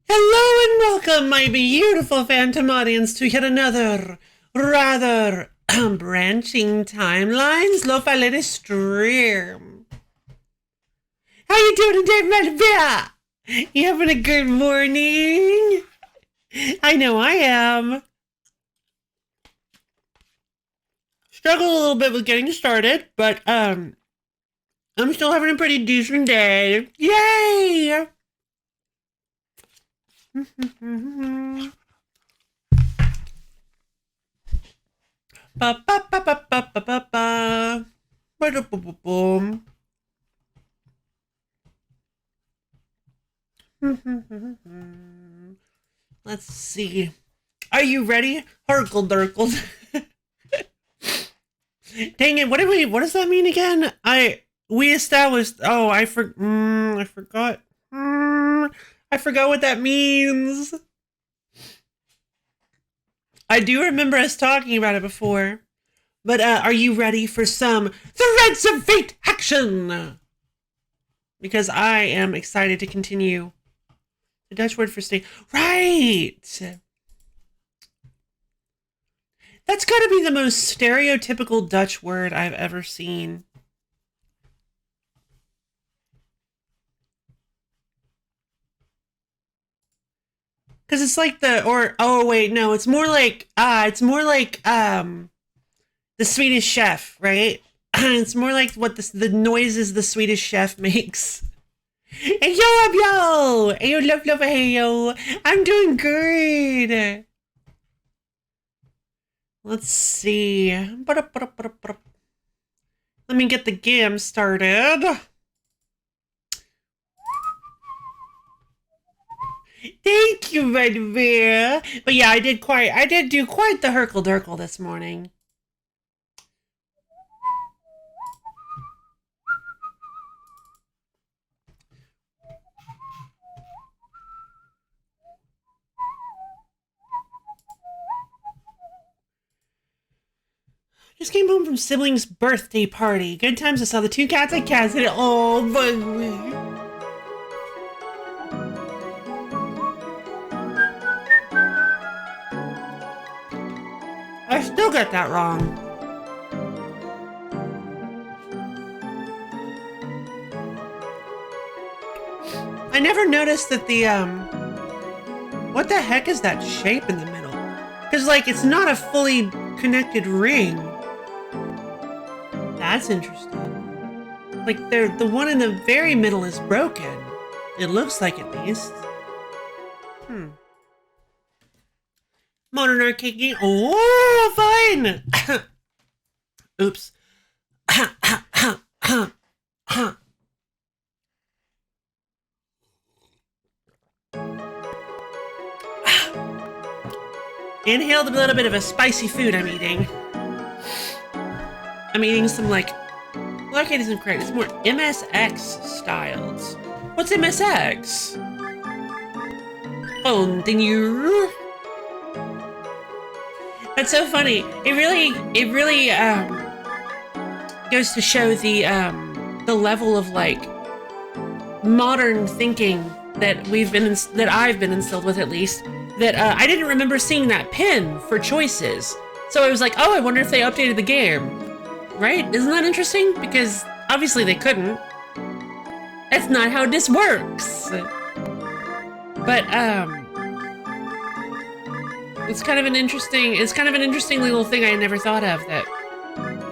Hello and welcome, my beautiful phantom audience, to yet another rather branching timelines lo-fi latest stream. How you doing today, Melvia? You having a good morning? I know I am. Struggle a little bit with getting started, but I'm still having a pretty decent day. Yay! Ba ba ba ba ba ba ba ba. Ba-da-ba-ba-boom. Let's see. Are you ready? Hurkle durkle. Dang it! What does that mean again? We established. Oh, I forgot. I forgot what that means. I do remember us talking about it before. But are you ready for some Threads of Fate action? Because I am excited to continue. The Dutch word for stay. Right! That's gotta be the most stereotypical Dutch word I've ever seen. Because it's like it's more like the Swedish chef, right? It's more like what the noises the Swedish chef makes. Hey yo, hey yo, love, hey yo. I'm doing good. Let's see. Let me get the game started. Thank you, Red Bear. But yeah, I did do quite the Hurkle Durkle this morning. Just came home from siblings' birthday party. Good times. I saw the two cats and it all bugged me. I still got that wrong. I never noticed that what the heck is that shape in the middle? Because, like, it's not a fully connected ring. That's interesting. Like, the one in the very middle is broken. It looks like, at least. Modern arcade game. Oh, fine. Oops. Inhaled a little bit of a spicy food I'm eating. I'm eating some, like, well, arcade isn't correct. It's more MSX styled. What's MSX? Continue. That's so funny. It really goes to show the level of, like, modern thinking that I've been instilled with, at least. That I didn't remember seeing that pin for choices. So I was like, oh, I wonder if they updated the game. Right? Isn't that interesting? Because obviously they couldn't. That's not how this works. But it's kind of an interesting little thing I never thought of, that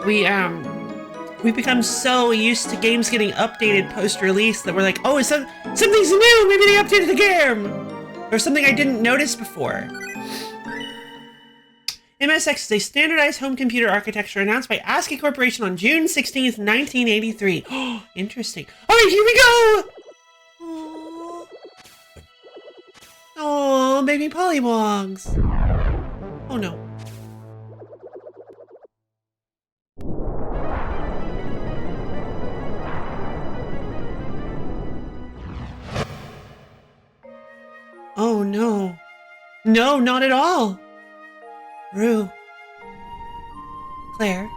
we become so used to games getting updated post-release that we're like, oh, something's new, maybe they updated the game. Or something I didn't notice before. MSX is a standardized home computer architecture announced by ASCII Corporation on June 16th, 1983. Oh, interesting. All right, here we go! Oh, baby pollywogs. Oh, no. Oh, no. No, not at all. Rue. Claire.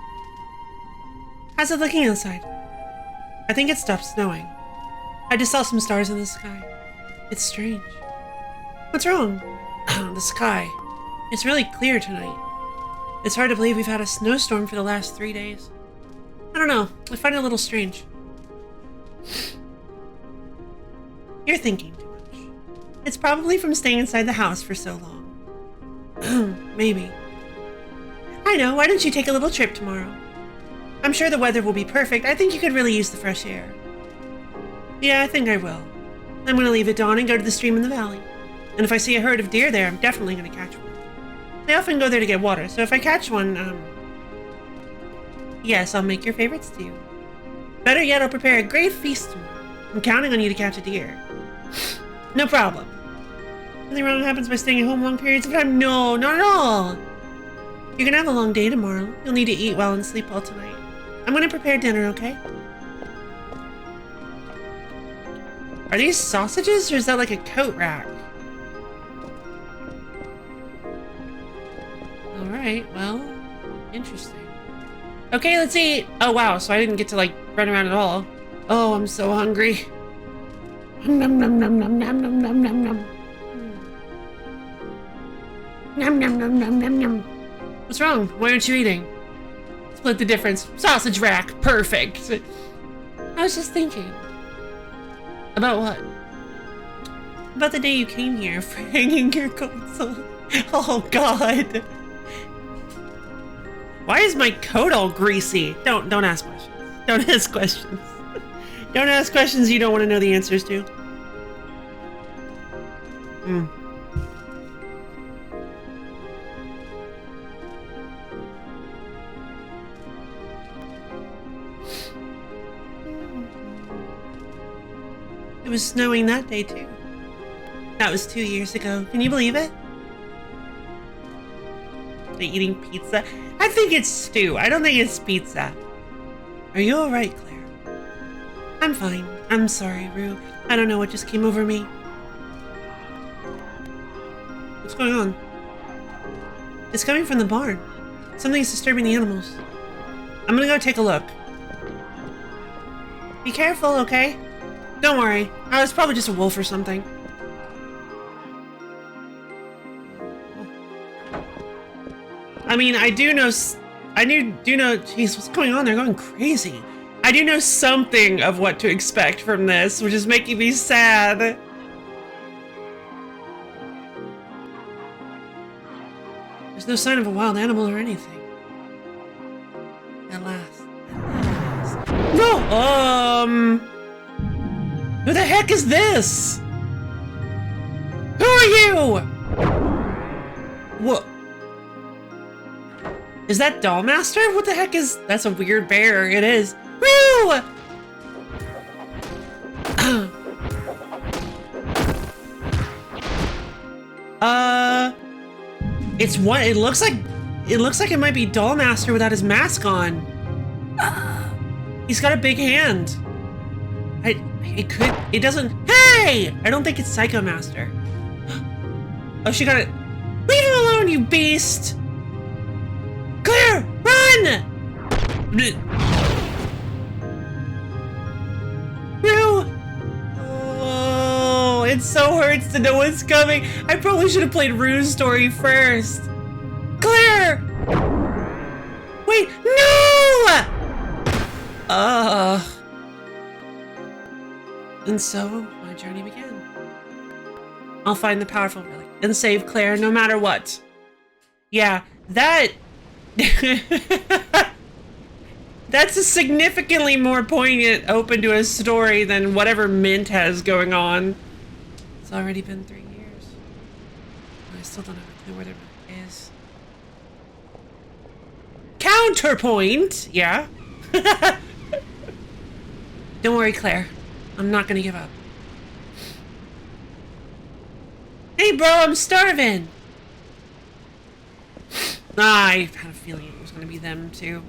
How's it looking outside? I think it stopped snowing. I just saw some stars in the sky. It's strange. What's wrong? The sky. It's really clear tonight. It's hard to believe we've had a snowstorm for the last 3 days. I don't know. I find it a little strange. You're thinking too much. It's probably from staying inside the house for so long. Maybe. I know. Why don't you take a little trip tomorrow? I'm sure the weather will be perfect. I think you could really use the fresh air. Yeah, I think I will. I'm going to leave at dawn and go to the stream in the valley. And if I see a herd of deer there, I'm definitely going to catch one. They often go there to get water, so if I catch one, yes, I'll make your favorite stew. Better yet, I'll prepare a great feast tomorrow. I'm counting on you to catch a deer. No problem. Nothing wrong happens by staying at home long periods of time? No, not at all. You're going to have a long day tomorrow. You'll need to eat well and sleep well tonight. I'm going to prepare dinner, okay? Are these sausages, or is that like a coat rack? Alright, well, interesting. Okay, let's eat! Oh wow, so I didn't get to like run around at all. Oh, I'm so hungry. Nom nom nom nom nom nom nom nom nom. Nom nom nom nom nom nom. What's wrong? Why aren't you eating? Split the difference. Sausage rack. Perfect. I was just thinking. About what? About the day you came here for hanging your console. Oh god. Why is my coat all greasy? Don't ask questions. Don't ask questions. Don't ask questions you don't want to know the answers to. It was snowing that day too. That was 2 years ago. Can you believe it? They're eating pizza. I think it's stew. I don't think it's pizza. Are you alright, Claire? I'm fine. I'm sorry, Rue. I don't know what just came over me. What's going on? It's coming from the barn. Something's disturbing the animals. I'm gonna go take a look. Be careful, okay? Don't worry. I was probably just a wolf or something. I mean, I do know, jeez, what's going on? They're going crazy. I do know something of what to expect from this, which is making me sad. There's no sign of a wild animal or anything. At last. No! Who the heck is this? Who are you? What? Is that Dollmaster? What the heck is... That's a weird bear. It is. Woo! It's what? It looks like it might be Dollmaster without his mask on. He's got a big hand. It doesn't... Hey! I don't think it's Psycho Master. Oh, she got it. Leave him alone, you beast! Claire, run! Rue! Oh, it so hurts to know what's coming. I probably should have played Rue's story first. Claire! Wait, no! And so, my journey began. I'll find the powerful relic and save Claire no matter what. Yeah, that... That's a significantly more poignant open to a story than whatever Mint has going on. It's already been 3 years. I still don't have a clue where their relic is. Counterpoint! Yeah. Don't worry, Claire. I'm not gonna give up. Hey, bro, I'm starving! I had a feeling it was gonna be them, too.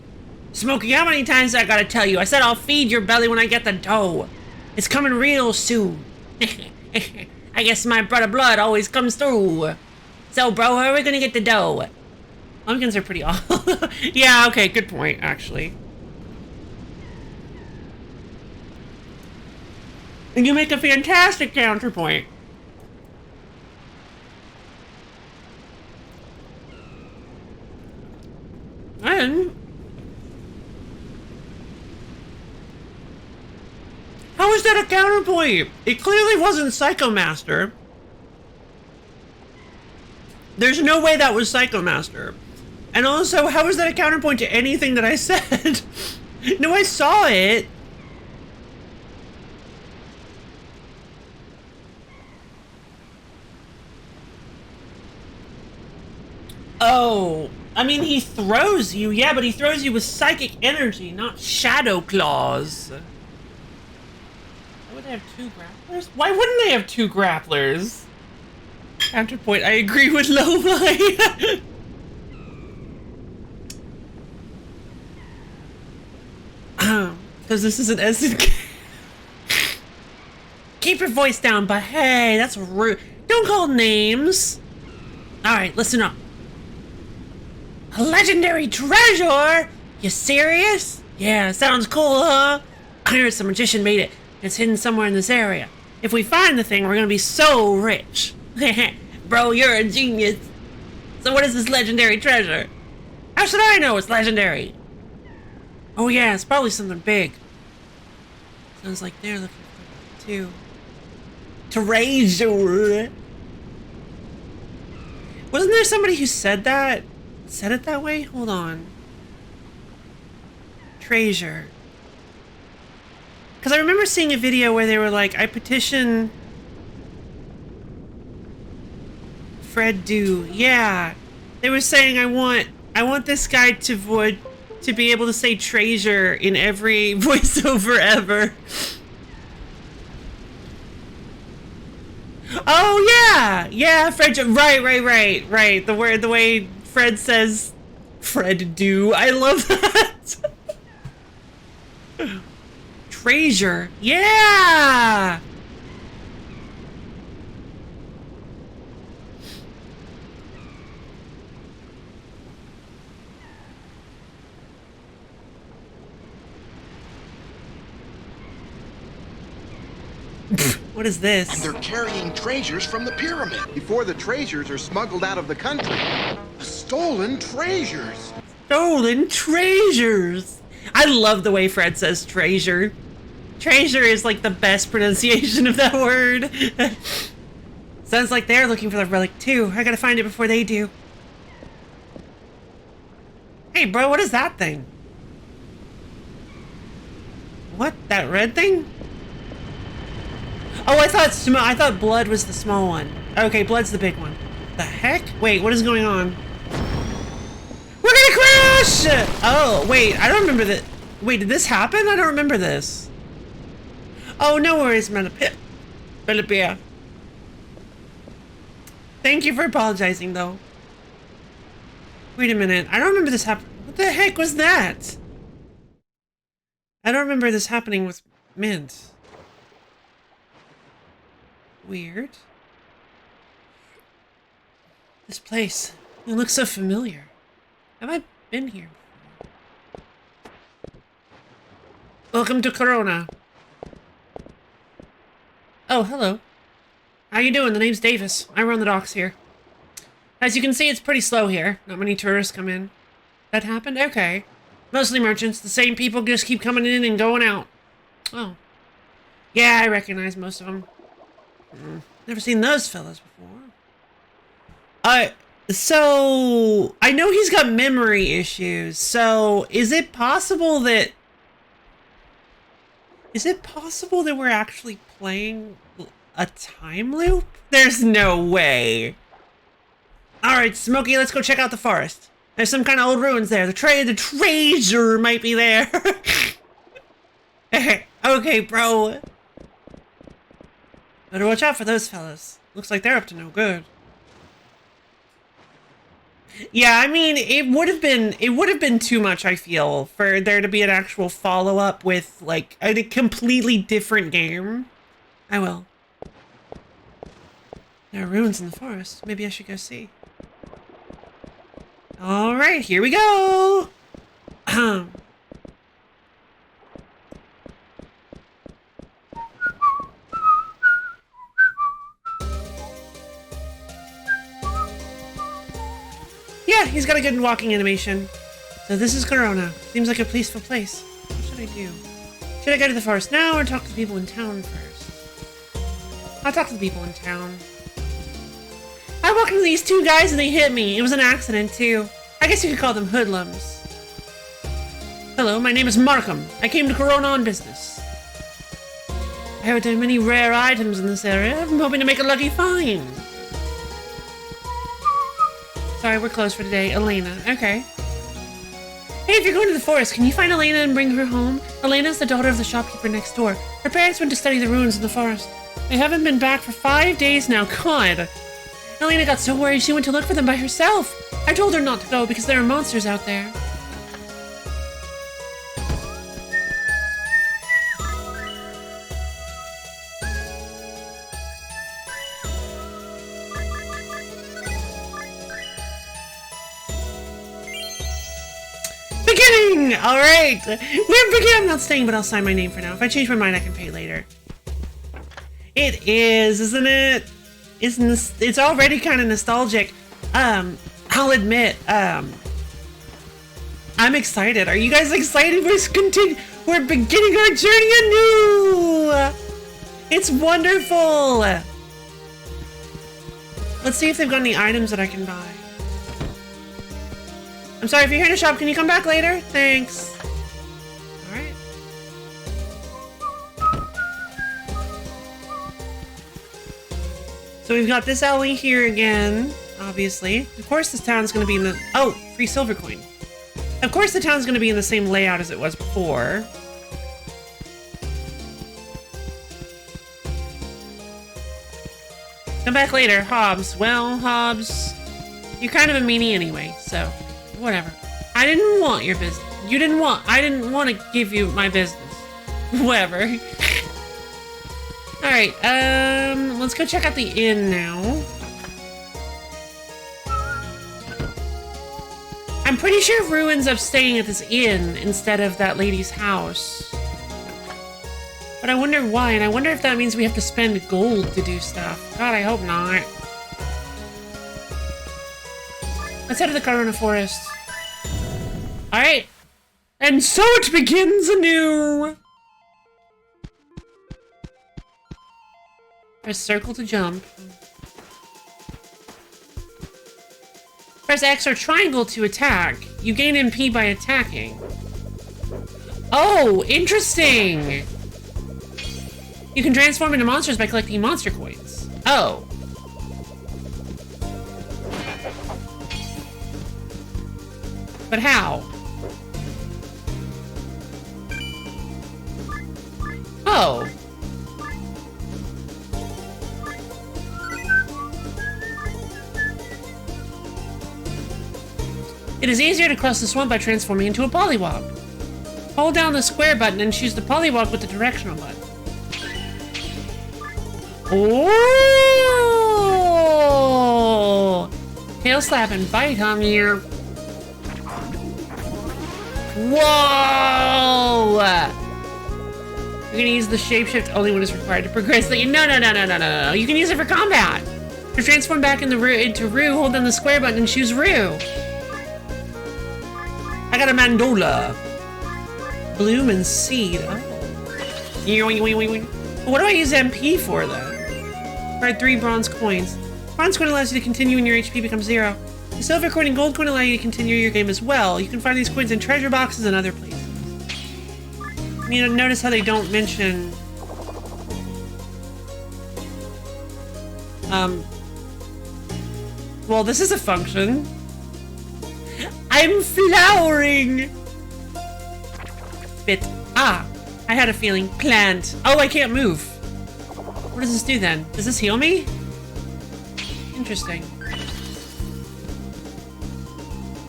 Smokey, how many times I gotta tell you? I said I'll feed your belly when I get the dough. It's coming real soon. I guess my brother blood always comes through. So, bro, how are we gonna get the dough? Pumpkins are pretty awful. Yeah, okay, good point, actually. And you make a fantastic counterpoint. that a counterpoint? It clearly wasn't Psychomaster. There's no way that was Psychomaster. And also, how is that a counterpoint to anything that I said? No, I saw it. Oh, I mean, he throws you. Yeah, but he throws you with psychic energy, not shadow claws. Why would they have two grapplers? Why wouldn't they have two grapplers? Counterpoint, I agree with Lovi. Because this is an SNK. Keep your voice down, but hey, that's rude. Don't call names. Alright, listen up. A legendary treasure? You serious? Yeah, sounds cool, huh? I heard some magician made it. It's hidden somewhere in this area. If we find the thing, we're gonna be so rich. Bro, you're a genius. So what is this legendary treasure? How should I know it's legendary? Oh yeah, it's probably something big. Sounds like they're looking for it too. Treasure. Wasn't there somebody who said that? Said it that way? Hold on. Treasure. Because I remember seeing a video where they were like, I petition Fred Do. Yeah. They were saying I want this guy to be able to say treasure in every voiceover ever. Oh yeah! Yeah, Fred, right. The way Fred says Fred Do. I love that. Treasure. Yeah! What is this? And they're carrying treasures from the pyramid. Before the treasures are smuggled out of the country. Stolen treasures. Stolen treasures. I love the way Fred says treasure. Treasure is like the best pronunciation of that word. Sounds like they're looking for the relic too. I gotta find it before they do. Hey bro, what is that thing? What? That red thing? Oh, I thought blood was the small one. Okay, blood's the big one. The heck? Wait, what is going on? We're gonna crash! Oh, wait, I don't remember that. Wait, did this happen? I don't remember this. Oh, no worries, Philippia. Thank you for apologizing, though. Wait a minute, I don't remember this happening. What the heck was that? I don't remember this happening with Mint. Weird. This place, it looks so familiar. Have I been here before? Welcome to Corona. Oh, hello. How you doing? The name's Davis. I run the docks here. As you can see, it's pretty slow here. Not many tourists come in. That happened? Okay. Mostly merchants. The same people just keep coming in and going out. Oh. Yeah, I recognize most of them. Never seen those fellas before. So I know he's got memory issues. So is it possible that we're actually playing a time loop? There's no way. All right, Smokey, let's go check out the forest. There's some kind of old ruins there. The treasure might be there. Okay, bro. Better watch out for those fellas. Looks like they're up to no good. Yeah, I mean, it would have been too much, I feel, for there to be an actual follow-up with, like, a completely different game. I will. There are ruins in the forest. Maybe I should go see. Alright, here we go! Yeah, he's got a good walking animation. So this is Corona. Seems like a peaceful place. What should I do? Should I go to the forest now or talk to the people in town first? I'll talk to the people in town. I walked into these two guys and they hit me. It was an accident, too. I guess you could call them hoodlums. Hello, my name is Markham. I came to Corona on business. I heard there are many rare items in this area. I'm hoping to make a lucky find. Sorry, we're closed for today. Elena. Okay. Hey, if you're going to the forest, can you find Elena and bring her home? Elena's the daughter of the shopkeeper next door. Her parents went to study the ruins in the forest. They haven't been back for 5 days now. God. Elena got so worried she went to look for them by herself. I told her not to go because there are monsters out there. Beginning! Alright! We're beginning. I'm not staying, but I'll sign my name for now. If I change my mind, I can pay later. It is, isn't it? It's already kind of nostalgic. I'll admit, I'm excited. Are you guys excited? We're beginning our journey anew! It's wonderful! Let's see if they've got any items that I can buy. I'm sorry, if you're here to shop, can you come back later? Thanks. Alright. So we've got this alley here again, obviously. Of course this town's gonna be in the... Oh, free silver coin. Of course the town's gonna be in the same layout as it was before. Come back later, Hobbs. Well, Hobbs, you're kind of a meanie anyway, so whatever. I didn't want your business. I didn't want to give you my business. Whatever. Alright, let's go check out the inn now. I'm pretty sure Rue ends up staying at this inn instead of that lady's house. But I wonder why, and I wonder if that means we have to spend gold to do stuff. God, I hope not. Let's head to the Corona Forest. Alright. And so it begins anew! Press circle to jump. Press X or triangle to attack. You gain MP by attacking. Oh, interesting! You can transform into monsters by collecting monster coins. Oh. But how? Oh. It is easier to cross the swamp by transforming into a pollywog. Hold down the square button and choose the pollywog with the directional button. Oh! Tail slap and bite on you. Whoa! You're gonna use the shapeshift only when it's required to progress. No. You can use it for combat. To transform back into Rue, hold down the square button and choose Rue. I got a mandola. Bloom and seed. Oh. What do I use MP for then? Alright, 3 bronze coins. Bronze coin allows you to continue when your HP becomes 0. The silver coin and gold coin allow you to continue your game as well. You can find these coins in treasure boxes and other places. You know, notice how they don't mention... Well, this is a function. I'm flowering! Bit. Ah! I had a feeling. Plant. Oh, I can't move. What does this do then? Does this heal me? Interesting.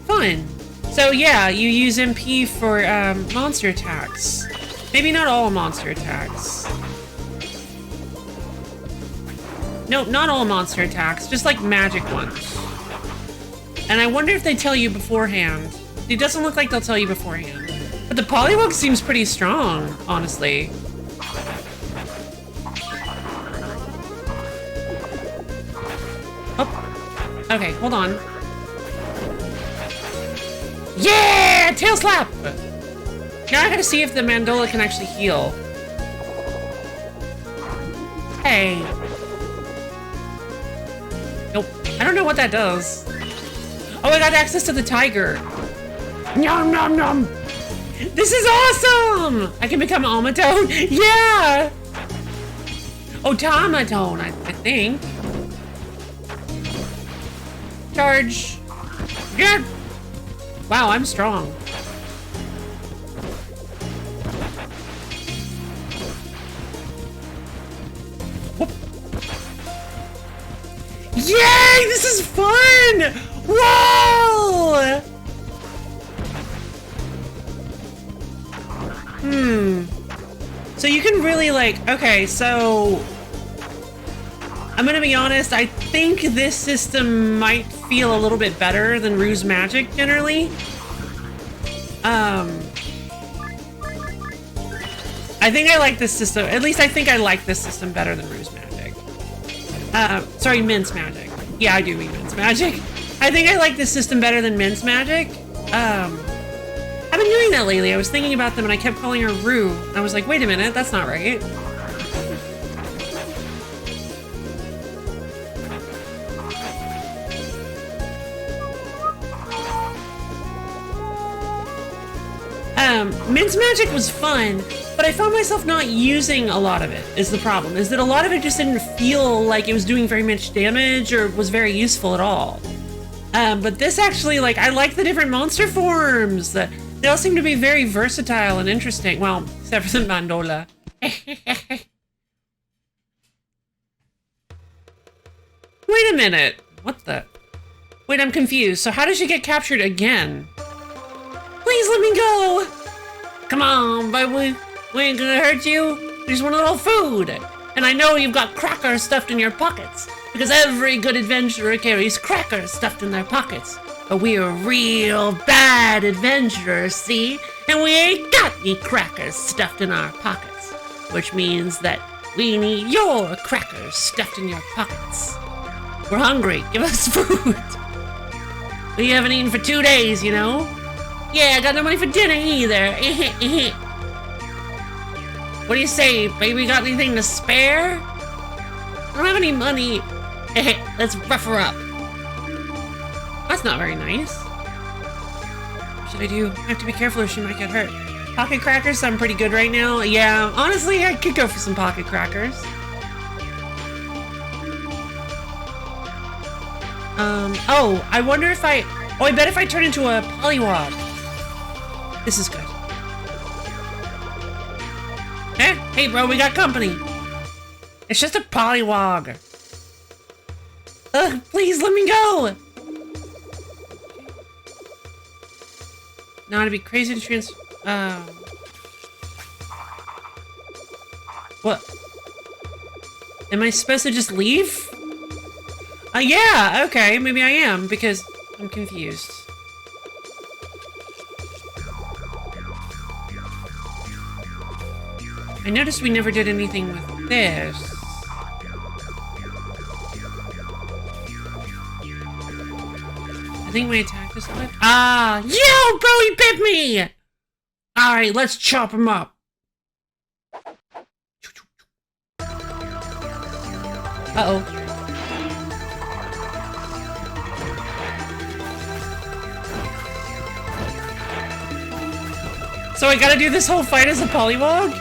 Fun. So yeah, you use MP for monster attacks. Maybe not all monster attacks. Nope, not all monster attacks, just like magic ones. And I wonder if they tell you beforehand. It doesn't look like they'll tell you beforehand. But the Pollywog seems pretty strong, honestly. Oh. Okay, hold on. Yeah! Tail slap! Now I gotta see if the mandola can actually heal. Hey. Nope. I don't know what that does. Oh, I got access to the tiger. Nom nom nom. This is awesome! I can become Almatone. Yeah! Automaton, I think. Charge. Yeah. Wow, I'm strong. Whoop. Yay! This is fun! Whoa! So you can really like, okay, so I'm gonna be honest, I think this system might feel a little bit better than Ruse Magic generally. I think I like this system, at least I think I like this system better than Ruse Magic. Sorry, Mince Magic. Yeah, I do mean Mince Magic. I think I like this system better than Mince Magic. I've been doing that lately. I was thinking about them and I kept calling her Rue. I was like, wait a minute, that's not right. Mince Magic was fun, but I found myself not using a lot of it, is the problem. Is that a lot of it just didn't feel like it was doing very much damage or was very useful at all. But this actually, like, I like the different monster forms. They all seem to be very versatile and interesting. Well, except for the Mandola. Wait a minute. What the? Wait, I'm confused. So how did she get captured again? Please let me go. Come on, baby. We ain't gonna hurt you. We just want a little food. And I know you've got crackers stuffed in your pockets, because every good adventurer carries crackers stuffed in their pockets. But we're real bad adventurers, see? And we ain't got any crackers stuffed in our pockets. Which means that we need your crackers stuffed in your pockets. We're hungry. Give us food. We haven't eaten for 2 days, you know? Yeah, I got no money for dinner either. What do you say, baby? Got anything to spare? I don't have any money. Let's rough her up. That's not very nice. What should I do? I have to be careful or she might get hurt. Pocket crackers sound pretty good right now. Yeah, honestly, I could go for some pocket crackers. Oh, I wonder if I bet if I turn into a polywog. This is good. Hey bro, we got company. It's just a polywog. Ugh, please let me go. Now it'd be crazy to what? Am I supposed to just leave? Yeah, okay, maybe I am, because I'm confused. I noticed we never did anything with this. I think my attack just flipped. Ah! Yo, bro, he bit me! Alright, let's chop him up. Uh-oh. So I gotta do this whole fight as a polywog?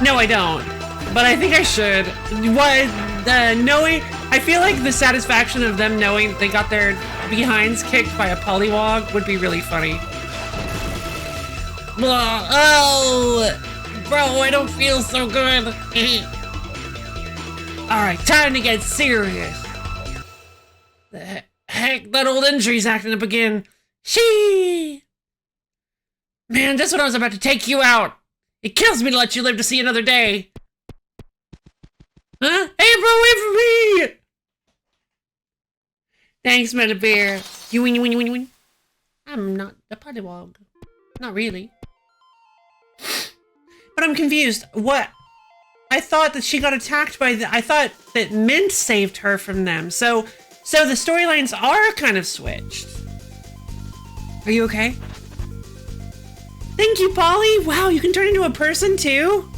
No, I don't. But I think I should. Knowing... I feel like the satisfaction of them knowing they got their behinds kicked by a polywog would be really funny. Oh! Bro, I don't feel so good. Alright, time to get serious. The heck, that old injury's acting up again. Shee! Man, just when I was about to take you out. It kills me to let you live to see another day. Huh? Hey, bro, wait for me! Thanks, Meta Bear. You win. I'm not a polywog. Not really. But I'm confused. What? I thought that she got attacked by I thought that Mint saved her from them. So the storylines are kind of switched. Are you okay? Thank you, Polly. Wow, you can turn into a person too?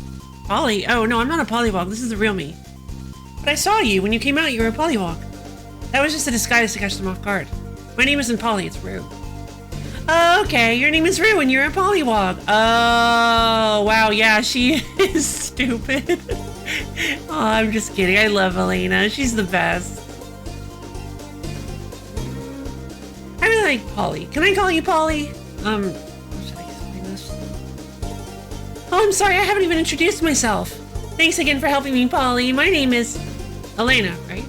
Polly? Oh, no, I'm not a pollywog. This is the real me. But I saw you. When you came out, you were a pollywog. That was just a disguise to catch them off guard. My name isn't Polly, it's Rue. Oh, okay, your name is Rue and you're a pollywog. Oh, wow, yeah, she is stupid. Oh, I'm just kidding. I love Elena. She's the best. I really like Polly. Can I call you Polly? How should I explain this? Oh, I'm sorry, I haven't even introduced myself. Thanks again for helping me, Polly. My name is Elena, right?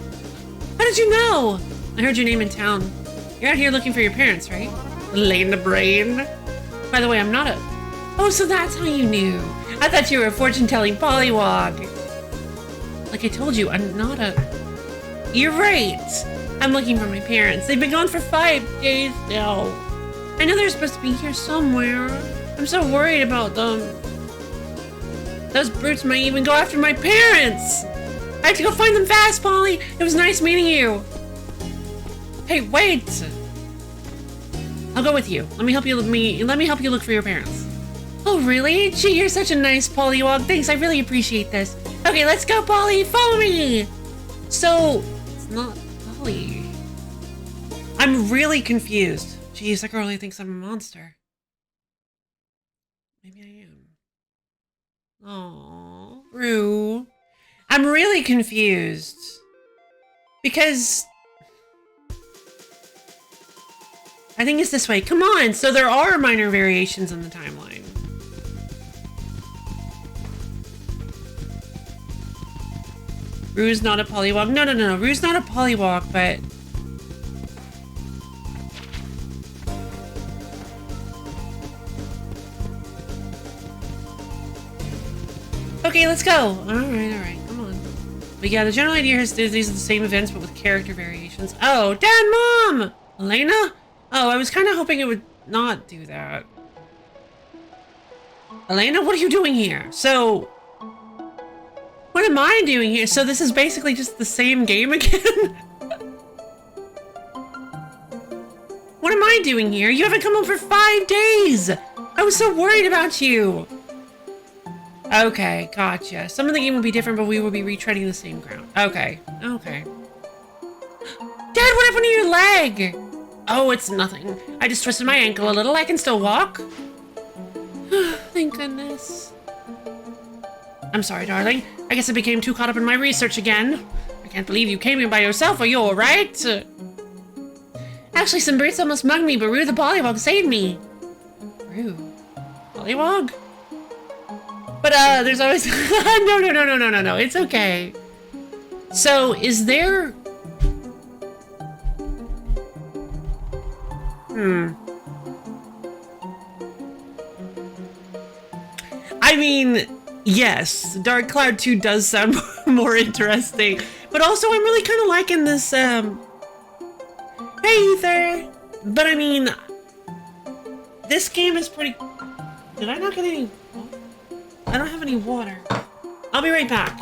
How did you know? I heard your name in town. You're out here looking for your parents, right? Elena Brain. By the way, I'm not a... Oh, so that's how you knew. I thought you were a fortune-telling pollywog. Like I told you, I'm not a... You're right. I'm looking for my parents. They've been gone for 5 days now. I know they're supposed to be here somewhere. I'm so worried about them. Those brutes might even go after my parents. I have to go find them fast, Polly. It was nice meeting you. Hey, wait. I'll go with you. Let me help you look for your parents. Oh, really? Gee, you're such a nice pollywog. Thanks, I really appreciate this. Okay, let's go, Polly. Follow me. So, it's not Polly. I'm really confused. Jeez, that girl really thinks I'm a monster. Maybe I am. Aww, Rue. I'm really confused. Because... I think it's this way. Come on! So there are minor variations in the timeline. Rue's not a pollywog. No. Rue's not a pollywog, but... Okay, let's go. Alright. Come on. But yeah, the general idea is these are the same events, but with character variations. Oh, Dad, Mom! Elena? Oh, I was kind of hoping it would not do that. Elena, what are you doing here? So... What am I doing here? So this is basically just the same game again? What am I doing here? You haven't come home for 5 days! I was so worried about you! Okay, gotcha. Some of the game will be different, but we will be retreading the same ground. Okay. Dad, what happened to your leg? Oh, it's nothing. I just twisted my ankle a little. I can still walk. Thank goodness. I'm sorry, darling. I guess I became too caught up in my research again. I can't believe you came here by yourself. Are you alright? Actually, some brutes almost mugged me, but Rue the Pollywog saved me. Rue? Pollywog? But, there's always... No. It's okay. So, is there... I mean, yes, Dark Cloud 2 does sound more interesting, but also I'm really kind of liking this, Hey, Ether! But I mean, this game is pretty... Did I not get any... I don't have any water. I'll be right back.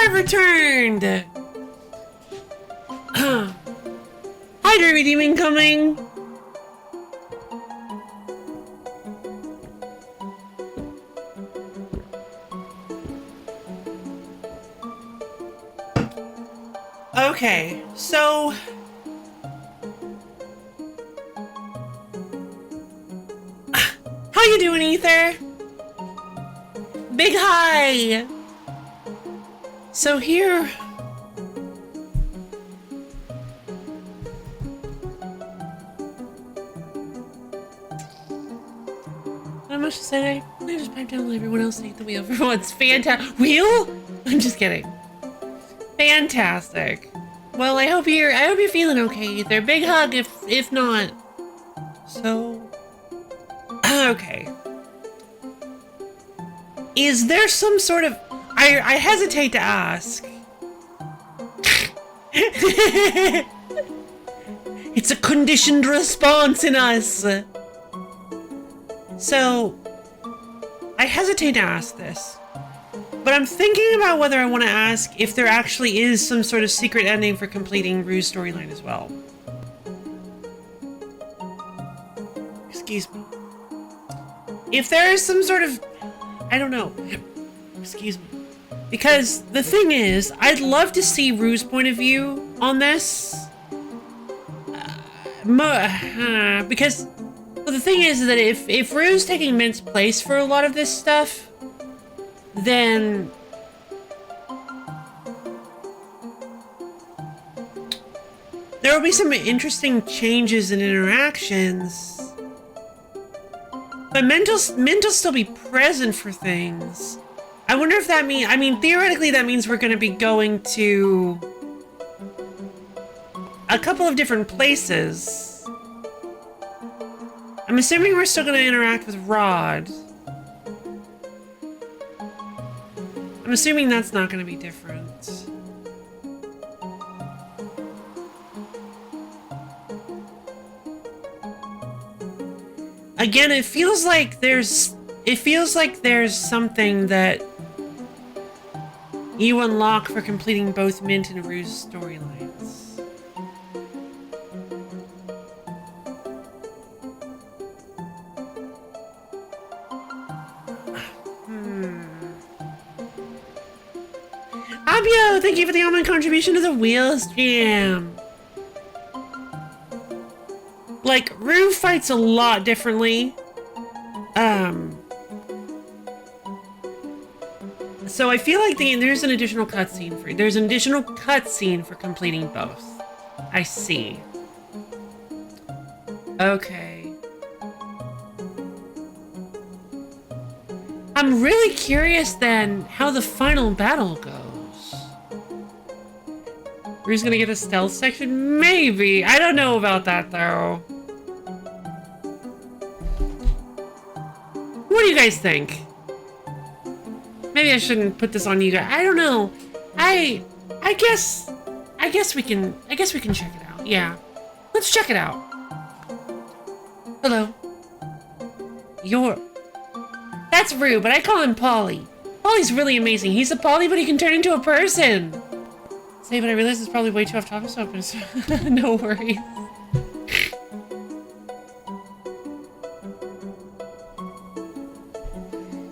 have returned! Hi, Derby Demon coming! Okay, so... How you doing, Ether? Big hi! So here... Not much to say. I just pipe down and let everyone else take the wheel for once. Fantastic. Wheel? I'm just kidding. Fantastic. Well, I hope you're feeling okay, Ether. Big hug if not. So... Okay. Is there some sort of... I hesitate to ask. It's a conditioned response in us. So, I hesitate to ask this. But I'm thinking about whether I want to ask if there actually is some sort of secret ending for completing Rue's storyline as well. Excuse me. If there is some sort of... I don't know. Excuse me. Because the thing is, I'd love to see Rue's point of view on this. Because well, the thing is that if Rue's taking Mint's place for a lot of this stuff, then there will be some interesting changes in interactions. But Mint will still be present for things. I wonder if that means... I mean, theoretically, that means we're going to be going to a couple of different places. I'm assuming we're still going to interact with Rod. I'm assuming that's not going to be different. Again, it feels like there's something that you unlock for completing both Mint and Rue's storylines. Abio, thank you for the almond contribution to the Wheels Jam. Like, Rue fights a lot differently. So I feel like there's an additional cutscene for... There's an additional cutscene for completing both. I see. Okay. I'm really curious then how the final battle goes. Rue's gonna get a stealth section? Maybe. I don't know about that though. What do you guys think? Maybe I shouldn't put this on you guys. I don't know. I guess we can check it out. Yeah. Let's check it out. Hello. That's Rue, but I call him Polly. Polly's really amazing. He's a Polly, but he can turn into a person. Say, but I realize it's probably way too off topic, so no worries.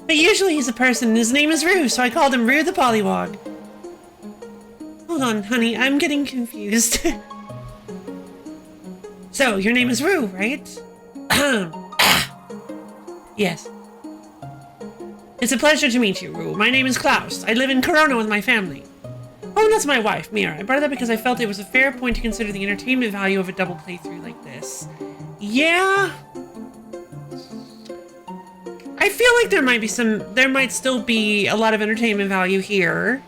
But usually he's a person, and his name is Rue, so I called him Rue the Pollywog. Hold on, honey, I'm getting confused. So, your name is Rue, right? Yes. It's a pleasure to meet you, Rue. My name is Klaus. I live in Corona with my family. Oh, and that's my wife, Mira. I brought it up because I felt it was a fair point to consider the entertainment value of a double playthrough like this. Yeah... I feel like there might still be a lot of entertainment value here.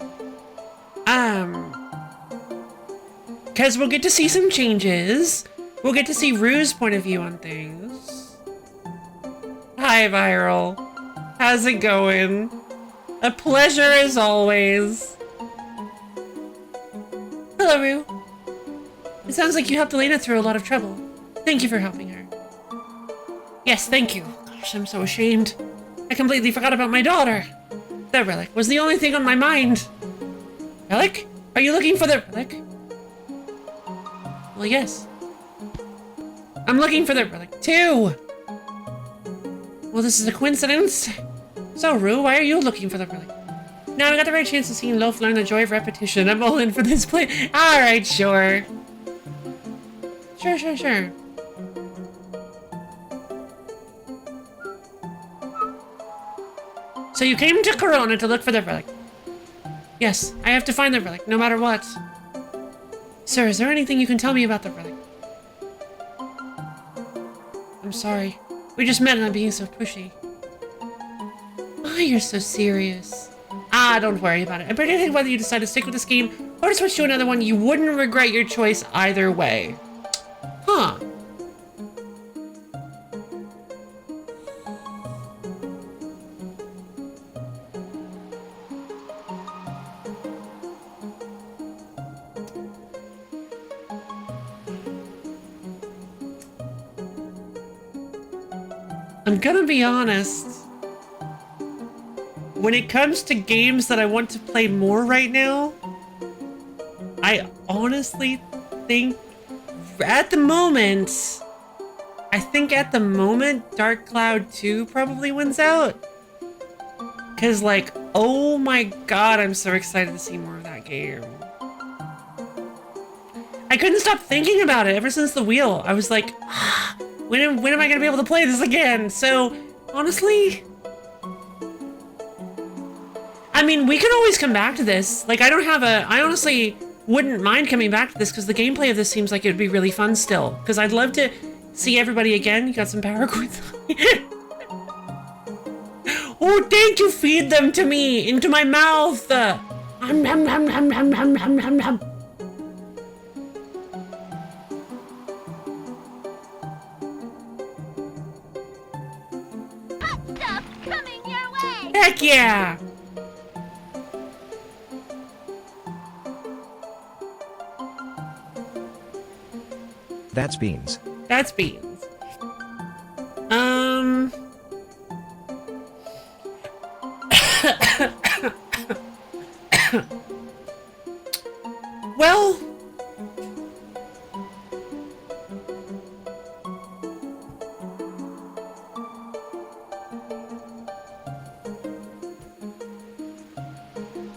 Because we'll get to see some changes. We'll get to see Rue's point of view on things. Hi, Viral. How's it going? A pleasure as always. Hello, Rue. It sounds like you helped Elena through a lot of trouble. Thank you for helping her. Yes, thank you. Gosh, I'm so ashamed. I completely forgot about my daughter. That relic was the only thing on my mind. Relic? Are you looking for the relic? Well, yes. I'm looking for the relic too. Well, this is a coincidence. So, Rue, why are you looking for the relic? Now I got the right chance to see Loaf learn the joy of repetition. I'm all in for this play. Alright, sure. Sure. So you came to Corona to look for the relic. Yes, I have to find the relic, no matter what. Sir, is there anything you can tell me about the relic? I'm sorry. We just met and I'm being so pushy. Oh, you're so serious. Ah, don't worry about it. I'm predicting whether you decide to stick with this game or to switch to another one, you wouldn't regret your choice either way. Huh. I'm gonna be honest. When it comes to games that I want to play more right now, I honestly think at the moment, Dark Cloud 2 probably wins out. Cause like, oh my god, I'm so excited to see more of that game. I couldn't stop thinking about it ever since the wheel. I was like, when am I gonna be able to play this again? So, honestly, I mean, we can always come back to this. Like, I honestly wouldn't mind coming back to this because the gameplay of this seems like it would be really fun still. Because I'd love to see everybody again. You got some power coins. Oh, thank you, feed them to me, into my mouth. Nom, nom, nom, nom, nom, nom, nom, nom, nom. Hot stuff coming your way. Heck yeah. That's beans. That's beans. Well,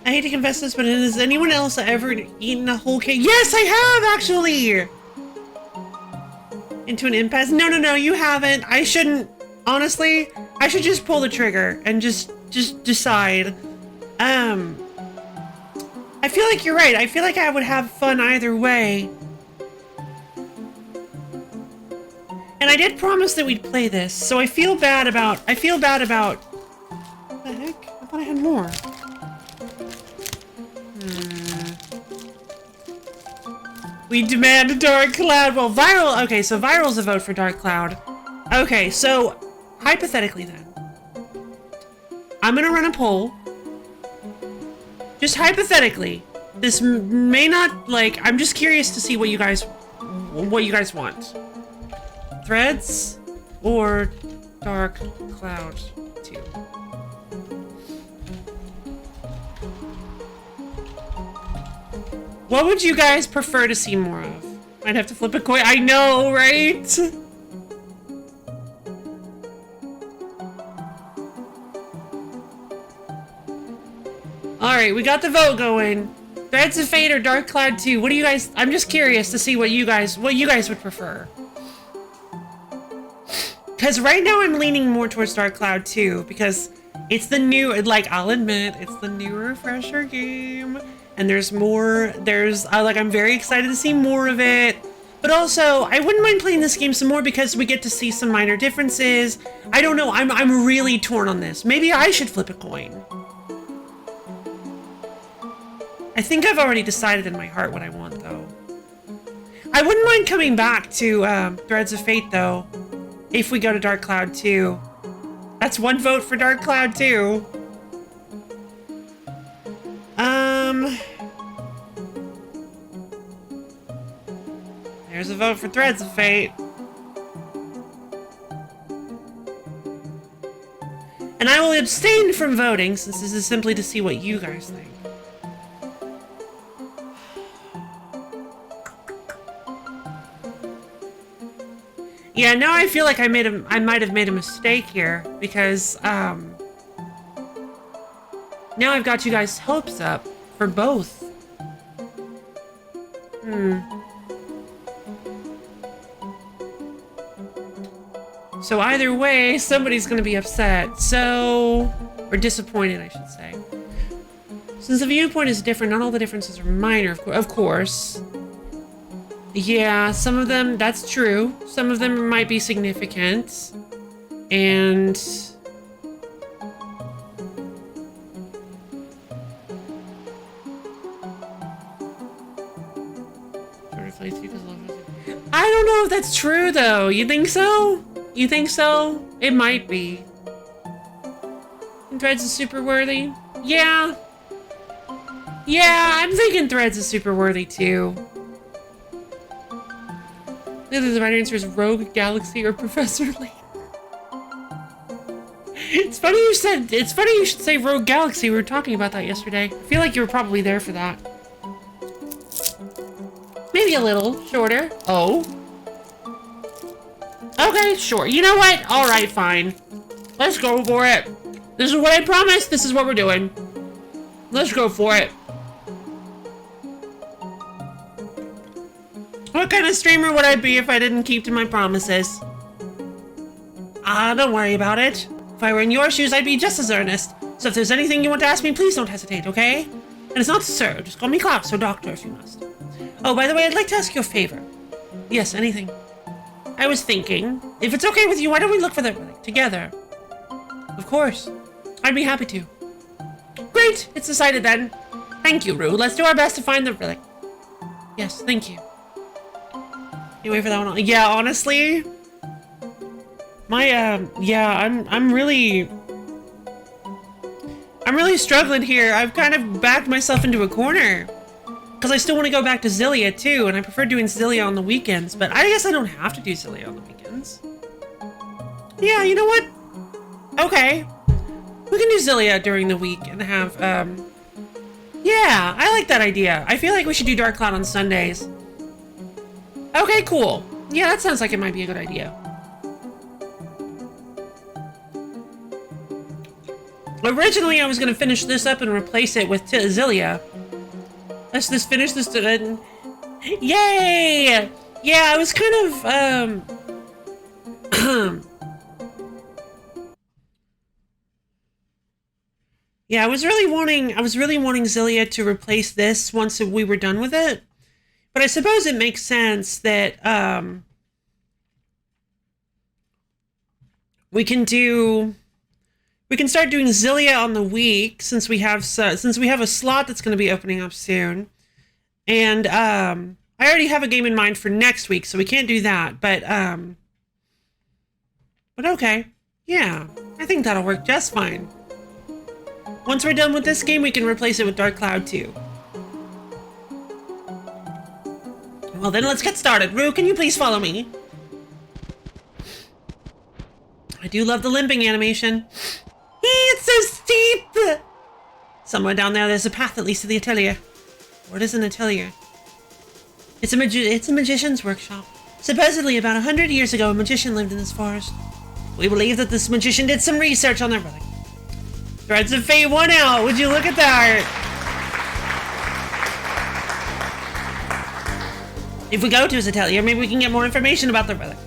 I hate to confess this, but has anyone else ever eaten a whole cake? Yes, I have, actually! Into an impasse? No, you haven't. I shouldn't. Honestly, I should just pull the trigger and just decide. I feel like you're right. I feel like I would have fun either way. And I did promise that we'd play this, so I feel bad about... What the heck? I thought I had more. We demand a Dark Cloud. Well, Viral... Okay, so Viral's a vote for Dark Cloud. Okay, so hypothetically then, I'm gonna run a poll. Just hypothetically. This may not, like... I'm just curious to see what you guys want. Threads or Dark Cloud 2? What would you guys prefer to see more of? I'd have to flip a coin. I know, right? Alright, we got the vote going. Threads of Fate or Dark Cloud 2? What do you guys... I'm just curious to see what you guys would prefer. Because right now I'm leaning more towards Dark Cloud 2 because it's the new... Like, I'll admit, it's the new refresher game. And there's more... I'm very excited to see more of it. But also, I wouldn't mind playing this game some more because we get to see some minor differences. I don't know. I'm really torn on this. Maybe I should flip a coin. I think I've already decided in my heart what I want, though. I wouldn't mind coming back to Threads of Fate, though, if we go to Dark Cloud 2. That's one vote for Dark Cloud 2. There's a vote for Threads of Fate. And I will abstain from voting, since this is simply to see what you guys think. Yeah, now I feel like I might have made a mistake here because now I've got you guys' hopes up for both. So either way, somebody's gonna be upset. Or disappointed, I should say. Since the viewpoint is different, not all the differences are minor, of course. Yeah, some of them, that's true. Some of them might be significant. And... I don't know if that's true, though. You think so? You think so? It might be. Threads is super worthy? Yeah. Yeah, I'm thinking Threads is super worthy, too. Either the right answer is Rogue Galaxy or Professor Layton. It's funny you should say Rogue Galaxy. We were talking about that yesterday. I feel like you were probably there for that. Maybe a little shorter. Oh. Okay, sure. You know what? Alright, fine. Let's go for it. This is what I promised. This is what we're doing. Let's go for it. What kind of streamer would I be if I didn't keep to my promises? Don't worry about it. If I were in your shoes, I'd be just as earnest. So if there's anything you want to ask me, please don't hesitate, okay? And it's not sir, just call me Klaus or doctor if you must. Oh, by the way, I'd like to ask you a favor. Yes, anything. I was thinking, if it's okay with you, why don't we look for the relic together? Of course. I'd be happy to. Great, it's decided then. Thank you, Rue. Let's do our best to find the relic. Yes, thank you. You wait for that one. Yeah, honestly, I'm really struggling here. I've kind of backed myself into a corner because I still want to go back to Zillia too, and I prefer doing Zillia on the weekends. But I guess I don't have to do Zillia on the weekends. Yeah, you know what? Okay, we can do Zillia during the week and have yeah, I like that idea. I feel like we should do Dark Cloud on Sundays. Okay, cool. Yeah, that sounds like it might be a good idea. Originally, I was going to finish this up and replace it with Zillia. Let's just finish this. Yay! Yeah, I was kind of, yeah, I was really wanting Zillia to replace this once we were done with it. But I suppose it makes sense that we can start doing Zillia on the week since we have a slot that's going to be opening up soon, and I already have a game in mind for next week, so we can't do that. But okay, yeah, I think that'll work just fine. Once we're done with this game, we can replace it with Dark Cloud too. Well then, let's get started. Rue, can you please follow me? I do love the limping animation. It's so steep! Somewhere down there's a path that leads to the atelier. What is an atelier? It's a magician's workshop. Supposedly, about 100 years ago, a magician lived in this forest. We believe that this magician did some research on the relic. Threads of Fate won out! Would you look at that? If we go to his atelier, maybe we can get more information about the relic.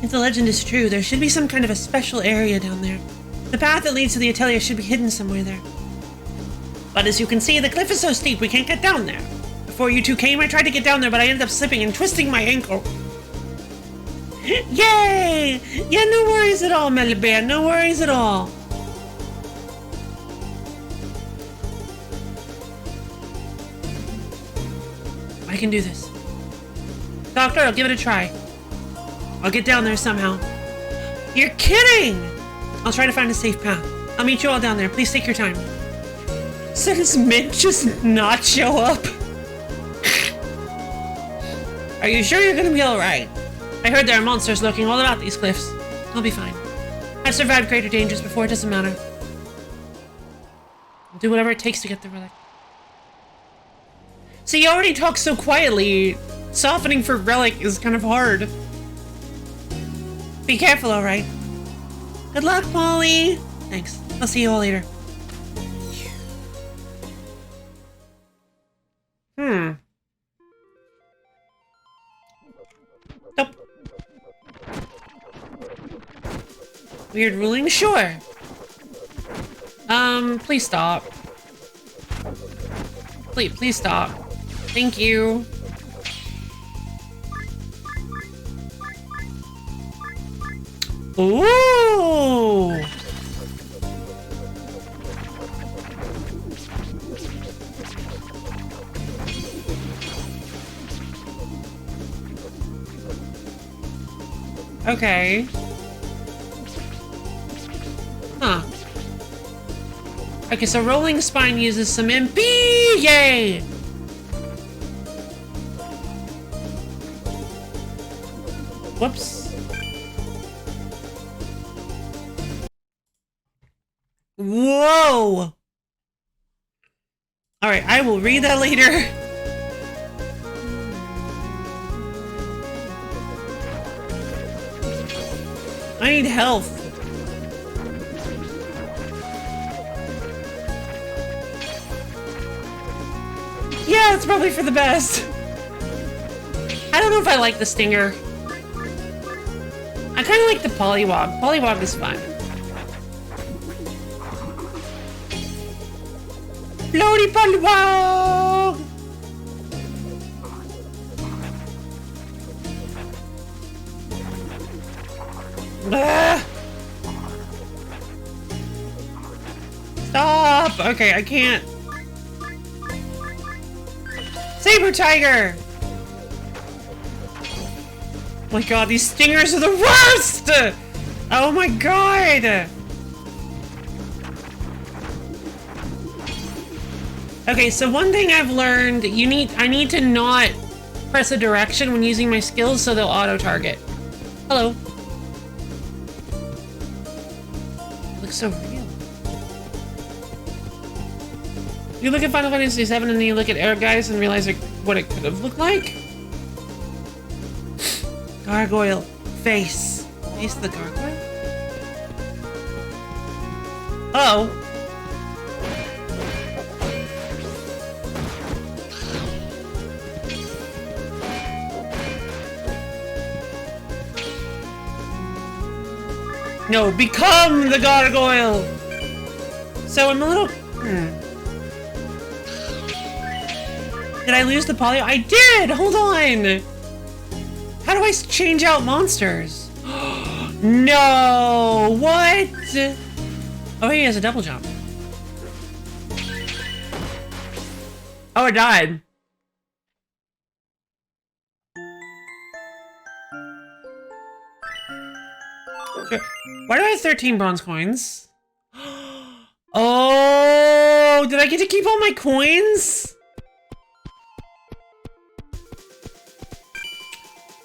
If the legend is true, there should be some kind of a special area down there. The path that leads to the atelier should be hidden somewhere there. But as you can see, the cliff is so steep we can't get down there. Before you two came, I tried to get down there, but I ended up slipping and twisting my ankle. Yay! Yeah, no worries at all, Melly Bear, no worries at all. I can do this. Doctor, I'll give it a try. I'll get down there somehow. You're kidding! I'll try to find a safe path. I'll meet you all down there. Please take your time. So does Mint just not show up? Are you sure you're gonna be alright? I heard there are monsters lurking all about these cliffs. I'll be fine. I've survived greater dangers before, it doesn't matter. I'll do whatever it takes to get the relic. See, you already talk so quietly. Softening for relic is kind of hard. Be careful, all right? Good luck, Molly. Thanks. I'll see you all later. Nope. Weird ruling? Sure. Please stop. Please stop. Thank you. Ooh! Okay. Huh. Okay, so Rolling Spine uses some MP! Yay! Whoops. Whoa! Alright, I will read that later. I need health. Yeah, it's probably for the best. I don't know if I like the stinger. I kind of like the Pollywog. Pollywog is fun. Floaty Pollywog! Ah! Stop! Okay, I can't. Saber Tiger! Oh my god, these stingers are the worst! Oh my god! Okay, so one thing I've learned, I need to not press a direction when using my skills so they'll auto-target. Hello. Looks so real. You look at Final Fantasy VII and then you look at Air Guys and realize what it could have looked like. Gargoyle. Face. Face the gargoyle? Uh-oh. No, become the gargoyle! So I'm a little... Did I lose the poly? I did! Hold on! How do I change out monsters? No! What? Oh, he has a double jump. Oh, I died. Why do I have 13 bronze coins? Oh, did I get to keep all my coins?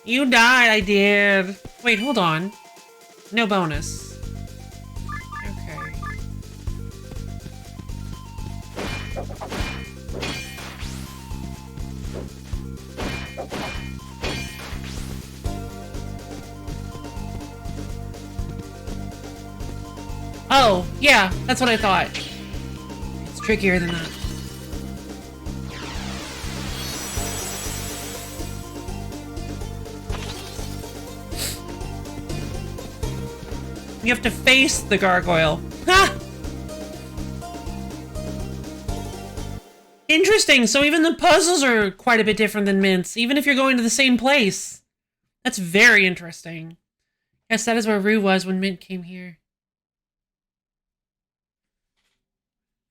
You died, I did. Wait, hold on. No bonus. Okay. Oh, yeah, that's what I thought. It's trickier than that. You have to face the gargoyle. Ha! Interesting, so even the puzzles are quite a bit different than Mint's, even if you're going to the same place. That's very interesting. Yes, that is where Rue was when Mint came here.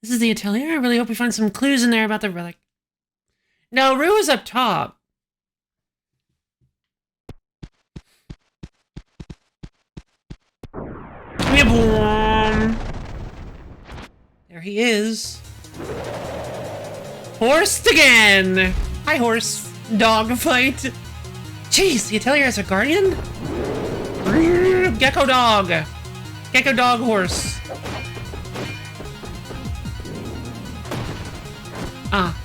This is the atelier? I really hope we find some clues in there about the relic. No, Rue is up top. There he is. Horsed again! Hi, horse. Dog fight. Jeez, the atelier has a guardian? Gecko dog. Gecko dog horse. Ah.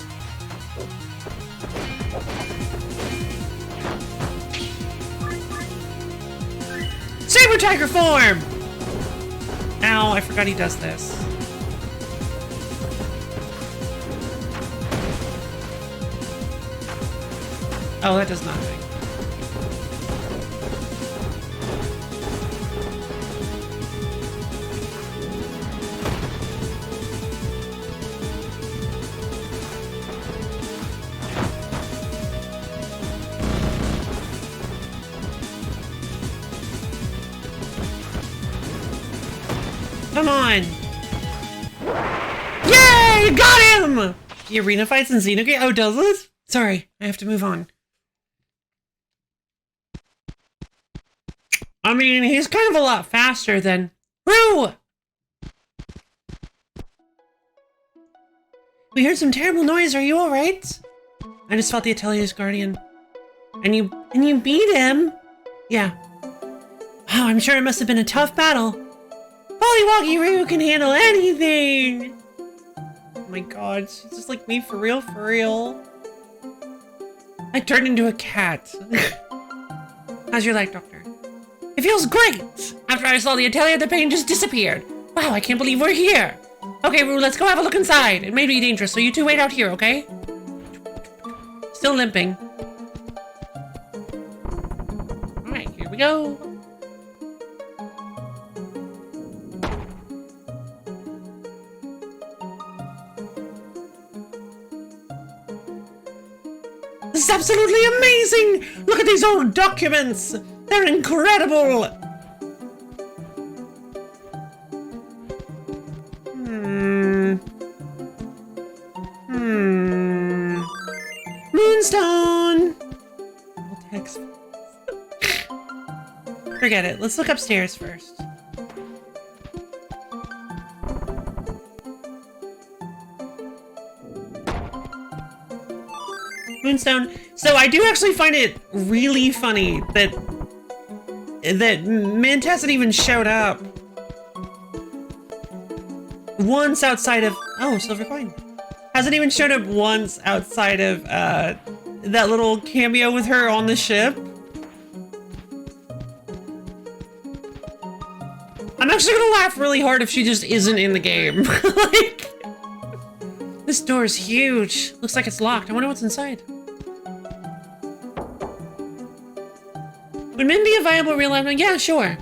Saber Tiger form! Ow, I forgot he does this. Oh, that does nothing. Come on! Yay! Got him! The arena fights in Xenogears? Oh, does it? Sorry, I have to move on. I mean, he's kind of a lot faster than... Rue! We heard some terrible noise. Are you alright? I just fought the Atelier's guardian. And you beat him? Yeah. Wow, I'm sure it must have been a tough battle. Pollywoggy Ryu can handle anything! Oh my god, she's just like me for real, for real. I turned into a cat. How's your leg, Doctor? It feels great! After I saw the Atelier, the pain just disappeared. Wow, I can't believe we're here! Okay, Rue, let's go have a look inside. It may be dangerous, so you two wait out here, okay? Still limping. Alright, here we go. This is absolutely amazing! Look at these old documents! They're incredible! Moonstone! All text. Forget it. Let's look upstairs first. Moonstone. So I do actually find it really funny that Mint hasn't even showed up once outside of... Oh, silver coin. Hasn't even showed up once outside of that little cameo with her on the ship. I'm actually gonna laugh really hard if she just isn't in the game. Like, this door is huge. Looks like it's locked. I wonder what's inside. Would Min be a viable real life? Yeah, sure.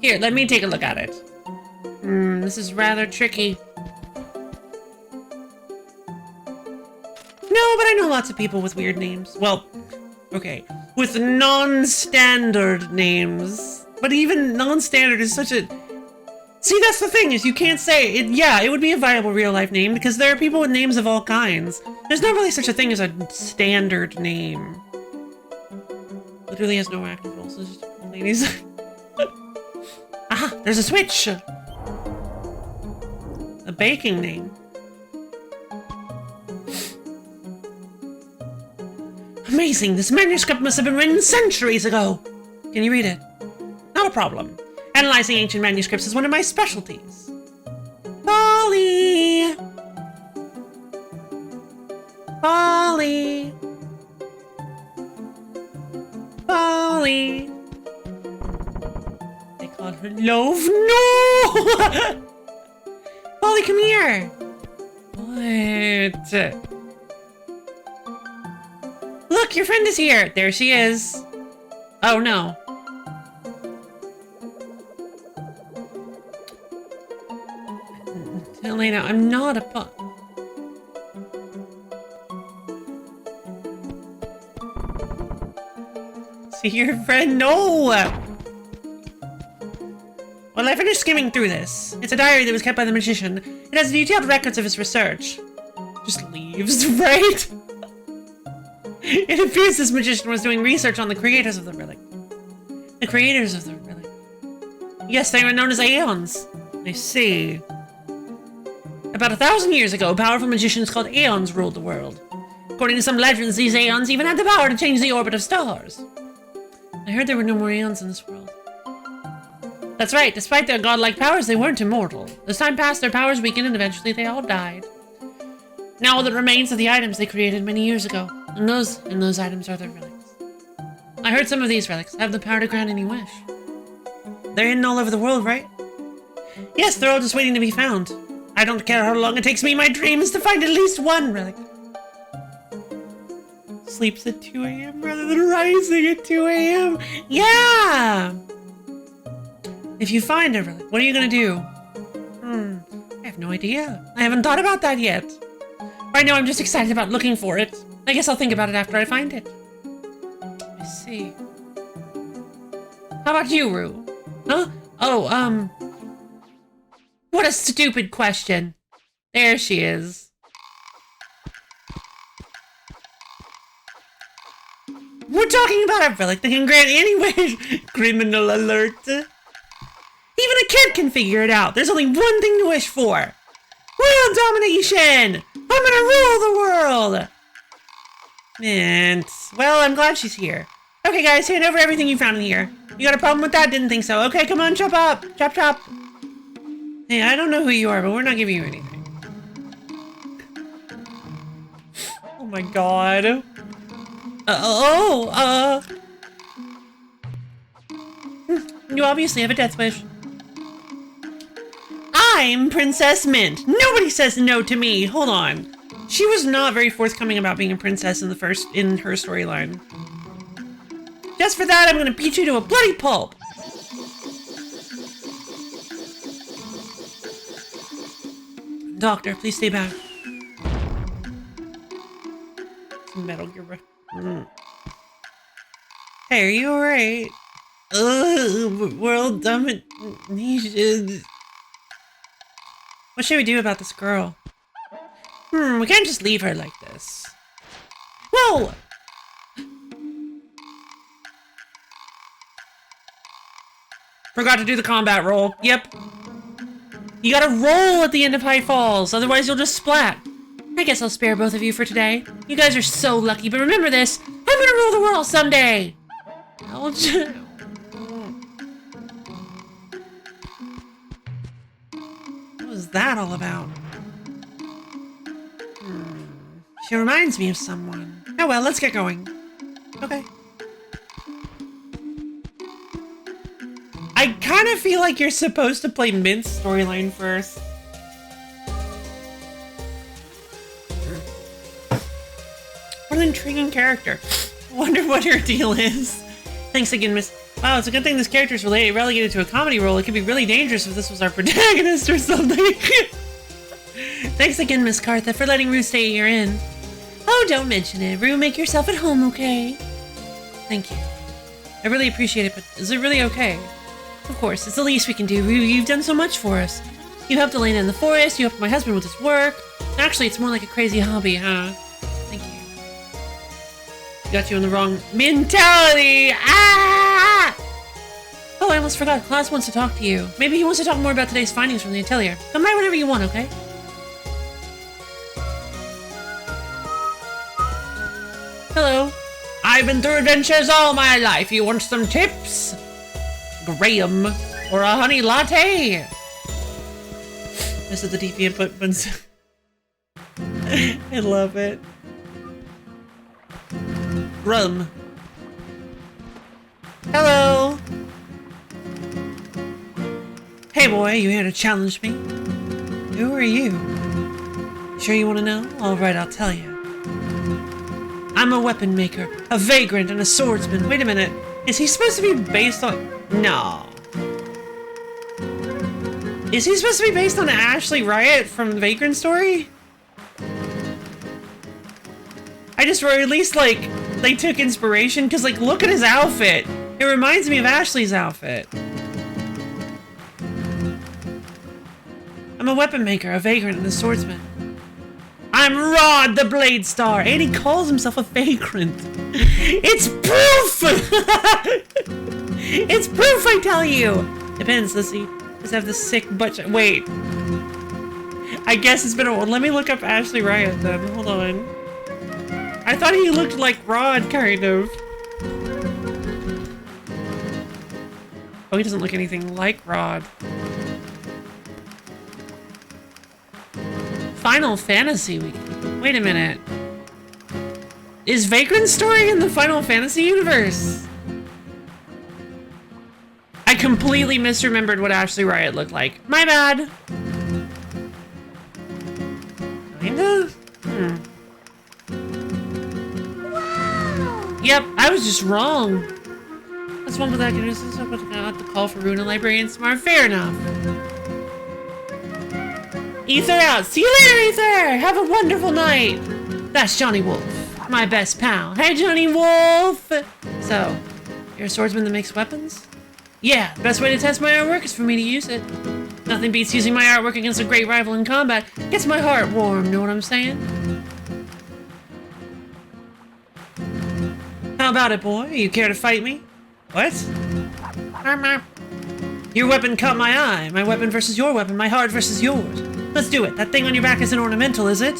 Here, let me take a look at it. This is rather tricky. No, but I know lots of people with weird names. Well, okay, with non-standard names. But even non-standard is such a... See, that's the thing, is you can't say it. Yeah, it would be a viable real-life name because there are people with names of all kinds. There's not really such a thing as a standard name. Literally has no active roles. It's just ladies. Aha! There's a switch. A baking name. Amazing! This manuscript must have been written centuries ago! Can you read it? Not a problem. Analyzing ancient manuscripts is one of my specialties. Polly! Polly! Polly! They call her Loaf. No! Polly, come here! What? Look, your friend is here! There she is. Oh, no. Elena, I'm not a punk. See your friend? No! Well, I finished skimming through this. It's a diary that was kept by the magician. It has detailed records of his research. Just leaves, right? It appears this magician was doing research on the creators of the relic. The creators of the relic. Yes, they were known as Aeons. I see. About 1,000 years ago, powerful magicians called Aeons ruled the world. According to some legends, these Aeons even had the power to change the orbit of stars. I heard there were no more Aeons in this world. That's right, despite their godlike powers, they weren't immortal. As time passed, their powers weakened and eventually they all died. Now all that remains are the items they created many years ago. And those items are their relics. I heard some of these relics have the power to grant any wish. They're hidden all over the world, right? Yes, they're all just waiting to be found. I don't care how long it takes me in my dreams to find at least one relic. Sleeps at 2 a.m. rather than rising at 2 a.m. Yeah! If you find a relic, what are you gonna do? I have no idea. I haven't thought about that yet. Right now, I'm just excited about looking for it. I guess I'll think about it after I find it. Let me see. How about you, Rue? Huh? Oh, what a stupid question. There she is. We're talking about a relic that can grant any wish. Criminal alert. Even a kid can figure it out. There's only one thing to wish for. World domination! I'm gonna rule the world! And, well, I'm glad she's here. Okay, guys, hand over everything you found in here. You got a problem with that? Didn't think so. Okay, come on, chop up. Chop, chop. Hey, I don't know who you are, but we're not giving you anything. Oh my god. You obviously have a death wish. I'm Princess Mint. Nobody says no to me. Hold on. She was not very forthcoming about being a princess in her storyline. Just for that, I'm gonna beat you to a bloody pulp. Doctor, please stay back. Metal Gear. Hey, are you alright? World domination. What should we do about this girl? We can't just leave her like this. Whoa! Forgot to do the combat roll. Yep. You gotta roll at the end of High Falls, otherwise you'll just splat. I guess I'll spare both of you for today. You guys are so lucky, but remember this. I'm gonna rule the world someday! Ouch. What was that all about? She reminds me of someone. Oh well, let's get going. Okay. I kind of feel like you're supposed to play Mint's storyline first. What an intriguing character. I wonder what her deal is. Thanks again, Miss... Wow, it's a good thing this character's relegated to a comedy role. It could be really dangerous if this was our protagonist or something. Thanks again, Miss Cartha, for letting Rue stay at your inn. Oh, don't mention it. Rue, make yourself at home, okay? Thank you. I really appreciate it, but is it really okay? Of course, it's the least we can do. Rue, you've done so much for us. You helped Elena in the forest, you helped my husband with his work. Actually, it's more like a crazy hobby, huh? Thank you. Got you in the wrong mentality! Ah! Oh, I almost forgot. Klaus wants to talk to you. Maybe he wants to talk more about today's findings from the atelier. Come by whenever you want, okay? Hello. I've been through adventures all my life. You want some tips? Graham, or a honey latte? This is the DP input buttons. I love it. Rum. Hello. Hey boy, you here to challenge me? Who are you? Sure you want to know? Alright, I'll tell you. I'm a weapon maker, a vagrant, and a swordsman. Wait a minute. Is he supposed to be based on... No. Is he supposed to be based on Ashley Riot from the Vagrant story? I just, or at least, like, they took inspiration, because, like, look at his outfit. It reminds me of Ashley's outfit. I'm a weapon maker, a vagrant, and a swordsman. I'm Rod the Blade Star, and he calls himself a vagrant. It's proof! It's proof, I tell you! Depends, does he have the sick butt... Wait. I guess it's been a while. Let me look up Ashley Riot then. Hold on. I thought he looked like Rod, kind of. Oh, he doesn't look anything like Rod. Final Fantasy Week. Wait a minute. Is Vagrant's story in the Final Fantasy universe? I completely misremembered what Ashley Riot looked like. My bad. Kinda? Yep, I was just wrong. That's one that I can use this up, but I have to call for Runa Librarian tomorrow. Fair enough. Ether out. See you later, Ether. Have a wonderful night. That's Johnny Wolf, my best pal. Hey, Johnny Wolf. So, you're a swordsman that makes weapons? Yeah, the best way to test my artwork is for me to use it. Nothing beats using my artwork against a great rival in combat. Gets my heart warm, know what I'm saying? How about it, boy? You care to fight me? What? Your weapon caught my eye. My weapon versus your weapon. My heart versus yours. Let's do it. That thing on your back isn't ornamental, is it?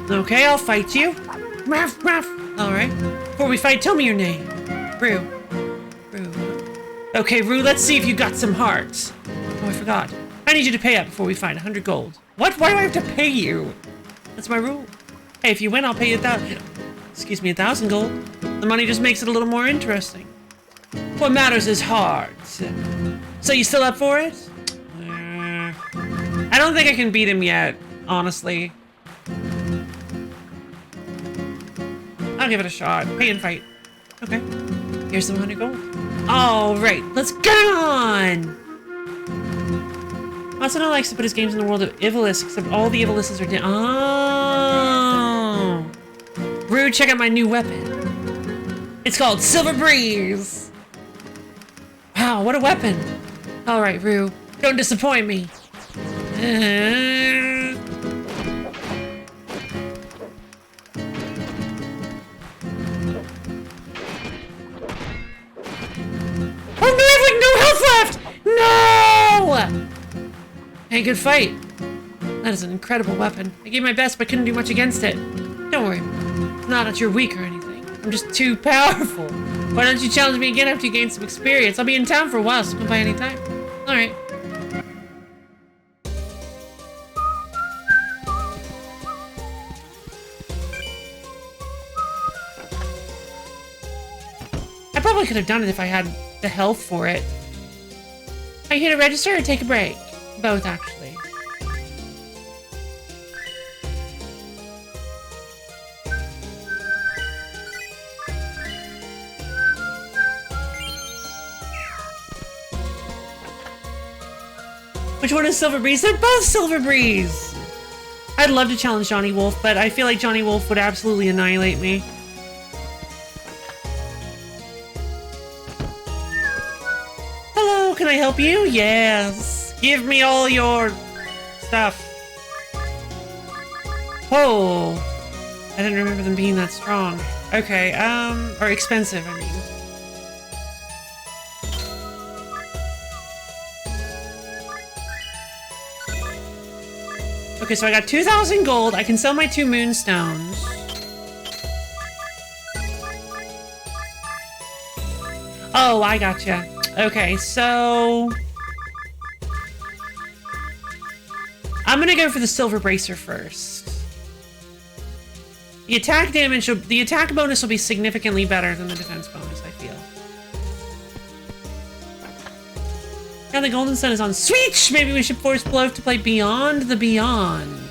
Okay, I'll fight you. Ruff, ruff. Alright. Before we fight, tell me your name. Rue. Okay, Rue, let's see if you got some hearts. Oh, I forgot. I need you to pay up before we fight. 100 gold. What? Why do I have to pay you? That's my rule. Hey, if you win, I'll pay you 1,000 gold. The money just makes it a little more interesting. What matters is hearts. So you still up for it? I don't think I can beat him yet, honestly. I'll give it a shot. Pay and fight. Okay. Here's some 100 gold. Alright, let's get on! Matsuno likes to put his games in the world of Ivalice, except all the Ivalices are dead. Oh! Rude, check out my new weapon. It's called Silver Breeze! Wow, what a weapon! Alright, Rue, don't disappoint me. Oh no, I have like no health left! No! Hey, good fight. That is an incredible weapon. I gave my best, but couldn't do much against it. Don't worry. It's not that you're weak or anything. I'm just too powerful. Why don't you challenge me again after you gain some experience? I'll be in town for a while, so come by anytime. Alright. I probably could have done it if I had the health for it. Are you here to register or take a break? Both, actually. Which one is Silver Breeze? They're both Silver Breeze! I'd love to challenge Johnny Wolf, but I feel like Johnny Wolf would absolutely annihilate me. Hello, can I help you? Yes. Give me all your stuff. Oh. I didn't remember them being that strong. Okay, or expensive, I mean. Okay, so I got 2,000 gold. I can sell my 2 moonstones. Oh, I gotcha. Okay, so I'm gonna go for the silver bracer first. The attack damage, the attack bonus will be significantly better than the defense bonus, I feel. Now the golden sun is on Switch! Maybe we should force Bloaf to play Beyond the Beyond.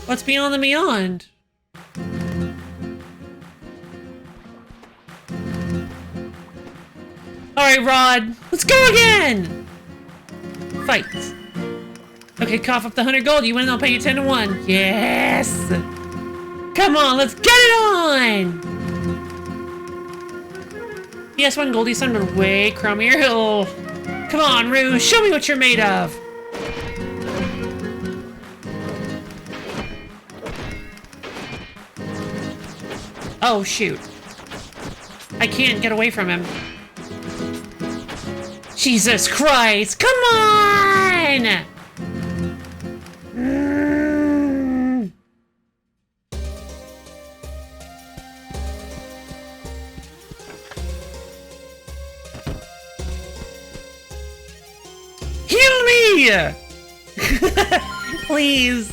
What's Beyond the Beyond? Alright, Rod. Let's go again! Fight. Okay, cough up the 100 gold. You win, I'll pay you 10 to 1. Yes! Come on, let's get it on! PS1 Goldie sounded way crummier. Oh. Come on, Rue, show me what you're made of. Oh, shoot. I can't get away from him. Jesus Christ, come on! Heal me! Please.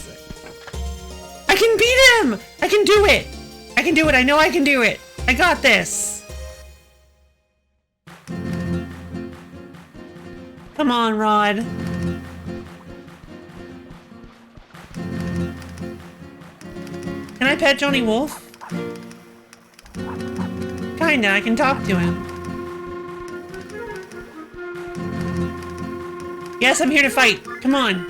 I can beat him! I can do it! I I can do it. I know I can do it. I got this. Come on, Rod. Can I pet Johnny Wolf? Kinda, I can talk to him. Yes, I'm here to fight. Come on.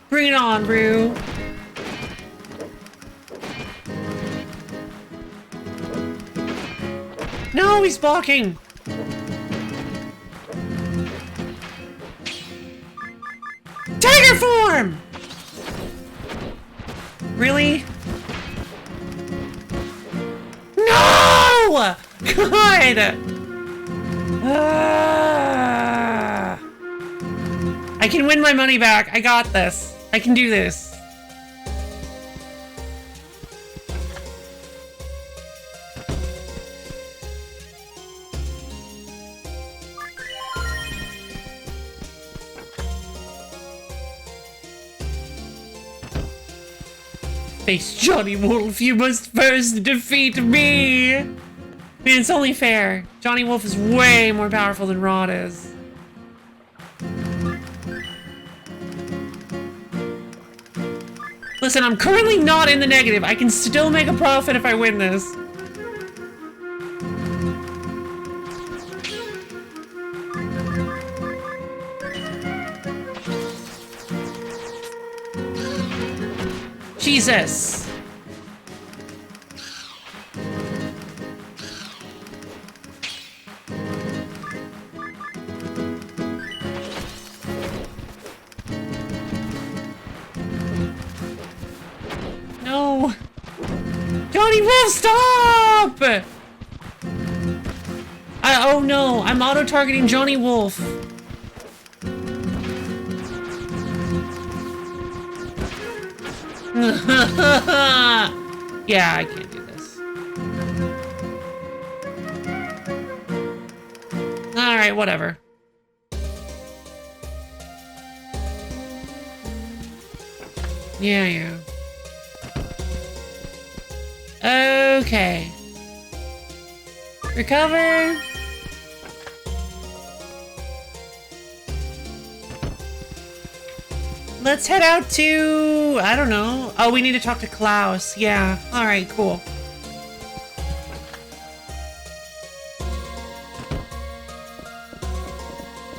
Bring it on, Rue. No, he's blocking. Tiger form! Really? No! God! I can win my money back. I got this. I can do this. Face Johnny Wolf, you must first defeat me! I mean, it's only fair. Johnny Wolf is way more powerful than Rod is. Listen, I'm currently not in the negative. I can still make a profit if I win this. Jesus. No. Johnny Wolf, stop! Oh no, I'm auto-targeting Johnny Wolf. Yeah, I can't do this. Alright, whatever. Yeah. Okay. Recover. Let's head out to... I don't know. Oh, we need to talk to Klaus. Yeah. Alright, cool.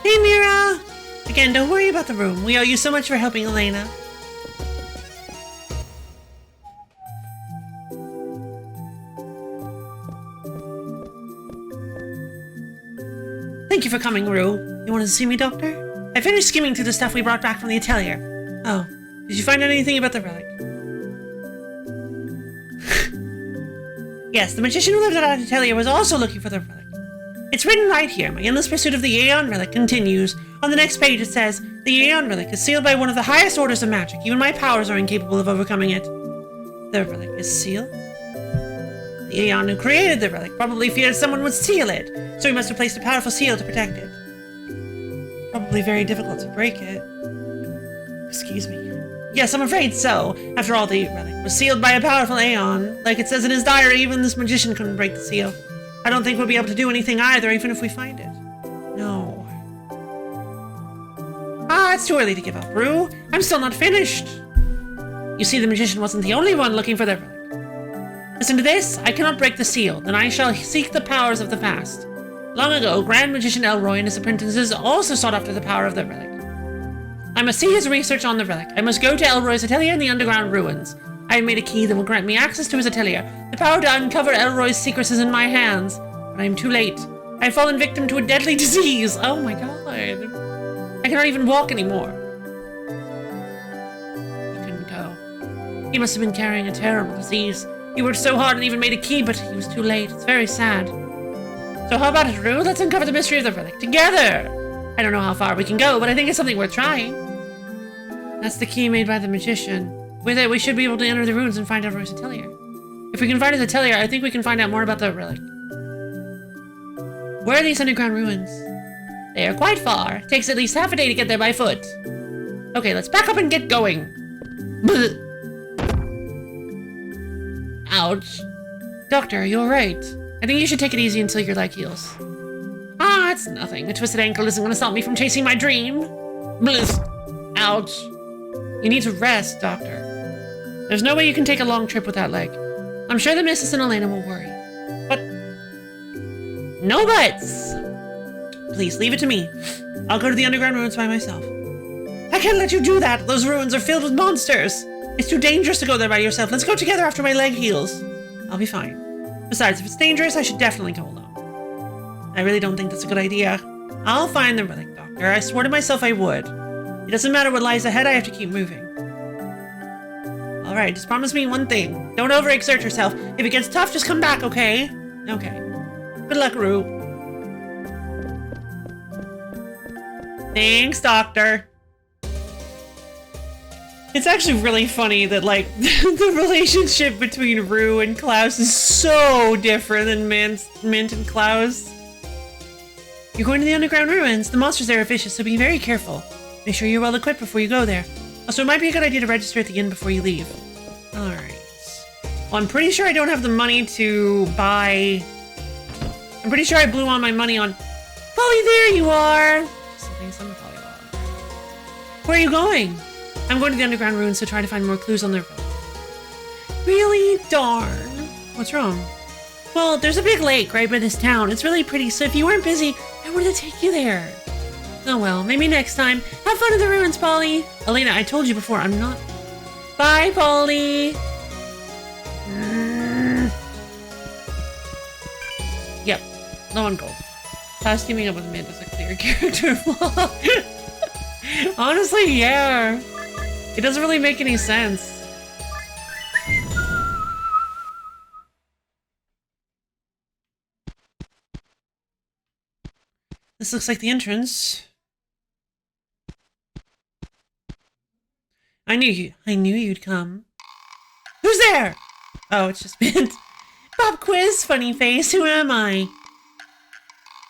Hey, Mira! Again, don't worry about the room. We owe you so much for helping Elena. Thank you for coming, Rue. You wanted to see me, Doctor? I finished skimming through the stuff we brought back from the atelier. Oh, did you find out anything about the relic? Yes, the magician who lived at our atelier was also looking for the relic. It's written right here. My endless pursuit of the Aeon relic continues. On the next page it says, the Aeon relic is sealed by one of the highest orders of magic. Even my powers are incapable of overcoming it. The relic is sealed? The Aeon who created the relic probably feared someone would steal it, so he must have placed a powerful seal to protect it. Probably very difficult to break it. Excuse me. Yes, I'm afraid so. After all, the relic was sealed by a powerful Aeon. Like it says in his diary, even this magician couldn't break the seal. I don't think we'll be able to do anything either, even if we find it. No. Ah, it's too early to give up, Rue. I'm still not finished. You see, the magician wasn't the only one looking for the relic. Listen to this. I cannot break the seal, then I shall seek the powers of the past. Long ago, Grand Magician Elroy and his apprentices also sought after the power of the relic. I must see his research on the relic. I must go to Elroy's atelier in the underground ruins. I have made a key that will grant me access to his atelier. The power to uncover Elroy's secrets is in my hands, but I am too late. I have fallen victim to a deadly disease. Oh my god. I cannot even walk anymore. He couldn't go. He must have been carrying a terrible disease. He worked so hard and even made a key, but he was too late. It's very sad. So how about it, Rue? Let's uncover the mystery of the relic together! I don't know how far we can go, but I think it's something worth trying. That's the key made by the magician. With it, we should be able to enter the ruins and find Elroy's atelier. If we can find his atelier, I think we can find out more about the relic. Where are these underground ruins? They are quite far. Takes at least half a day to get there by foot. Okay, let's back up and get going. Ouch. Doctor, are you alright? I think you should take it easy until your leg heals. Ah, it's nothing. A twisted ankle isn't going to stop me from chasing my dream. Bliss. Ouch. You need to rest, Doctor. There's no way you can take a long trip with that leg. I'm sure the missus and Elena will worry. But... no buts! Please, leave it to me. I'll go to the underground ruins by myself. I can't let you do that! Those ruins are filled with monsters! It's too dangerous to go there by yourself. Let's go together after my leg heals. I'll be fine. Besides, if it's dangerous, I should definitely go alone. I really don't think that's a good idea. I'll find the relic, Doctor. I swore to myself I would. It doesn't matter what lies ahead, I have to keep moving. Alright, just promise me one thing. Don't overexert yourself. If it gets tough, just come back, okay? Okay. Good luck, Rue. Thanks, Doctor. It's actually really funny that, like, the relationship between Rue and Klaus is so different than Mint and Klaus. You're going to the underground ruins. The monsters there are vicious, so be very careful. Make sure you're well equipped before you go there. Also, it might be a good idea to register at the inn before you leave. Alright. Well, I'm pretty sure I don't have the money to buy... I'm pretty sure I blew all my money on... Polly, there you are! Where are you going? I'm going to the underground ruins to try to find more clues on their road. Really? Darn. What's wrong? Well, there's a big lake right by this town. It's really pretty, so if you weren't busy, I wanted to take you there. Oh well, maybe next time. Have fun in the ruins, Polly. Elena, I told you before, I'm not... Bye, Polly. Yep, low on gold. Past teaming up with Mint is a clear character flaw. Honestly, yeah. It doesn't really make any sense. This looks like the entrance. I knew you'd come. Who's there? Oh, it's just Mint. Pop quiz, funny face. Who am I?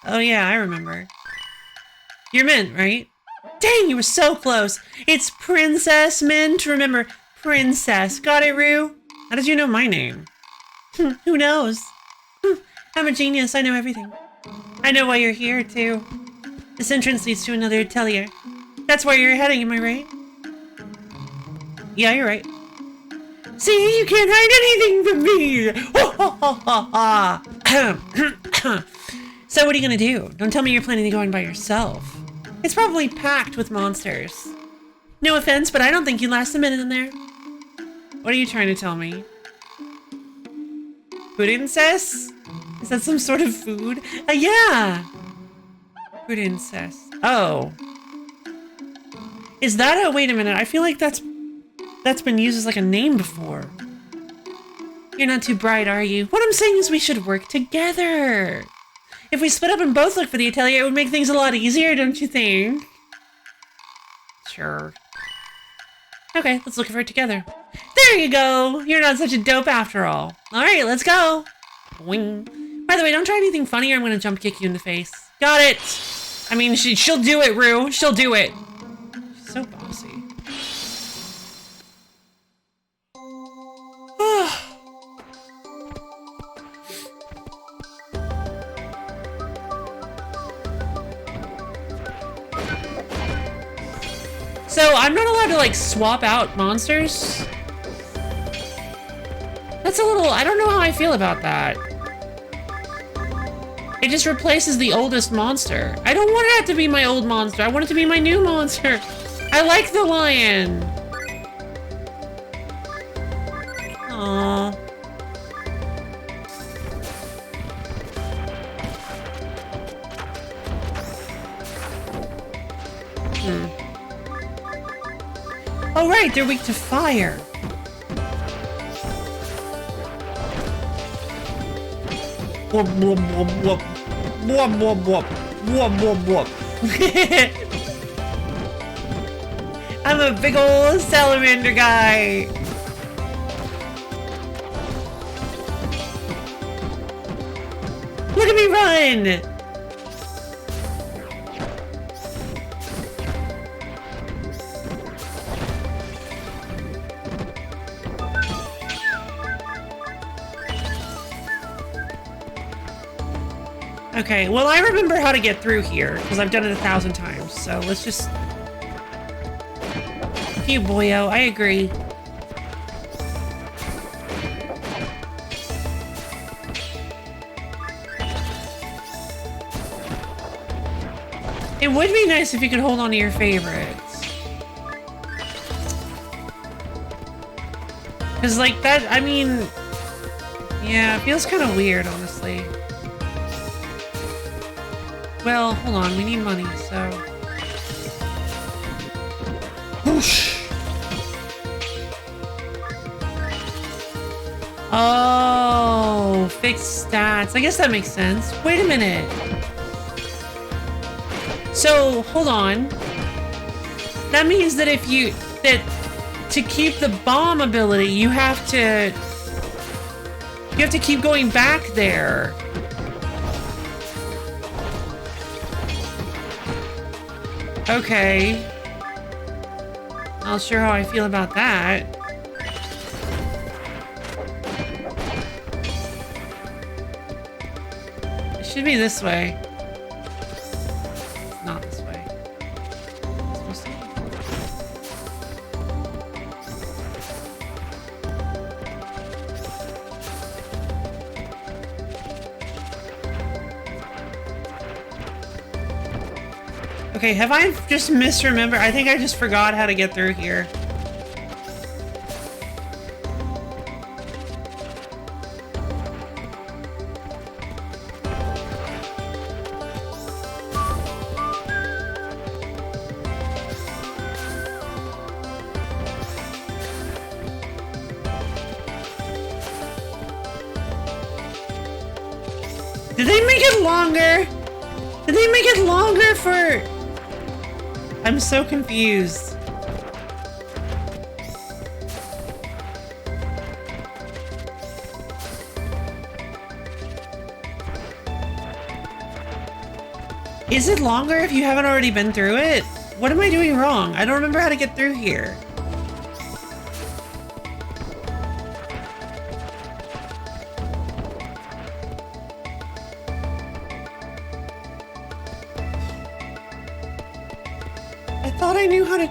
Oh yeah, I remember. You're Mint, right? Dang, you were so close. It's Princess Mint. Remember, Princess. Got it, Rue? How did you know my name? Who knows? I'm a genius. I know everything. I know why you're here, too. This entrance leads to another atelier. That's where you're heading, am I right? Yeah, you're right. See, you can't hide anything from me! So what are you gonna do? Don't tell me you're planning to go in by yourself. It's probably packed with monsters. No offense, but I don't think you'd last a minute in there. What are you trying to tell me? Food incest? Is that some sort of food? Yeah! Food incest. Oh. Is that a... Wait a minute, I feel like that's been used as like a name before. You're not too bright, are you? What I'm saying is we should work together. If we split up and both look for the atelier, it would make things a lot easier, don't you think? Sure. Okay, let's look for it together. There you go! You're not such a dope after all. Alright, let's go! Boing. By the way, don't try anything funny or I'm gonna jump kick you in the face. Got it! I mean, she'll do it, Rue. She'll do it. She's so bossy. So, I'm not allowed to, like, swap out monsters? That's a little... I don't know how I feel about that. It just replaces the oldest monster. I don't want it to be my old monster. I want it to be my new monster. I like the lion. Aww. Oh right, they're weak to fire. Whoop, whoop, whoop, whoop. Whoop, whoop, whoop. Whoop, whoop, whoop. I'm a big old salamander guy. Look at me run! Okay, well, I remember how to get through here because I've done it 1,000 times. So let's just... Thank you, boyo. I agree. It would be nice if you could hold on to your favorites. Because, like, that, I mean... Yeah, it feels kind of weird, honestly. Well, hold on, we need money, so... Whoosh! Oh, fixed stats. I guess that makes sense. Wait a minute. So, hold on. That means that if you... to keep the bomb ability, you have to keep going back there. Okay. Not sure how I feel about that. It should be this way. Not this way. It's supposed to be. Okay, have I just misremembered? I think I just forgot how to get through here. Did they make it longer? Did they make it longer for... I'm so confused. Is it longer if you haven't already been through it? What am I doing wrong? I don't remember how to get through here. I thought I knew how to...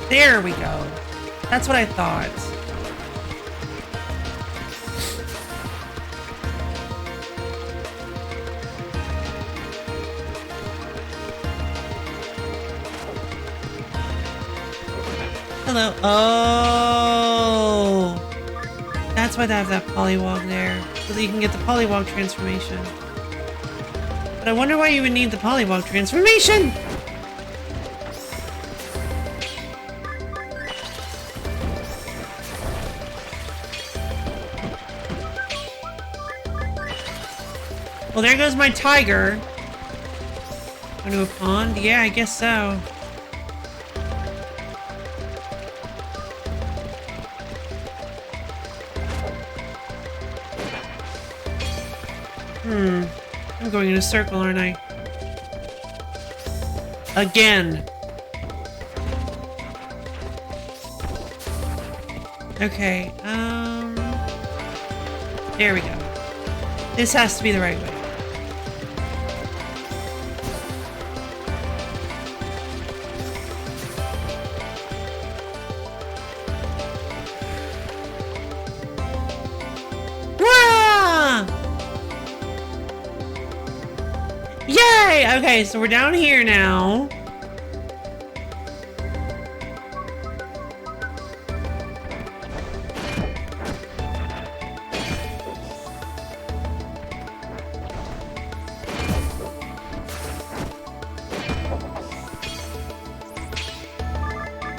There we go. That's what I thought. Hello. Oh, that's why they have that polywog there, so that you can get the polywog transformation. But I wonder why you would need the polywog transformation. Well, there goes my tiger. Going to a pond? Yeah, I guess so. I'm going in a circle, aren't I? Again. Okay, there we go. This has to be the right way. Yay! Okay, so we're down here now.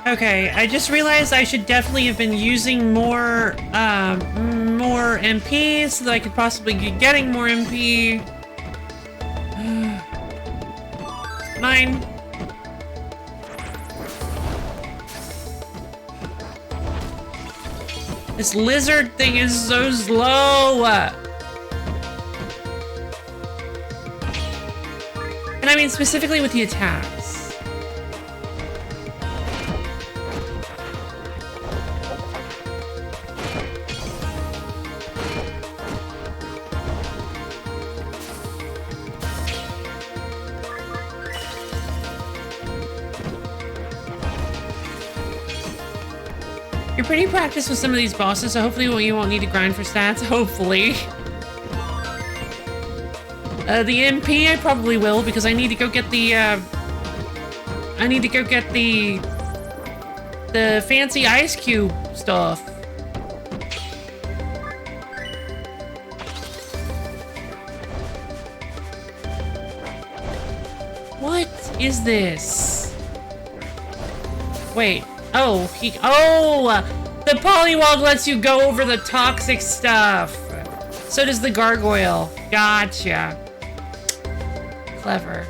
Okay, I just realized I should definitely have been using more MP so that I could possibly be getting more MP. 9. This lizard thing is so slow. And I mean specifically with the attacks. You're pretty practiced with some of these bosses, so hopefully you won't need to grind for stats. Hopefully. The MP I probably will because I need to go get the the fancy ice cube stuff. What is this? Wait. Oh, the polywog lets you go over the toxic stuff. So does the gargoyle. Gotcha. Clever.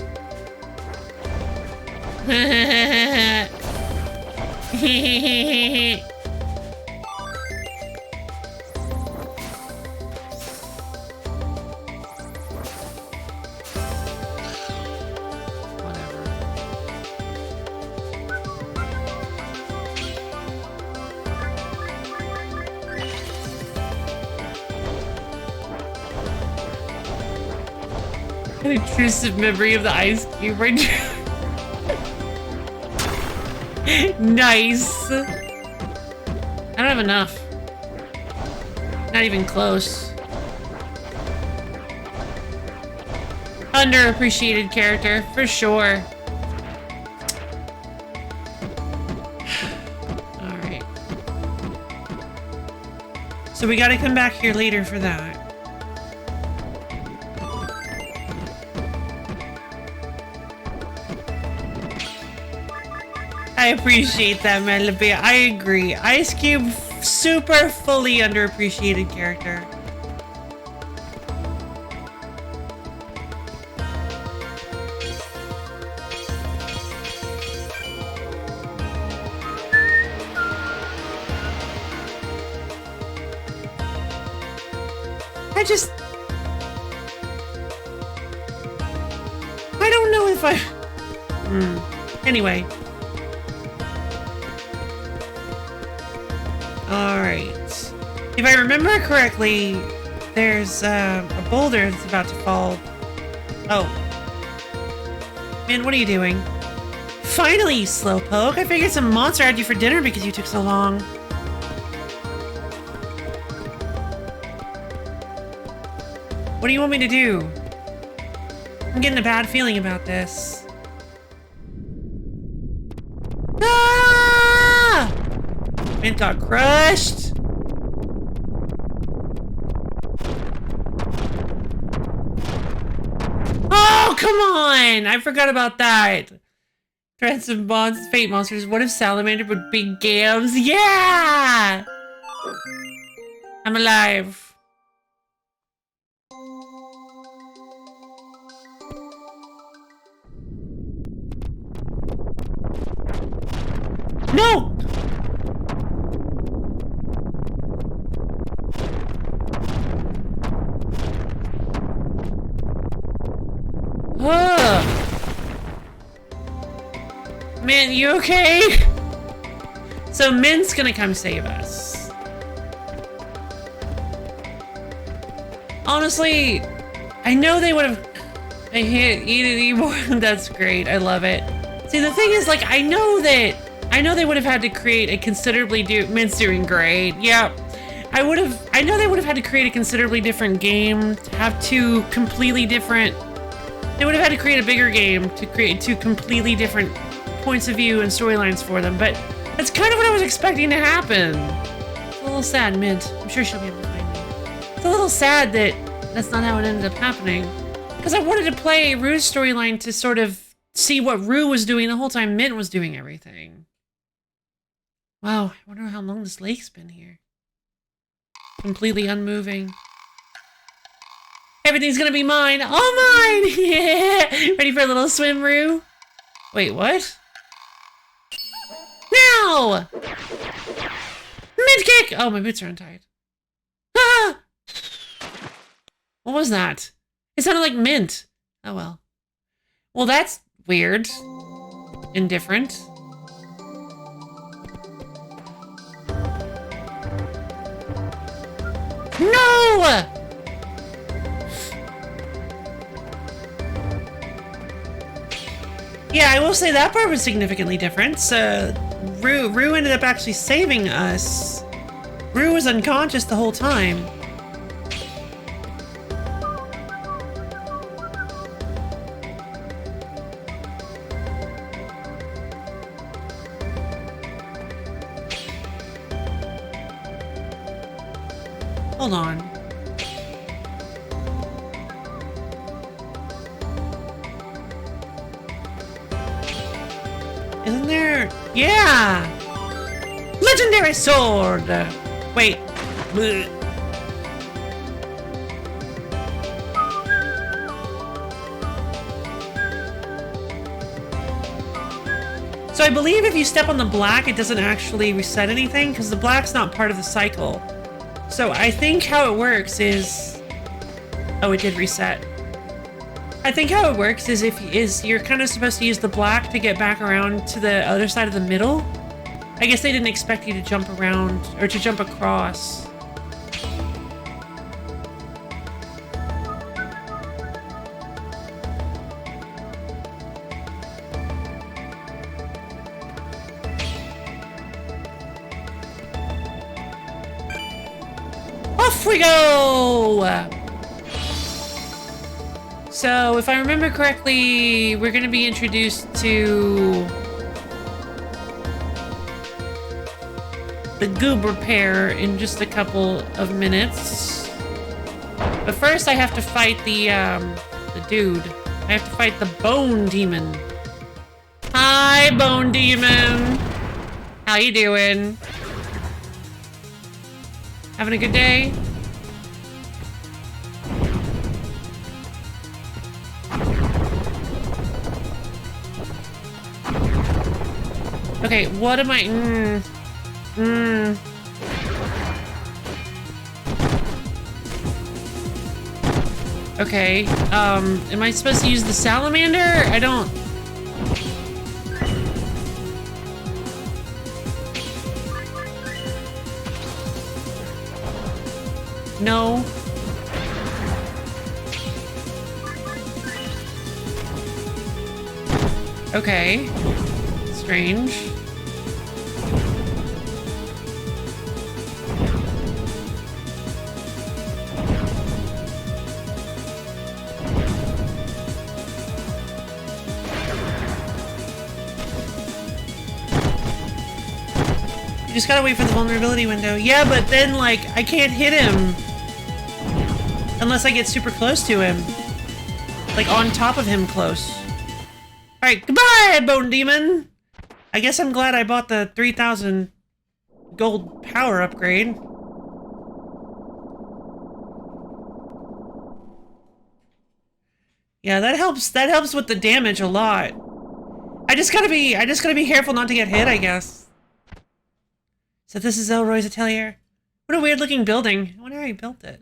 An intrusive memory of the ice cube right now. Nice. I don't have enough. Not even close. Underappreciated character, for sure. Alright. So we gotta come back here later for that. I appreciate that, Melody. I agree. Ice Cube, super fully underappreciated character. I don't know if I... Anyway. Alright. If I remember correctly, there's a boulder that's about to fall. Oh. Man, what are you doing? Finally, Slowpoke! I figured some monster had you for dinner because you took so long. What do you want me to do? I'm getting a bad feeling about this. Ah! Mint got crushed. Oh, come on! I forgot about that. Threats of fate monsters. What if Salamander would be Gams? Yeah! I'm alive. No! Man, you okay? So Mint's gonna come save us. Honestly, I know they would have... I can't eat it anymore. That's great. I love it. See, the thing is, like, I know they would have had to create a considerably Mint's doing great. Yep. I know they would have had to create a considerably different game to have two completely different... They would have had to create a bigger game to create two completely different points of view and storylines for them, but that's kind of what I was expecting to happen. It's a little sad, Mint. I'm sure she'll be able to find me. It's a little sad that that's not how it ended up happening. Because I wanted to play Rue's storyline to sort of see what Rue was doing the whole time Mint was doing everything. Wow, I wonder how long this lake's been here. Completely unmoving. Everything's gonna be mine! All mine! Yeah! Ready for a little swim, Rue? Wait, what? Now! Mint kick! Oh, my boots are untied. Ah! What was that? It sounded like mint. Oh, well. Well, that's weird. Indifferent. No! Yeah, I will say that part was significantly different. Rue ended up actually saving us. Rue was unconscious the whole time. Hold on. Isn't there? Yeah! Legendary sword! Wait. Blech. So I believe if you step on the black, it doesn't actually reset anything, because the black's not part of the cycle. So I think how it works is... Oh, it did reset. I think how it works is you're kind of supposed to use the black to get back around to the other side of the middle. I guess they didn't expect you to jump around or to jump across. Off we go! So, if I remember correctly, we're going to be introduced to the goober pair in just a couple of minutes. But first, I have to fight the dude. I have to fight the bone demon. Hi, bone demon. How you doing? Having a good day? Okay, what am I... Okay, am I supposed to use the salamander? I don't... No. Okay. Strange. You just gotta wait for the vulnerability window. Yeah, but then, like, I can't hit him. Unless I get super close to him. Like, on top of him close. Alright, goodbye, Bone Demon! I guess I'm glad I bought the 3,000 gold power upgrade. Yeah, that helps with the damage a lot. I just gotta be careful not to get hit, I guess. So this is Elroy's atelier. What a weird looking building. I wonder how he built it.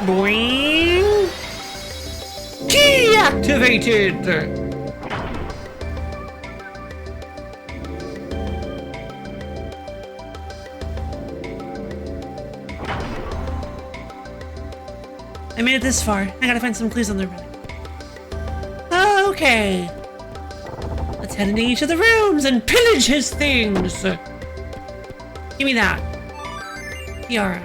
Boing! Key activated! I made it this far. I gotta find some clues on the relic. Okay. Let's head into each of the rooms and pillage his things. Give me that. Tiara.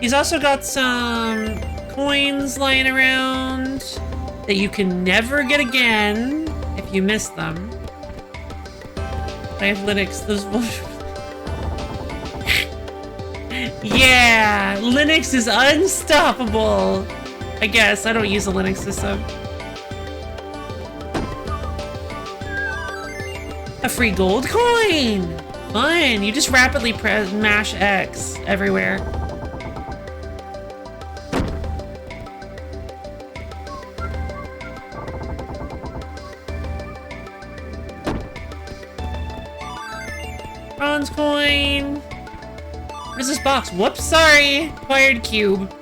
He's also got some coins lying around that you can never get again if you miss them. I have Linux. Those yeah, Linux is unstoppable. I guess I don't use a Linux system. A free gold coin. Fun. You just rapidly mash X everywhere. Bronze coin. What is this box? Whoops, sorry. Acquired cube.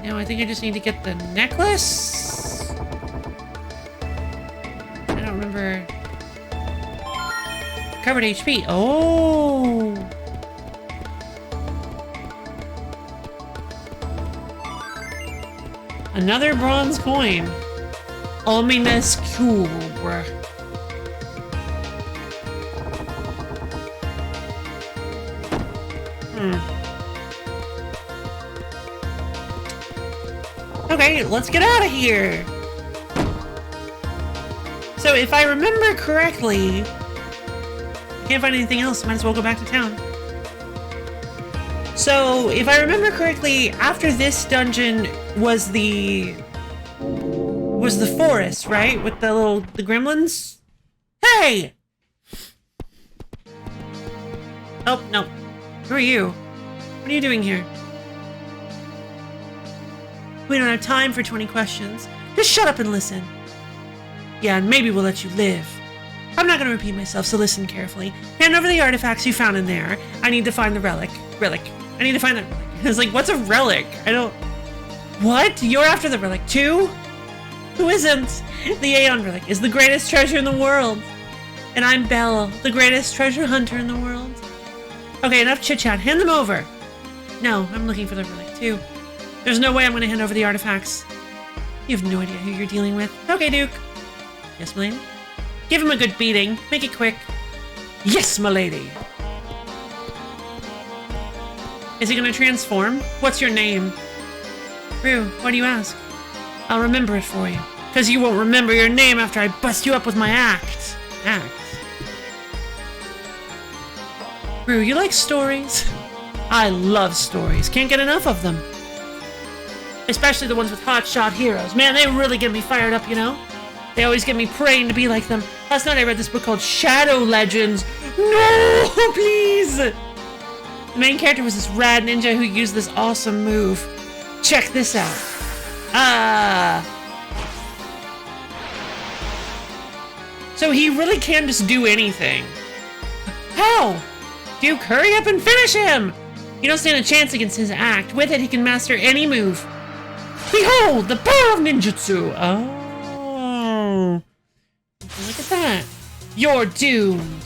Now I think I just need to get the necklace. I don't remember. Covered HP. Oh. Another bronze coin. Ominous cube. Okay, let's get out of here. So if I remember correctly, I can't find anything else. Might as well go back to town. So if I remember correctly, after this dungeon was the forest, right? With the gremlins? Hey! Oh, no. Who are you? What are you doing here? We don't have time for 20 questions. Just shut up and listen. Yeah, and maybe we'll let you live. I'm not going to repeat myself, so listen carefully. Hand over the artifacts you found in there. I need to find the relic. I need to find that relic. It's like, what's a relic? I don't... What? You're after the relic too? Who isn't? The Aeon relic is the greatest treasure in the world. And I'm Belle, the greatest treasure hunter in the world. Okay, enough chit-chat. Hand them over. No, I'm looking for the relic too. There's no way I'm going to hand over the artifacts. You have no idea who you're dealing with. Okay, Duke. Yes, milady? Give him a good beating. Make it quick. Yes, milady. Is he going to transform? What's your name? Rue, why do you ask? I'll remember it for you. Because you won't remember your name after I bust you up with my axe. Rue, you like stories? I love stories. Can't get enough of them. Especially the ones with hotshot heroes. Man, they really get me fired up, you know? They always get me praying to be like them. Last night I read this book called Shadow Legends. No, please! The main character was this rad ninja who used this awesome move. Check this out. So he really can just do anything. How? Duke, hurry up and finish him! You don't stand a chance against his act. With it, he can master any move. Behold, the power of ninjutsu! Oh. Look at that. You're doomed.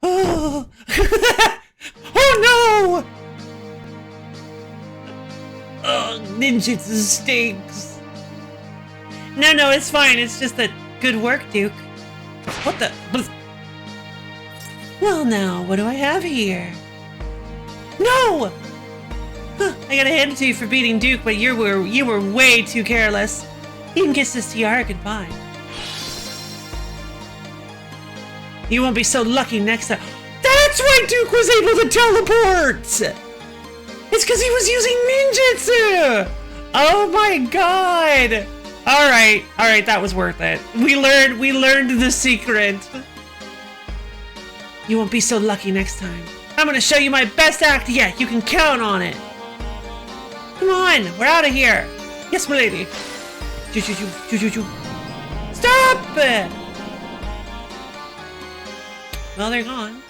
Oh. Oh no! Oh, ninjutsu stinks. No, it's fine. It's just that good work, Duke. What the? Well, now, what do I have here? No! Huh, I gotta hand it to you for beating Duke, but you were way too careless. You can kiss this tiara goodbye. You won't be so lucky next time. That's why Duke was able to teleport! It's because he was using ninjutsu! Oh my god! Alright, that was worth it. We learned the secret. You won't be so lucky next time. I'm gonna show you my best act yet. You can count on it. Come on, we're out of here. Yes, milady. Stop! Well, they're gone.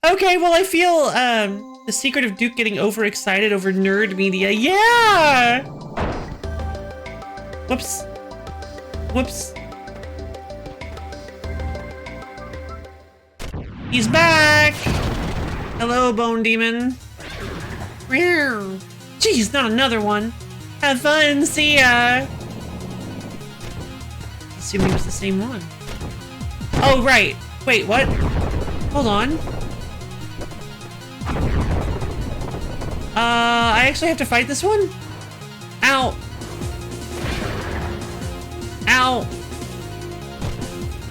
Okay, well, I feel the secret of Duke getting overexcited over nerd media. Yeah! Whoops. Whoops. He's back! Hello, Bone Demon. Jeez, not another one. Have fun, see ya! Assuming it was the same one. Oh, right. Wait, what? Hold on. I actually have to fight this one? Ow. Ow.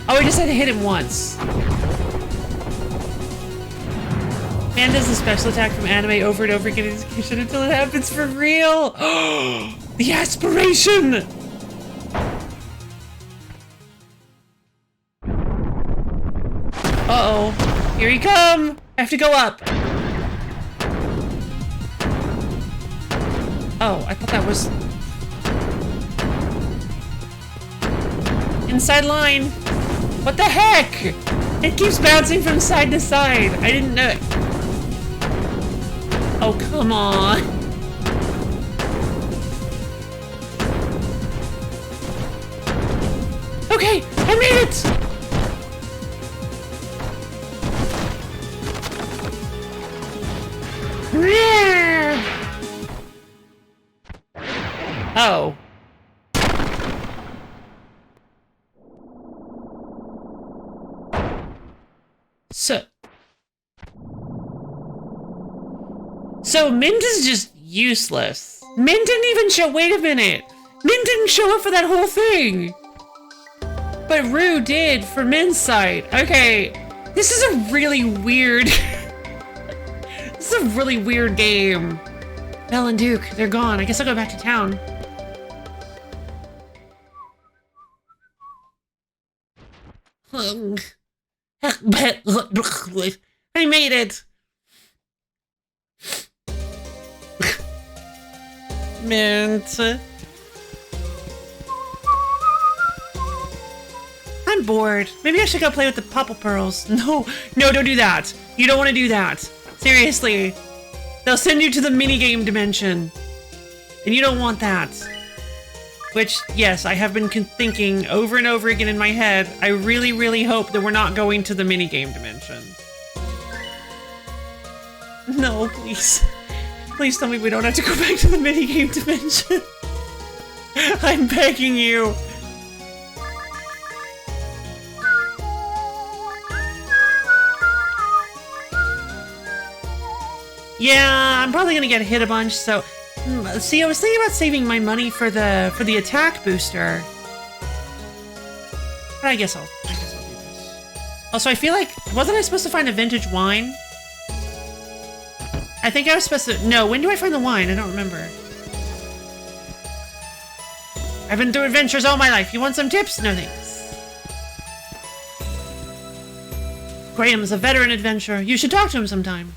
Oh, I just had to hit him once. Man does the special attack from anime over and over again in execution until it happens for real. The aspiration! Uh-oh. Here he come! I have to go up. Oh, I thought that was... inside line. What the heck? It keeps bouncing from side to side. I didn't know it. Oh, come on. Okay, I made it! Oh. So Mint is just useless. Mint didn't even show, wait a minute. Mint didn't show up for that whole thing. But Rue did for Mint's side. Okay, this is a really weird, this is a really weird game. Belle and Duke, they're gone. I guess I'll go back to town. I made it. Mint. I'm bored. Maybe I should go play with the Popple Pearls. No, don't do that. You don't want to do that. Seriously. They'll send you to the Minigame Dimension. And you don't want that. Which, yes, I have been thinking over and over again in my head. I really, really hope that we're not going to the Minigame Dimension. No, please. Please tell me we don't have to go back to the Minigame Dimension. I'm begging you. Yeah, I'm probably gonna get hit a bunch, so... See, I was thinking about saving my money for the attack booster. But I guess I'll do this. Also, I feel like... Wasn't I supposed to find a vintage wine? I think I was supposed to... No, when do I find the wine? I don't remember. I've been through adventures all my life. You want some tips? No thanks. Graham's a veteran adventurer. You should talk to him sometime.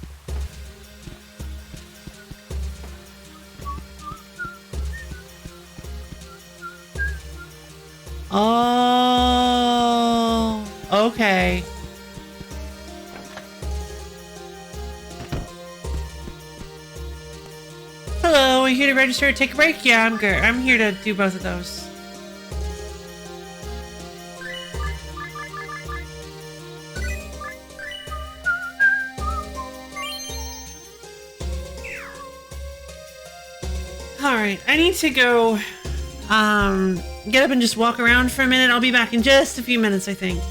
Oh, okay. Hello, are you here to register or take a break? Yeah, I'm good. I'm here to do both of those. Alright, I need to go, get up and just walk around for a minute. I'll be back in just a few minutes, I think.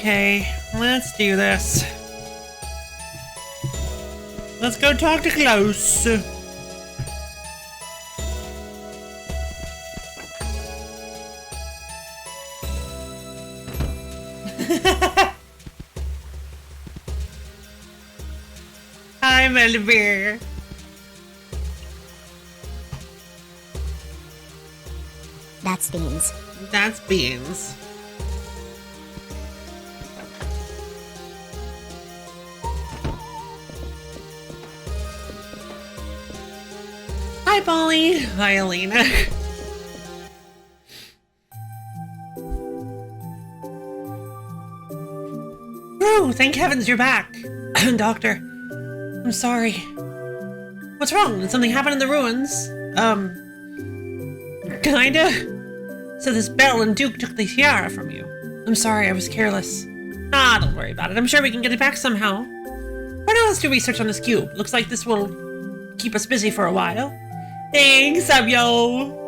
Okay, let's do this. Let's go talk to Klaus. Hi, Melbear. That's Beans. That's Beans. Hi, Polly. Hi, Alina. Oh, thank heavens you're back. Doctor, I'm sorry. What's wrong? Did something happen in the ruins? Kinda. So this Belle and Duke took the tiara from you. I'm sorry, I was careless. Ah, don't worry about it. I'm sure we can get it back somehow. Why not let's do research on this cube? Looks like this will keep us busy for a while. Thanks, Sabio.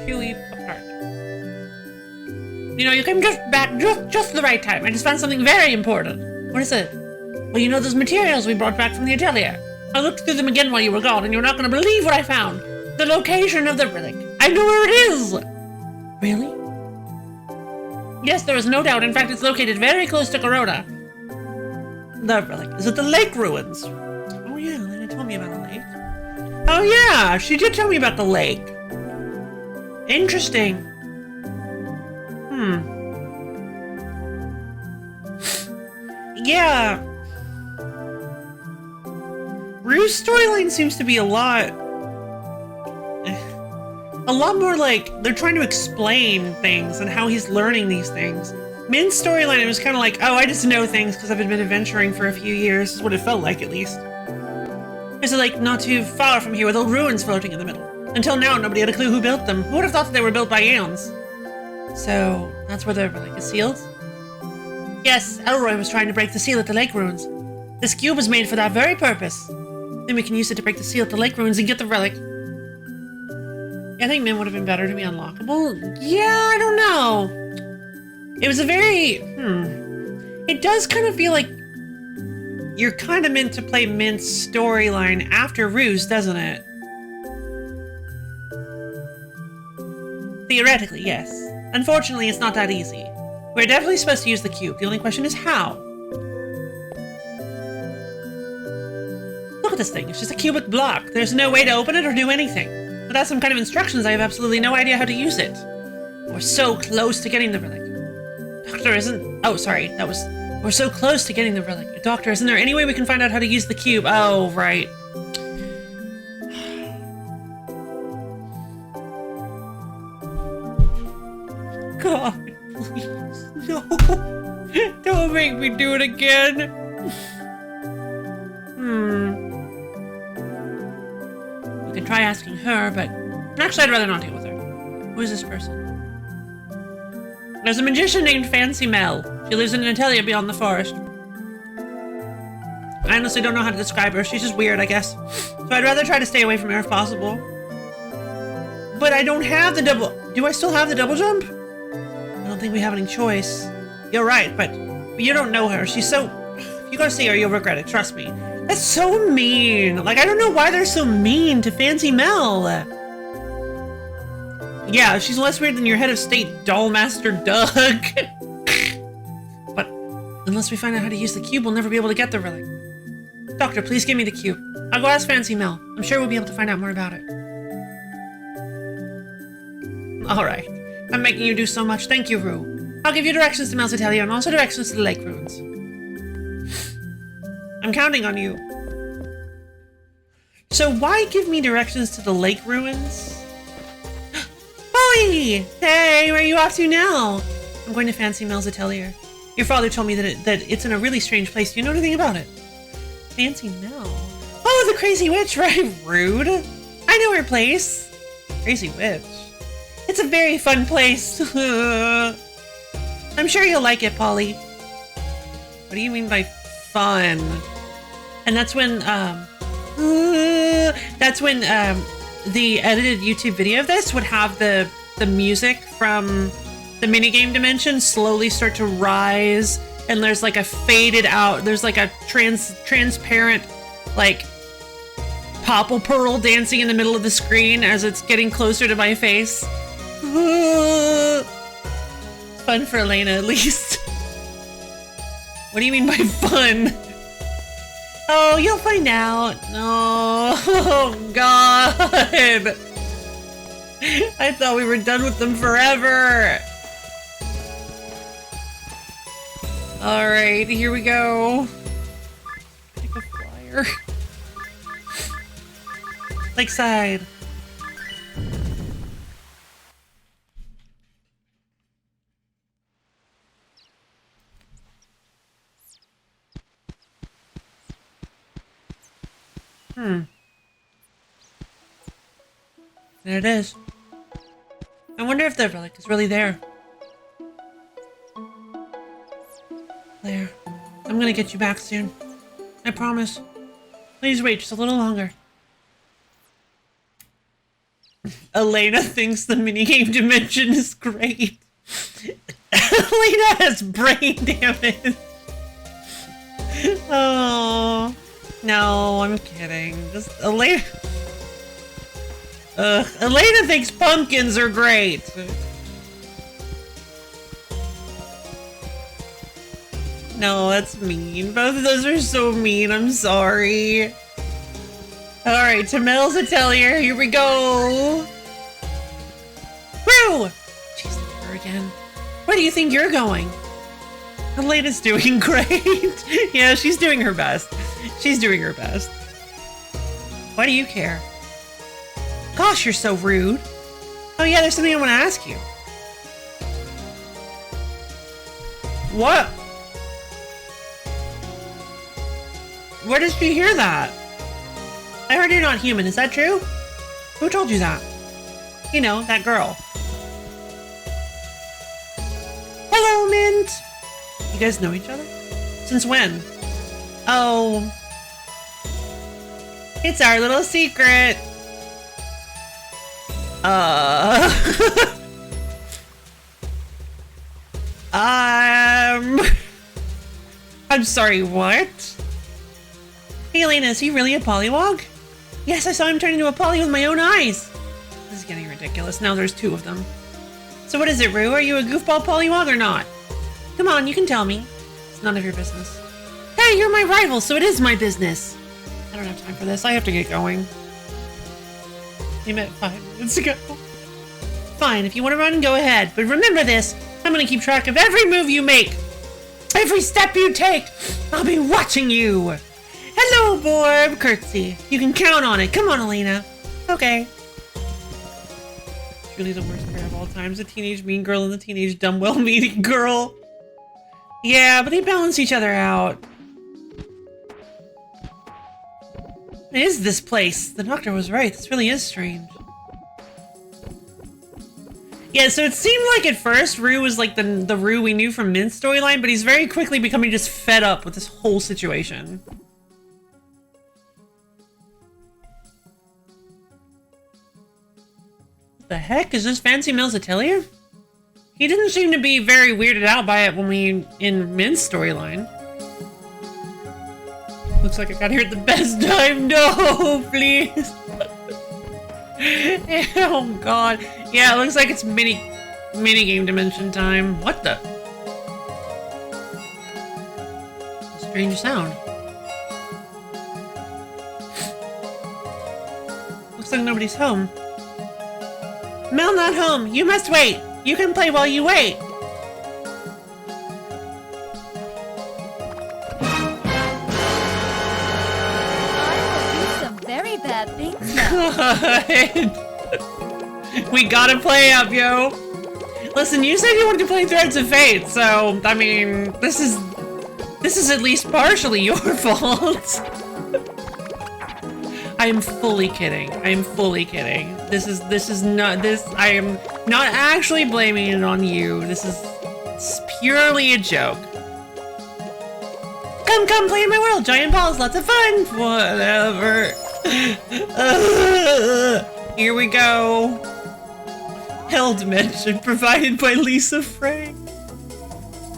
Chewy Pop-Tart. You know, you came back just the right time. I just found something very important. What is it? Well, you know those materials we brought back from the atelier. I looked through them again while you were gone, and you're not going to believe what I found. The location of the relic. I know where it is! Really? Yes, there is no doubt. In fact, it's located very close to Corona. The relic is at the lake ruins. Oh yeah, Lena told me about the lake. Oh yeah, she did tell me about the lake. Interesting. Yeah. Rue's storyline seems to be a lot more like they're trying to explain things and how he's learning these things. Min's storyline, it was kind of like, oh, I just know things because I've been adventuring for a few years, is what it felt like, at least. There's a lake not too far from here with old ruins floating in the middle. Until now, nobody had a clue who built them. Who would have thought that they were built by Aeons? So, that's where the relic is sealed? Yes, Elroy was trying to break the seal at the lake ruins. This cube was made for that very purpose. Then we can use it to break the seal at the lake ruins and get the relic. I think Min would have been better to be unlockable. Yeah, I don't know. It was a very... It does kind of feel like you're kind of meant to play Min's storyline after Ruse, doesn't it? Theoretically, yes. Unfortunately, it's not that easy. We're definitely supposed to use the cube. The only question is how. Look at this thing. It's just a cubic block. There's no way to open it or do anything. Without some kind of instructions, I have absolutely no idea how to use it. We're so close to getting the relic. Doctor, isn't... Oh, sorry. That was... We're so close to getting the relic. Doctor, isn't there any way we can find out how to use the cube? Oh, right. God, please. No. Don't make me do it again. We could try asking her, but... Actually, I'd rather not deal with her. Who is this person? There's a magician named Fancy Mel. She lives in an atelier beyond the forest. I honestly don't know how to describe her. She's just weird, I guess. So I'd rather try to stay away from her if possible. But I don't have the double... Do I still have the double jump? I don't think we have any choice. You're right, but you don't know her. She's so... If you go see her, you'll regret it. Trust me. That's so mean. Like, I don't know why they're so mean to Fancy Mel. Yeah, she's less weird than your head of state, Dollmaster Doug. But unless we find out how to use the cube, we'll never be able to get the relic. Doctor, please give me the cube. I'll go ask Fancy Mel. I'm sure we'll be able to find out more about it. Alright. I'm making you do so much. Thank you, Rue. I'll give you directions to Mel's Atelier and also directions to the lake ruins. I'm counting on you. So why give me directions to the lake ruins? Polly! Hey, where are you off to now? I'm going to Fancy Mel's Atelier. Your father told me that it's in a really strange place. Do you know anything about it? Fancy Mel? Oh, the Crazy Witch, right? Rude. I know her place. Crazy Witch. It's a very fun place. I'm sure you'll like it, Polly. What do you mean by fun? And that's when the edited YouTube video of this would have the music from the Minigame Dimension slowly start to rise, and there's like a faded out, there's like a transparent like popple pearl dancing in the middle of the screen as it's getting closer to my face. Fun for Elena, at least. What do you mean by fun? Oh, you'll find out. No. Oh, God. I thought we were done with them forever. All right, here we go. Pick a flyer. Lakeside. There it is. I wonder if the relic is really there. There. I'm gonna get you back soon. I promise. Please wait just a little longer. Elena thinks the Minigame Dimension is great. Elena has brain damage. Oh. No, I'm kidding. Just Elena. Elena thinks pumpkins are great. No, that's mean. Both of those are so mean. I'm sorry. Alright, to Mel's Atelier. Here we go. Woo! She's there again. Where do you think you're going? Elena's doing great. Yeah, she's doing her best. She's doing her best. Why do you care? Gosh, you're so rude. Oh yeah, there's something I want to ask you. What? Where did she hear that? I heard you're not human, is that true? Who told you that? You know, that girl. Hello, Mint! You guys know each other? Since when? Oh. It's our little secret. I'm sorry, what? Hey, Elena, is he really a pollywog? Yes, I saw him turn into a polly with my own eyes. This is getting ridiculous. Now there's two of them. So what is it, Rue? Are you a goofball pollywog or not? Come on, you can tell me. It's none of your business. Hey, you're my rival, so it is my business. I don't have time for this. I have to get going. You met 5 minutes ago. Fine, if you want to run, go ahead. But remember this, I'm going to keep track of every move you make. Every step you take. I'll be watching you. Hello, Borb. Curtsy. You can count on it. Come on, Elena. Okay. Truly the worst pair of all times. The teenage mean girl and the teenage dumb well-meaning girl. Yeah, but they balance each other out. What is this place? The doctor was right. This really is strange. Yeah, so it seemed like at first Rue was like the Rue we knew from Mint's storyline, but he's very quickly becoming just fed up with this whole situation. What the heck? Is this Fancy Mel's Atelier? He didn't seem to be very weirded out by it when we in Mint's storyline. Looks like I got here at the best time. No, please. Oh god. Yeah, it looks like it's Minigame Dimension time. What the? A strange sound. Looks like nobody's home. Mel not home. You must wait. You can play while you wait. Very bad things now. We gotta play up, yo. Listen, you said you wanted to play Threads of Fate, so I mean, this is at least partially your fault. I am fully kidding. I am fully kidding. This is not this. I am not actually blaming it on you. It's purely a joke. Come play in my world. Giant balls, lots of fun. Whatever. Here we go. Hell Dimension provided by Lisa Frank.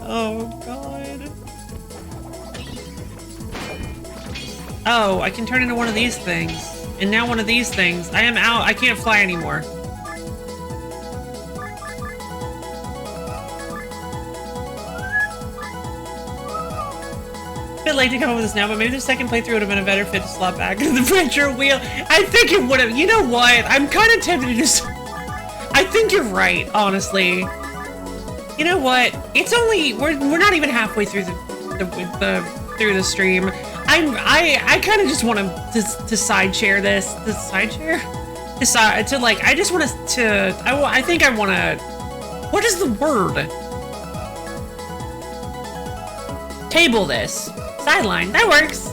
Oh god. Oh, I can turn into one of these things. And now one of these things. I am out. I can't fly anymore. Bit late to come up with this now, but maybe the second playthrough would have been a better fit to slot back into the retro wheel. I think it would have. You know what? I'm kind of tempted to just. I think you're right, honestly. You know what? It's only we're not even halfway through the stream. I kind of just want to side chair this. The side chair? Decide to like. I just want to. I think I want to. What is the word? Table this. Sideline. That works.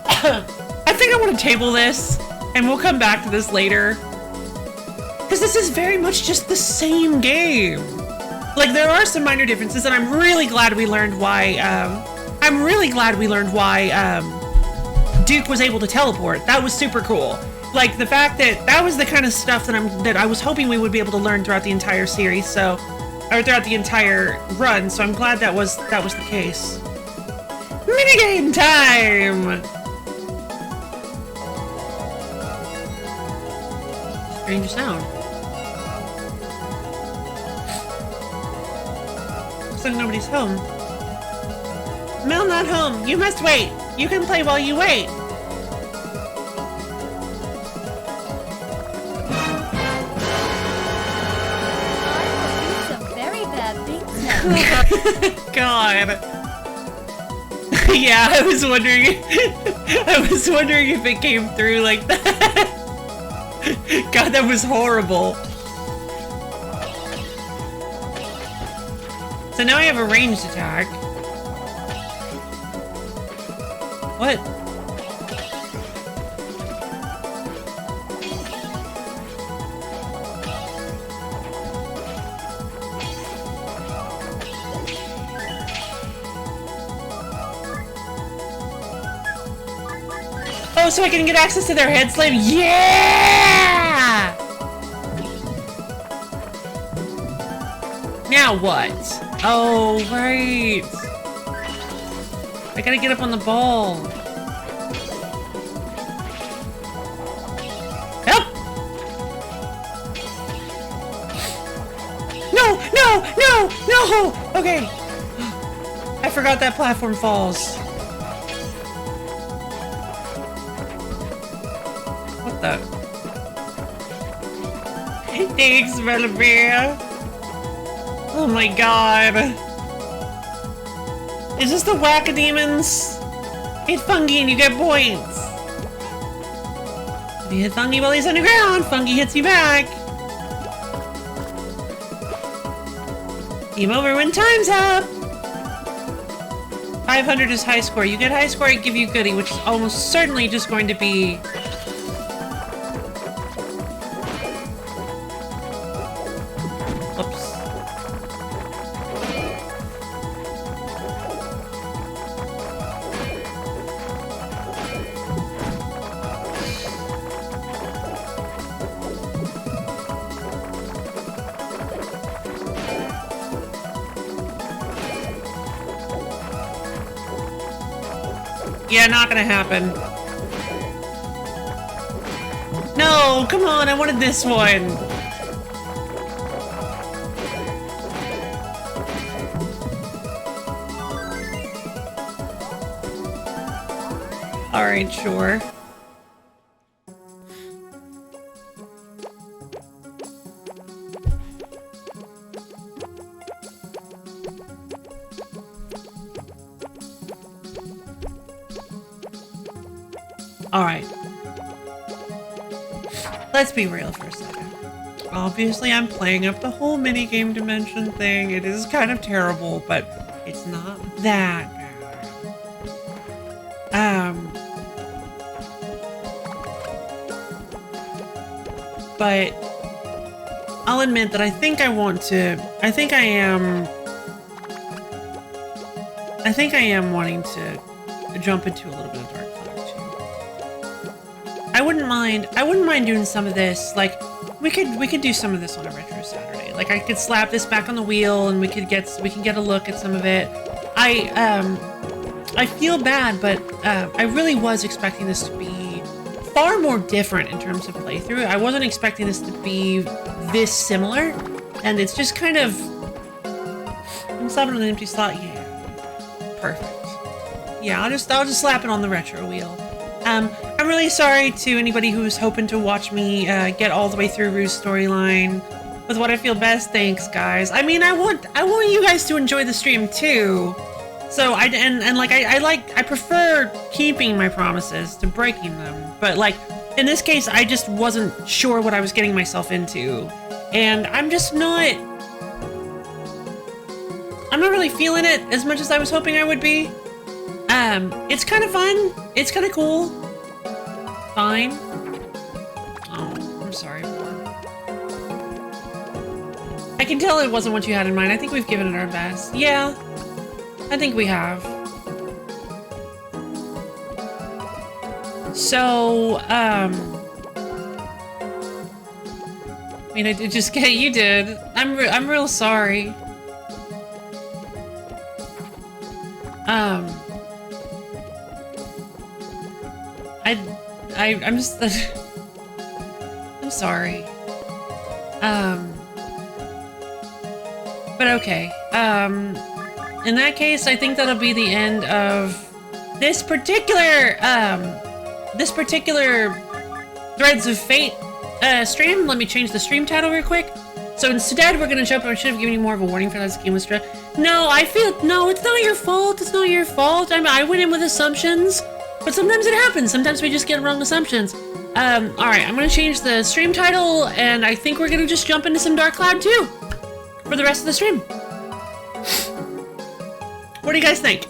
I think I want to table this, and we'll come back to this later. Because this is very much just the same game. Like, there are some minor differences, and I'm really glad we learned why, Duke was able to teleport. That was super cool. Like, the fact that that was the kind of stuff that I was hoping we would be able to learn throughout the entire series, or throughout the entire run, so I'm glad that was the case. Minigame time! Strange sound. Looks like nobody's home. Mel not home. You must wait. You can play while you wait. I will do some very bad things now. God. Yeah, I was wondering if it came through like that. God, that was horrible. So now I have a ranged attack. What? Oh, so I can get access to their head slave? Yeah! Now what? Oh, right. I gotta get up on the ball. Help! No, no, no, no! Okay. I forgot that platform falls. What the? Thanks, Bear. Oh my god. Is this the Whack-A-Demons? Hit Fungi and you get points. If you hit Fungi while he's underground, Fungi hits you back. Game over when time's up. 500 is high score. You get high score, I give you goodie, which is almost certainly just going to be... Oops. Yeah, not gonna happen. No, come on, I wanted this one. Alright, sure. Alright. Let's be real for a second. Obviously, I'm playing up the whole minigame dimension thing. It is kind of terrible, but it's not that bad. But I'll admit that I think I am wanting to jump into a little bit of Dark Cloud too. wouldn't mind doing some of this. Like, we could do some of this on a retro Saturday. Like, I could slap this back on the wheel and we can get a look at some of it. I feel bad, but I really was expecting this to be far more different in terms of playthrough. I wasn't expecting this to be this similar, and it's just kind of... I'm slapping on an empty slot. Yeah, perfect. Yeah, I'll just slap it on the retro wheel. I'm really sorry to anybody who's hoping to watch me get all the way through Rue's storyline with what I feel best. Thanks, guys. I mean, I want you guys to enjoy the stream too. So I prefer keeping my promises to breaking them. But like in this case, I just wasn't sure what I was getting myself into, and I'm not really feeling it as much as I was hoping I would be. It's kind of fun. It's kind of cool. Fine. Oh, I'm sorry. I can tell it wasn't what you had in mind. I think we've given it our best. Yeah, I think we have. So, I mean, I did just get, you did. I'm real sorry. I'm just, I'm sorry. But okay. In that case, I think that'll be the end of this particular Threads of Fate stream. Let me change the stream title real quick. So instead, we're gonna jump. I should have given you more of a warning for that game was stress. No, no, it's not your fault. It's not your fault. I went in with assumptions, but sometimes it happens. Sometimes we just get wrong assumptions. All right, I'm gonna change the stream title, and I think we're gonna just jump into some Dark Cloud 2 for the rest of the stream. What do you guys think?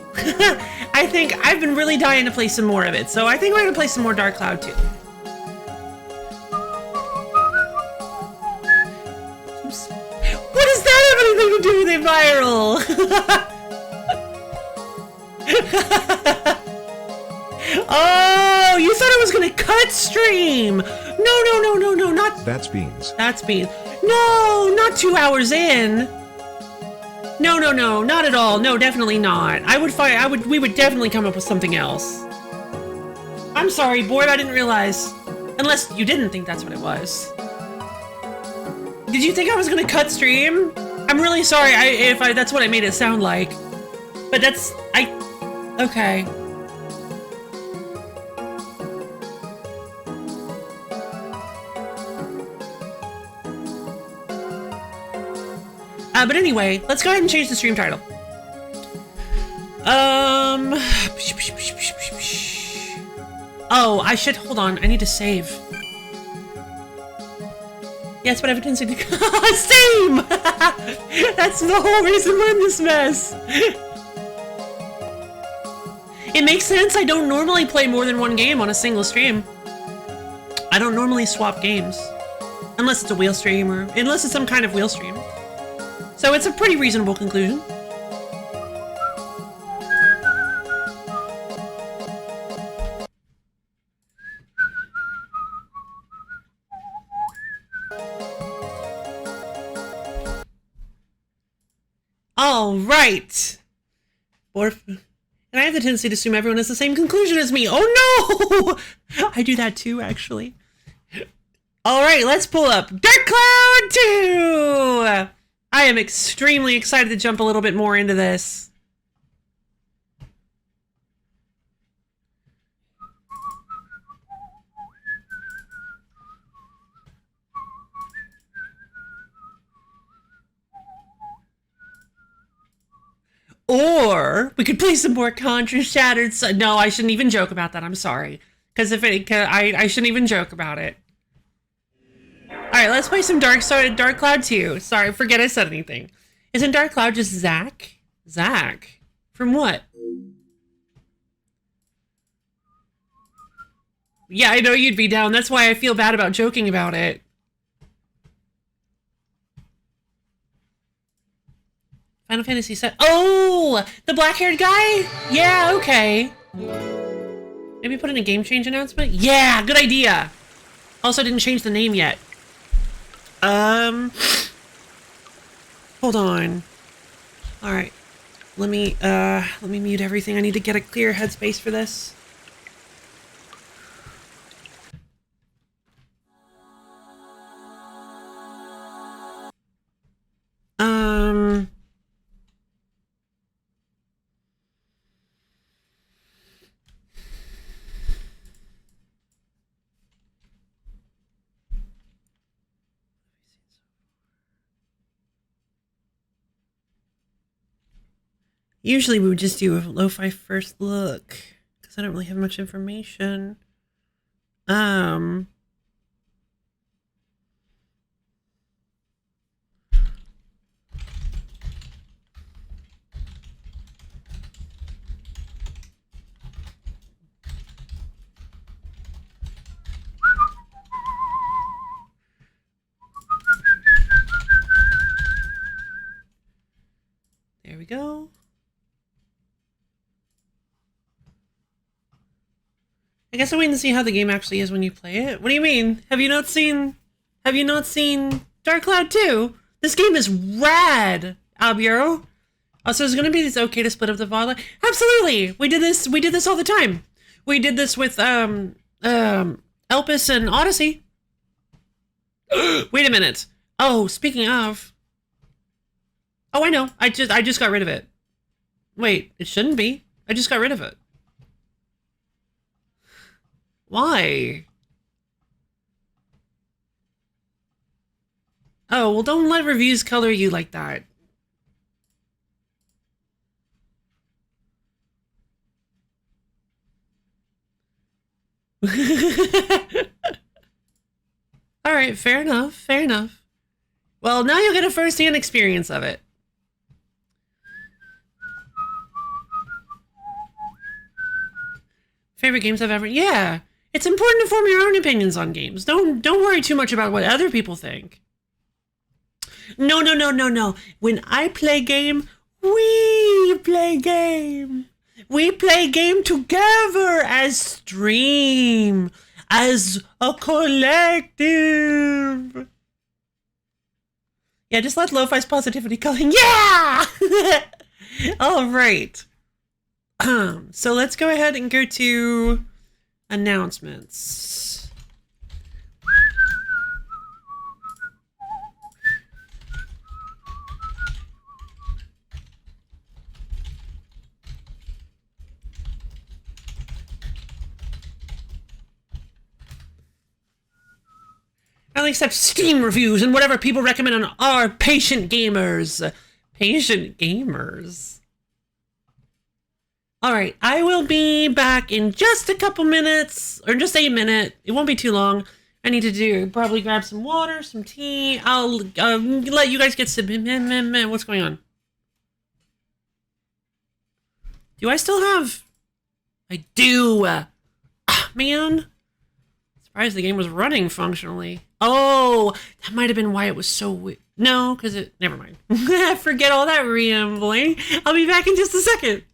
I think I've been really dying to play some more of it, so I think we're gonna play some more Dark Cloud 2. What does that have anything to do with it viral? Oh, you thought I was gonna cut stream. No, not... That's beans. That's beans. No, not 2 hours in. No, not at all. No, definitely not. We would definitely come up with something else. I'm sorry, board, I didn't realize. Unless you didn't think that's what it was. Did you think I was gonna cut stream? I'm really sorry if that's what I made it sound like. But that's, okay. But anyway, let's go ahead and change the stream title. Oh, I should, hold on, I need to save. Yes, but I have a tendency to, same! That's the whole reason we're in this mess. It makes sense, I don't normally play more than one game on a single stream. I don't normally swap games. Unless it's a wheel stream, or unless it's some kind of wheel stream. So it's a pretty reasonable conclusion. All right. And I have the tendency to assume everyone has the same conclusion as me. Oh no! I do that too, actually. All right, let's pull up Dark Cloud 2! I am extremely excited to jump a little bit more into this. Or we could play some more Contra Shattered. No, I shouldn't even joke about that. I'm sorry. Because I shouldn't even joke about it. Alright, let's play some Dark Cloud 2. Sorry, forget I said anything. Isn't Dark Cloud just Zach? Zach? From what? Yeah, I know you'd be down. That's why I feel bad about joking about it. Final Fantasy VII. Oh! The black-haired guy? Yeah, okay. Maybe put in a game change announcement? Yeah, good idea. Also, didn't change the name yet. Hold on. All right. Let me mute everything. I need to get a clear headspace for this. Usually we would just do a lo-fi first look because I don't really have much information. There we go. I guess I'm waiting to see how the game actually is when you play it. What do you mean? Have you not seen Dark Cloud 2? This game is rad, Albureau. Also, is it gonna be okay to split up the VOD? Absolutely! We did this all the time. We did this with Elpis and Odyssey. Wait a minute. Oh, speaking of. Oh, I know. I just got rid of it. Wait, it shouldn't be. I just got rid of it. Why? Oh, well, don't let reviews color you like that. All right, fair enough, fair enough. Well, now you'll get a first-hand experience of it. Favorite games I've ever... Yeah, it's important to form your own opinions on games. Don't worry too much about what other people think. No. When I play game, we play game. We play game together as stream, as a collective. Yeah, just let Lo-Fi's positivity color. Yeah! All right. So let's go ahead and go to announcements. I'll accept Steam reviews and whatever people recommend on our patient gamers. Patient gamers. All right, I will be back in just a couple minutes, or just a minute. It won't be too long. I need to probably grab some water, some tea. I'll let you guys get some. What's going on? Do I still have? I do. Man. Surprised the game was running functionally. Oh, that might have been why it was so weird. No, because it... Never mind. Forget all that rambling. I'll be back in just a second.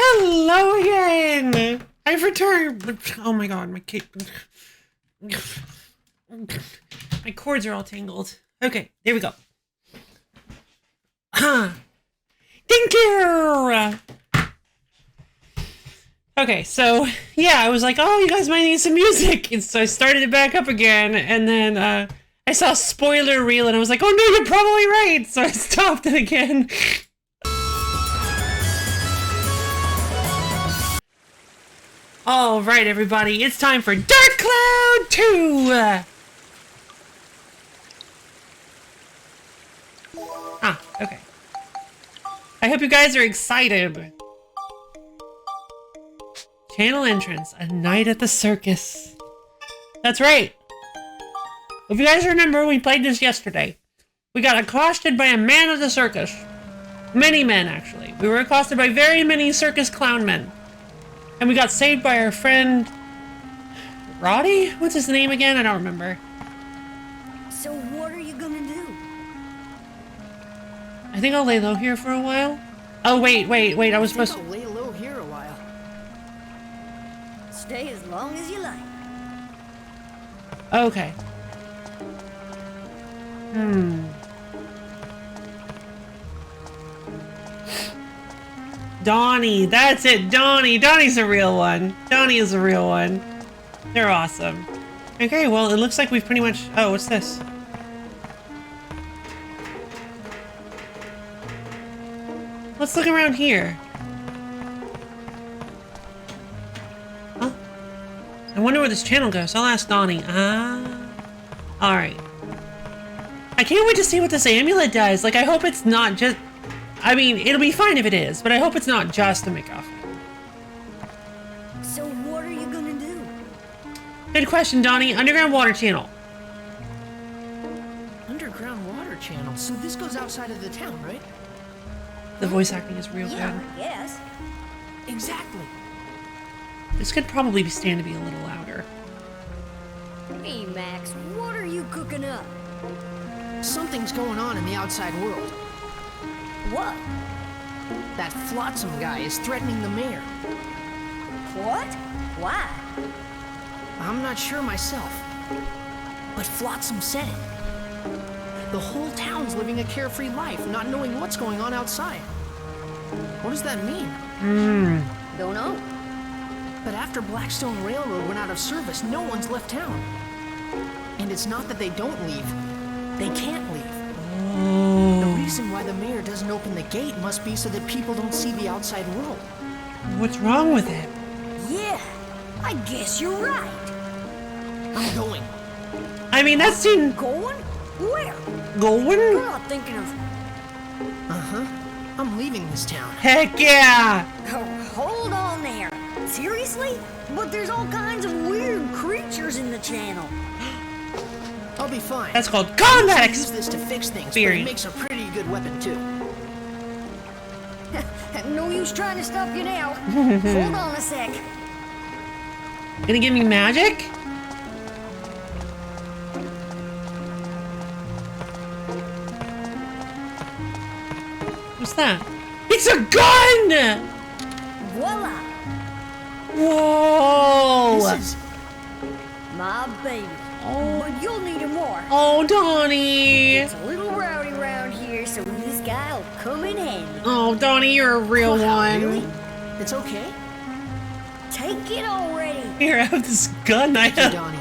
Hello again! I've returned. Oh my god, my cape. My cords are all tangled. Okay, here we go. Thank you! Okay, so, yeah, I was like, oh, you guys might need some music. And so I started it back up again, and then, I saw spoiler reel, and I was like, oh no, you're probably right! So I stopped it again. All right, everybody, it's time for Dark Cloud 2! Okay. I hope you guys are excited. Channel entrance, a night at the circus. That's right. If you guys remember, we played this yesterday. We got accosted by a man of the circus. Many men, actually. We were accosted by very many circus clown men. And we got saved by our friend... Roddy? What's his name again? I don't remember. So what are you gonna do? I think I'll lay low here for a while. Oh, wait. I was supposed to... I'll lay low here a while. Stay as long as you like. Okay. Donnie, that's it, Donnie. Donnie's a real one. Donnie is a real one. They're awesome. Okay, well, it looks like we've pretty much... Oh, what's this? Let's look around here. Huh? I wonder where this channel goes. I'll ask Donnie. Alright. I can't wait to see what this amulet does. Like, I hope it's not just... I mean, it'll be fine if it is, but I hope it's not just a McGuffin. So what are you gonna do? Good question, Donnie. Underground water channel. Underground water channel. So this goes outside of the town, right? The voice acting is real Yeah, good. I guess. Exactly. This could probably stand to be a little louder. Hey, Max, what are you cooking up? Something's going on in the outside world. What? That Flotsam guy is threatening the mayor. What? Why? I'm not sure myself. But Flotsam said it. The whole town's living a carefree life, not knowing what's going on outside. What does that mean? Don't know. But after Blackstone Railroad went out of service, no one's left town. And it's not that they don't leave. They can't leave. The reason why the mayor doesn't open the gate must be so that people don't see the outside world. What's wrong with it? Yeah, I guess you're right. I'm going. I mean, that seemed... Going? Where? Going? We're not thinking of... Uh-huh. I'm leaving this town. Heck yeah! Oh, hold on there. Seriously? But there's all kinds of weird creatures in the channel. I'll be fine. That's called combat I use this to fix things, but it experience. makes a pretty good weapon too. No use trying to stop you now. Hold on a sec. Gonna give me magic? What's that? It's a gun! Voila, Whoa! This is my baby. Oh. But you'll need it more. Oh, Donnie! It's a little rowdy around here, so this guy'll come in handy. Oh, Donnie, you're a real one. Really? It's okay. Take it already. Here, I have this gun I Hey, have. Donnie.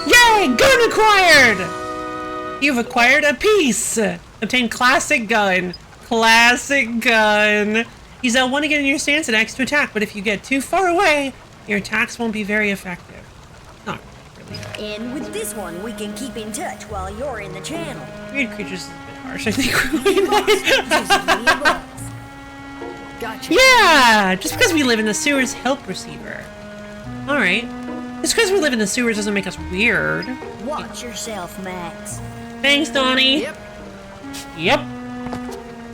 Yay! Gun acquired! You've acquired a piece! Obtain classic gun. Classic gun. Use L1 to get in your stance and X to attack, but if you get too far away, your attacks won't be very effective. Not really. And with this one, we can keep in touch while you're in the channel. Weird creatures is a bit harsh, I think. Gotcha. Yeah! Just because we live in the sewers, help receiver. Alright. Just because we live in the sewers doesn't make us weird. Watch yourself, Max. Thanks, Donnie. Yep. Yep.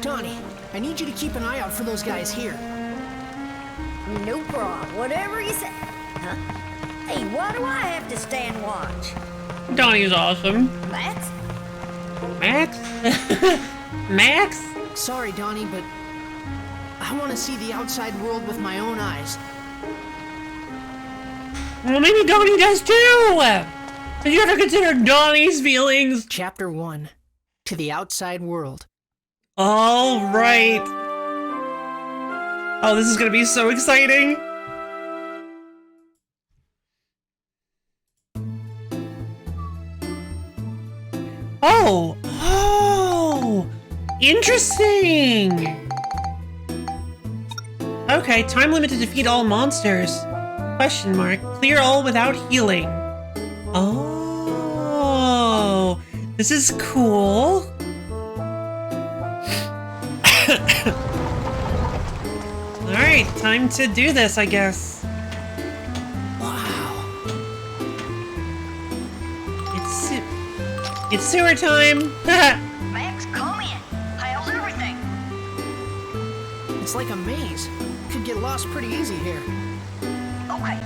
Donnie, I need you to keep an eye out for those guys here. No problem. Whatever you say. Huh? Hey, why do I have to stand watch? Donnie's awesome. Max? Max? Max? Sorry, Donnie, but I want to see the outside world with my own eyes. Well, maybe Donnie does too! Did you ever consider Donnie's feelings? Chapter 1. To the outside world. All right. Oh, this is gonna be so exciting. Oh, interesting. Okay, time limit to defeat all monsters. Question mark. Clear all without healing. Oh, this is cool. Alright, time to do this, I guess. Wow. It's sewer time. Max, come in. How's everything? It's like a maze. Could get lost pretty easy here. Okay,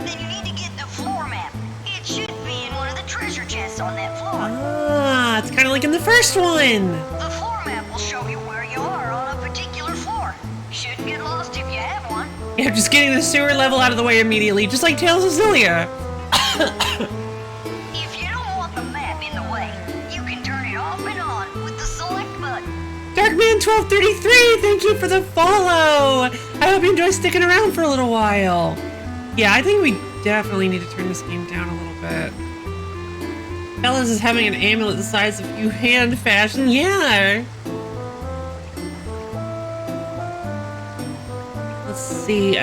then you need to get the floor map. It should be in one of the treasure chests on that floor. Ah, it's kind of like in the first one. The floor map will show you where you are on a particular floor. Shouldn't get lost if you have one. Yeah, just getting the sewer level out of the way immediately, just like Tales of Zillia. If you don't want the map in the way, you can turn it off and on with the select button. Darkman1233, thank you for the follow. I hope you enjoy sticking around for a little while. Yeah, I think we definitely need to turn this game down a little bit. Bellas is having an amulet the size of you hand fashion. Yeah. Let's see.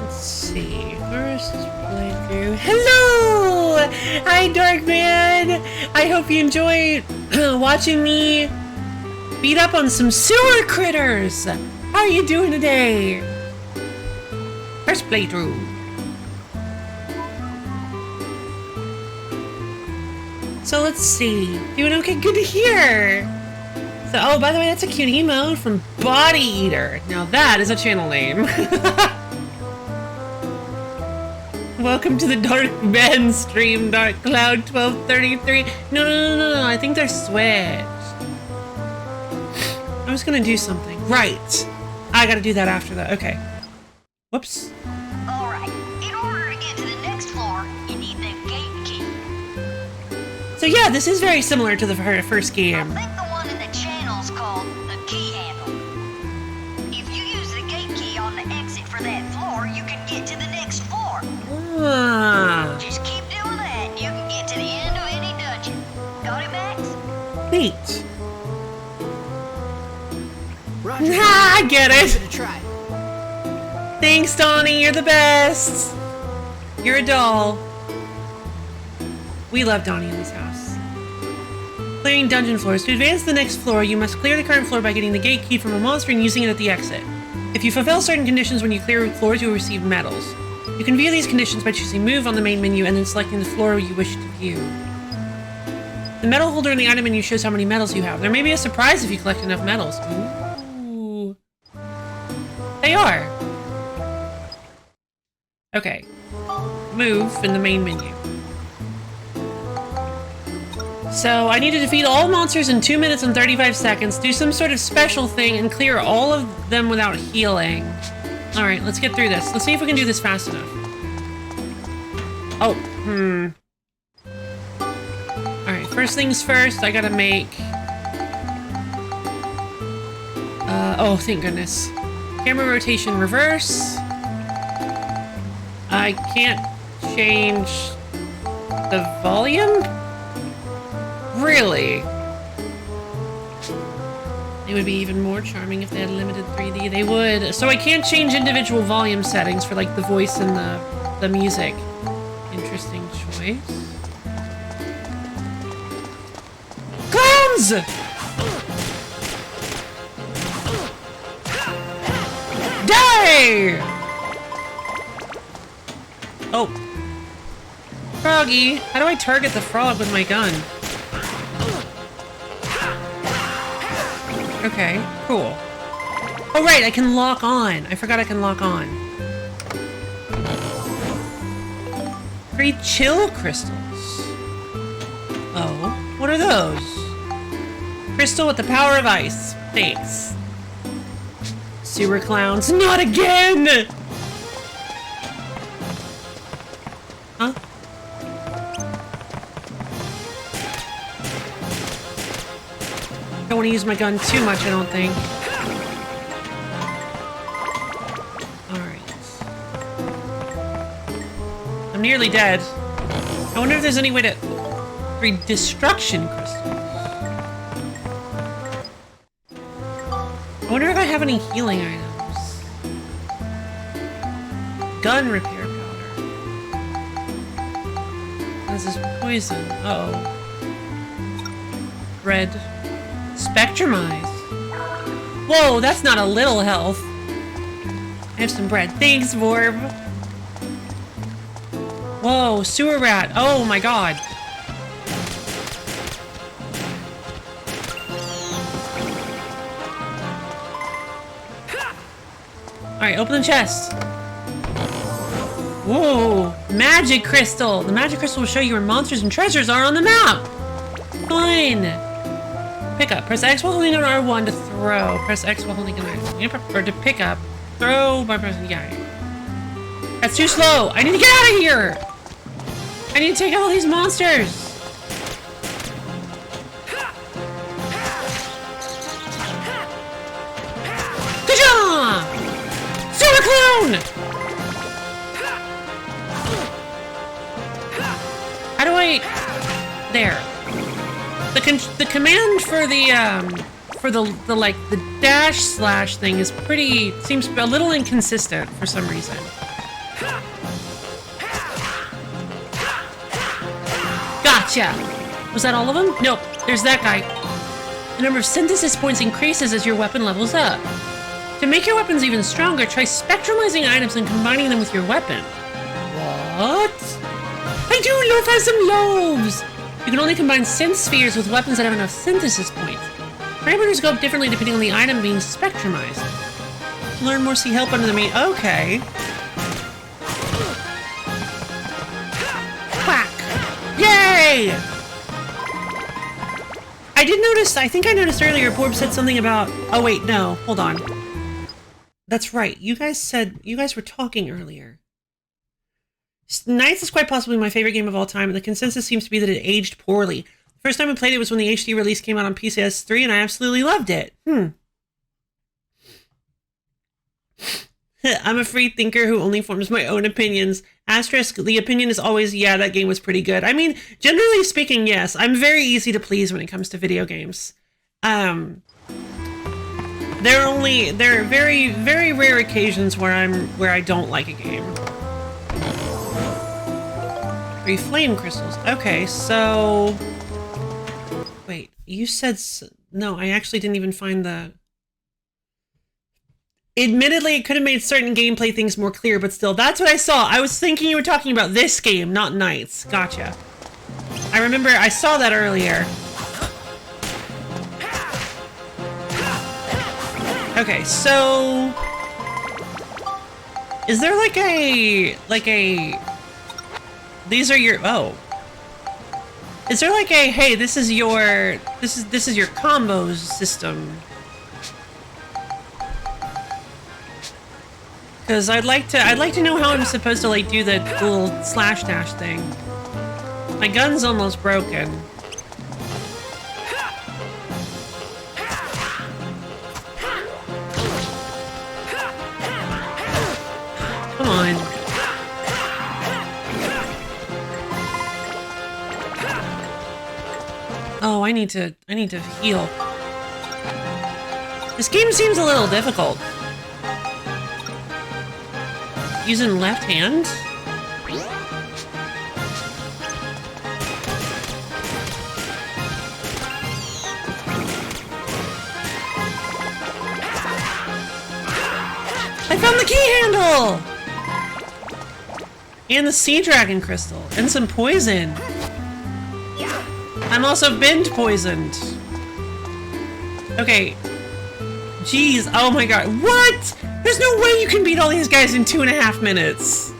Let's see. First playthrough. Hello! Hi, Darkman! I hope you enjoy watching me beat up on some sewer critters! How are you doing today? First playthrough. So let's see. Doing okay? Good to hear! So, oh, by the way, that's a cute emote from Body Eater. Now that is a channel name. Welcome to the Dark Men stream, Dark Cloud 1233. No, I think they're switched. I was gonna do something. Right. I gotta do that after that. Okay. Whoops. Alright, in order to get to the next floor, you need the gate key. So yeah, this is very similar to the first I game. think the one in the channel's called the key handle. If you use the gate key on the exit for that floor, you can get to the next floor. Ah, Just keep doing that and you can get to the end of any dungeon. Got it, Max? neat. Roger. Ah, I get Give it. it a try. Thanks, Donnie. You're the best. You're a doll. We love Donnie in this house. Clearing dungeon floors. To advance to the next floor, you must clear the current floor by getting the gate key from a monster and using it at the exit. If you fulfill certain conditions when you clear floors, you will receive medals. You can view these conditions by choosing Move on the main menu and then selecting the floor you wish to view. The medal holder in the item menu shows how many medals you have. There may be a surprise if you collect enough medals. Ooh. They are. Okay. Move in the main menu. So, I need to defeat all monsters in 2 minutes and 35 seconds, do some sort of special thing, and clear all of them without healing. Alright, let's get through this. Let's see if we can do this fast enough. Oh, Alright, first things first, I gotta make... oh, thank goodness. Camera rotation reverse. I can't change the volume? Really? It would be even more charming if they had limited 3D. They would. So I can't change individual volume settings for like the voice and the music. Interesting choice. Clowns! Die! Oh. Froggy, how do I target the frog with my gun? Okay, cool. Oh right, I can lock on. I forgot I can lock on. 3 chill crystals. Oh, what are those? Crystal with the power of ice. Thanks. Sewer clowns. Not again! Huh? Don't want to use my gun too much, I don't think. Alright. I'm nearly dead. I wonder if there's any way to read destruction crystals. I wonder if I have any healing items. Gun repair powder. This is poison. Uh oh. Red. Spectrumize. Whoa, that's not a little health. I have some bread. Thanks, Vorb. Whoa, sewer rat. Oh my god. Alright, open the chest. Whoa, magic crystal. The magic crystal will show you where monsters and treasures are on the map. Fun. Pick up. Press X while holding on R1 to throw. Press X while holding on R1. Or to pick up. Throw by pressing, yeah. That's too slow. I need to get out of here. I need to take out all these monsters. Good job! Super clone! How do I... There. The command for the like the dash slash thing is pretty, seems a little inconsistent for some reason. Gotcha! Was that all of them? Nope, there's that guy. The number of synthesis points increases as your weapon levels up. To make your weapons even stronger, try spectrumizing items and combining them with your weapon. What? I do love has some loaves! You can only combine synth spheres with weapons that have enough synthesis points. Parameters go up differently depending on the item being spectrumized. Learn more, see help under the main. Okay. Quack! Yay! I did notice, I think I noticed earlier, Borb said something about... Oh wait, no, hold on. That's right, you guys were talking earlier. Nights is quite possibly my favorite game of all time, and the consensus seems to be that it aged poorly. The first time I played it was when the HD release came out on PCS3, and I absolutely loved it. I'm a free thinker who only forms my own opinions. Asterisk, the opinion is always, yeah, that game was pretty good. I mean, generally speaking, yes. I'm very easy to please when it comes to video games. There are very, very rare occasions where I don't like a game. 3 flame crystals. Okay, so... Wait, you said... No, I actually didn't even find the... Admittedly, it could have made certain gameplay things more clear, but still, that's what I saw. I was thinking you were talking about this game, not Knights. Gotcha. I remember I saw that earlier. Okay, so... Is there like a... These are your... Oh. Is there like a... Hey, this is your combos system? Because I'd like to know how I'm supposed to like do the little slash dash thing. My gun's almost broken. Come on. Oh, I need to heal. This game seems a little difficult. Using left hand? I found the key handle! And the sea dragon crystal. And some poison. I'm also been poisoned. Okay. Jeez, oh my god. What? There's no way you can beat all these guys in 2.5 minutes.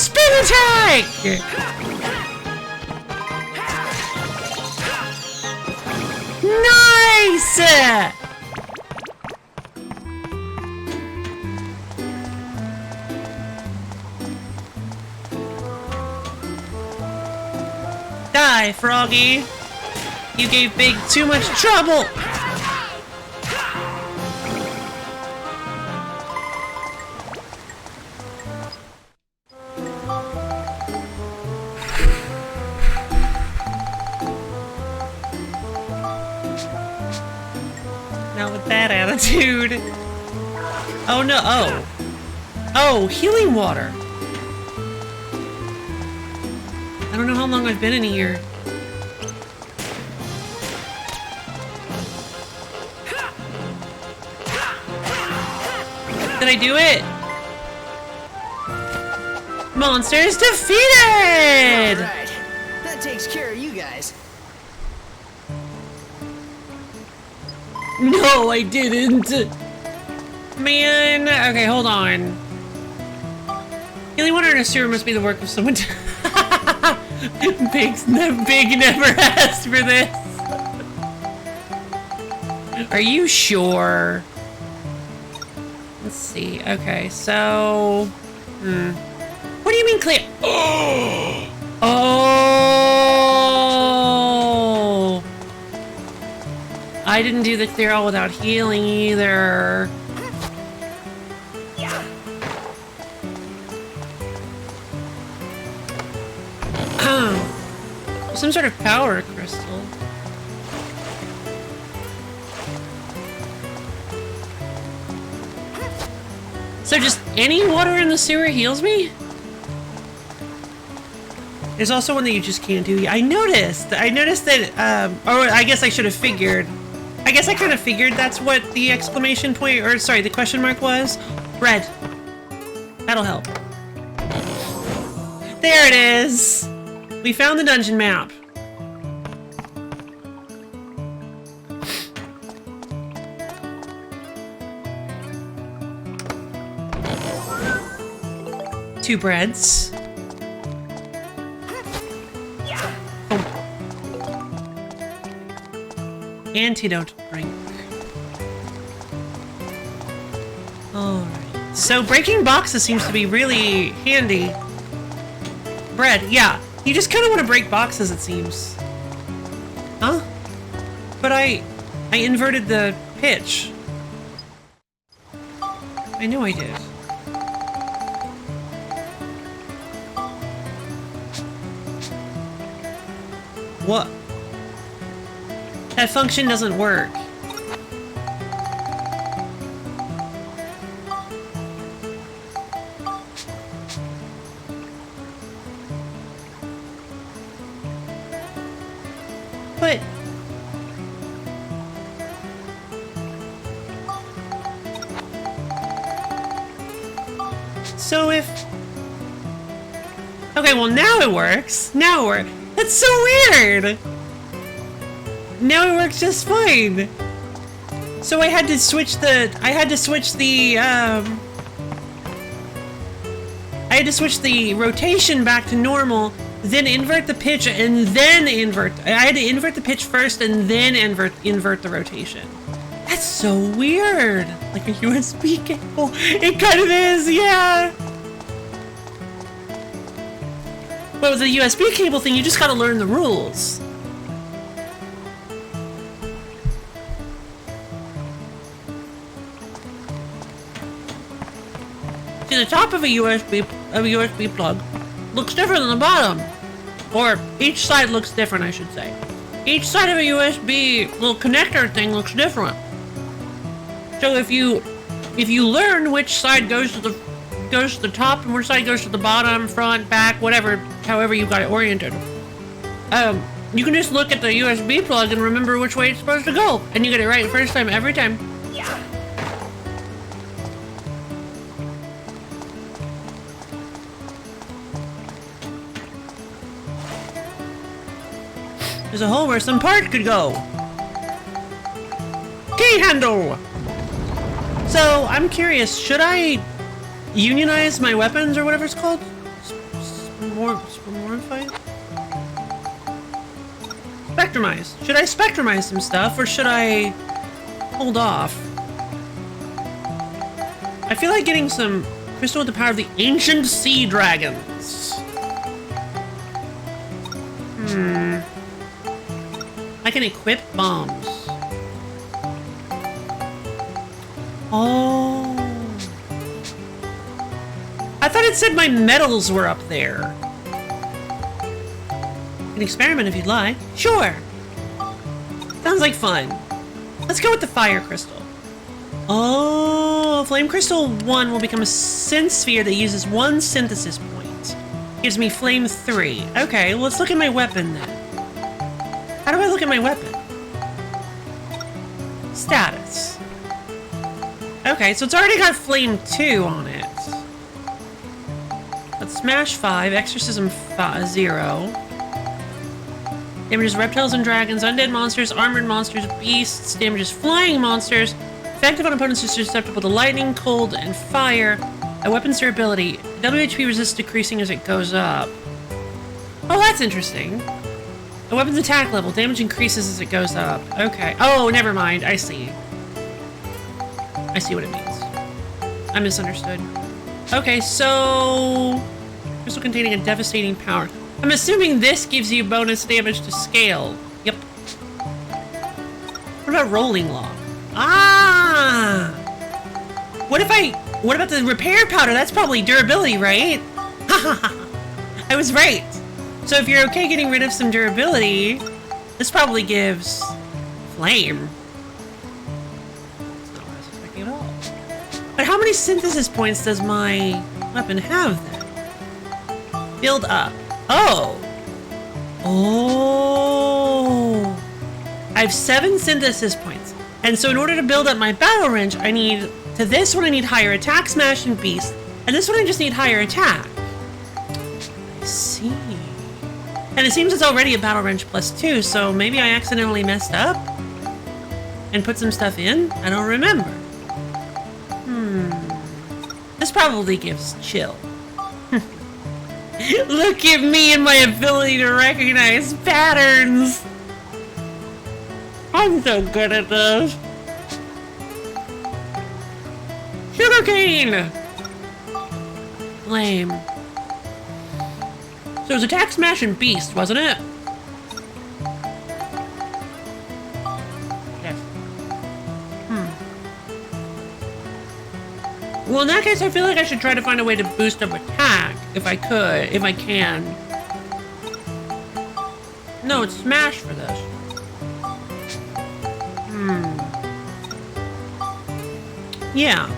spin attack! Nice! Die, Froggy! You gave Big too much trouble! Not with that attitude. Oh no, oh. Oh, healing water. I don't know how long I've been in here. Did I do it? Monsters defeated! Alright, that takes care of you guys. No, I didn't. Man, okay, hold on. Healing water in a sewer must be the work of someone. Big never asked for this. Are you sure? Let's see. Okay, so. What do you mean clear? Oh! I didn't do the clear all without healing either. Some sort of power crystal. So just any water in the sewer heals me? There's also one that you just can't do. I noticed that, or I guess I should have figured. I guess I kind of figured that's what the exclamation point, or sorry, the question mark was. Red. That'll help. There it is. We found the dungeon map. Two breads. Oh. Antidote drink. Alright. So breaking boxes seems to be really handy. Bread, yeah. You just kind of want to break boxes, it seems. Huh? But I inverted the pitch. I know I did. What? That function doesn't work. But so if okay, well now it works. Now it works. That's so weird. Now it works just fine. So I had to switch the rotation back to normal, then invert the pitch, and then invert. I had to invert the pitch first and then invert the rotation. That's so weird. Like a USB cable. It kind of is, yeah. But with a USB cable thing, you just gotta learn the rules. See, the top of a USB plug looks different than the bottom. Or each side looks different, I should say. Each side of a USB little connector thing looks different. So if you learn which side goes to the top and which side goes to the bottom, front, back, whatever, however you got it oriented, you can just look at the USB plug and remember which way it's supposed to go, and you get it right the first time every time. There's a hole where some part could go. Key handle! So, I'm curious, should I unionize my weapons or whatever it's called? more fight? Spectrumize. Should I spectrumize some stuff or should I hold off? I feel like getting some crystal with the power of the ancient sea dragons. I can equip bombs. Oh. I thought it said my medals were up there. You can experiment if you'd like. Sure. Sounds like fun. Let's go with the fire crystal. Oh, flame crystal 1 will become a synth sphere that uses 1 synthesis point. Gives me flame 3. Okay, well, let's look at my weapon then. How do I look at my weapon? Status. Okay, so it's already got flame 2 on it. Let's smash 5, exorcism 0. Damages reptiles and dragons, undead monsters, armored monsters, beasts. Damages flying monsters. Effective on opponents who are susceptible to lightning, cold, and fire. A weapon's durability. WHP resists decreasing as it goes up. Oh, that's interesting. A weapon's attack level. Damage increases as it goes up. Okay. Oh, never mind. I see. I see what it means. I misunderstood. Okay, so... crystal containing a devastating power. I'm assuming this gives you bonus damage to scale. Yep. What about rolling log? Ah! What about the repair powder? That's probably durability, right? I was right. So if you're okay getting rid of some durability, this probably gives flame. That's not what I was expecting at all. But how many synthesis points does my weapon have then? Build up. Oh. Oh. I have 7 synthesis points. And so in order to build up my battle wrench, I need higher attack, smash, and beast. And this one I just need higher attack. I see. And it seems it's already a battle wrench +2, so maybe I accidentally messed up and put some stuff in? I don't remember. This probably gives chill. Look at me and my ability to recognize patterns. I'm so good at this. Sugarcane! Lame. So it was attack, smash, and beast, wasn't it? Yes. Well, in that case, I feel like I should try to find a way to boost up attack, if I can. No, it's smash for this. Yeah.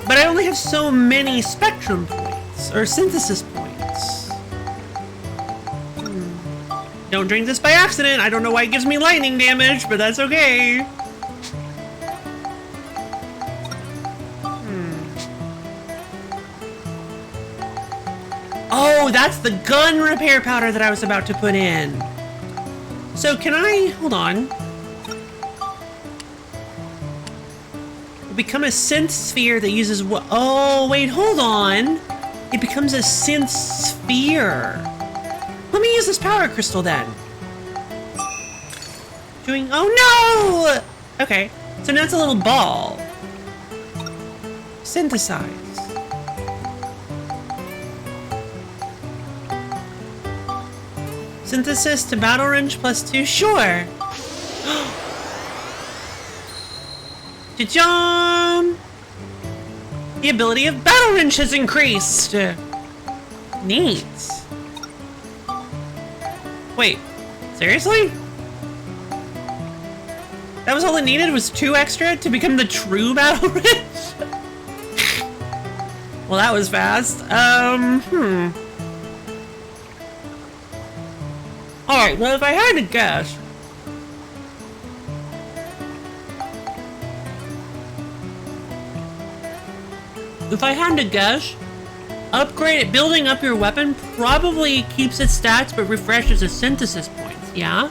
But I only have so many spectrum points, or synthesis points. Don't drink this by accident. I don't know why it gives me lightning damage, but that's okay. Oh, that's the gun repair powder that I was about to put in. So can I, hold on. Become a synth sphere that uses what? Oh, wait, hold on. It becomes a synth sphere. Let me use this power crystal then. Oh no! Okay, so now it's a little ball. Synthesize. Synthesis to battle wrench +2, sure. Ja-jam! The ability of battle wrench has increased. Neat. Wait, seriously? That was all it needed, was 2 extra to become the true battle wrench? Well, that was fast. Alright, well, if I had to guess... building up your weapon probably keeps its stats but refreshes its synthesis points, yeah?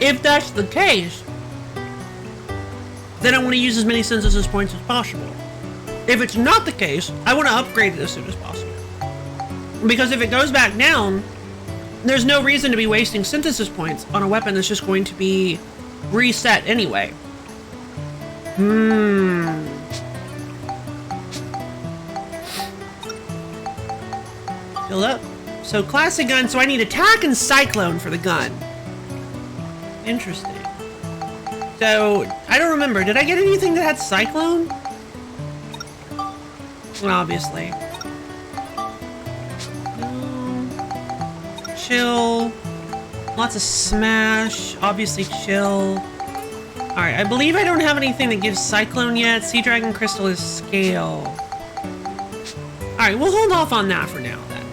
If that's the case, then I want to use as many synthesis points as possible. If it's not the case, I want to upgrade it as soon as possible. Because if it goes back down, there's no reason to be wasting synthesis points on a weapon that's just going to be reset anyway. Build up. So classic gun, so I need attack and cyclone for the gun. Interesting. So, I don't remember. Did I get anything that had cyclone? Well, obviously. Chill. Lots of smash. Obviously chill. Alright, I believe I don't have anything that gives cyclone yet. Sea Dragon Crystal is scale. Alright, we'll hold off on that for now then.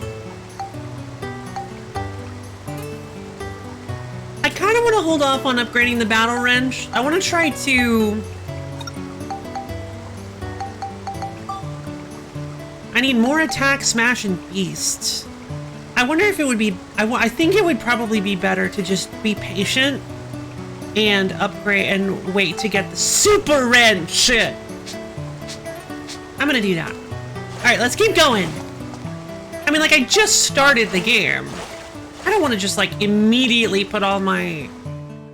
I kind of want to hold off on upgrading the Battle Wrench. I want to try to... I need more attack, smash, and beast. I wonder if it would be... I think it would probably be better to just be patient and upgrade and wait to get the Super Wrench. I'm gonna do that. Alright, let's keep going. I mean, like, I just started the game. I don't want to just, like, immediately put all my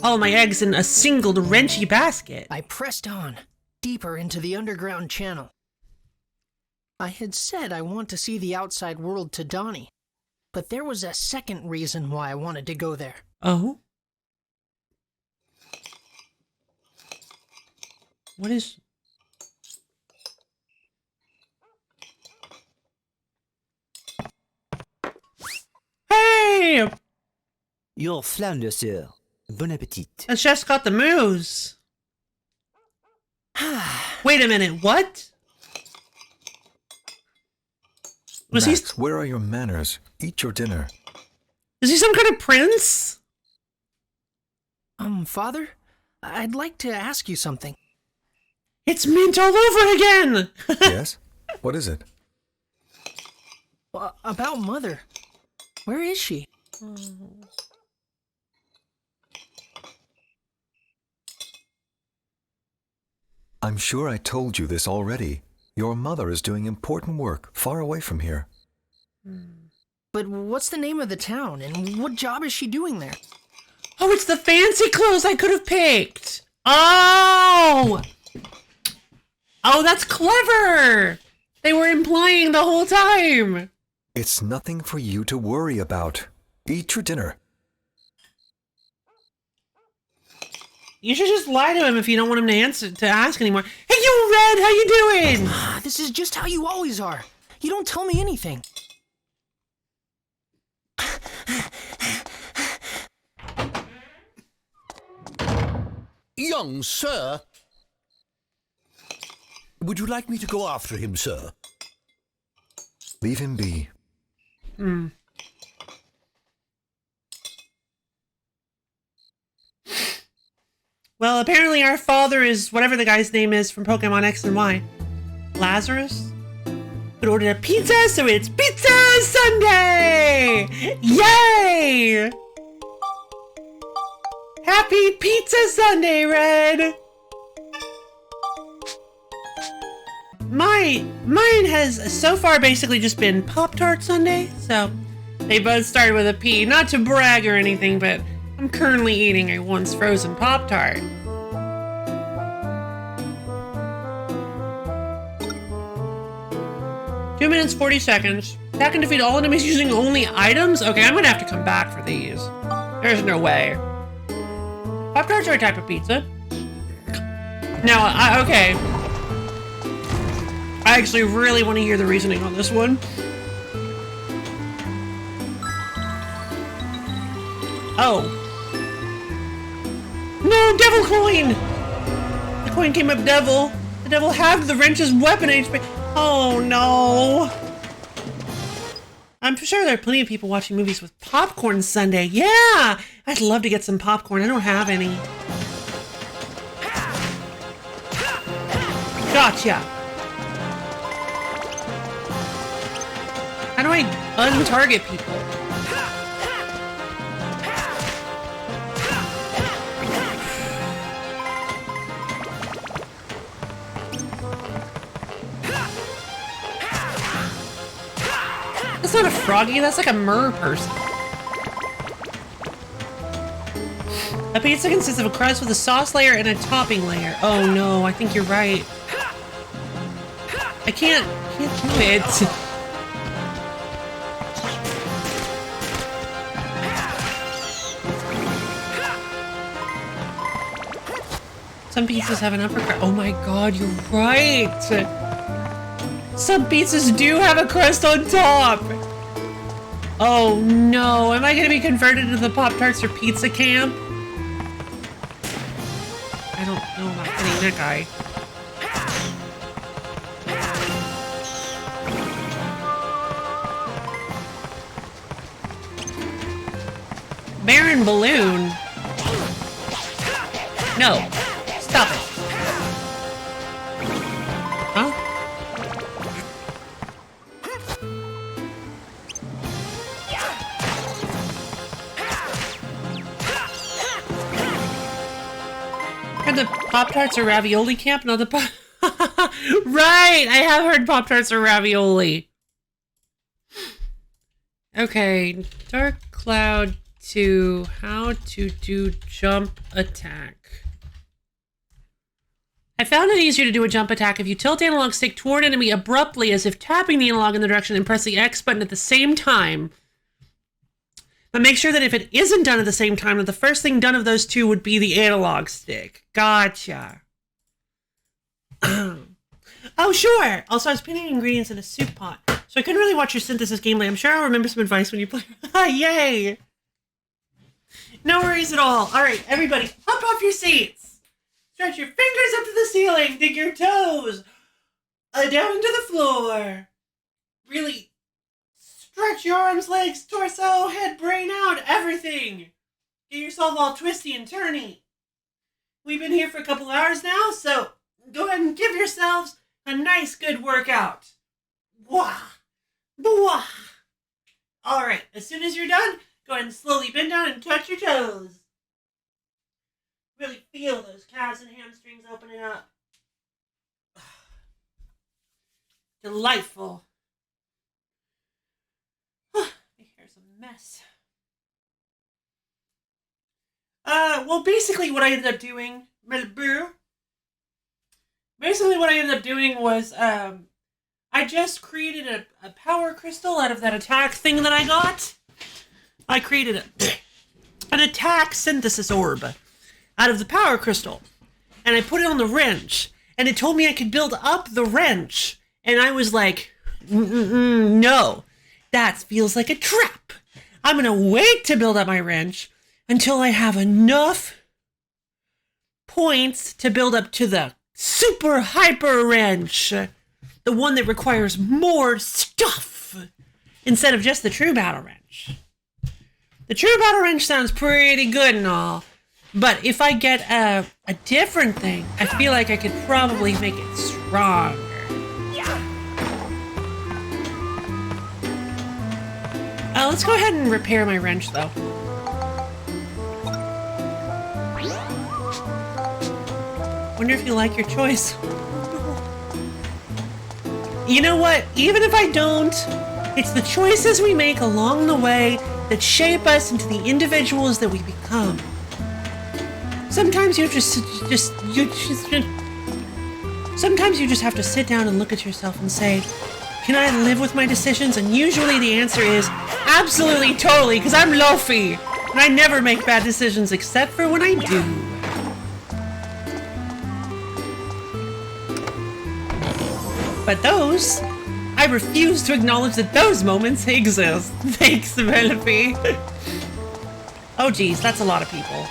eggs in a single wrenchy basket. I pressed on, deeper into the underground channel. I had said I want to see the outside world to Donnie, but there was a second reason why I wanted to go there. Oh? What is... Hey! Your flounder, sir. Bon appetit. The chef's got the moves. Wait a minute, what? Was Max, where are your manners? Eat your dinner. Is he some kind of prince? Father? I'd like to ask you something. It's Mint all over again! Yes? What is it? About Mother. Where is she? I'm sure I told you this already. Your mother is doing important work far away from here. But what's the name of the town, and what job is she doing there? Oh, it's the fancy clothes I could have picked! Oh! Oh, that's clever! They were implying the whole time! It's nothing for you to worry about. Eat your dinner. You should just lie to him if you don't want him to ask anymore. Hey, you Red, how you doing? This is just how you always are. You don't tell me anything. Young sir? Would you like me to go after him, sir? Leave him be. Well, apparently our father is whatever the guy's name is from Pokemon X and Y. Lazarus? Could order a pizza, so it's Pizza Sunday! Yay! Happy Pizza Sunday, Red! Mine has so far basically just been Pop-Tart Sunday, so they both started with a P. Not to brag or anything, but I'm currently eating a once frozen Pop-Tart. Two minutes, 40 seconds. That can defeat all enemies using only items? Okay, I'm gonna have to come back for these. There's no way. Pop-Tarts are a type of pizza. Now, okay. I actually really want to hear the reasoning on this one. Oh. No, devil coin! The coin came up devil. The devil halved the wrench's weapon HP. Oh no. I'm sure there are plenty of people watching movies with popcorn Sunday. Yeah! I'd love to get some popcorn. I don't have any. Gotcha. How do I untarget people? That's not a froggy, that's like a mer person. A pizza consists of a crust with a sauce layer and a topping layer. Oh no, I think you're right. I can't do it. Some pizzas have an upper crust. Oh my god, you're right. Some pizzas do have a crust on top. Oh no, am I gonna be converted to the Pop-Tarts or pizza camp? I don't know about hitting that guy. Baron Balloon? No. Stop it. Huh? Heard the Pop-Tarts are ravioli camp, not the Pop... Right! I have heard Pop-Tarts are ravioli. Okay. Dark Cloud 2. How to do jump attack. I found it easier to do a jump attack if you tilt the analog stick toward enemy abruptly as if tapping the analog in the direction and press the X button at the same time. But make sure that if it isn't done at the same time, that the first thing done of those two would be the analog stick. Gotcha. Oh, sure. Also, I was putting ingredients in a soup pot, so I couldn't really watch your synthesis gameplay. I'm sure I'll remember some advice when you play. Yay! No worries at all. All right, everybody, hop off your seats. Stretch your fingers up to the ceiling. Dig your toes down to the floor. Really stretch your arms, legs, torso, head, brain out, everything. Get yourself all twisty and turny. We've been here for a couple hours now, so go ahead and give yourselves a nice, good workout. Wah! Wah! All right, as soon as you're done, go ahead and slowly bend down and touch your toes. Really feel those calves and hamstrings opening up. Delightful. My hair's a mess. Well, basically what I ended up doing, was, I just created a power crystal out of that attack thing that I got. I created an attack synthesis orb out of the power crystal, and I put it on the wrench, and it told me I could build up the wrench, and I was like, no, that feels like a trap. I'm gonna wait to build up my wrench until I have enough points to build up to the super hyper wrench, the one that requires more stuff instead of just the true battle wrench. The true battle wrench sounds pretty good and all, but if I get a different thing, I feel like I could probably make it stronger. Let's go ahead and repair my wrench, though. Wonder if you like your choice. You know what? Even if I don't, it's the choices we make along the way that shape us into the individuals that we become. Sometimes you just have to sit down and look at yourself and say, can I live with my decisions? And usually the answer is absolutely, totally, because I'm Luffy, and I never make bad decisions except for when I do. But those, I refuse to acknowledge that those moments exist. Thanks, Penelope. Oh geez, that's a lot of people.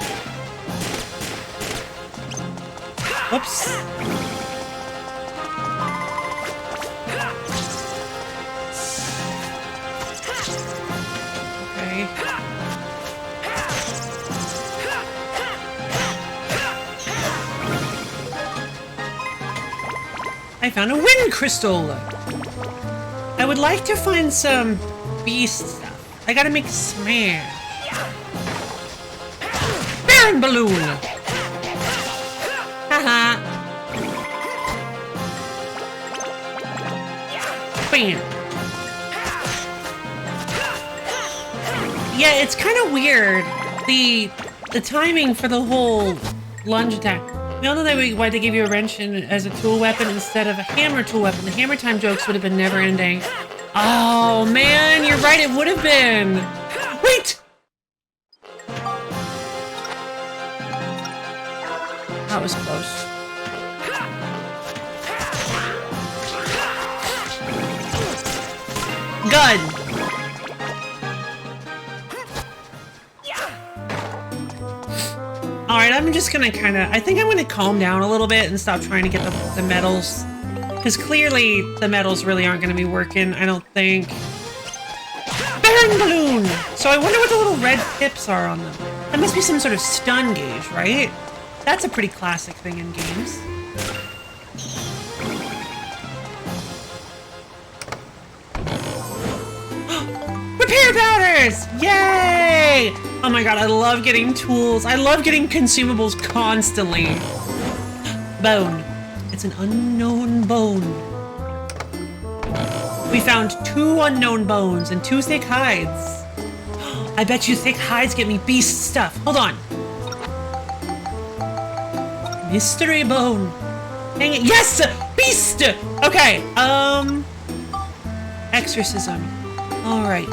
Whoops. Okay. I found a wind crystal. I would like to find some beast stuff. I gotta make a smash. Baron balloon. Haha. Bam. Yeah, it's kind of weird. The timing for the whole lunge attack. We all know that why they give you a wrench as a tool weapon instead of a hammer tool weapon. The hammer time jokes would have been never ending. Oh man, you're right, it would have been. Wait! That was close. Gun! Alright, I'm just gonna I think I'm gonna calm down a little bit and stop trying to get the medals. Because clearly the medals really aren't gonna be working, I don't think. Burn balloon! So I wonder what the little red tips are on them. That must be some sort of stun gauge, right? That's a pretty classic thing in games. Repair powders! Yay! Oh my god, I love getting tools. I love getting consumables constantly. Bone. It's an unknown bone. We found 2 unknown bones and 2 thick hides. I bet you thick hides get me beast stuff. Hold on. Mystery bone. Dang it. Yes! Beast! Okay, exorcism. Alright,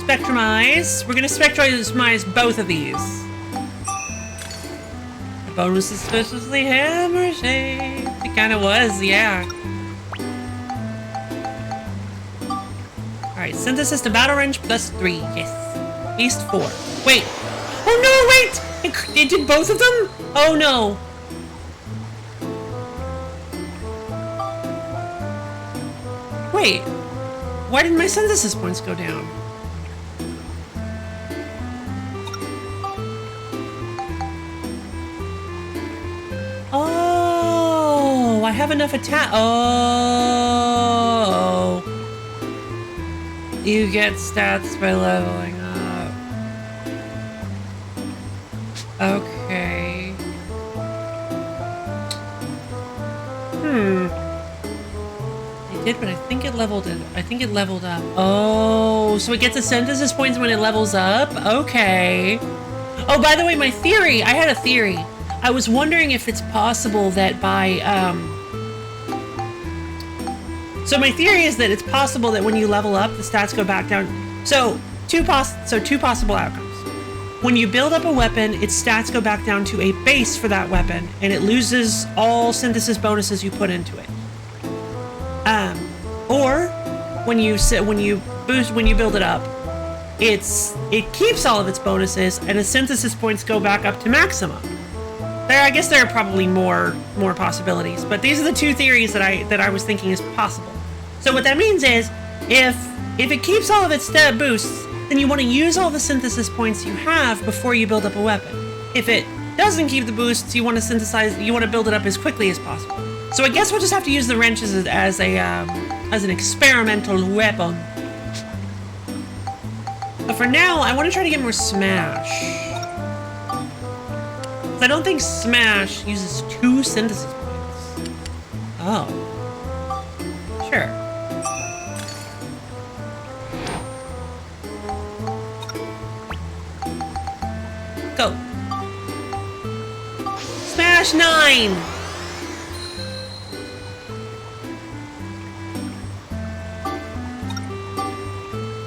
spectrumize. We're gonna spectrumize both of these. The bone was suspiciously hammer-shaped. It kinda was, yeah. Alright, synthesis to battle wrench plus 3. Yes. Beast 4. Wait. Oh no, wait! It did both of them? Oh no. Wait, why didn't my synthesis points go down? Oh, I have enough attack. Oh, you get stats by leveling up. Okay. Did, but I think it leveled it. I think it leveled up. Oh, so it gets the synthesis points when it levels up? Okay. Oh, by the way, my theory, I had a theory. I was wondering if it's possible that by, so my theory is that it's possible that when you level up, the stats go back down. So, two possible outcomes. When you build up a weapon, its stats go back down to a base for that weapon, and it loses all synthesis bonuses you put into it. Or when you build it up, it keeps all of its bonuses and its synthesis points go back up to maximum. I guess there are probably more possibilities, but these are the 2 theories that I was thinking is possible. So what that means is if it keeps all of its stat boosts, then you want to use all the synthesis points you have before you build up a weapon. If it doesn't keep the boosts, you want to build it up as quickly as possible. So I guess we'll just have to use the wrenches as an experimental weapon. But for now, I want to try to get more Smash. I don't think Smash uses 2 synthesis points. Oh. Sure. Go. Smash 9!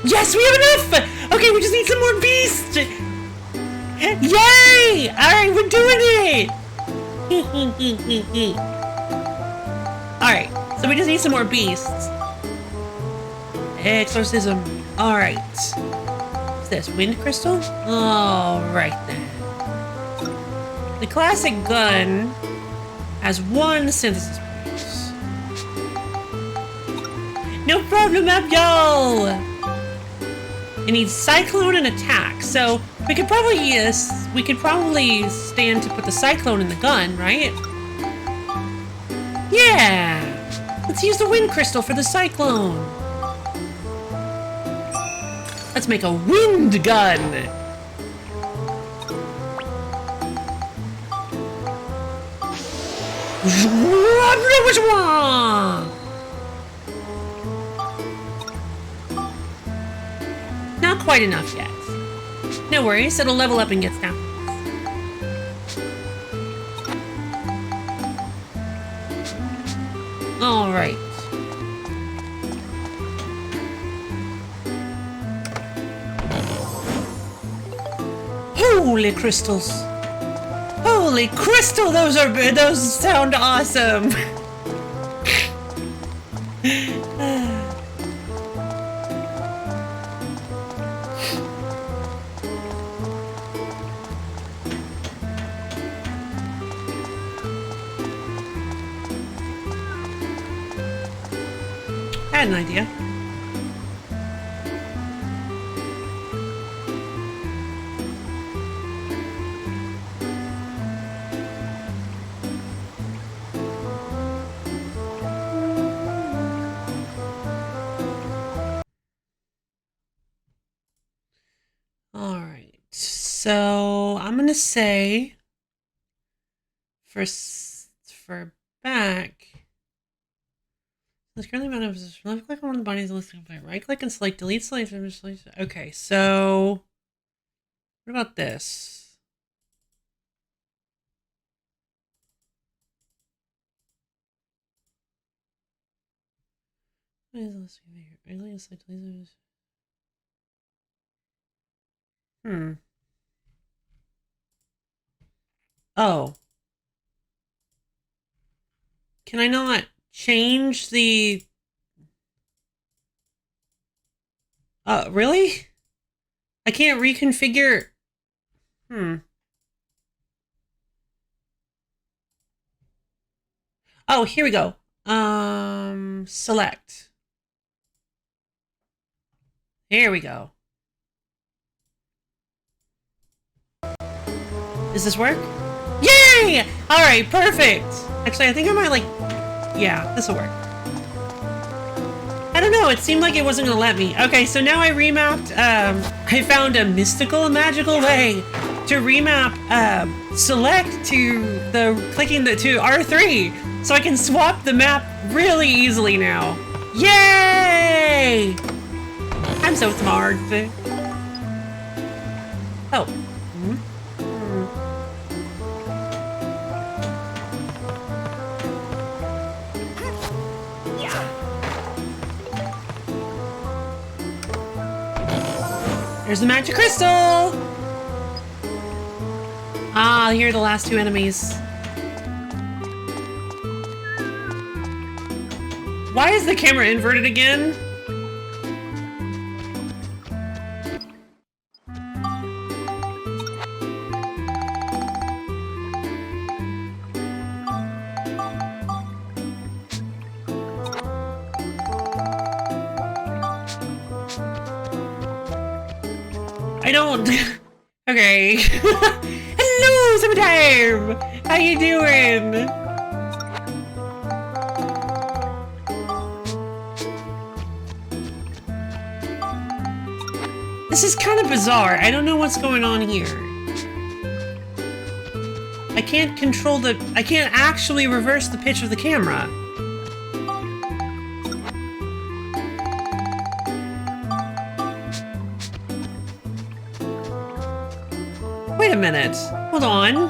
Yes, we have enough! Okay, we just need some more beasts! Yay! Alright, we're doing it! Alright, so we just need some more beasts. Exorcism. Alright. What's this? Wind crystal? Alright then. The classic gun has 1 synthesis point. No problem, y'all! It needs cyclone and attack, so we could probably stand to put the cyclone in the gun, right? Yeah! Let's use the wind crystal for the cyclone. Let's make a wind gun. quite enough yet. No worries, it'll level up and get down. All right. Holy crystals! Holy crystal! Those sound awesome. I had an idea. All right. So I'm gonna say for back. Let's currently amount of left click on one of the bodies listed by right click and select delete select. Okay, so what about this? Oh. Can I not change the... really? I can't reconfigure... Oh, here we go. Select. Here we go. Does this work? Yay! Alright, perfect! Actually, I think I might like... Yeah, this'll work. I don't know, it seemed like it wasn't gonna let me. Okay, so now I remapped, I found a mystical, magical way to remap, select to to R3, so I can swap the map really easily now. Yay! I'm so smart. Oh. There's the magic crystal! Ah, here are the last two enemies. Why is the camera inverted again? I don't... Okay. Hello, Summertime! How you doing? This is kind of bizarre. I don't know what's going on here. I can't control the... I can't actually reverse the pitch of the camera. Wait a minute. Hold on.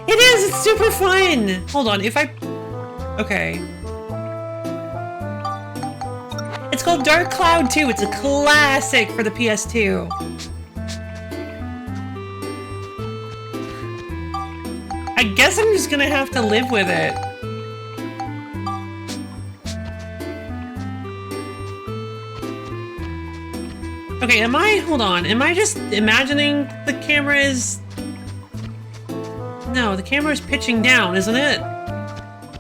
It is! It's super fun! Hold on, if I... Okay. It's called Dark Cloud 2. It's a classic for the PS2. I guess I'm just gonna have to live with it. Okay, hold on, am I just imagining the camera is... No, the camera is pitching down, isn't it?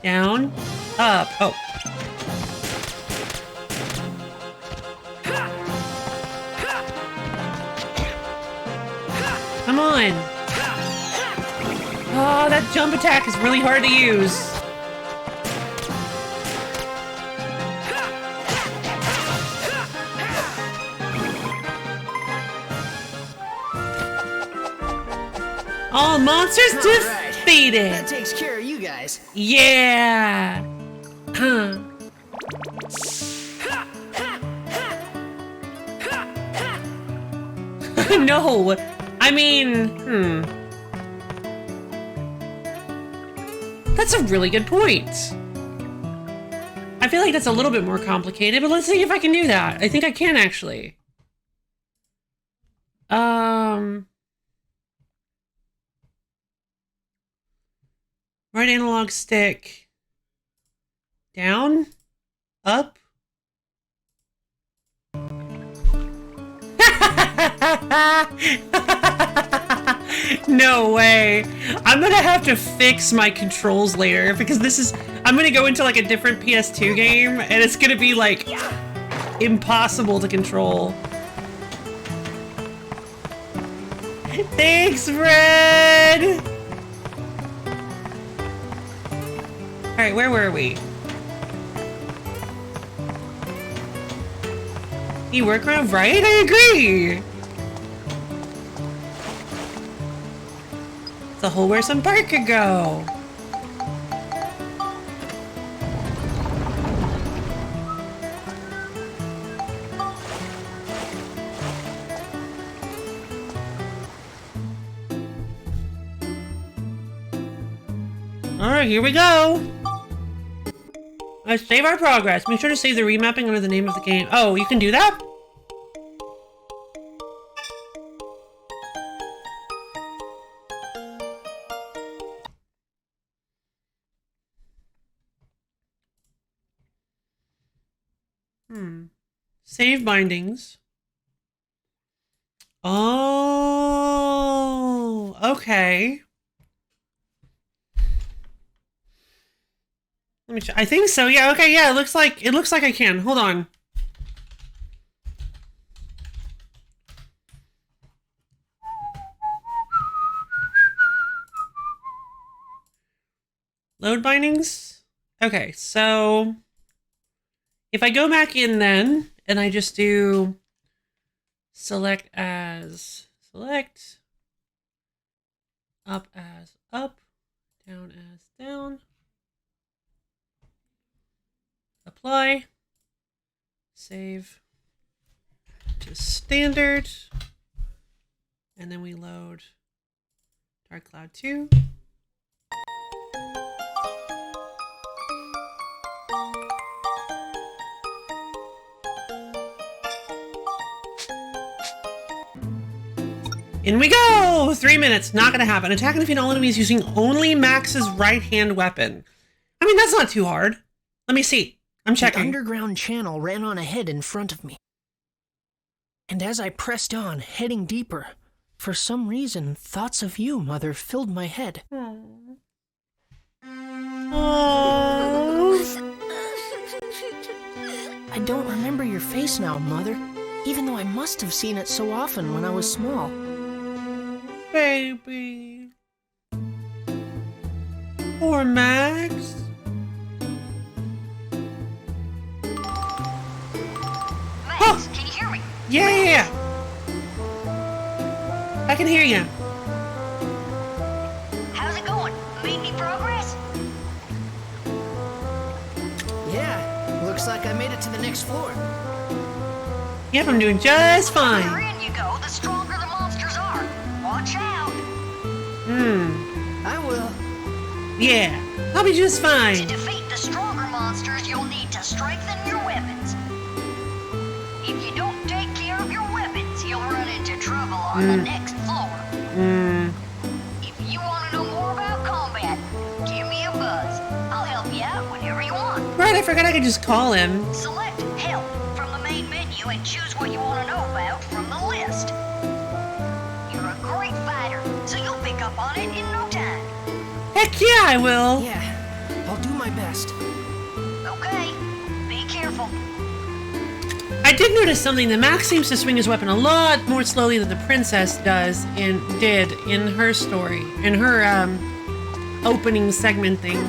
Down, up, oh. Come on. Oh, that jump attack is really hard to use. All monsters defeated! That takes care of you guys. Yeah! Huh. No, I mean, That's a really good point. I feel like that's a little bit more complicated, but let's see if I can do that. I think I can actually. Right analog stick. Down. Up. No way. I'm gonna have to fix my controls later because I'm gonna go into like a different PS2 game and it's gonna be like impossible to control. Thanks, Fred! Alright, where were we? You work around, right? I agree! It's a hole where some part could go. Alright, here we go. Let's save our progress. Make sure to save the remapping under the name of the game. Oh, you can do that? Save bindings. Oh, okay. Let me check. I think so. Yeah. Okay. Yeah. It looks like I can. Hold on. Load bindings. Okay. So if I go back in then and I just do select up as up, down as down. Apply, save to standard, and then we load Dark Cloud 2. In we go! 3 minutes, not gonna happen. Attack and defeat all enemies using only Max's right hand weapon. I mean, that's not too hard. Let me see. I'm checking. The underground channel ran on ahead in front of me. And as I pressed on, heading deeper, for some reason, thoughts of you, Mother, filled my head. I don't remember your face now, Mother, even though I must have seen it so often when I was small. Baby. Poor Max. Max, can you hear me? Yeah. I can hear you. How's it going? Made any progress? Yeah, looks like I made it to the next floor. Yep, I'm doing just The further fine. in you go, the stronger the monsters are. Watch out. I will. Yeah, I'll be just To fine. defeat the stronger monsters, you'll need to strengthen your weapons. If you don't take care of your weapons, you'll run into trouble on the next floor. If you want to know more about combat, give me a buzz. I'll help you out whenever you want. Right, I forgot I could just call him. Select Help from the main menu and choose what you want to know about from the list. You're a great fighter, so you'll pick up on it in no time. Heck yeah, I will. Yeah, I'll do my best. Okay, be careful. I did notice something. That Max seems to swing his weapon a lot more slowly than the princess did in her story, in her opening segment thing.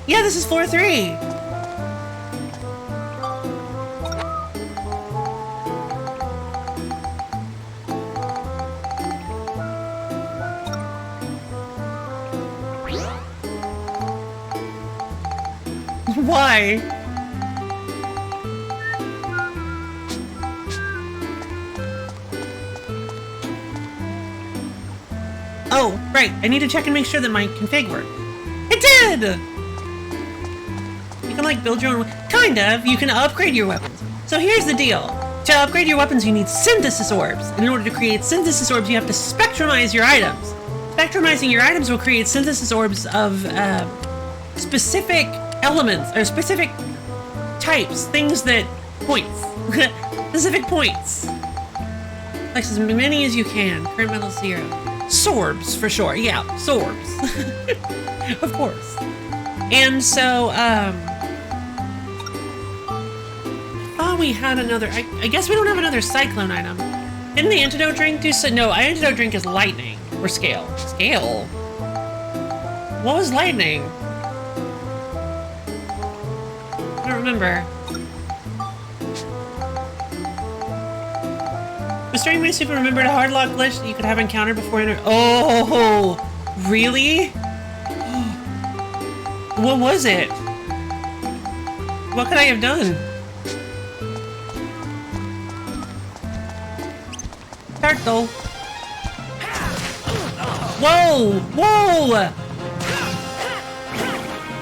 Yeah, this is floor 3. Why? Oh, right. I need to check and make sure that my config worked. It did! You can, like, build your own... Kind of. You can upgrade your weapons. So here's the deal. To upgrade your weapons, you need synthesis orbs. And in order to create synthesis orbs, you have to spectrumize your items. Spectrumizing your items will create synthesis orbs of specific elements, or specific types, things that... Points. Specific points. Like as many as you can. Current metal 0. Sorbs, for sure. Yeah, sorbs. Of course. And so, I thought we had another... I guess we don't have another cyclone item. Didn't the antidote drink do so? No, antidote drink is lightning. Or scale. Scale? What was lightning? I don't remember. Restoring my super remembered a hard lock glitch that you could have encountered before enter. Oh, really? What was it? What could I have done? Turtle. Whoa! Whoa!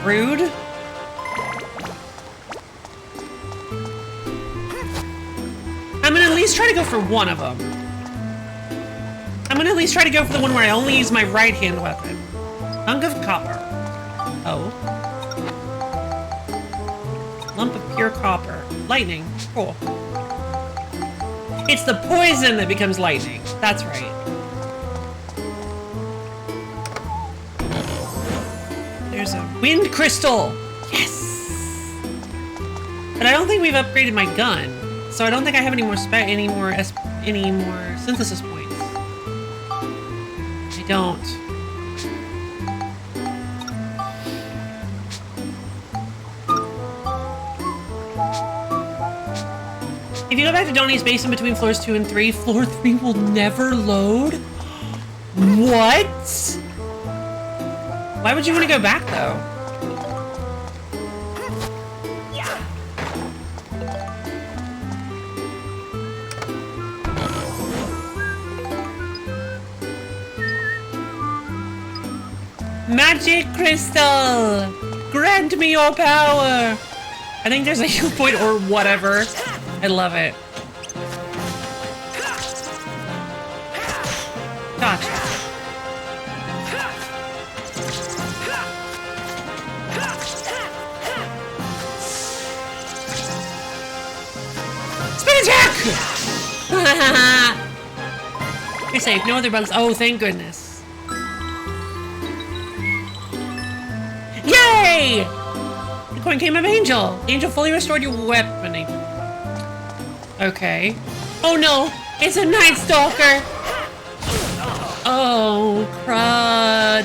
Rude. I'm gonna at least try to go for one of them. I'm gonna at least try to go for the one where I only use my right-hand weapon. Hunk of copper. Oh. Lump of pure copper. Lightning. Cool. It's the poison that becomes lightning. That's right. There's a wind crystal. Yes! But I don't think we've upgraded my gun. So I don't think I have any more synthesis points. I don't. If you go back to Donnie's basement between floors 2 and 3, floor 3 will never load? What? Why would you want to go back though? Magic crystal! Grant me your power! I think there's a heal point or whatever. I love it. Gotcha. Spin attack! You're safe. No other bugs. Oh, thank goodness. Yay! The coin came of Angel. Angel fully restored your weapon. Okay. Oh no! It's a Night Stalker! Oh, crud.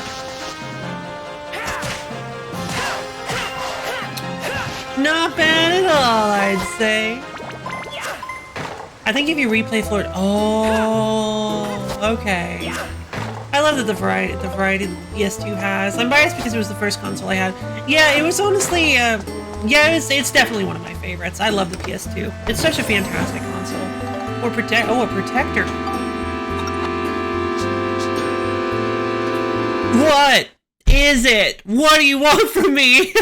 Not bad at all, I'd say. I think if you replay floor... Oh, okay. I love that the variety PS2 has. I'm biased because it was the first console I had. Yeah, it was honestly, yeah, it's definitely one of my favorites. I love the PS2. It's such a fantastic console. Or a protector. What is it? What do you want from me?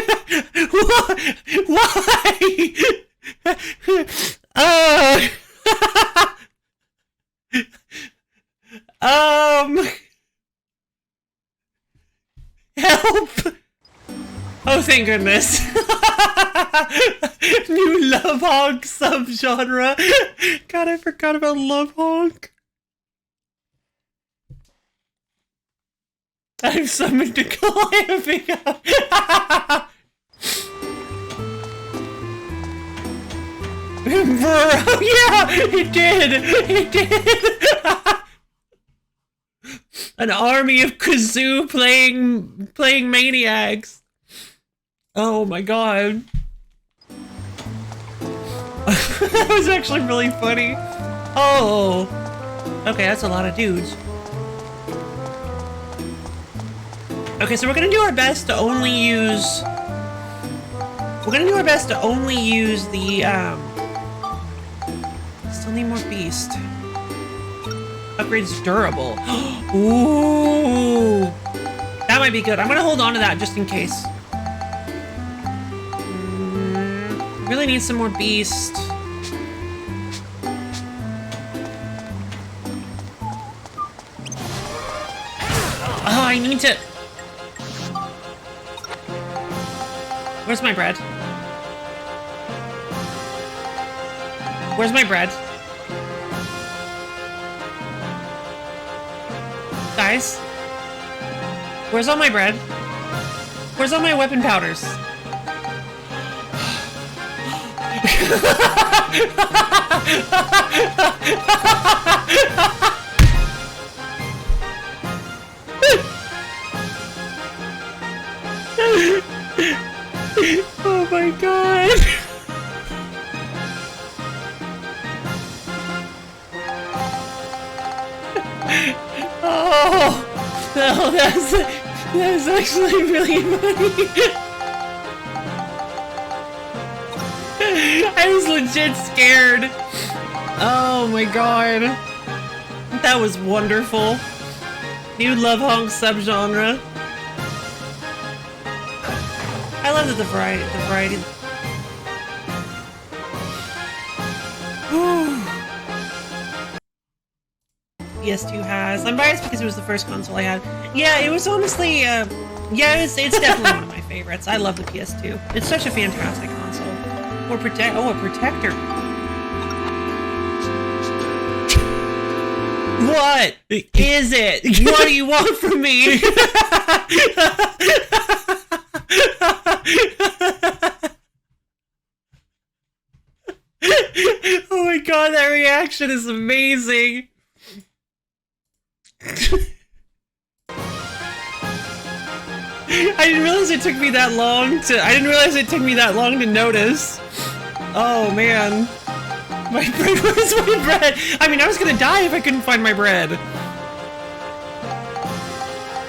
Why? Help! Oh, thank goodness. New Love Honk subgenre. God, I forgot about Love Honk. I've summoned a Calamity. Bro, yeah, it did. It did. An army of kazoo playing maniacs. Oh my god. That was actually really funny. Oh. Okay, that's a lot of dudes. Okay, so we're gonna do our best to only use... We're gonna do our best to only use the, Still need more beast. Upgrade's durable. Ooh. That might be good. I'm gonna hold on to that just in case. Really need some more beast. Oh, I need to... Where's my bread? Where's my bread? Guys? Where's all my bread? Where's all my weapon powders? Oh my god. Oh no, that's actually really funny. I was legit scared. Oh my god. That was wonderful. New love honk subgenre. I love the variety. PS2 has. I'm biased because it was the first console I had. Yeah, it was honestly, yeah, it's definitely one of my favorites. I love the PS2. It's such a fantastic console. Or a protector. What is it? What do you want from me? Oh my god, that reaction is amazing. I didn't realize it took me that long to notice. Oh man. My bread, where's my bread? I mean, I was gonna die if I couldn't find my bread.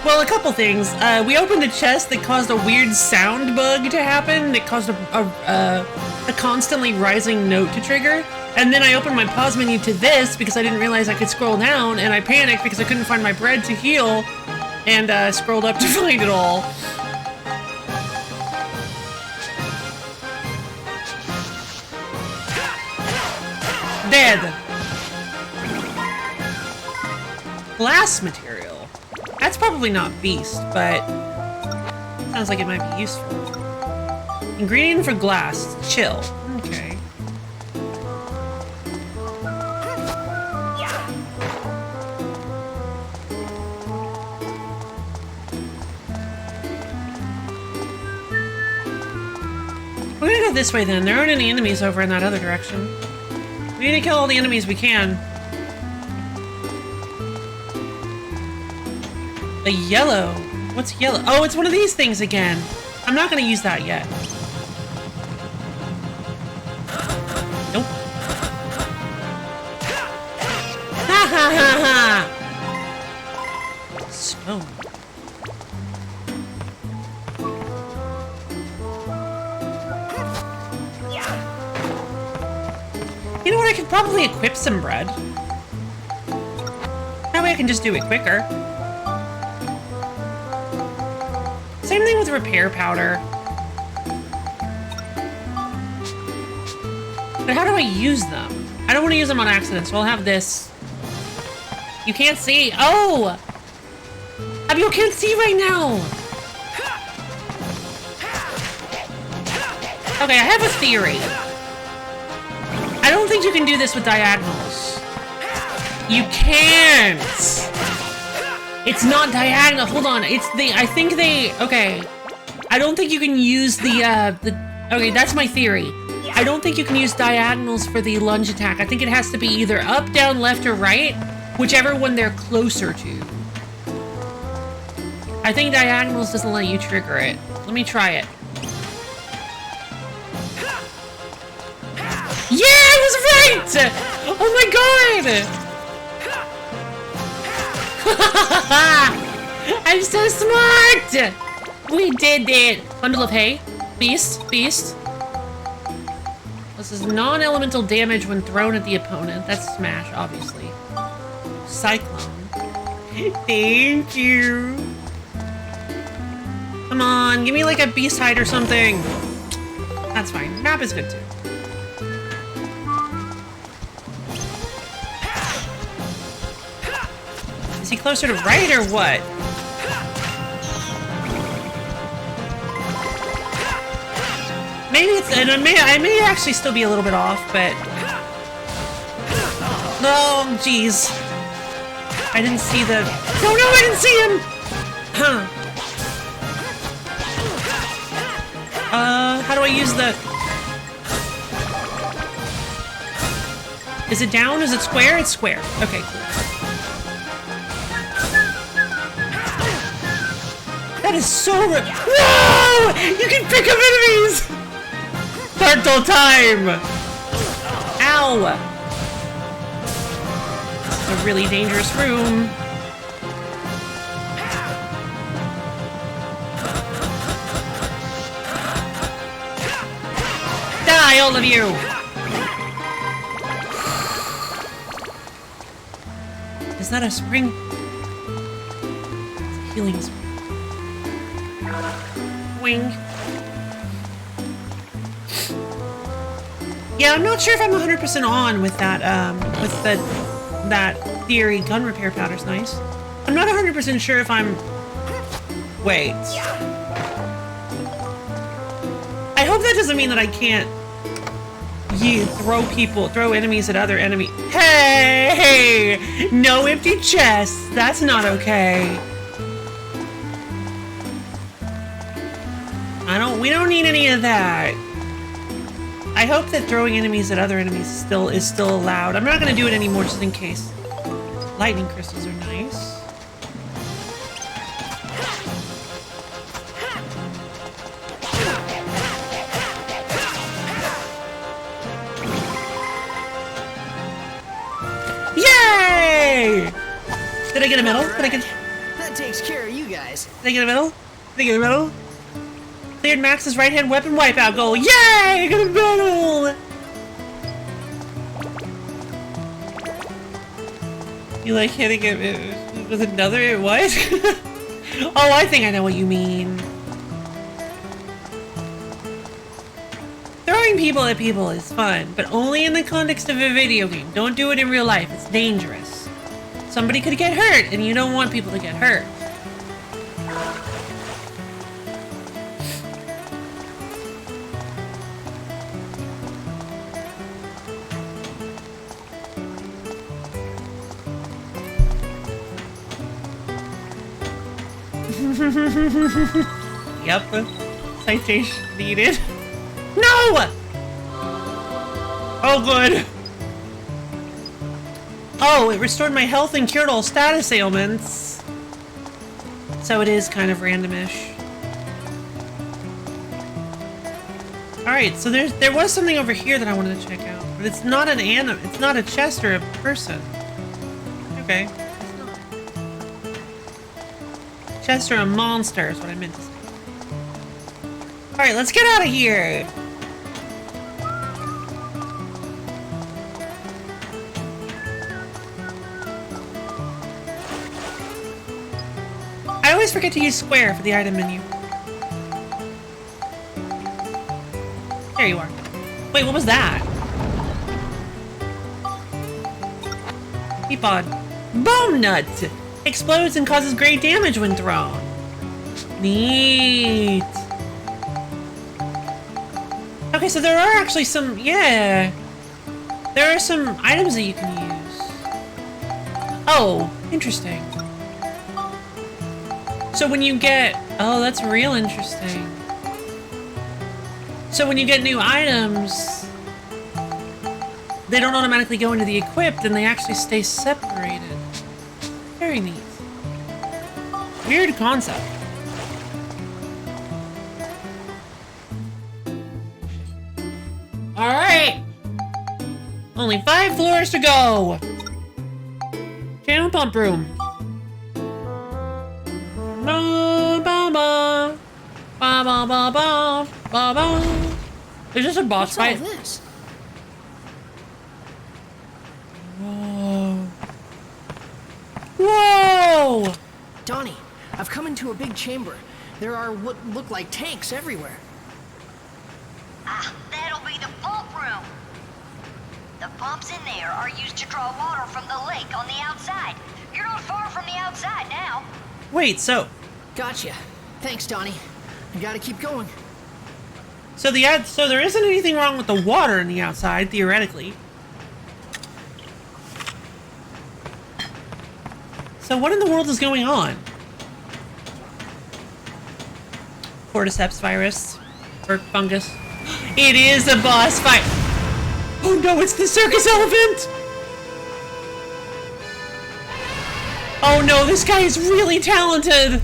Well, a couple things. We opened a chest that caused a weird sound bug to happen. That caused a constantly rising note to trigger. And then I opened my pause menu to this because I didn't realize I could scroll down, and I panicked because I couldn't find my bread to heal, and scrolled up to find it all. Dead. Glass material. That's probably not beast, but sounds like it might be useful. Ingredient for glass. Chill. Okay. We're gonna go this way then. There aren't any enemies over in that other direction. We need to kill all the enemies we can. A yellow. What's yellow? Oh, it's one of these things again. I'm not gonna use that yet. Nope. Ha ha ha ha! Stone. You know what? I could probably equip some bread. That way I can just do it quicker. Same thing with repair powder. But how do I use them? I don't want to use them on accident, so I'll have this. You can't see. Oh! Abiel can't see right now! Okay, I have a theory. I don't think you can do this with diagonals. You can't! It's not diagonal. Hold on. It's the... I think they... Okay. I don't think you can use the... Okay, that's my theory. I don't think you can use diagonals for the lunge attack. I think it has to be either up, down, left, or right. Whichever one they're closer to. I think diagonals doesn't let you trigger it. Let me try it. Yeah, I was right! Oh my god! I'm so smart! We did it! Bundle of hay. Beast. Let's This is non-elemental damage when thrown at the opponent. That's smash, obviously. Cyclone. Thank you. Come on, give me like a beast hide or something. That's fine. Map is good too. Is he closer to right or what? Maybe it's, and I may actually still be a little bit off, but no, jeez, I didn't see the. No, I didn't see him. Huh? How do I use the? Is it down? Is it square? It's square. Okay, cool. That is so. Whoa! You can pick up enemies. Turtle time! Ow! A really dangerous room. Die, all of you! Is that a spring? It's a healing spring. Wing. Yeah, I'm not sure if I'm 100% on with that, that theory. Gun repair powder's nice. I'm not 100% sure if I'm... Wait. I hope that doesn't mean that I can't throw enemies at other enemies. Hey! No empty chests! That's not okay. We don't need any of that. I hope that throwing enemies at other enemies is still allowed. I'm not going to do it anymore just in case. Lightning crystals are nice. Yay! Did I get a medal? Did I get... That takes care of you guys. Did I get a medal? Did I get a medal? Cleared Max's right-hand weapon wipeout goal. Yay! I got a medal! You like hitting it with another what? Oh, I think I know what you mean. Throwing people at people is fun, but only in the context of a video game. Don't do it in real life. It's dangerous. Somebody could get hurt, and you don't want people to get hurt. Yep. Citation needed. No! Oh, good. Oh, it restored my health and cured all status ailments. So it is kind of randomish. Alright, so there was something over here that I wanted to check out. But it's not an it's not a chest or a person. Okay. Chest or a monster is what I meant to say. Alright, let's get out of here! I always forget to use square for the item menu. There you are. Wait, what was that? Peapod. Bomb nut! Explodes and causes great damage when thrown. Neat. Okay, so there are actually some, yeah. There are some items that you can use. Oh, interesting. So when you get, oh, that's real interesting. So when you get new items, they don't automatically go into the equipped and they actually stay separated. Very neat. Weird concept. Alright! Only 5 floors to go! Channel pump room. Ba ba ba. Ba ba ba ba ba ba. Is this a boss fight? What's all this? Whoa! Donnie, I've come into a big chamber. There are what look like tanks everywhere. Ah, that'll be the pump room. The pumps in there are used to draw water from the lake on the outside. You're not far from the outside now. Wait, so Gotcha. Thanks, Donnie. I gotta keep going. so there isn't anything wrong with the water on the outside, theoretically. So what in the world is going on? Cordyceps virus or fungus. It is a boss fight. Oh no, it's the circus elephant. Oh no, this guy is really talented.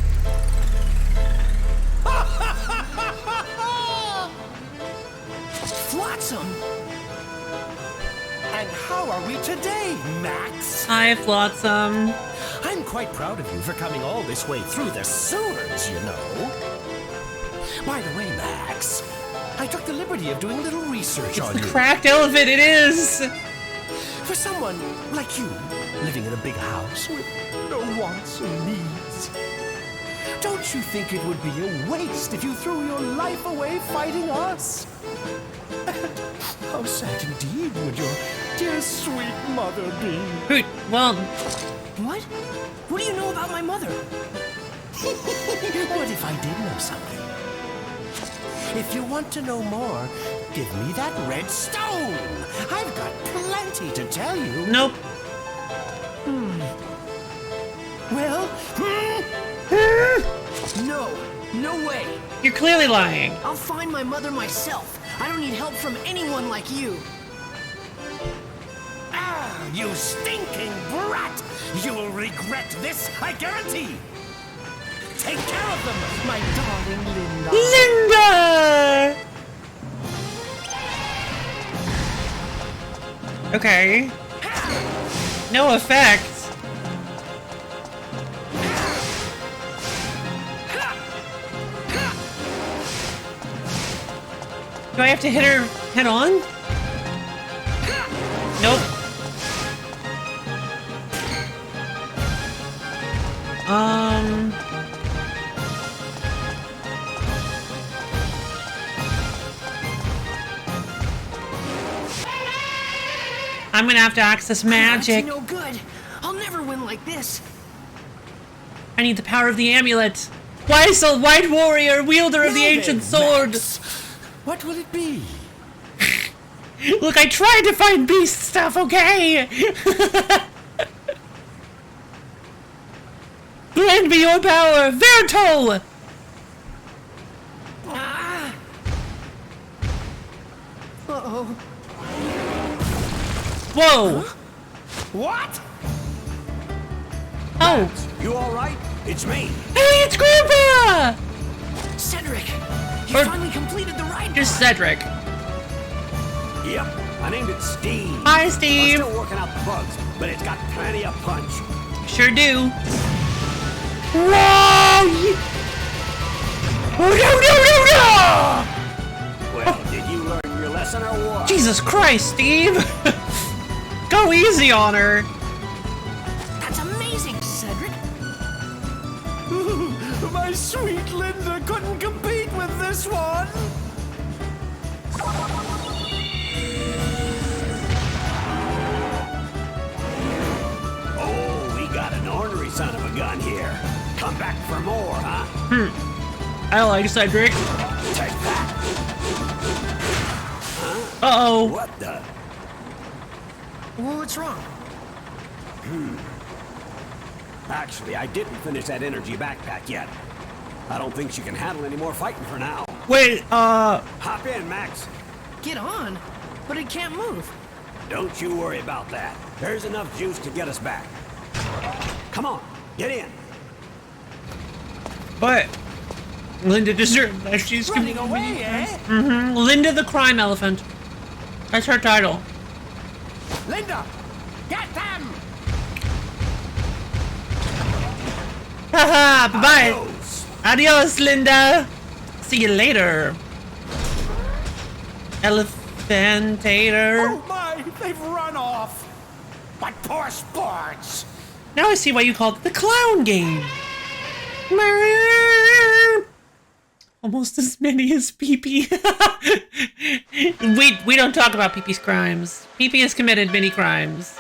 Flotsam! And how are we today, Max? Hi, Flotsam. I'm quite proud of you for coming all this way through the sewers, you know. By the way, Max, I took the liberty of doing a little research on The you. cracked elephant, it is. For someone like you, living in a big house with no wants or needs, don't you think it would be a waste if you threw your life away fighting us? How sad indeed would your dear sweet mother be? Well, What? What do you know about my mother? What if I did know something? If you want to know more, give me that red stone. I've got plenty to tell you. nope. Well, No way. You're clearly lying. I'll find my mother myself. I don't need help from anyone like you. you stinking brat! You'll regret this, I guarantee. Take care of them, my darling Linda. Linda! Okay. No effect. Do I have to hit her head on? Nope. I'm gonna have to access magic. That's no good. I'll never win like this. I need the power of the amulet. Weisel, White Warrior, wielder of the Now ancient then, sword. Max, what will it be? Look, I tried to find beast stuff, okay? Lend me your power, Vertol! Uh-oh. Whoa! What? Oh, You all right? It's me. hey, it's Grandpa! Cedric, you Or- finally completed the ride. Just Cedric. Yep, I named it Steve. Hi, I'm Steve. still working out the bugs, but it's got plenty of punch. Sure do. Whoa! Oh, no! Well, did you learn your lesson or what? Jesus Christ, Steve! Go easy on her. That's amazing, Cedric. My sweet Linda couldn't compete with this one. Oh, we got an ornery son of a gun here. Come back for more, huh? I like Cedric. Take that. Uh-oh. What the? Well, what's wrong? Actually, I didn't finish that energy backpack yet. I don't think she can handle any more fighting for now. Wait, Hop in, Max. Get on, but it can't move. Don't you worry about that. There's enough juice to get us back. Come on, get in. but Linda deserved that. She's Running away, eh? Linda the Crime Elephant. That's her title. Linda, get them! Haha, bye-bye. Adios. Adios, Linda. See you later. Elephantator. Oh my, they've run off. But poor sports. Now I see why you called it the clown game. Almost as many as Pee-Pee. we don't talk about Pee-Pee's crimes. Pee-Pee has committed many crimes.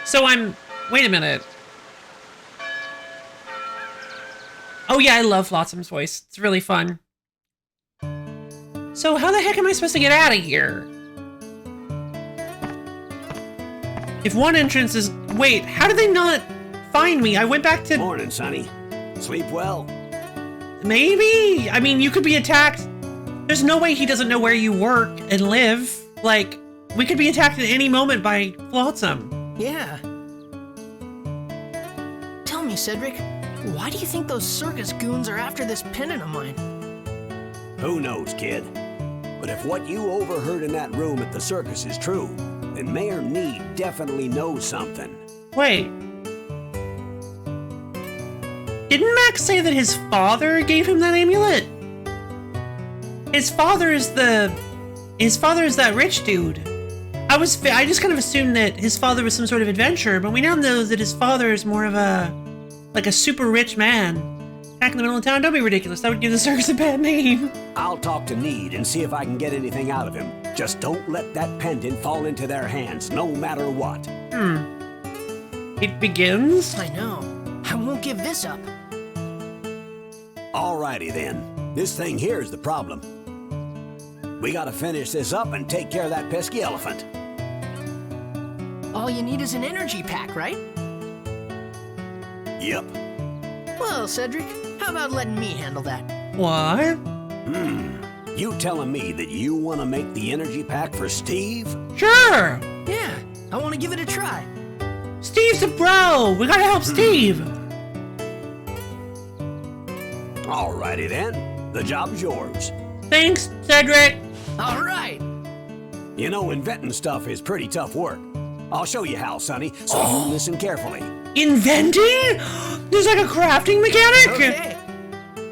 So wait a minute. Oh yeah, I love Flotsam's voice. It's really fun. So how the heck am I supposed to get out of here? If one entrance is... Wait, how did they not find me? I went back to... Morning, Sonny. Sleep well? Maybe? I mean, you could be attacked. There's no way he doesn't know where you work and live. Like, we could be attacked at any moment by Flotsam. Yeah. Tell me, Cedric, why do you think those circus goons are after this pendant of mine? Who knows, kid? But if what you overheard in that room at the circus is true, then Mayor Need definitely knows something. Wait. Didn't Max say that his father gave him that amulet? His father is that rich dude. I just kind of assumed that his father was some sort of adventurer, but we now know that his father is more of a super rich man. Back in the middle of town, don't be ridiculous. That would give the circus a bad name. I'll talk to Need and see if I can get anything out of him. Just don't let that pendant fall into their hands, no matter what. It begins? I know. I won't give this up. Alrighty then. This thing here is the problem. We gotta finish this up and take care of that pesky elephant. All you need is an energy pack, right? Yep. Well, Cedric, how about letting me handle that? What? You telling me that you want to make the energy pack for Steve? Sure! Yeah, I want to give it a try. Steve's a bro! We gotta help Steve! Alrighty then. The job's yours. Thanks, Cedric! All right! You know, inventing stuff is pretty tough work. I'll show you how, Sonny, so you listen carefully. Inventing? There's like a crafting mechanic? Okay.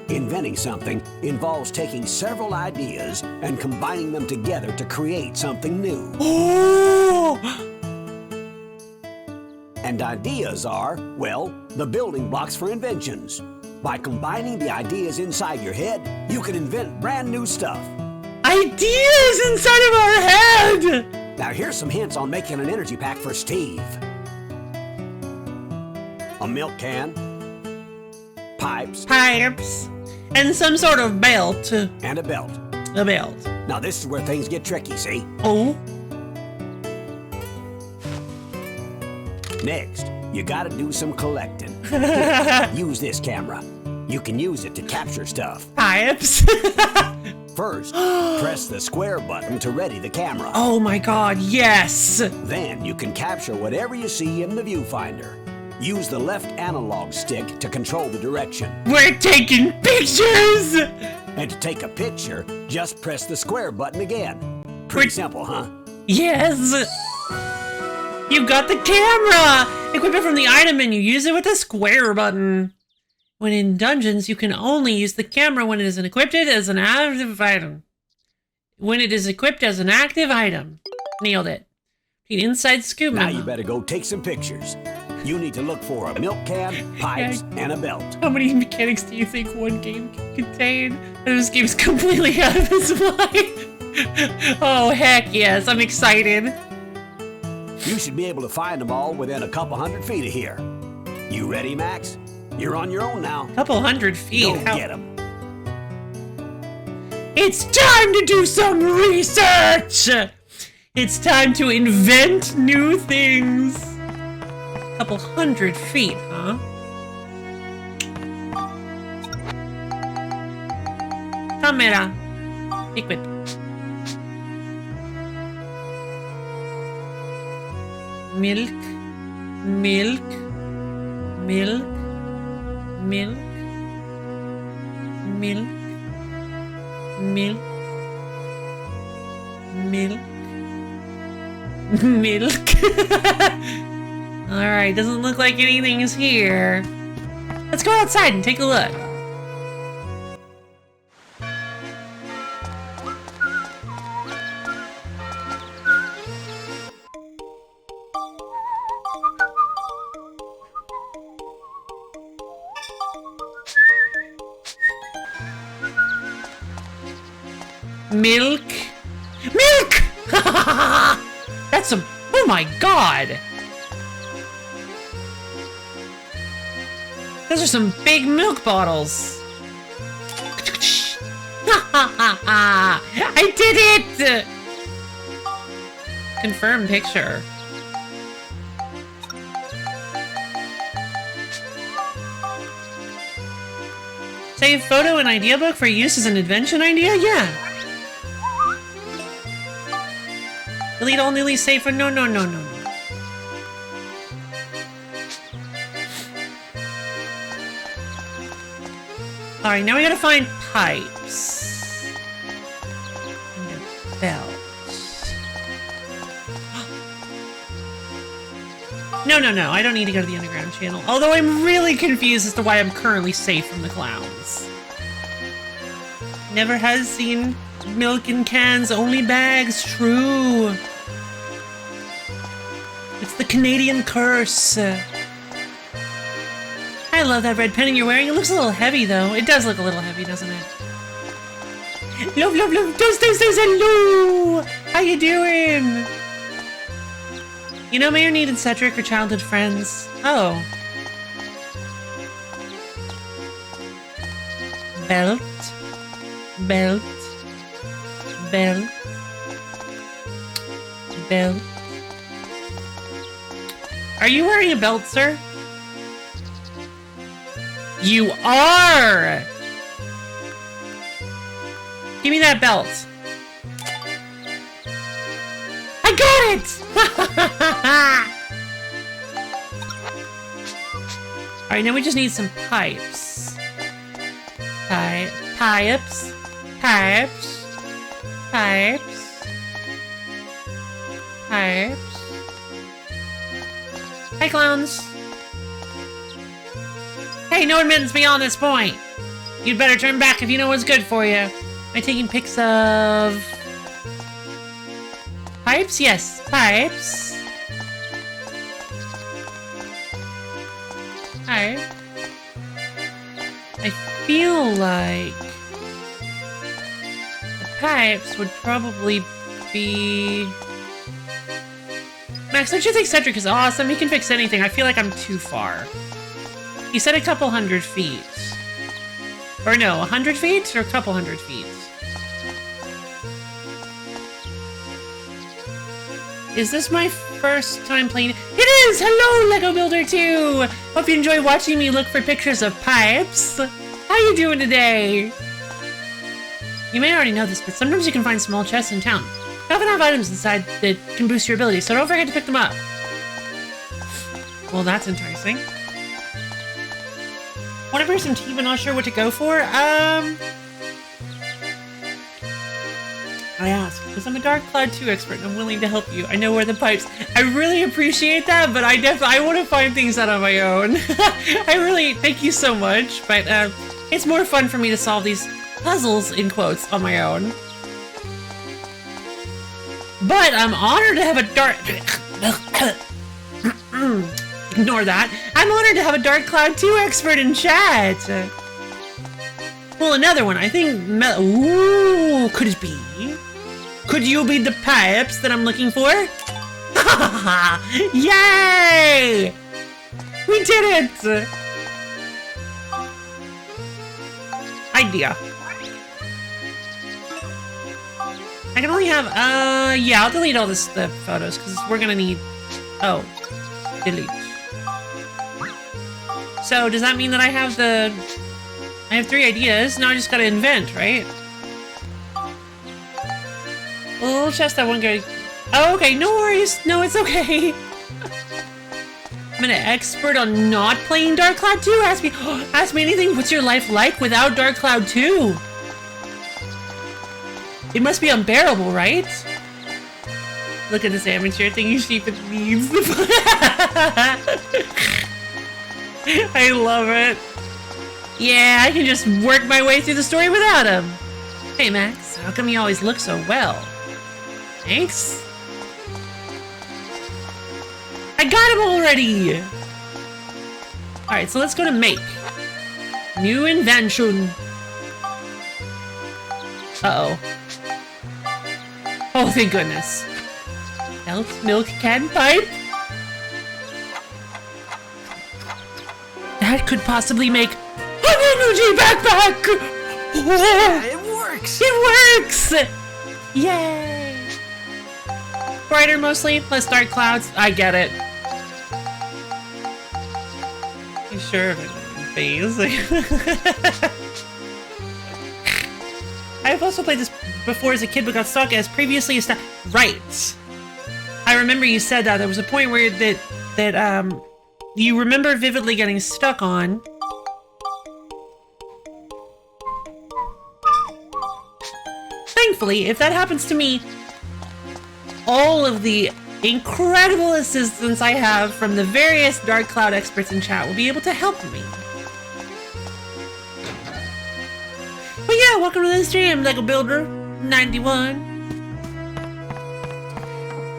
Inventing something involves taking several ideas and combining them together to create something new. Oh! And ideas are, well, the building blocks for inventions. By combining the ideas inside your head, you can invent brand new stuff. Ideas inside of our head! Now here's some hints on making an energy pack for Steve. A milk can, pipes, and some sort of belt. and a belt. A belt. Now this is where things get tricky, see? Oh? Next, you gotta do some collecting. Here, use this camera. You can use it to capture stuff. Pipes. First, press the square button to ready the camera. Oh my god, yes! Then you can capture whatever you see in the viewfinder. Use the left analog stick to control the direction. We're taking pictures! And to take a picture, just press the square button again. Pretty simple, huh? Yes! You got the camera! Equip it from the item menu. Use it with the square button. When in dungeons, you can only use the camera when it is equipped as an active item. When it is equipped as an active item. Nailed it. Need inside scoop. Now you better go take some pictures. You need to look for a milk can, pipes, and a belt. How many mechanics do you think one game can contain? And this game's completely out of its mind. Oh, heck yes. I'm excited. You should be able to find them all within a couple 100 feet of here. You ready, Max? You're on your own now. Couple 100 feet. Go get them. It's time to do some research! It's time to invent new things. Couple 100 feet, huh? Camera. Equip. Milk. Milk. Milk. Milk. Milk. Milk. Milk. Milk. Alright, doesn't look like anything is here. Let's go outside and take a look. Milk. Milk! That's some... Oh my god! Those are some big milk bottles. I did it! Confirm picture. Save photo and idea book for use as an invention idea? Yeah. Delete all newly saved for... No. Alright, now we gotta find pipes. And a belt. No, I don't need to go to the underground channel. Although I'm really confused as to why I'm currently safe from the clowns. Never has seen milk in cans, only bags. True. It's the Canadian curse. I love that red penning you're wearing. It looks a little heavy, though. It does look a little heavy, doesn't it? Love. Toast, hello! How you doing? You know, Mayor needed Cedric or childhood friends. Oh. Belt. Are you wearing a belt, sir? You are! Give me that belt. I got it! Alright, now we just need some pipes. Pipes. Hi, clowns. Hey, no admittance beyond this point. You'd better turn back if you know what's good for you. Am I taking pics of... Pipes? Yes, pipes. Alright. I feel like... the pipes would probably be... Max, don't you think Cedric is awesome? He can fix anything. I feel like I'm too far. He said a couple 100 feet. Or no, 100 feet or a couple 100 feet? Is this my first time playing? It is! Hello, Lego Builder 2! Hope you enjoy watching me look for pictures of pipes. How you doing today? You may already know this, but sometimes you can find small chests in town. They often have items inside that can boost your ability, so don't forget to pick them up. Well, that's enticing. Want to brew some tea, but not sure what to go for? I ask, because I'm a Dark Cloud 2 expert and I'm willing to help you. I know where the pipes... I really appreciate that, but I want to find things out on my own. I really... Thank you so much, but it's more fun for me to solve these puzzles, in quotes, on my own. But I'm honored to have a dark... Ignore that. I'm honored to have a Dark Cloud 2 expert in chat. Well, another one. I think... Ooh, could it be? Could you be the pipes that I'm looking for? Yay! We did it! Idea. I can only have, yeah, I'll delete all the photos, because we're gonna need... Oh. Delete. So, does that mean that I have 3 ideas? Now I just gotta invent, right? A little chest that one guy... Oh, okay, no worries. No, it's okay. I'm an expert on not playing Dark Cloud 2. Ask me anything. What's your life like without Dark Cloud 2? It must be unbearable, right? Look at this amateur thinking sheep it needs. I love it. Yeah, I can just work my way through the story without him. Hey, Max, how come you always look so well? Thanks. I got him already! Alright, so let's go to make. New invention. Uh-oh. Oh, thank goodness. Milk can pipe? That could possibly make an energy backpack! Yeah, it works! It works! Yay! Brighter mostly, less dark clouds. I get it. You sure of it? Phase. I've also played this before as a kid but got stuck as previously established. Right. I remember you said that. There was a point where that you remember vividly getting stuck on. Thankfully, if that happens to me, all of the incredible assistance I have from the various Dark Cloud experts in chat will be able to help me. But yeah, welcome to the stream, Lego Builder 91.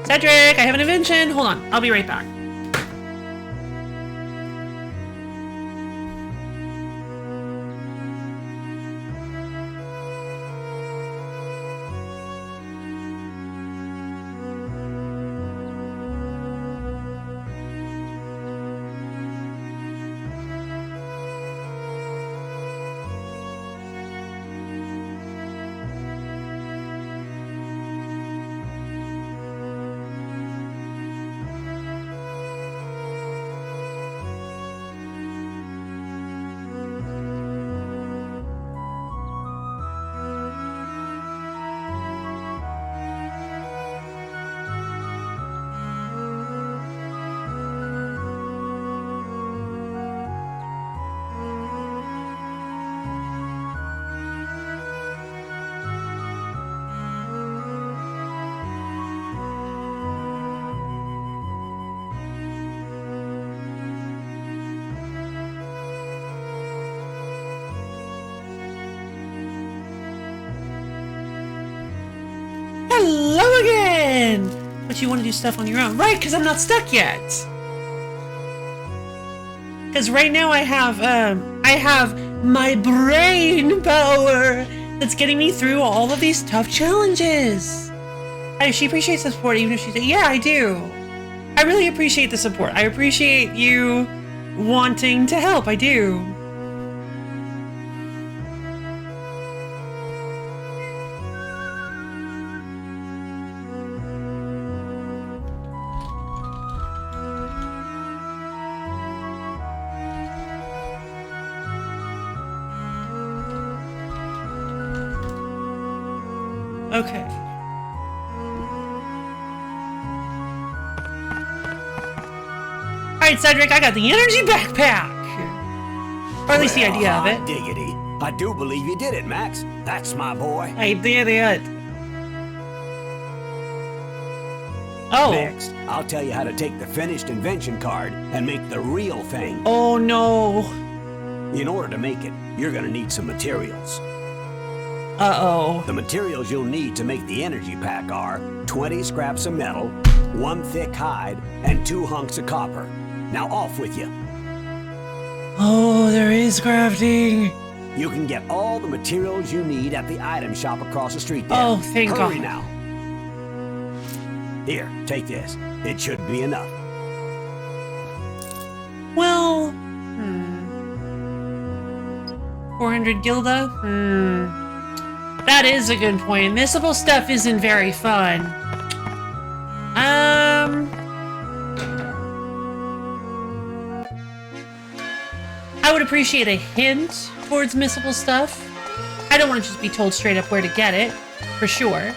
Cedric, I have an invention. Hold on, I'll be right back. Hello again! But you want to do stuff on your own. Right, because I'm not stuck yet. Because right now I have my brain power that's getting me through all of these tough challenges. She appreciates the support even if she's... Yeah, I do. I really appreciate the support. I appreciate you wanting to help. I do. Okay. Alright, Cedric, I got the energy backpack! Or at least the idea of it. Diggity. I do believe you did it, Max. That's my boy. I did it. Oh. Next, I'll tell you how to take the finished invention card and make the real thing. Oh, no. In order to make it, you're gonna need some materials. Uh-oh. The materials you'll need to make the energy pack are 20 scraps of metal, 1 thick hide, and 2 hunks of copper. Now off with you. Oh, there is crafting. You can get all the materials you need at the item shop across the street there. Oh, thank God. Hurry now. Here, take this. It should be enough. Well, 400 gilda? That is a good point. Missable stuff isn't very fun. I would appreciate a hint towards missable stuff. I don't want to just be told straight up where to get it, for sure.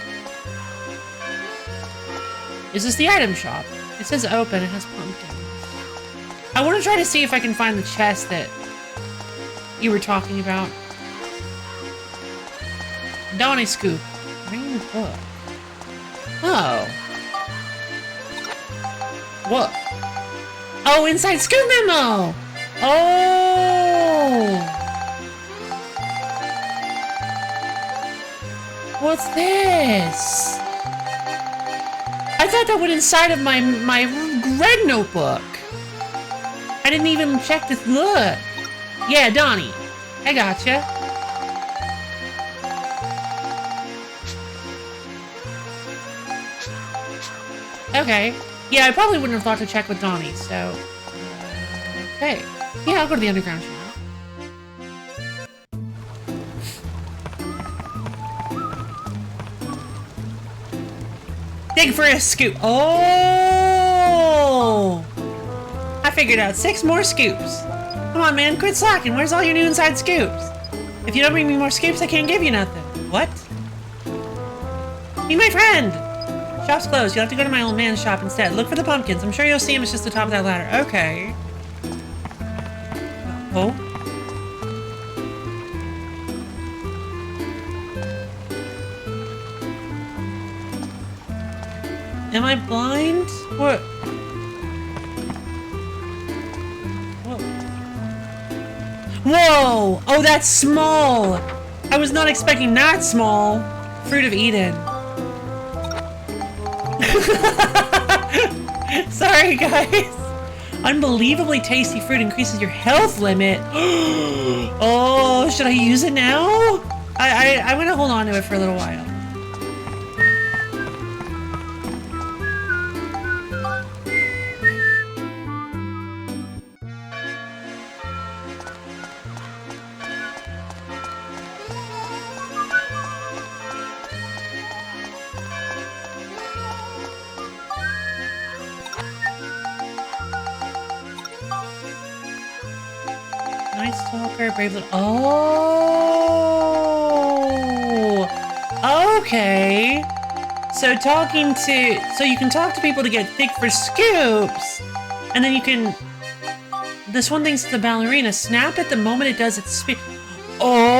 Is this the item shop? It says open, it has pumpkins. I want to try to see if I can find the chest that you were talking about. Donny Scoop. Green book. Oh. What? Oh, inside Scoop Memo! Oh! What's this? I thought that went inside of my red notebook. I didn't even check this. Look. Yeah, Donnie. I gotcha. Okay. Yeah, I probably wouldn't have thought to check with Donnie, so... Okay. Yeah, I'll go to the underground channel. Dig for a scoop. Oh! I figured out 6 more scoops. Come on, man, quit slacking. Where's all your new inside scoops? If you don't bring me more scoops, I can't give you nothing. What? Be my friend! Shop's closed. You'll have to go to my old man's shop instead. Look for the pumpkins. I'm sure you'll see him. It's just the top of that ladder. Okay. Oh. Am I blind? What? Whoa. Whoa! Oh, that's small! I was not expecting that small. Fruit of Eden. Sorry, guys. Unbelievably tasty fruit increases your health limit. Oh, should I use it now? I'm gonna hold on to it for a little while. Night Stalker, brave little. Oh, okay. So you can talk to people to get thick for scoops, and then you can. This one thing's the ballerina. Snap at the moment it does its speed. Oh!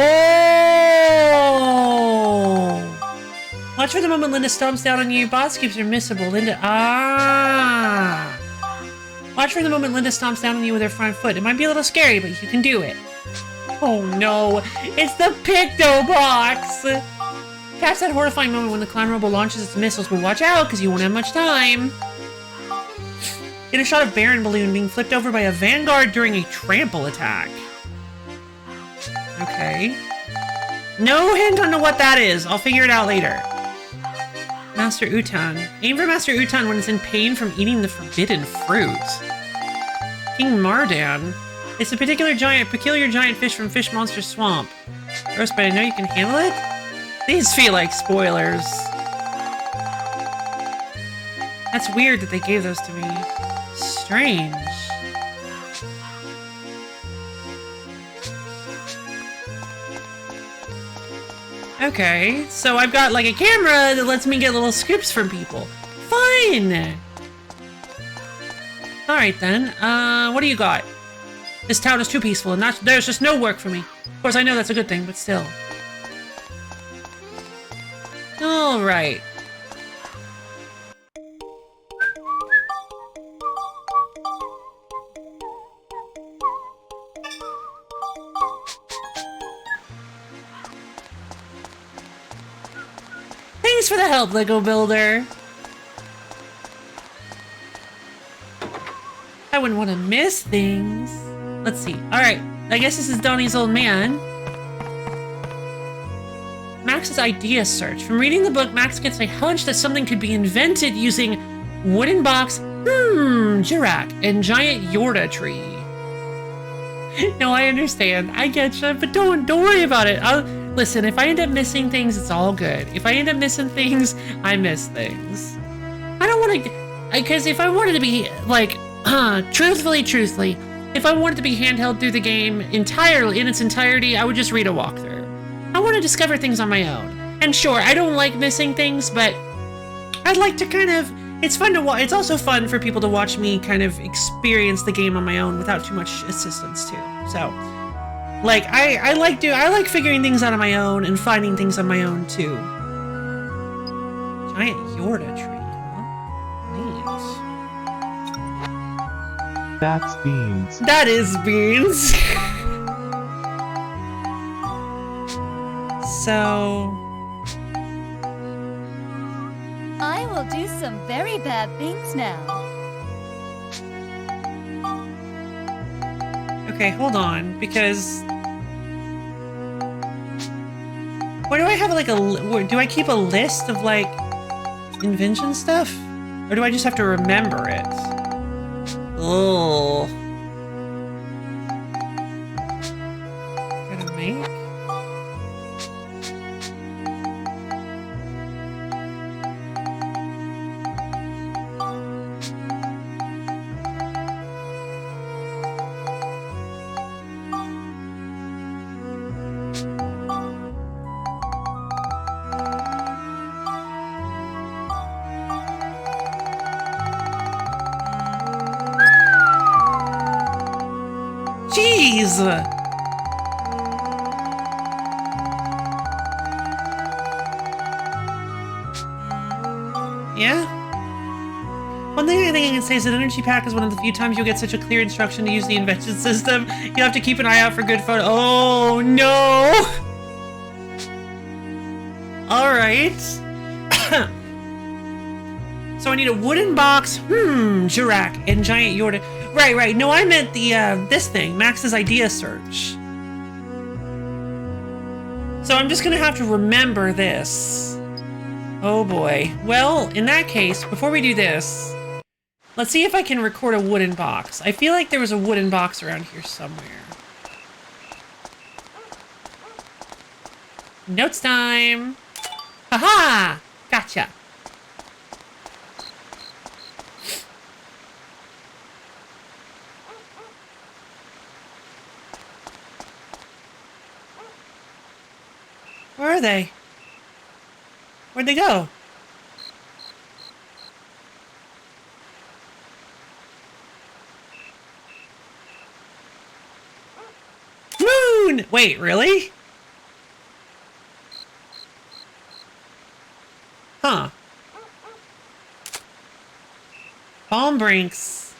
Watch for the moment Linda stomps down on you. Boss scoops are missable. Linda. Ah! Watch for the moment Linda stomps down on you with her front foot. It might be a little scary, but you can do it. Oh no, it's the Picto Box! Catch that horrifying moment when the clown robo launches its missiles, but watch out, because you won't have much time. Get a shot of Baron Balloon being flipped over by a Vanguard during a trample attack. Okay. No hint on what that is. I'll figure it out later. Master Utan. Aim for Master Utan when it's in pain from eating the forbidden fruit. King Mardan. It's a peculiar giant fish from Fish Monster Swamp. Gross, but I know you can handle it? These feel like spoilers. That's weird that they gave those to me. Strange. Okay, so I've got like a camera that lets me get little scoops from people. Fine! Alright then, what do you got? This town is too peaceful and there's just no work for me. Of course I know that's a good thing, but still. Alright. Thanks for the help, Lego Builder. I wouldn't want to miss things. Let's see. Alright, I guess this is Donnie's old man. Max's idea search. From reading the book, Max gets a hunch that something could be invented using wooden box, Jirak, and giant Yorda tree. No, I understand. I get you, but don't worry about it. Listen, if I end up missing things, it's all good. If I end up missing things, I miss things. I don't want to... Because if I wanted to be, like, truthfully, if I wanted to be handheld through the game entirely, in its entirety, I would just read a walkthrough. I want to discover things on my own. And sure, I don't like missing things, but I'd like to kind of... It's fun to watch. It's also fun for people to watch me kind of experience the game on my own without too much assistance, too. So... Like, I like figuring things out on my own and finding things on my own, too. Giant Yorda tree, huh? Neat. That's Beans. That is Beans. So... I will do some very bad things now. Okay, hold on, because... Where do I have, like, do I keep a list of, like, invention stuff? Or do I just have to remember it? Oh. Gotta make? Jeez! Yeah? One thing I think I can say is that Energy Pack is one of the few times you'll get such a clear instruction to use the invention system. You'll have to keep an eye out for good photo. Oh, no! Alright. So I need a wooden box, Jirak, and giant Yorda. Right. No, I meant the, this thing, Max's idea search. So I'm just gonna have to remember this. Oh boy. Well, in that case, before we do this, let's see if I can record a wooden box. I feel like there was a wooden box around here somewhere. Notes time. Haha! Gotcha. Where are they? Where'd they go? Moon! Wait, really? Huh. Palm Brinks.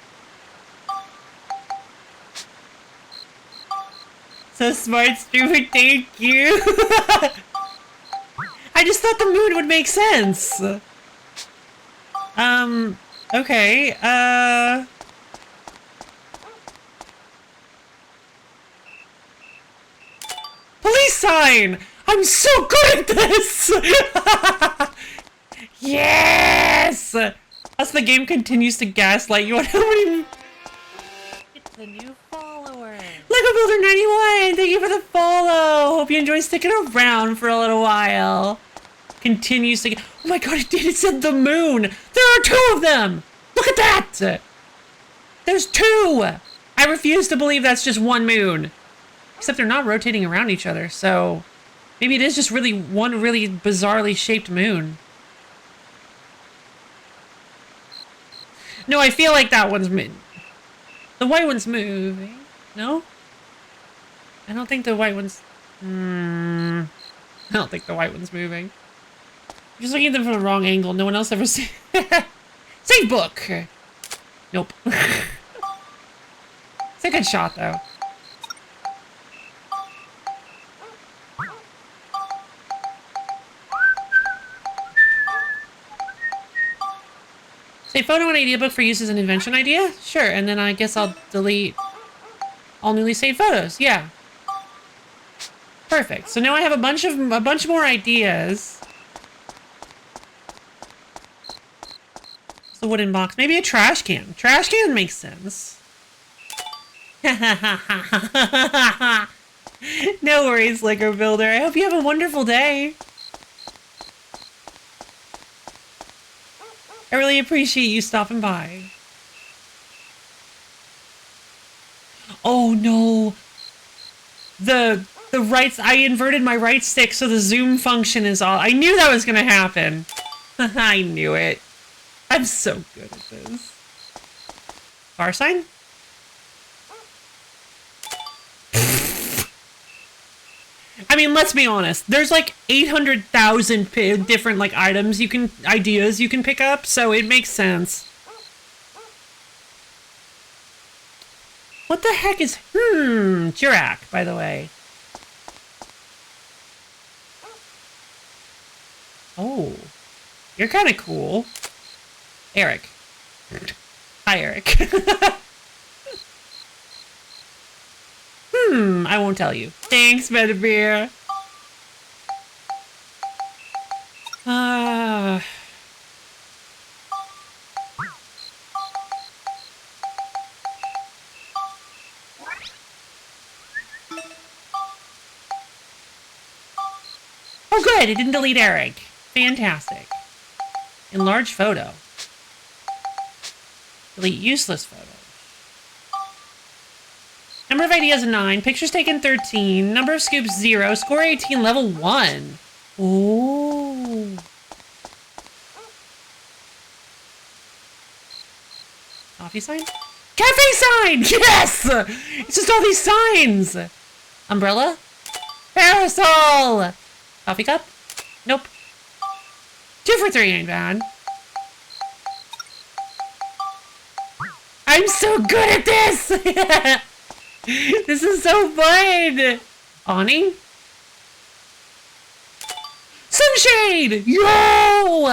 So smart, stupid, thank you. I just thought the moon would make sense. Okay, police sign! I'm so good at this! Yes! As the game continues to gaslight you on how many... It's a new follower. Lego Builder 91, thank you for the follow. Hope you enjoy sticking around for a little while. Continues to... Oh my god, it did. It said the moon. There are two of them. Look at that. There's two. I refuse to believe that's just one moon. Except they're not rotating around each other, so... Maybe it is just really one really bizarrely shaped moon. No, I feel like that one's... The white one's moving. No? I don't think the white one's... I don't think the white one's moving. I'm just looking at them from the wrong angle. No one else ever seen... Save book! Nope. It's a good shot, though. Save photo and idea book for use as an invention idea? Sure, and then I guess I'll delete all newly saved photos. Yeah. Perfect. So now I have a bunch more ideas. It's the wooden box. Maybe a trash can. Trash can makes sense. No worries, Lego Builder. I hope you have a wonderful day. I really appreciate you stopping by. Oh no. The right... I inverted my right stick so the zoom function is all... I knew that was gonna happen. I knew it. I'm so good at this. Bar sign? I mean, let's be honest. There's like 800,000 different like ideas you can pick up, so it makes sense. What the heck is Jirak, by the way? Oh, you're kind of cool, Eric. Hi, Eric. I won't tell you. Thanks, Metabeer. Oh, good. It didn't delete Eric. Fantastic. Enlarge photo. Delete useless photos. Number of ideas 9. Pictures taken 13. Number of scoops 0. Score 18. Level 1. Ooh. Coffee sign? Cafe sign! Yes! It's just all these signs! Umbrella? Parasol! Coffee cup? Nope. 2 for 3 ain't bad. I'm so good at this! This is so fun! Awning? Sunshade! Yo!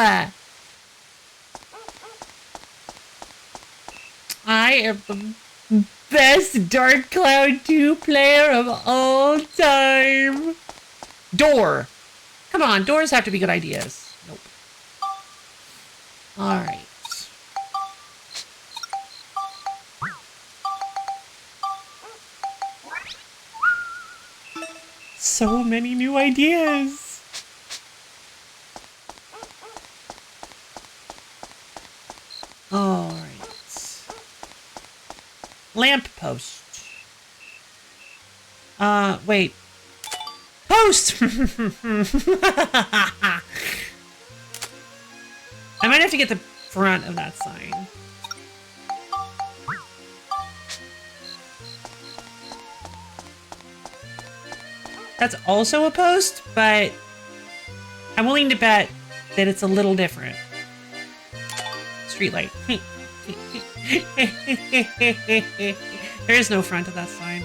I am the best Dark Cloud 2 player of all time. Door. Come on, doors have to be good ideas. Nope. Alright. So many new ideas. Alright. Lamppost. Wait. Post! I might have to get the front of that sign. That's also a post, but I'm willing to bet that it's a little different. Streetlight. There is no front of that sign.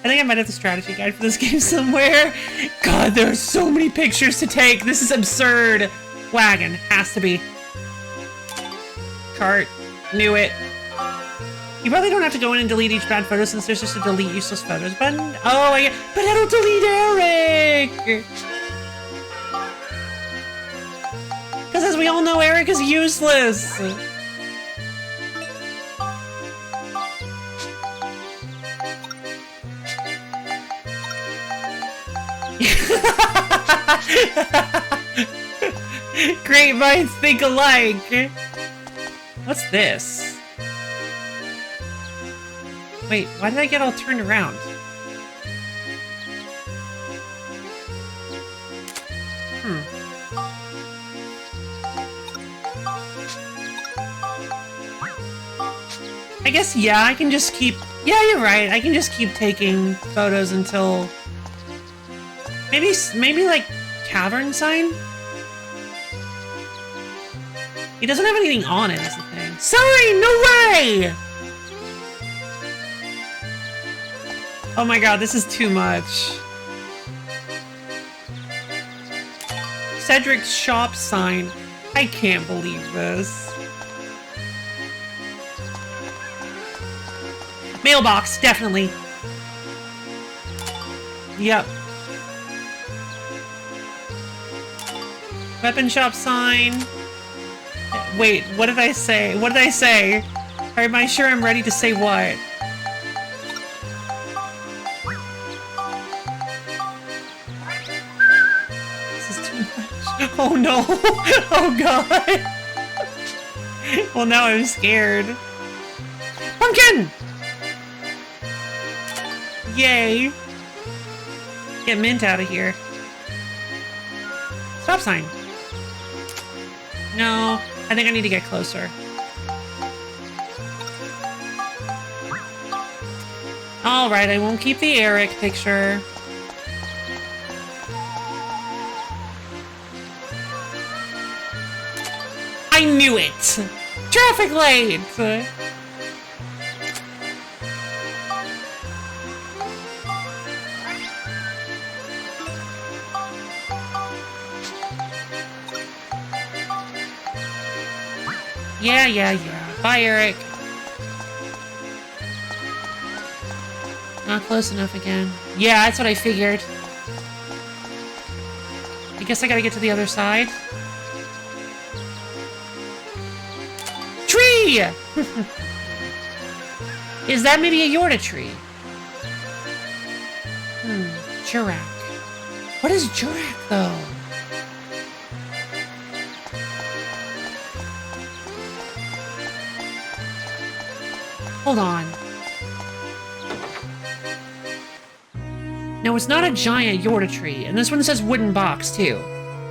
I think I might have the strategy guide for this game somewhere. God, there are so many pictures to take. This is absurd. Wagon. Has to be. Cart. Knew it. You probably don't have to go in and delete each bad photo since there's just a delete useless photos button. Oh, but I don't delete Eric! Because as we all know, Eric is useless. Great minds think alike. What's this? Wait, why did I get all turned around? I guess, yeah, I can just keep... Yeah, you're right. I can just keep taking photos until... Maybe like, cavern sign? He doesn't have anything on it, is the thing. Sign! No way! Oh my god, this is too much. Cedric's shop sign. I can't believe this. Mailbox, definitely. Yep. Weapon shop sign. Wait, what did I say? What did I say? Am I sure I'm ready to say what? This is too much. Oh no! Oh god! Well, now I'm scared. Pumpkin! Yay! Get Mint out of here. Stop sign. No, I think I need to get closer. Alright, I won't keep the Eric picture. I knew it! Traffic light! Yeah. Bye, Eric. Not close enough again. Yeah, that's what I figured. I guess I gotta get to the other side. Tree! Is that maybe a Yorta tree? Chirac. What is Jurak, though? Hold on. No, it's not a giant Yorta tree. And this one says wooden box, too.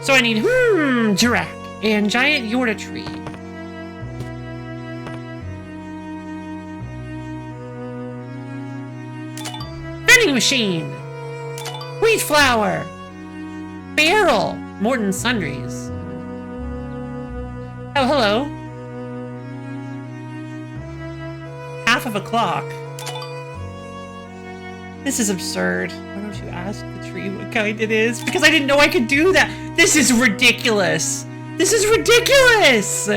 So I need, Jurak and giant Yorta tree. Vending machine. Wheat flour. Barrel. Morton Sundries. Oh, hello. Half of a clock. This is absurd. Why don't you ask the tree what kind it is? Because I didn't know I could do that. This is ridiculous. This is ridiculous.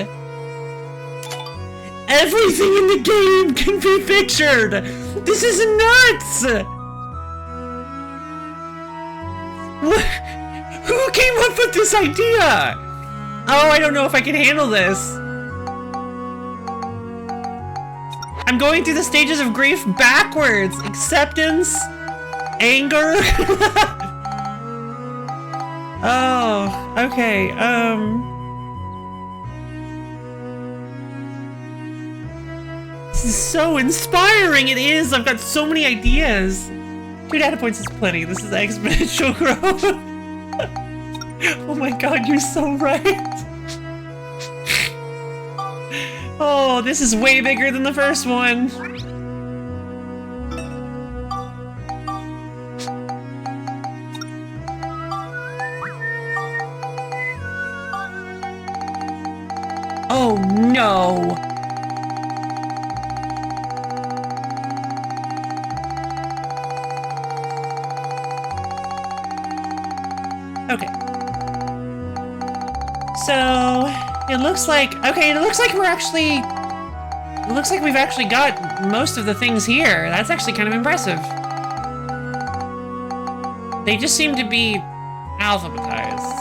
Everything in the game can be pictured. This is nuts. What? Who came up with this idea? Oh, I don't know if I can handle this. I'm going through the stages of grief backwards. Acceptance, anger. Oh, okay. This is so inspiring. It is. I've got so many ideas. 2 data points is plenty. This is exponential growth. Oh my god, you're so right. Oh, this is way bigger than the first one. Oh no. Okay. So, it looks like, okay, it looks like we're actually, it looks like we've actually got most of the things here. That's actually kind of impressive. They just seem to be alphabetized.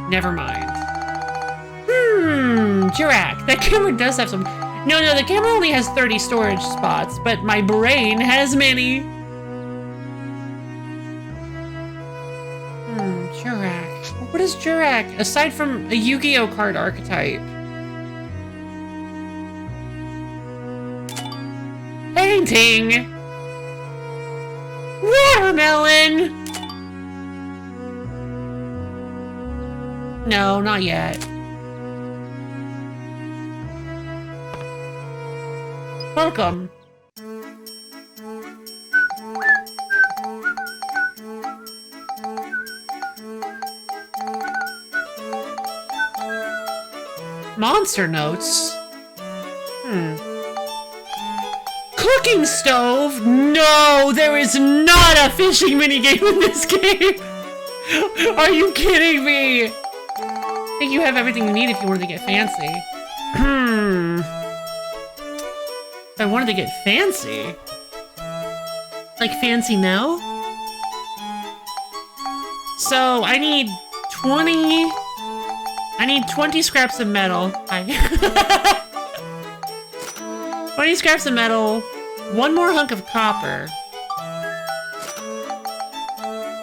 Never mind. Jurak. That camera does have some, no, the camera only has 30 storage spots, but my brain has many. Jurak. What is Jurak, aside from a Yu-Gi-Oh card archetype? Painting! Watermelon! No, not yet. Welcome. Monster notes? Cooking stove? No, there is not a fishing minigame in this game! Are you kidding me? I think you have everything you need if you wanted to get fancy. If I wanted to get fancy? Like fancy now? So, I need 20 scraps of metal. 20 scraps of metal, 1 more hunk of copper,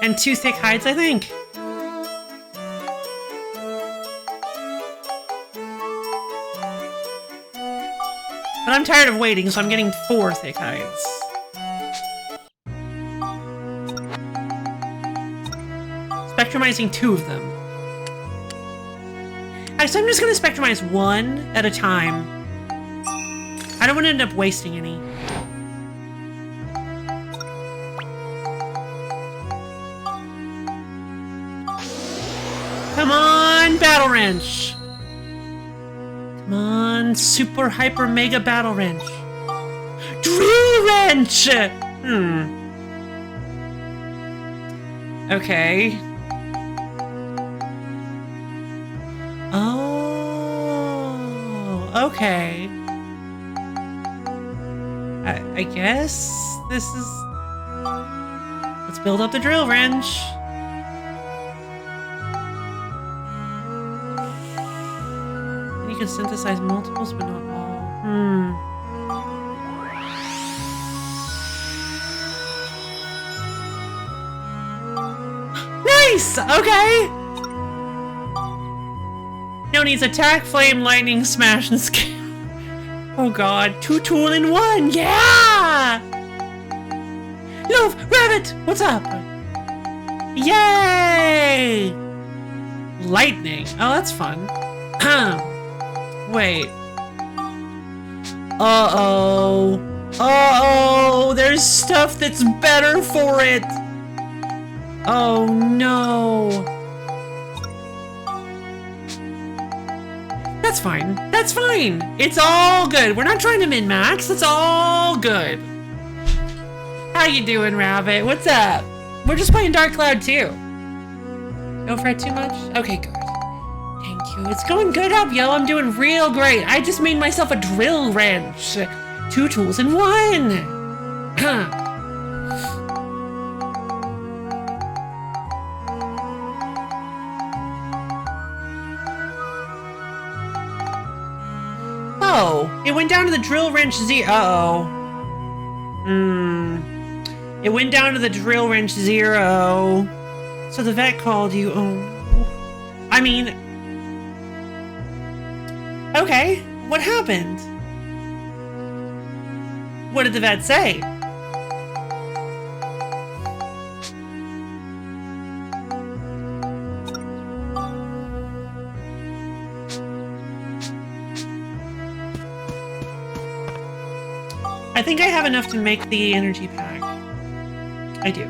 and 2 thick hides, I think. But I'm tired of waiting, so I'm getting 4 thick hides. Spectrumizing 2 of them. Alright, so I'm just gonna spectrumize 1 at a time. I don't want to end up wasting any. Come on, Battle Wrench! Come on, Super Hyper Mega Battle Wrench! Drill Wrench! Okay. Oh, okay. I guess this is... Let's build up the drill wrench. And you can synthesize multiples, but not all. Nice! Okay. Now needs attack, flame, lightning, smash, and scale. Oh god. 2 tool in 1. Yeah! Love, rabbit, what's up? Yay! Lightning. Oh, that's fun. Wait. Uh-oh. Uh-oh, there's stuff that's better for it. Oh no. That's fine. That's fine. It's all good. We're not trying to min-max. It's all good. How you doing, Rabbit? What's up? We're just playing Dark Cloud 2. Don't fret too much? Okay, good. Thank you. It's going good up, yo. I'm doing real great. I just made myself a drill wrench. 2 tools in 1. Oh, it went down to the drill wrench Uh-oh. It went down to the drill wrench 0. So the vet called you. Oh no. I mean... Okay, what happened? What did the vet say? I think I have enough to make the energy pack. I do.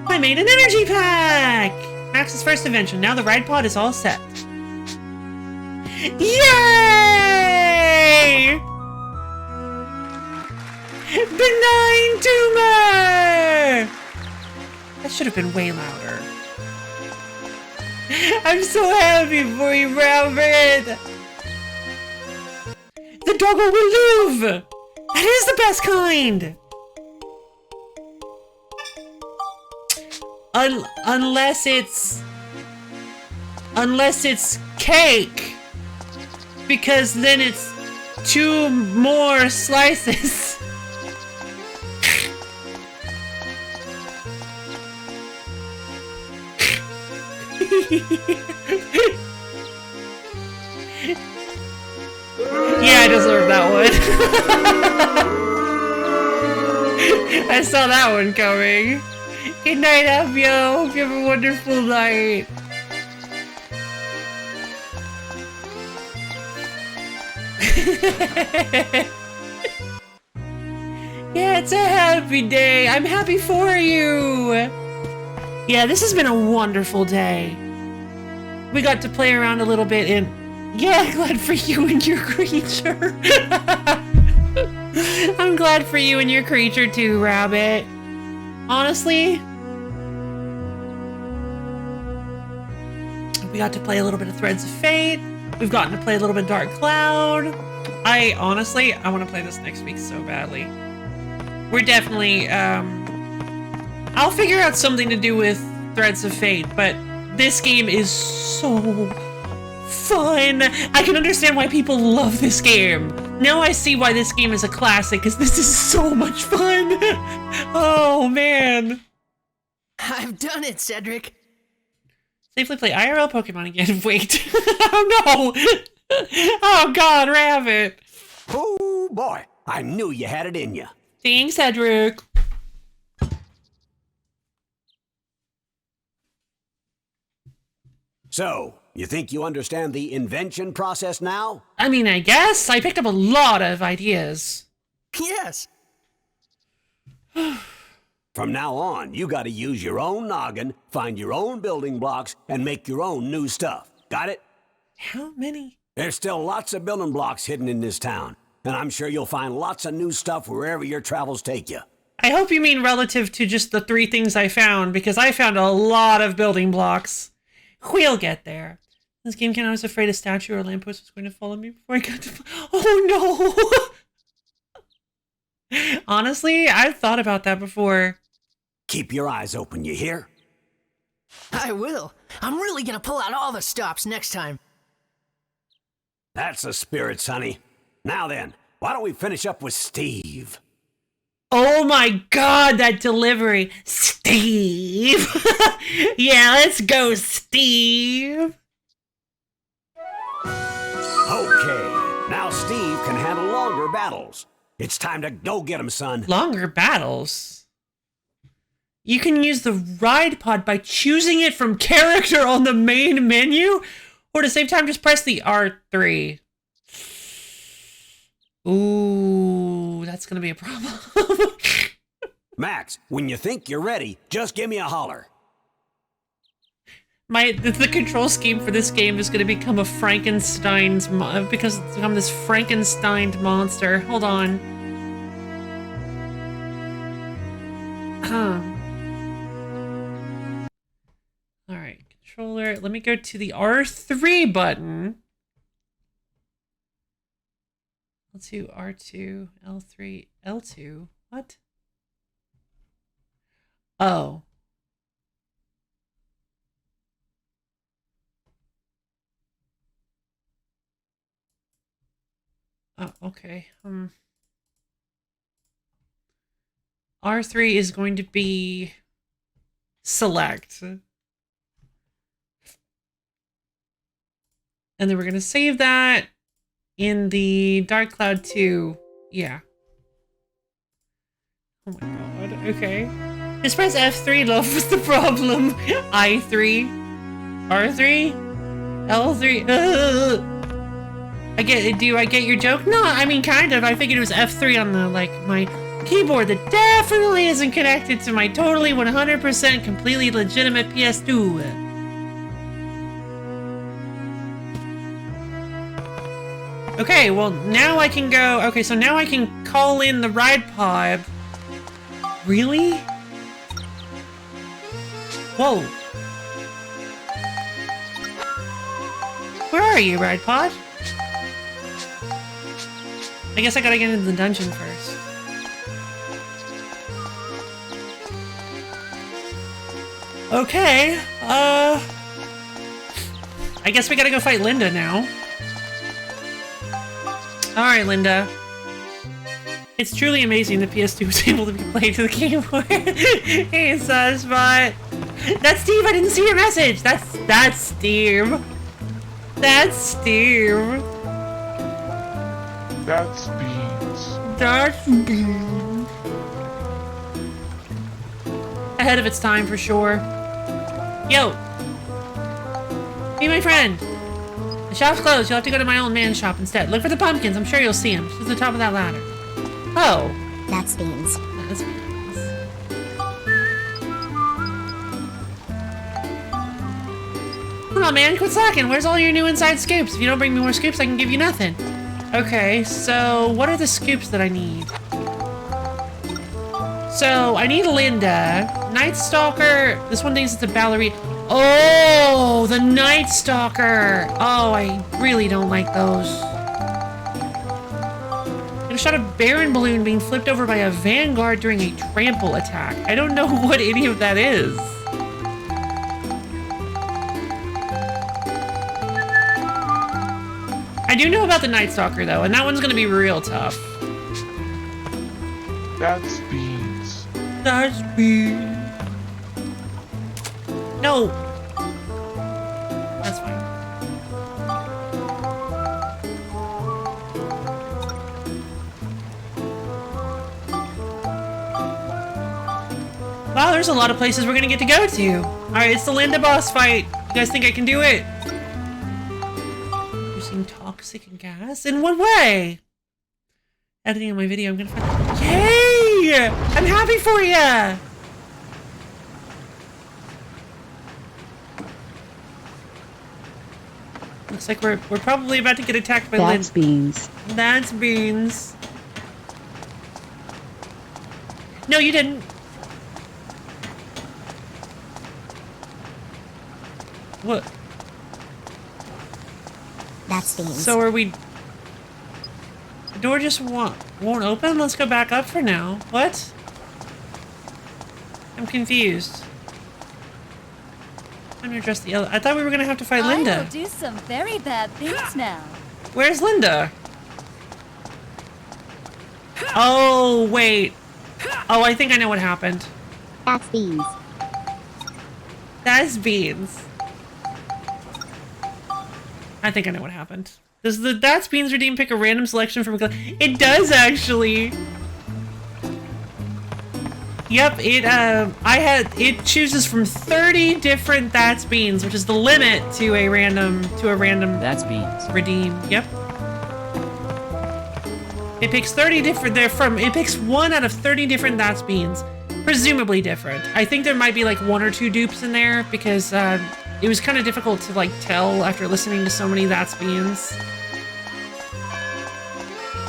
I made an energy pack! Max's first invention. Now the ride pod is all set. Yay! Benign tumor! That should have been way louder. I'm so happy for you, Rabbit! The doggo will live! That is the best kind! Unless it's cake. Because then it's 2 more slices. Yeah, I deserve that one. I saw that one coming. Good night, Abio. Hope you have a wonderful night. Yeah, it's a happy day. I'm happy for you. Yeah, this has been a wonderful day. We got to play around a little bit and yeah, glad for you and your creature. I'm glad for you and your creature too, Rabbit. Honestly, we got to play a little bit of Threads of Fate. We've gotten to play a little bit of Dark Cloud. I want to play this next week so badly. We're definitely, I'll figure out something to do with Threads of Fate, but this game is so fun. I can understand why people love this game. Now I see why this game is a classic, because this is so much fun. Oh, man. I've done it, Cedric. Safely play IRL Pokemon again. Wait. Oh, no. Oh, God, Rabbit. Oh, boy. I knew you had it in you. Thanks, Cedric. So, you think you understand the invention process now? I mean, I guess. I picked up a lot of ideas. Yes. From now on, you gotta use your own noggin, find your own building blocks, and make your own new stuff. Got it? How many? There's still lots of building blocks hidden in this town, and I'm sure you'll find lots of new stuff wherever your travels take you. I hope you mean relative to just the 3 things I found, because I found a lot of building blocks. We'll get there. This game came out, I was afraid a statue or a lamppost was going to follow me before I got to... Oh, no! Honestly, I've thought about that before. Keep your eyes open, you hear? I will. I'm really gonna pull out all the stops next time. That's the spirit, Sonny. Now then, why don't we finish up with Steve? Oh my god, that delivery. Steve. Yeah, let's go, Steve. Okay, now Steve can handle longer battles. It's time to go get him, son. Longer battles? You can use the ride pod by choosing it from character on the main menu? Or to save time, just press the R3. Ooh, that's gonna be a problem. Max, when you think you're ready, just give me a holler. The control scheme for this game is gonna become a Frankenstein's because it's become this Frankenstein monster. Hold on. Alright, controller. Let me go to the R3 button. L2, R2, L3, L2. What? Oh. Oh, okay. R3 is going to be select. And then we're going to save that in the Dark Cloud 2. Yeah. Oh my god. Okay. Just press F3, love. What's the problem? I3. R3. L3. I get your joke? No, I mean, kind of. I figured it was F3 on the, like, my keyboard that definitely isn't connected to my totally 100% completely legitimate PS2. Okay, well, now I can go... Okay, so now I can call in the ride pod. Really? Whoa. Where are you, ride pod? I guess I gotta get into the dungeon first. Okay, I guess we gotta go fight Linda now. Alright, Linda. It's truly amazing the PS2 was able to be played to the keyboard. Hey, Suspot. That's Steve, I didn't see your message! That's Steve. That's Steve. That's Beans. That's Beans. Ahead of its time, for sure. Yo! Be my friend! The shop's closed. You'll have to go to my old man's shop instead. Look for the pumpkins. I'm sure you'll see them. Just at the top of that ladder. Oh. That's Beans. That's Beans. Come on, man. Quit slacking. Where's all your new inside scoops? If you don't bring me more scoops, I can give you nothing. Okay, so what are the scoops that I need? So, I need Linda. Night Stalker. This one thinks it's a ballerina. Oh, the Night Stalker. Oh, I really don't like those. I shot a Baron balloon being flipped over by a Vanguard during a trample attack. I don't know what any of that is. I do know about the Night Stalker though, and that one's gonna be real tough. That's Beans. That's Beans. No. That's fine. Wow, there's a lot of places we're gonna get to go to. Alright, it's the Linda boss fight. You guys think I can do it? Using toxic gas? In what way? Editing on my video, I'm gonna find... Yay! I'm happy for ya! Looks like we're probably about to get attacked by Linda. That's Beans. That's Beans. No, you didn't. What? That's Beans. So are we... The door just won't open? Let's go back up for now. What? I'm confused. I'm gonna address the... I thought we were gonna have to fight Linda. I will do some very bad things now. Where's Linda? Oh, wait. Oh, I think I know what happened. That's beans. That's beans. I think I know what happened. Does the That's Beans redeem pick a random selection from a It does actually. Yep, it chooses from 30 different That's Beans, which is the limit to a random That's Beans. redeem. Yep. It picks 30 different it picks 1 out of 30 different That's Beans. Presumably different. I think there might be like 1 or 2 dupes in there because it was kind of difficult to like tell after listening to so many That's Beans.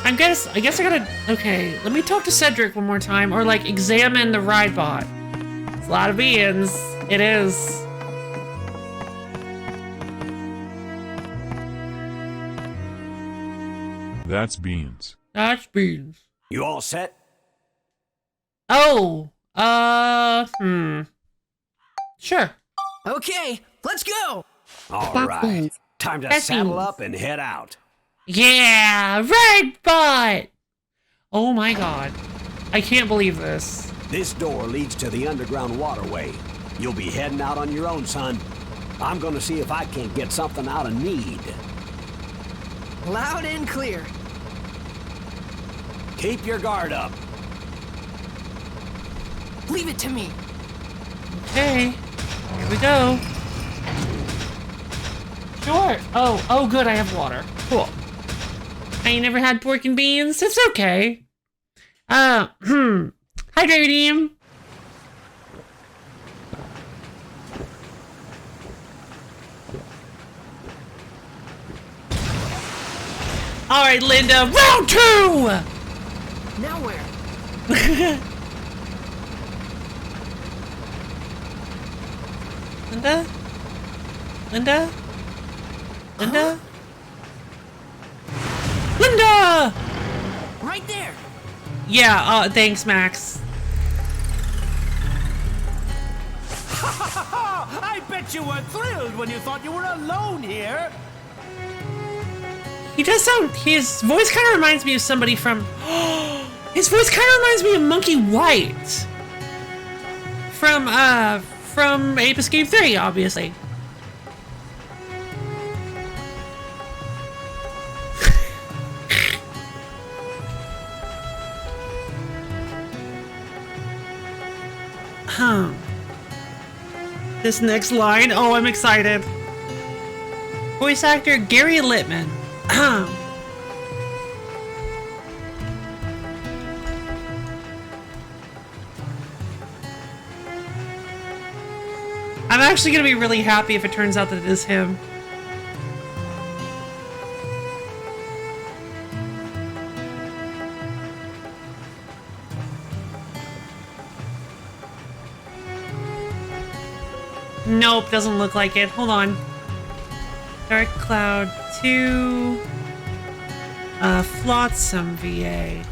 I guess I gotta, okay, let me talk to Cedric one more time, or like examine the ride bot. It's a lot of beans. It is. That's beans. That's beans. You all set? Oh, sure. Okay, let's go! All That's right. beans. Time to That's saddle beans. up and head out. Yeah, ride bot. Oh my god. I can't believe this. This door leads to the underground waterway. You'll be heading out on your own, son. I'm gonna see if I can't get something out of Need. Loud and clear. Keep your guard up. Leave it to me. Okay, here we go. Sure. Oh, good, I have water. Cool. I ain't never had pork and beans. It's okay. Hydrate team. All right, Linda, round 2. Now where? Linda? Linda? Linda? Linda! Right there. Yeah, thanks, Max. I bet you were thrilled when you thought you were alone here. He does sound, his voice kind of reminds me of somebody from, his voice kind of reminds me of Monkey White. From Ape Escape 3, obviously. This next line, oh, I'm excited. Voice actor Gary Littman. I'm actually gonna be really happy if it turns out that it is him. Nope, doesn't look like it. Hold on. Dark Cloud 2. Flotsam VA.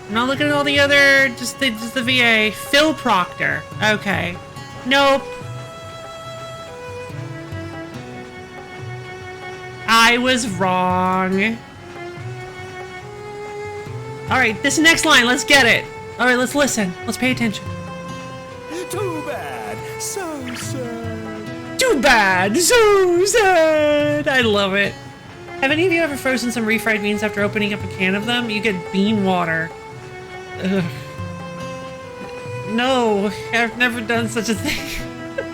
I'm not looking at all the other, just the VA. Phil Proctor. Okay. Nope. I was wrong. Alright, this next line, let's get it. Alright, let's listen. Let's pay attention. Too bad. So sad. Too bad. So sad. I love it. Have any of you ever frozen some refried beans after opening up a can of them? You get bean water. Ugh. No, I've never done such a thing.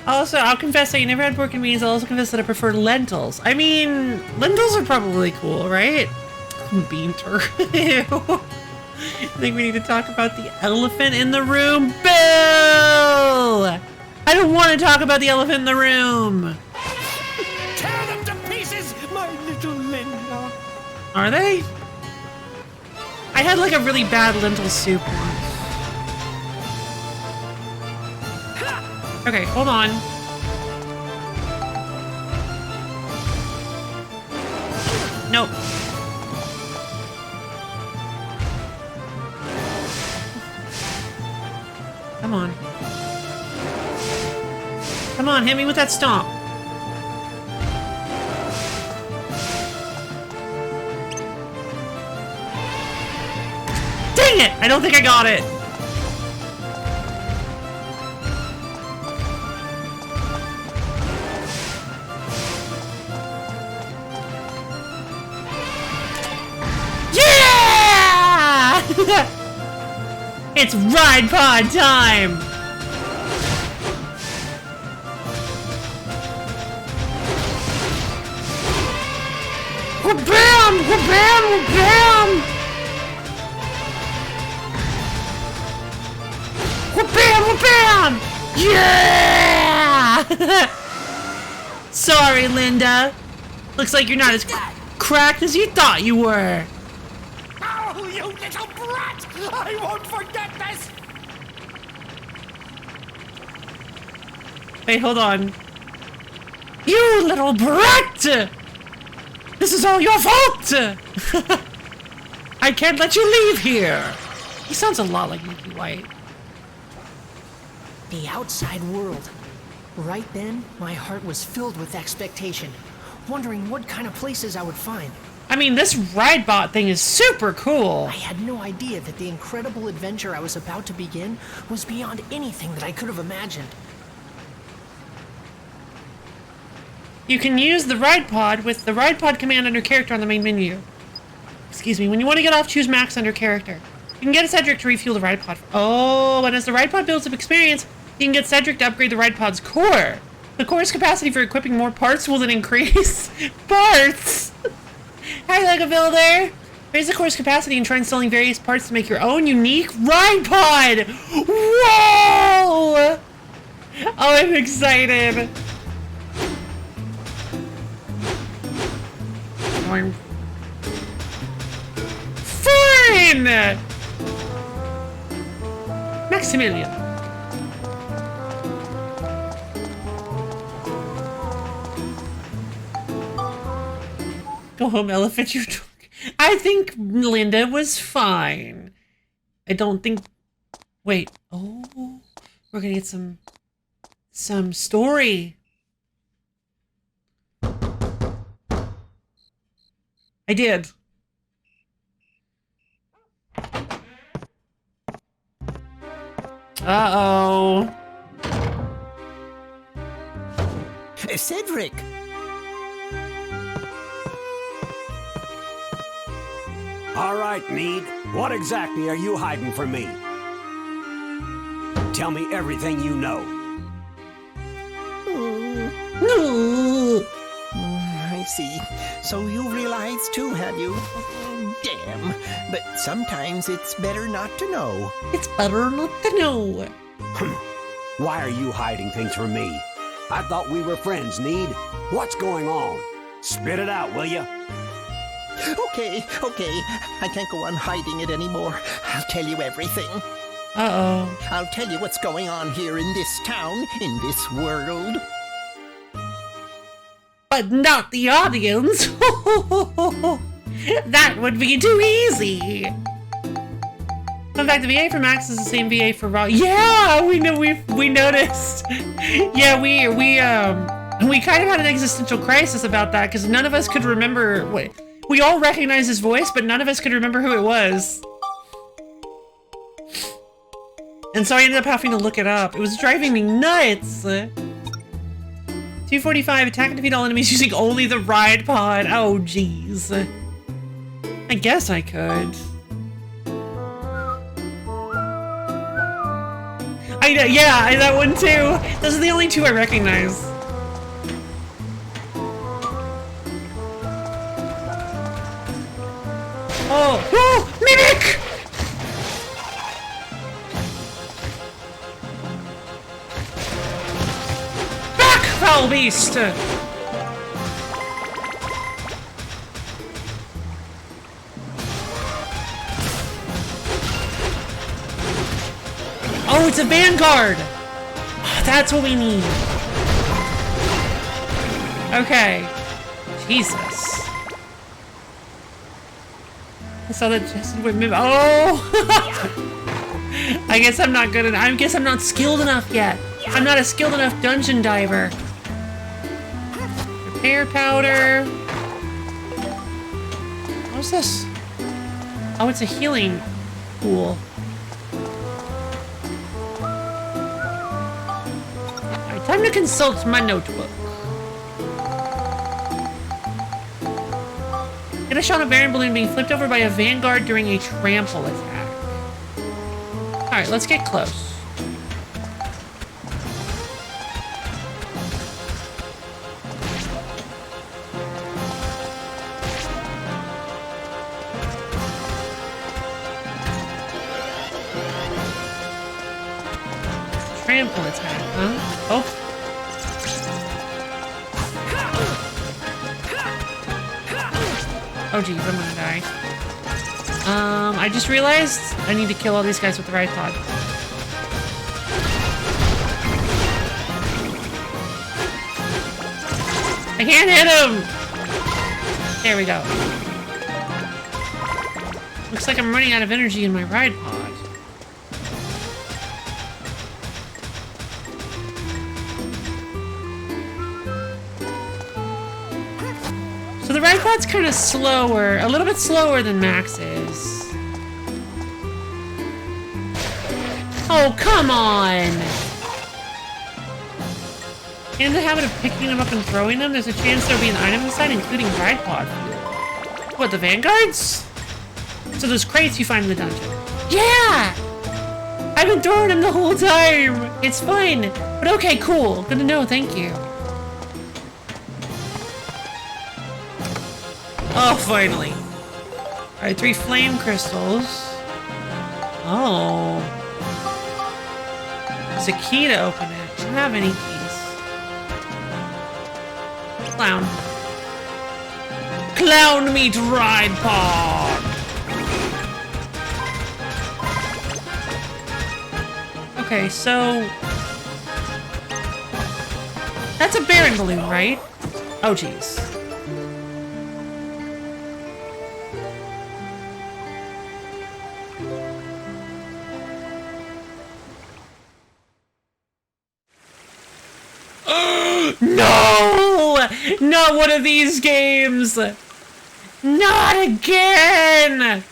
Also, I'll confess that you never had pork and beans. I'll also confess that I prefer lentils. I mean, lentils are probably cool, right? Bean turd. Ew. I think we need to talk about the elephant in the room. Bill! I don't want to talk about the elephant in the room. Tear them to pieces, my little Linda. Are they? I had like a really bad lentil soup once. Okay, hold on. Nope. Come on. Come on, hit me with that stomp. Dang it! I don't think I got it. Yeah! It's ride pod time! Wha-bam! Wha-bam! Wha-bam! Wha-bam! Wha-bam! Yeah! Sorry, Linda. Looks like you're not as cracked as you thought you were. Oh, you little brat! I won't forget this! Wait, hold on. You little brat! This is all your fault! I can't let you leave here! He sounds a lot like Mickey White. The outside world. Right then, my heart was filled with expectation, wondering what kind of places I would find. I mean, this ride bot thing is super cool. I had no idea that the incredible adventure I was about to begin was beyond anything that I could have imagined. You can use the ride pod with the ride pod command under character on the main menu. Excuse me, when you want to get off, choose max under character. You can get a Cedric to refuel the ride pod. Oh, and as the ride pod builds up experience, you can get Cedric to upgrade the ride pod's core. The core's capacity for equipping more parts will then increase. Parts! Hi, Lego Builder! Raise the core's capacity and try installing various parts to make your own unique ride pod! Whoa! Oh, I'm excited! Fine! Maximilian. Go home, elephant, you talk. I think Linda was fine. I don't think... Wait. Oh, we're gonna get some story. I did. Uh-oh. Cedric! All right, Need. What exactly are you hiding from me? Tell me everything you know. I see. So you realized too, have you? Damn. But sometimes it's better not to know. It's better not to know. Why are you hiding things from me? I thought we were friends, Need. What's going on? Spit it out, will you? Okay. I can't go on hiding it anymore. I'll tell you everything. Uh-oh. I'll tell you what's going on here in this town, in this world. But not the audience. That would be too easy. In fact, the VA for Max is the same VA for Raw. Yeah, we noticed. Yeah, we kind of had an existential crisis about that because none of us could remember what. We all recognized his voice, but none of us could remember who it was. And so I ended up having to look it up. It was driving me nuts. 245, attack and defeat all enemies using only the ride pod. Oh, jeez. I guess I could. I know, yeah, that one too. Those are the only two I recognize. Oh, Mimic! Back, foul beast! Oh, it's a Vanguard! Oh, that's what we need. Okay. Jesus. I saw that Justin would move. Oh! I guess I'm not good enough. I guess I'm not skilled enough yet. I'm not a skilled enough dungeon diver. Repair powder. What's this? Oh, it's a healing. Cool. Alright, time to consult my notebook. Get a shot of Baron Balloon being flipped over by a vanguard during a trample attack. Alright, let's get close. Trample attack, huh? Oh. Oh geez, I'm gonna die. I just realized I need to kill all these guys with the right pod. I can't hit him! There we go. Looks like I'm running out of energy in my ride pod. So the ride pod's kind of slower, a little bit slower than Max is. Oh, come on! In the habit of picking them up and throwing them, there's a chance there'll be an item inside, including ride pod fuel. What, the vanguards? So those crates you find in the dungeon. Yeah! I've been throwing them the whole time! It's fine! But okay, cool. Good to know, thank you. Oh, finally. Alright, 3 flame crystals. Oh. There's a key to open it. I don't have any keys. Clown. Clown meet ride pod! Okay, so... That's a Baron balloon, right? Oh, jeez. No! Not one of these games! Not again!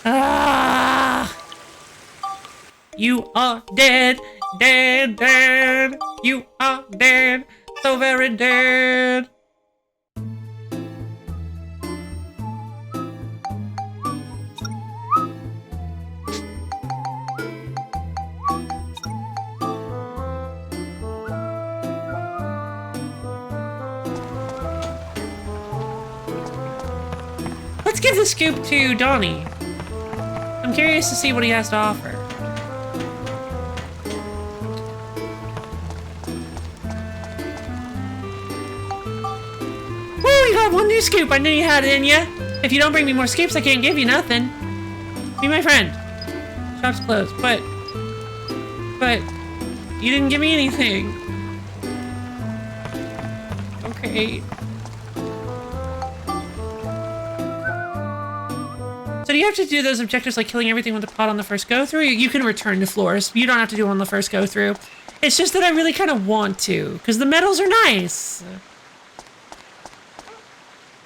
Ah! You are dead, dead, dead. You are dead, so very dead. Let's give the scoop to Donnie. I'm curious to see what he has to offer. Woo, you got one new scoop. I knew you had it in ya. If you don't bring me more scoops, I can't give you nothing. Be my friend. Shop's closed, but you didn't give me anything. Okay. So do you have to do those objectives like killing everything with the pot on the first go through? You can return to floors. You don't have to do them on the first go through. It's just that I really kind of want to, because the medals are nice.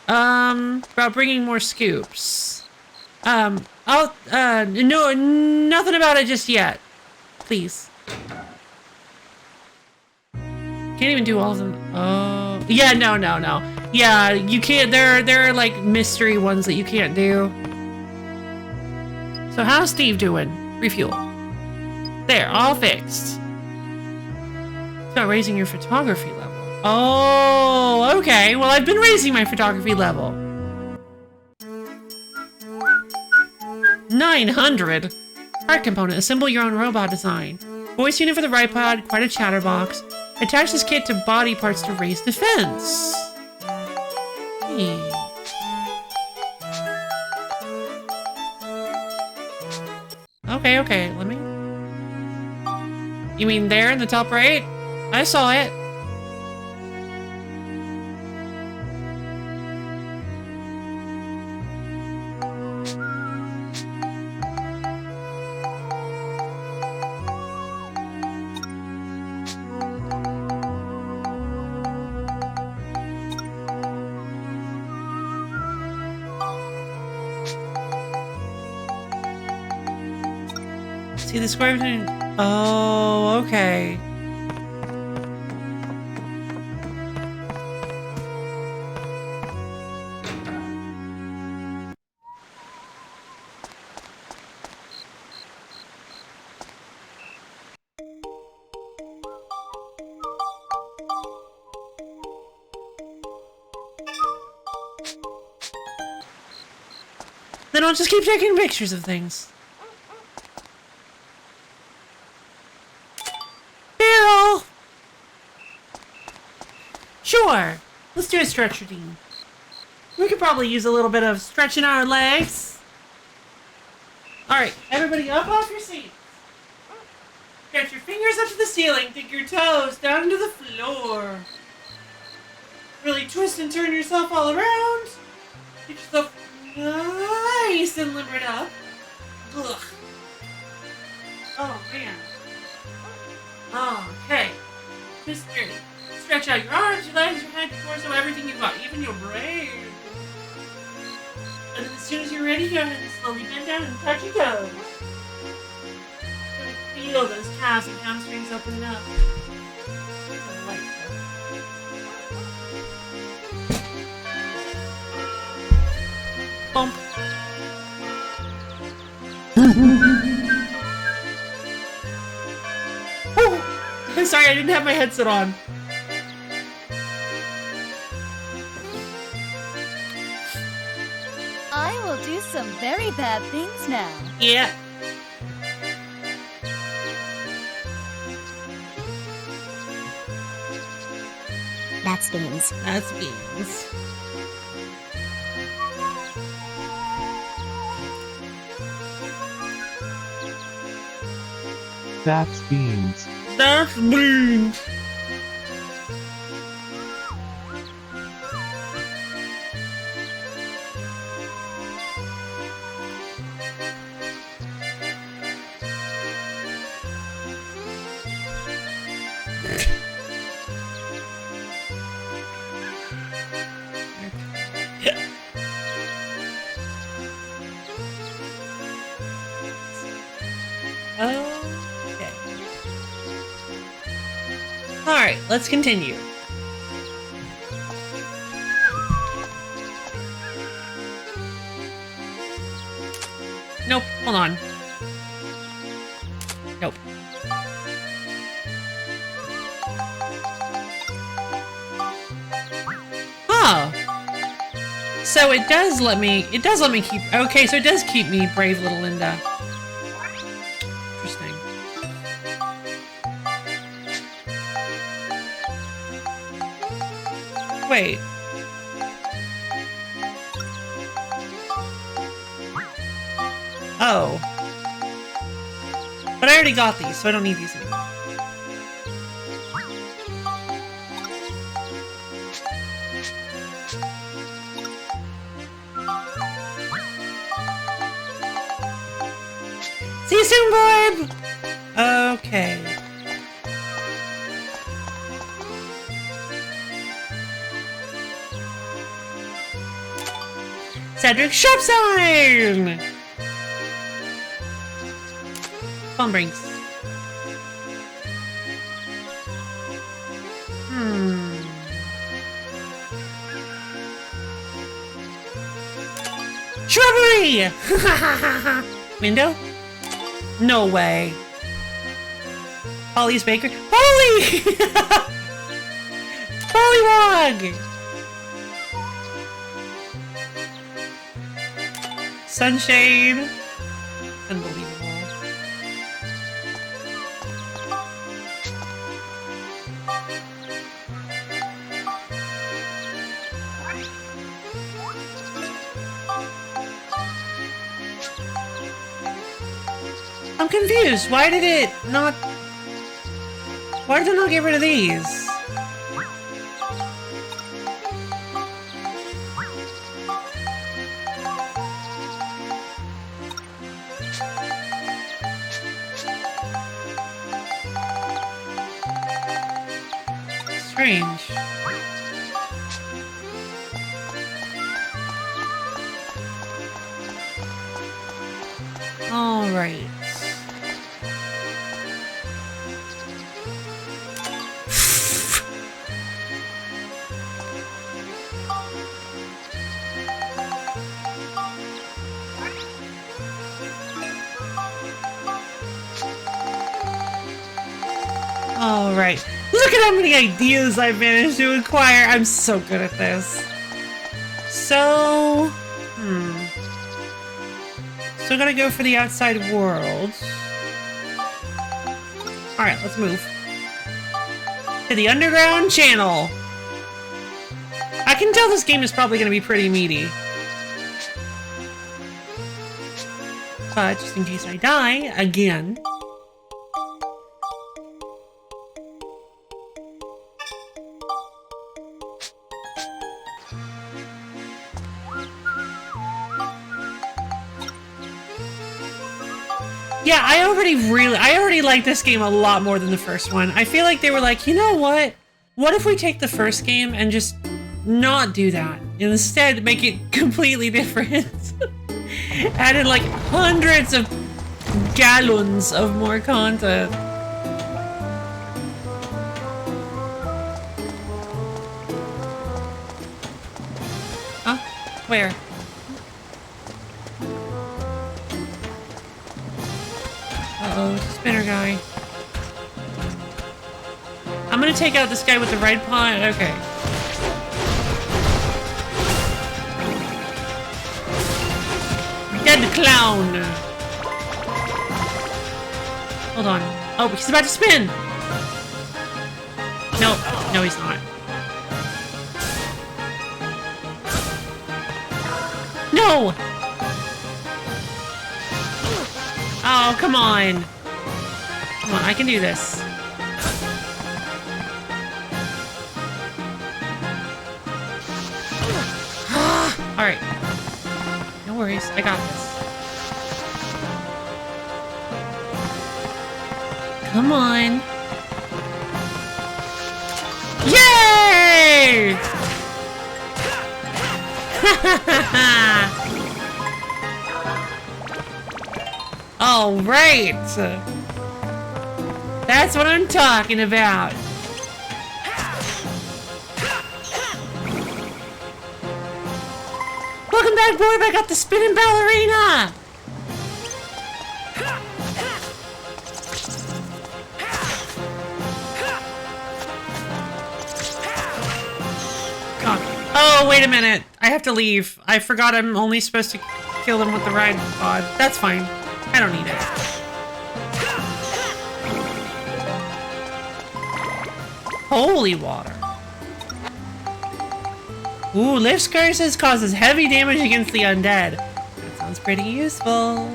About bringing more scoops. No, nothing about it just yet. Please. Can't even do all of them. Oh, yeah, no. Yeah, you can't, there are like mystery ones that you can't do. So how's Steve doing? Refuel. There, all fixed. It's about raising your photography level. Oh, okay. Well, I've been raising my photography level. 900. Part component. Assemble your own robot design. Voice unit for the ride pod. Quite a chatterbox. Attach this kit to body parts to raise defense. Hey. Okay, let me... You mean there in the top right? I saw it. See the square between... Oh, okay. Then I'll just keep taking pictures of things. Daryl! Sure. Let's do a stretch routine. We could probably use a little bit of stretching our legs. Alright, everybody up off your seats. Stretch your fingers up to the ceiling. Dig your toes down into the floor. Really twist and turn yourself all around. Get yourself nice and limbered up. Ugh. Oh, man. Okay. Just stretch out your arms, your legs, your head, your torso, everything you've got, even your brain. And then as soon as you're ready, go ahead and slowly bend down and touch your toes. Feel those calves and hamstrings opening up. Bump. Oh, I'm sorry, I didn't have my headset on. I will do some very bad things now. Yeah. That's beans. That's beans. That's beans. That's beans. Okay. Alright, let's continue. Nope, hold on. Nope. Oh. So it does let me keep, okay, so it does keep me brave little Linda. Interesting. Wait. Oh. But I already got these, so I don't need these anymore. See you soon, Barb! Okay. Cedric shop sign! Phone rings. Shrubbery! Window? No way. Polly's Baker. Polly! Pollywog! Sunshade. Unbelievable. I'm confused. Why did it not... Why did they not get rid of these? Strange. All right. All right. Look at how many ideas I've managed to acquire. I'm so good at this. So, Still gotta go for the outside world. All right, let's move to the underground channel. I can tell this game is probably gonna be pretty meaty. But just in case I die again. Yeah, I already like this game a lot more than the first one. I feel like they were like, you know what? What if we take the first game and just not do that? Instead, make it completely different. Add in like hundreds of gallons of more content. Huh? Where? Uh-oh, spinner guy. I'm gonna take out this guy with the red paw. Okay. Dead clown! Hold on. Oh, he's about to spin! No, no he's not. No! Oh, come on. Come on, I can do this. Alright. No worries, I got this. Come on. Yay! All right. That's what I'm talking about. Welcome back, Borb. I got the spinning ballerina. Oh, wait a minute. I have to leave. I forgot I'm only supposed to kill them with the ride pod. That's fine. I don't need it. Holy water. Ooh, Lift's curses causes heavy damage against the undead. That sounds pretty useful.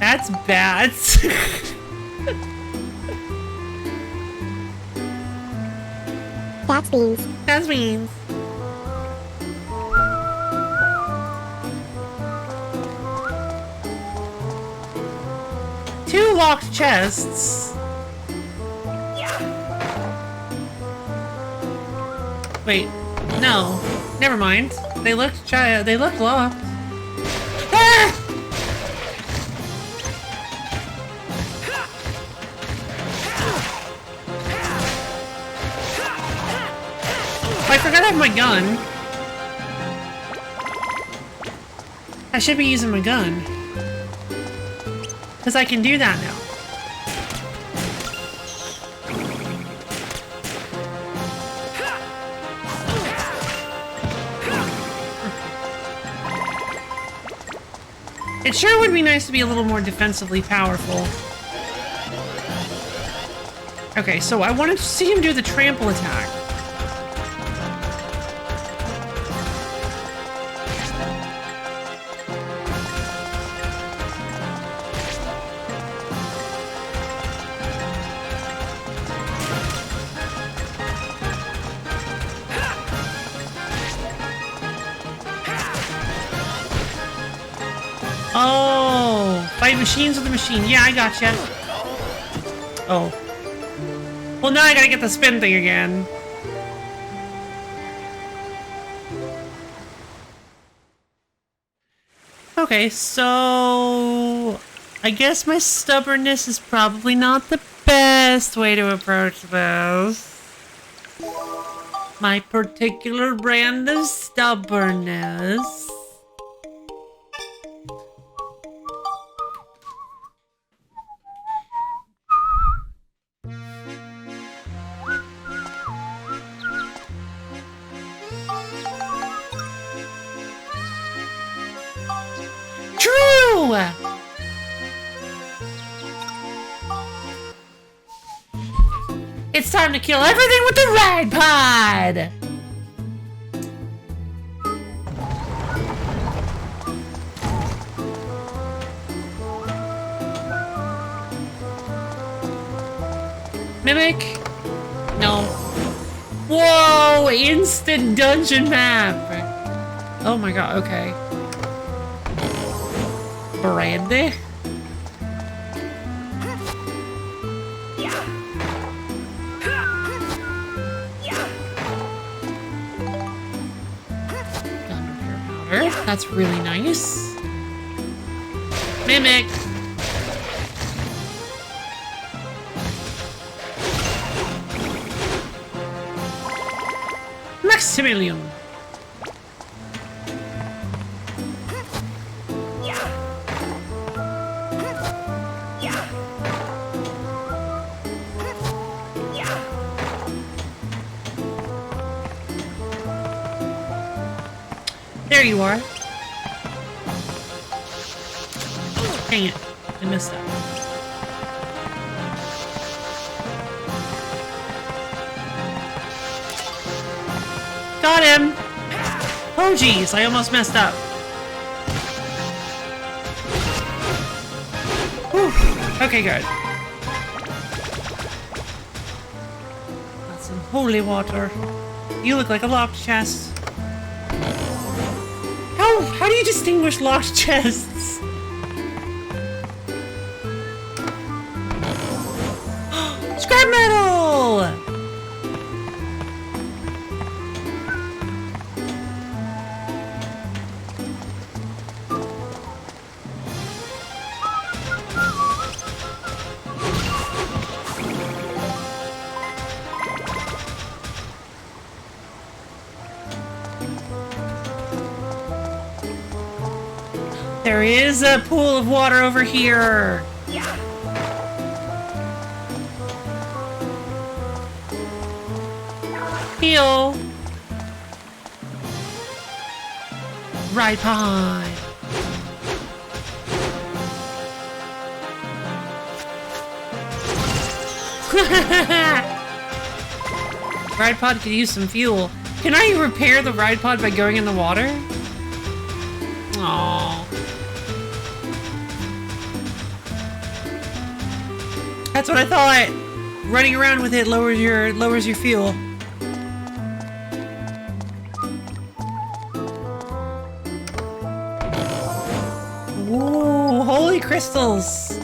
That's bad. That's beans. That's beans. Two locked chests. Wait, no. Never mind. They looked locked. Ah! I forgot I have my gun. I should be using my gun. Because I can do that now. It sure would be nice to be a little more defensively powerful. Okay, so I wanted to see him do the trample attack. Oh, fight machines with the machine. Yeah, I gotcha. Oh. Well, now I gotta get the spin thing again. Okay, so I guess my stubbornness is probably not the best way to approach this. My particular brand of stubbornness. go! It's time to kill everything with the ride pod! Mimic? No. Whoa! Instant dungeon map! Oh my god, okay. Brandy? Gunpowder. That's really nice. Mimic! Maximilian! There you are. Dang it. I missed that. Got him! Oh geez, I almost messed up. Whew. Okay, good. That's some holy water. You look like a locked chest. How do you distinguish locked chests? Scrap metal! There is a pool of water over here. Heal. Ride pod. Ride pod could use some fuel. Can I repair the ride pod by going in the water? Aww. That's what I thought. Running around with it lowers your fuel. Ooh, holy crystals.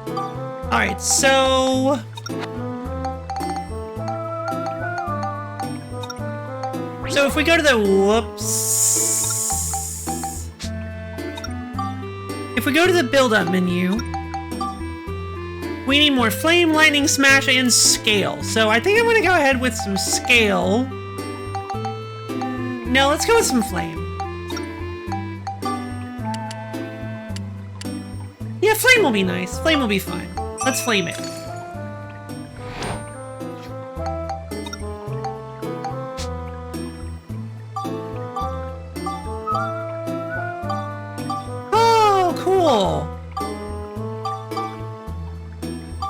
All right, so if we go to the if we go to the build-up menu, we need more flame, lightning, smash, and scale. So I think I'm gonna go ahead with some scale. No, let's go with some flame. Yeah, flame will be nice. Flame will be fine. Let's flame it. Oh, cool.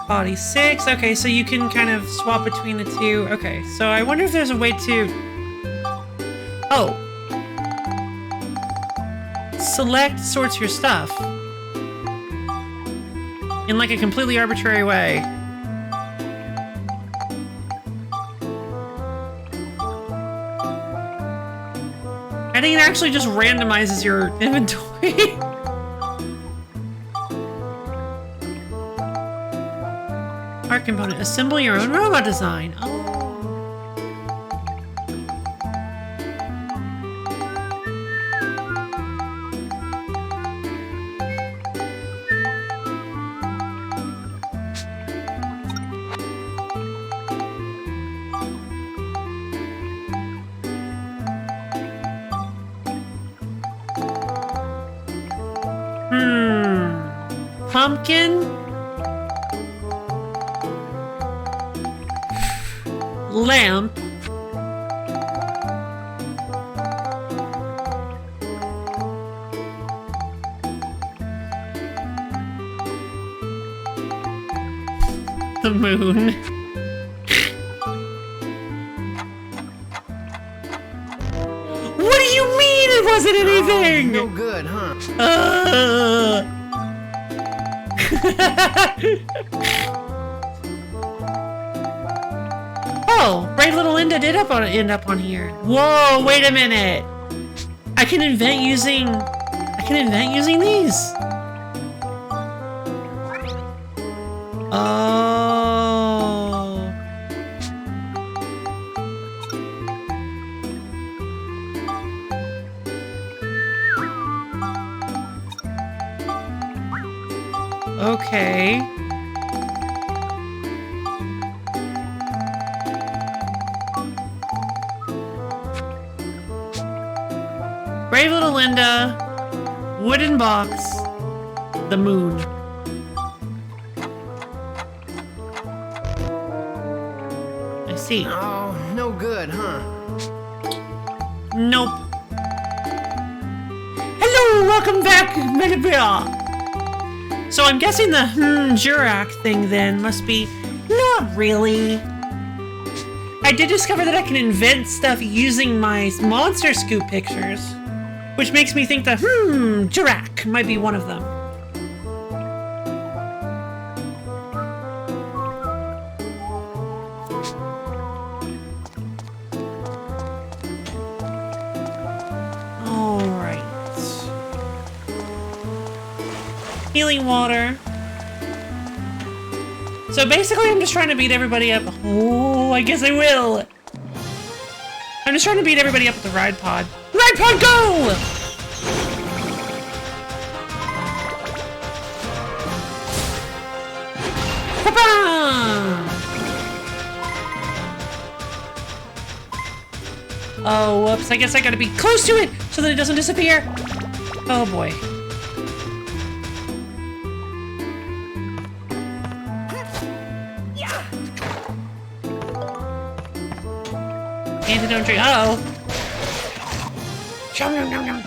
Body 6. Okay, so you can kind of swap between the two. Okay, so I wonder if there's a way to... Oh. Select sorts your stuff. In like a completely arbitrary way. I think it actually just randomizes your inventory. Art component. Assemble your own robot design. Oh. Pumpkin? Lamp? the moon. What do you mean it wasn't anything? No good, huh? Oh, brave little Linda did end up on here. Whoa, wait a minute. I can invent using these. Oh. Okay. Brave little Linda, wooden box, the moon. I see. Oh, no good, huh? Nope. Hello, welcome back, Minigame. So I'm guessing the Jurak thing then must be not really. I did discover that I can invent stuff using my monster scoop pictures, which makes me think that Jurak might be one of them. Healing water. So basically I'm just trying to beat everybody up. Oh, I guess I will. I'm just trying to beat everybody up with the ride pod. Ride pod, go! Pa-bam! Oh, whoops. I guess I gotta be close to it so that it doesn't disappear. Oh boy. Antidote drink. Uh-oh. Nom, nom, nom, nom.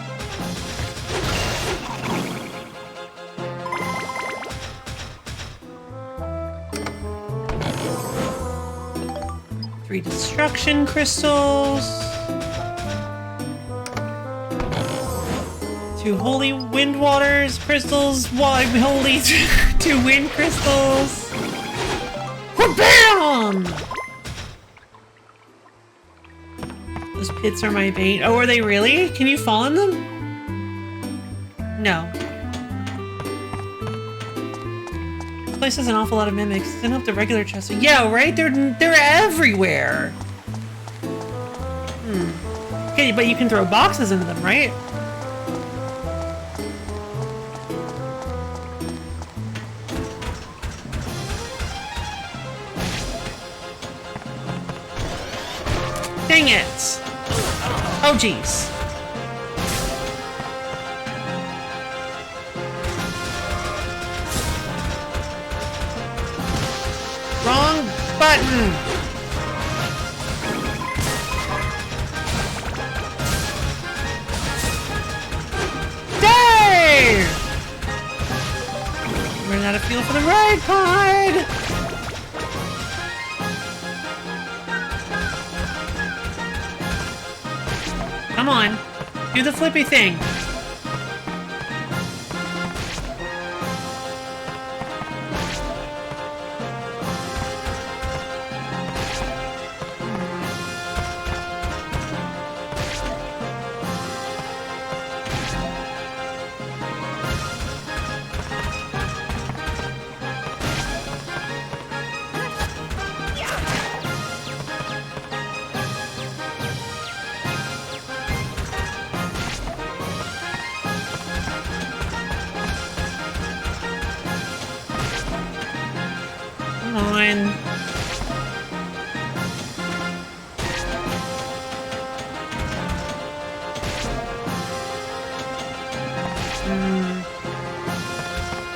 Three destruction crystals. 2 holy wind waters crystals. Holy 2 wind crystals. Bam! Those pits are my bait. Oh, are they really? Can you fall in them? No. This place has an awful lot of mimics. It's enough the regular chests. Yeah, right? They're everywhere. Okay, but you can throw boxes into them, right? Dang it! Oh, jeez. Wrong button! Dave! Running out of fuel for the ride pod! Come on, do the flippy thing.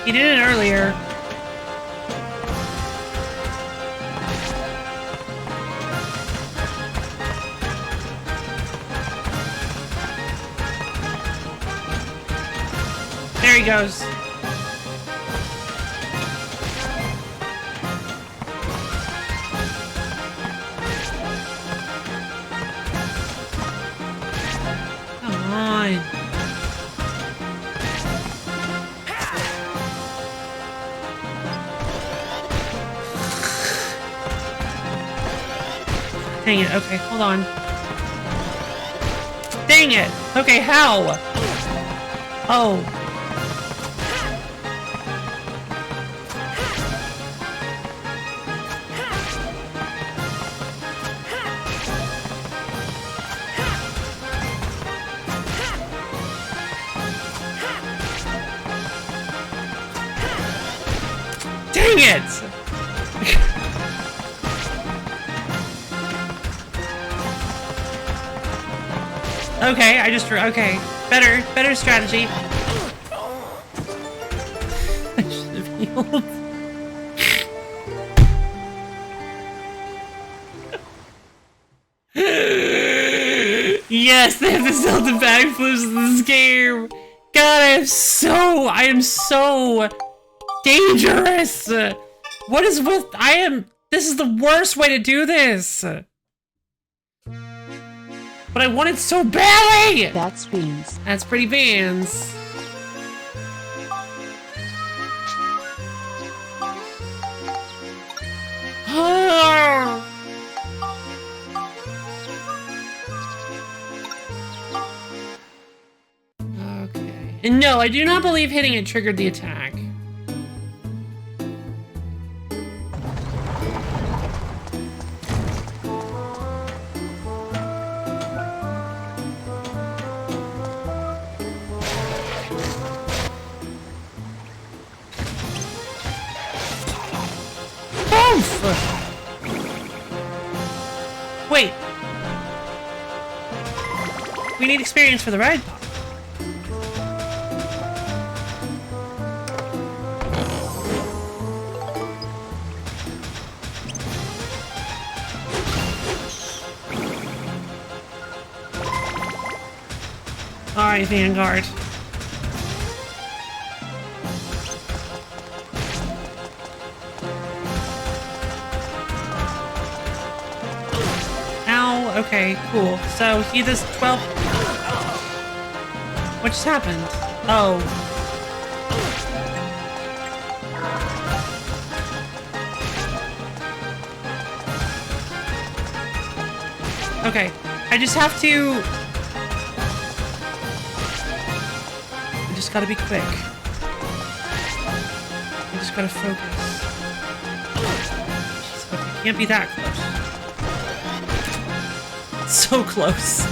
He did it earlier. There he goes. on. Dang it. Okay, hold on. Dang it. Okay, how? Oh. Dang it! Okay, okay. Better strategy. I should have healed. Yes, they have the Zelda backflips in this game. God, I am so dangerous. What is with, this is the worst way to do this. But I want it so badly! That's beans. That's pretty beans. Okay. And no, I do not believe hitting it triggered the attack. Wait. We need experience for the ride pop. Alright, Vanguard. Okay, cool. So he does 12. What just happened? Oh. Okay. I just have to. I just gotta be quick. I just gotta focus. Jeez, okay, can't be that close. So close.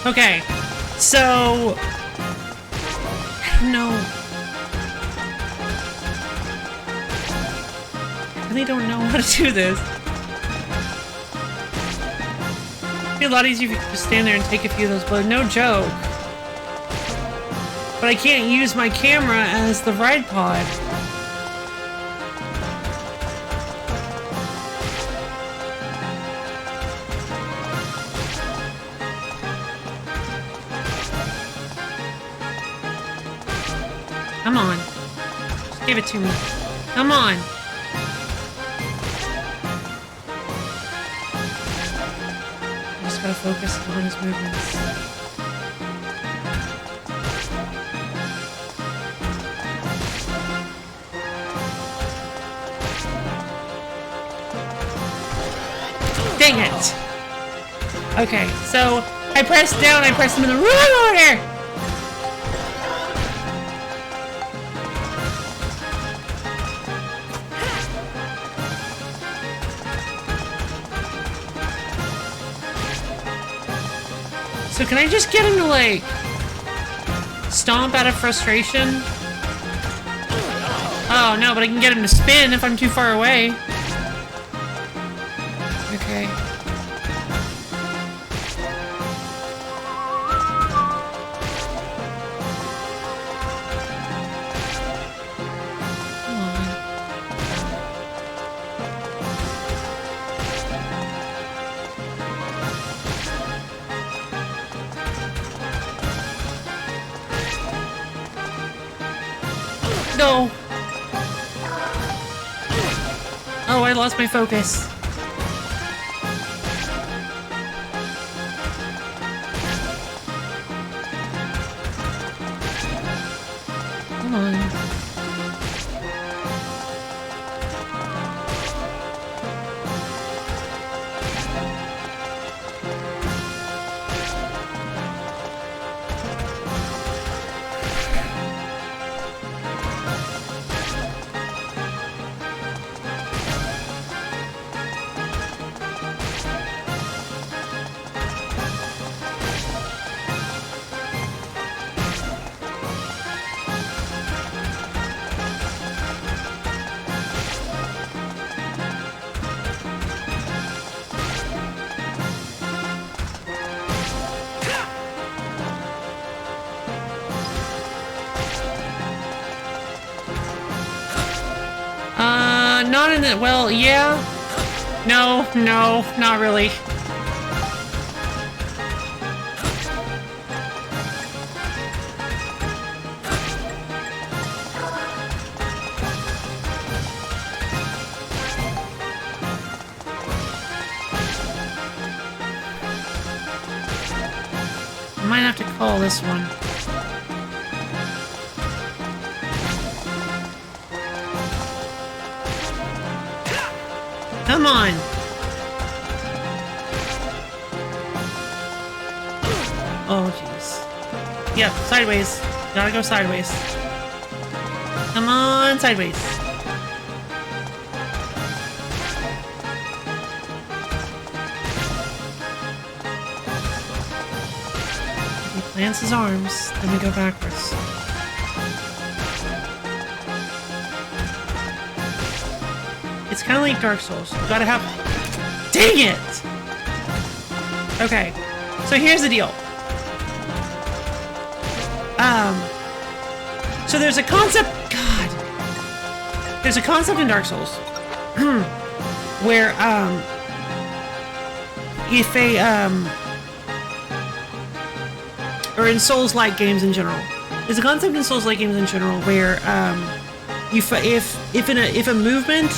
Okay, so no. I really don't know how to do this. It'd be a lot easier if you could just stand there and take a few of those blows. No joke. But I can't use my camera as the ride pod. Come on. Just give it to me. Come on. I just gotta focus on his movements. Dang it! Okay, so I pressed down, I pressed them in the wrong order! So can I just get him to, like, stomp out of frustration? Oh, no, but I can get him to spin if I'm too far away. Okay. Come on. no! Oh, I lost my focus. Come on. Not in the, well, yeah. No, not really. I might have to call this one. Come on! Oh, jeez. Yep, sideways. Gotta go sideways. Come on, sideways. He plants his arms, then we go backwards. It's kind of like Dark Souls. You gotta have... Dang it! Okay. So here's the deal. So there's a concept... God. There's a concept in Dark Souls. Where, if a, or in Souls-like games in general. There's a concept in Souls-like games in general where, if a movement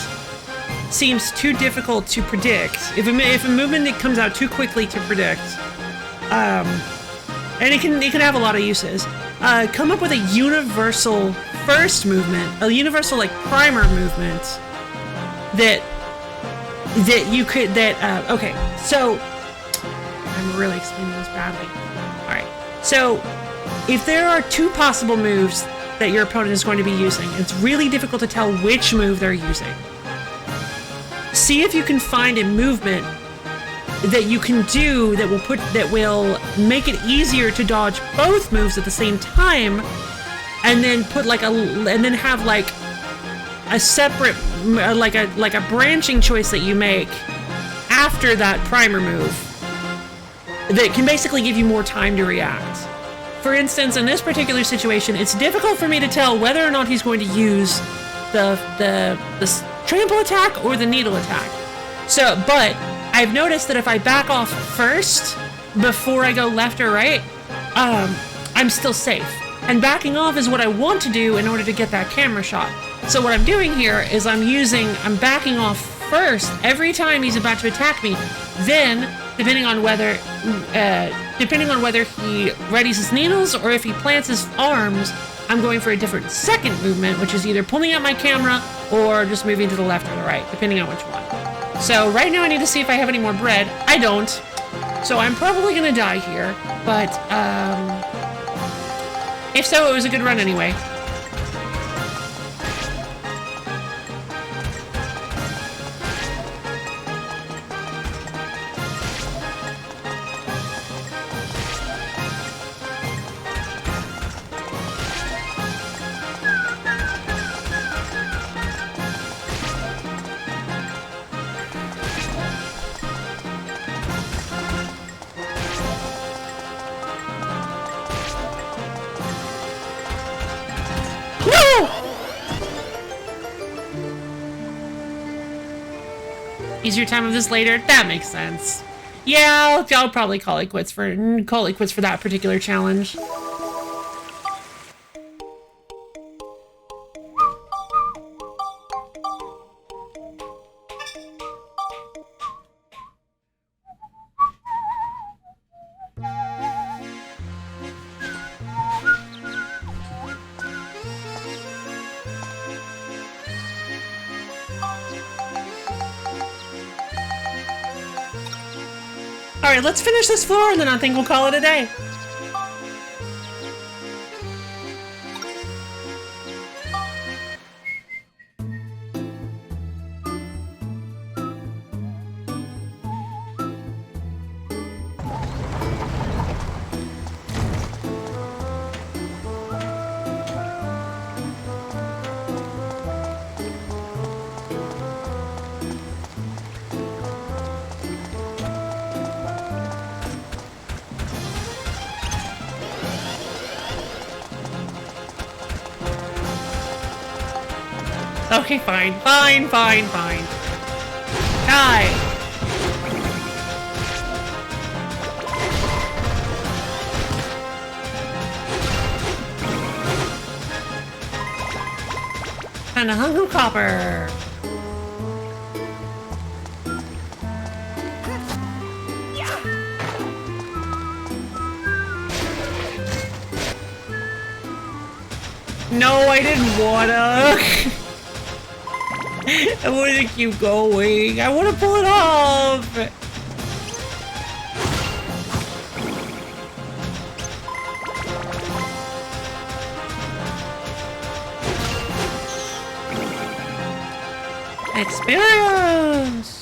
seems too difficult to predict, if a movement that comes out too quickly to predict, and it can have a lot of uses, come up with a universal first movement, a universal like primer movement that you could okay, so I'm really explaining this badly. All right, so if there are two possible moves that your opponent is going to be using, it's really difficult to tell which move they're using. See if you can find a movement that you can do that will make it easier to dodge both moves at the same time, and then have like a separate like a branching choice that you make after that primer move that can basically give you more time to react. For instance, in this particular situation, it's difficult for me to tell whether or not he's going to use the trample attack or the needle attack. So, but I've noticed that if I back off first before I go left or right, I'm still safe. And backing off is what I want to do in order to get that camera shot. So what I'm doing here is I'm backing off first every time he's about to attack me. Then, depending on whether he readies his needles or if he plants his arms, I'm going for a different second movement, which is either pulling out my camera or just moving to the left or the right, depending on which one. So right now I need to see if I have any more bread. I don't. So I'm probably gonna die here, but if so, it was a good run anyway. Easier time of this later. That makes sense. Yeah, I'll probably call it quits for that particular challenge. All right, let's finish this floor and then I think we'll call it a day. Okay, fine. Fine. Die! And a hunk of copper. No, I didn't wanna. I want to keep going. I want to pull it off. Experience.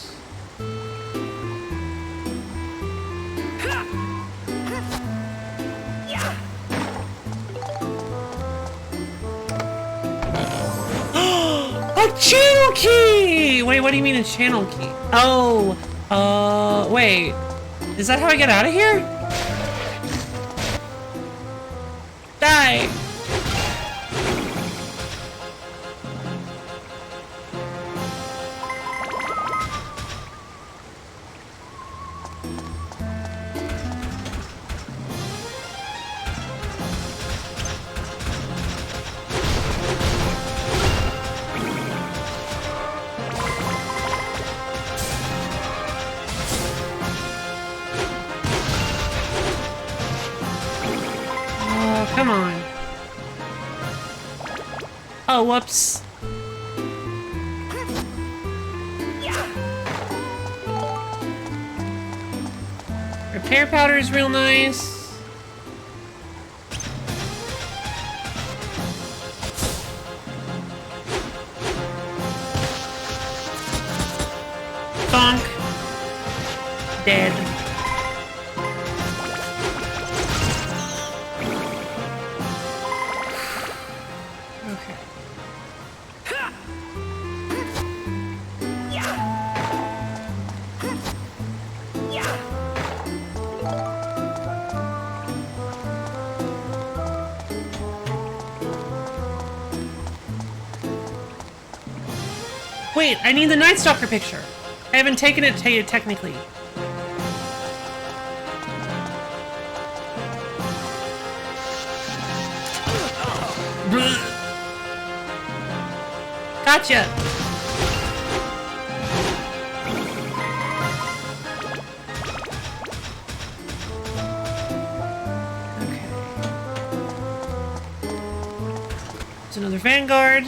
A channel key! Wait, what do you mean a channel key? Oh, wait. Is that how I get out of here? Die! Come on. Oh, whoops. Repair powder is real nice. Bonk. Dead. Wait, I need the Night Stalker picture. I haven't taken it to you technically. Gotcha. Okay. There's another Vanguard.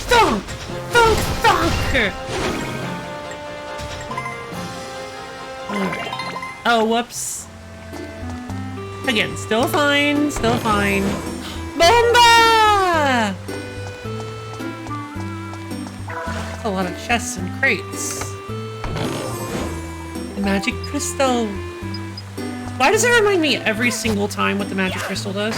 Thunk! Thunk! Thunk! Alright. Oh, whoops. Again, still fine, still fine. Bomba! That's a lot of chests and crates. The magic crystal. Why does it remind me every single time what the magic crystal does?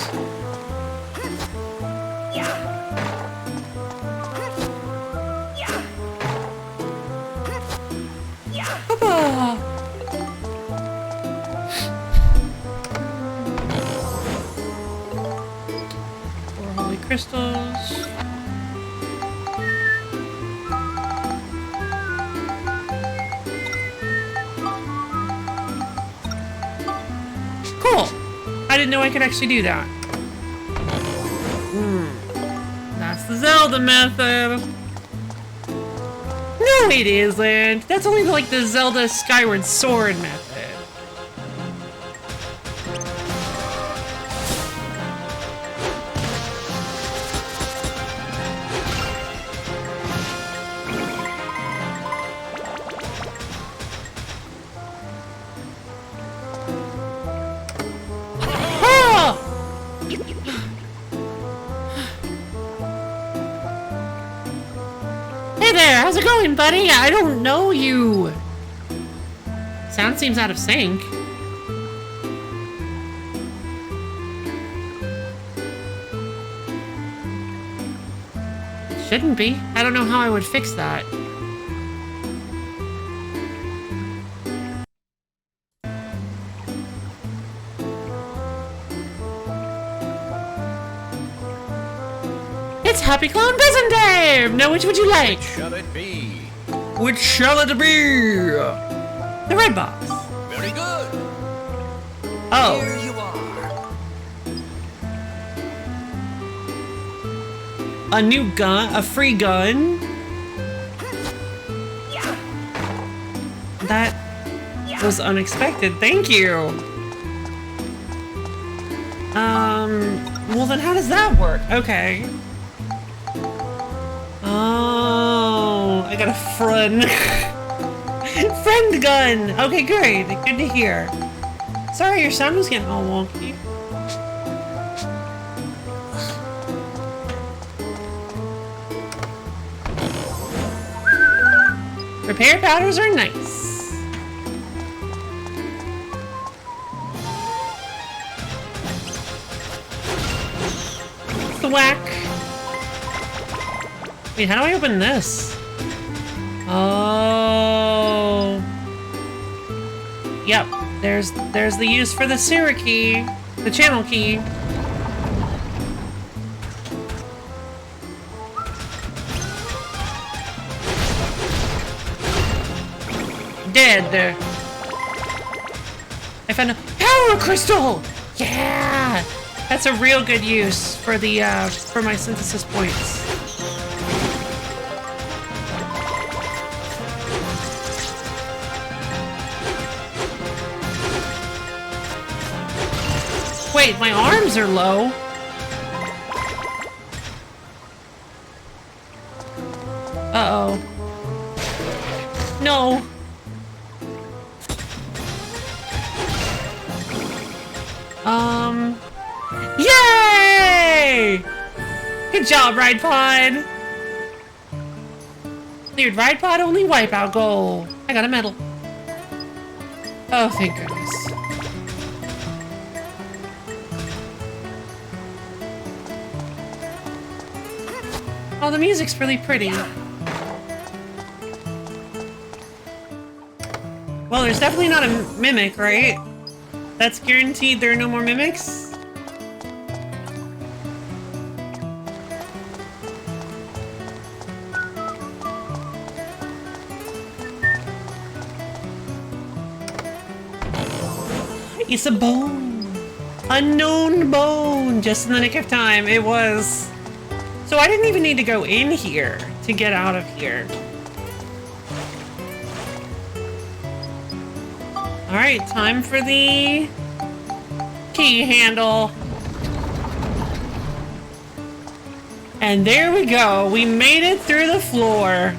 Papa! Crystals. Cool. I didn't know I could actually do that. That's the Zelda method. No, it isn't. That's only like the Zelda Skyward Sword method. Hey there, how's it going, buddy? I don't know you. Sound seems out of sync. It shouldn't be. I don't know how I would fix that. It's Happy Clown Prison Day! Now, which would you like? Which shall it be? Which shall it be? The red box. Very good. Oh. Here you are. A new gun, a free gun. That was unexpected. Thank you. Well then how does that work? Okay. Oh, I got a friend. Friend gun. Okay, great. Good to hear. Sorry, your sound was getting all wonky. Repair powders are nice. Thwack. Wait, how do I open this? Oh. Yep, there's the use for the sewer key, the channel key. Dead. I found a power crystal. Yeah, that's a real good use for the for my synthesis points. Wait, my arms are low. Uh-oh. No. Yay! Good job, Ride Pod. Cleared Ride Pod only wipeout goal. I got a medal. Oh, thank goodness. Oh, the music's really pretty. Well, there's definitely not a mimic, right? That's guaranteed there are no more mimics? It's a bone. Unknown bone. Just in the nick of time. It was. So I didn't even need to go in here to get out of here. Alright, time for the key handle. And there we go. We made it through the floor.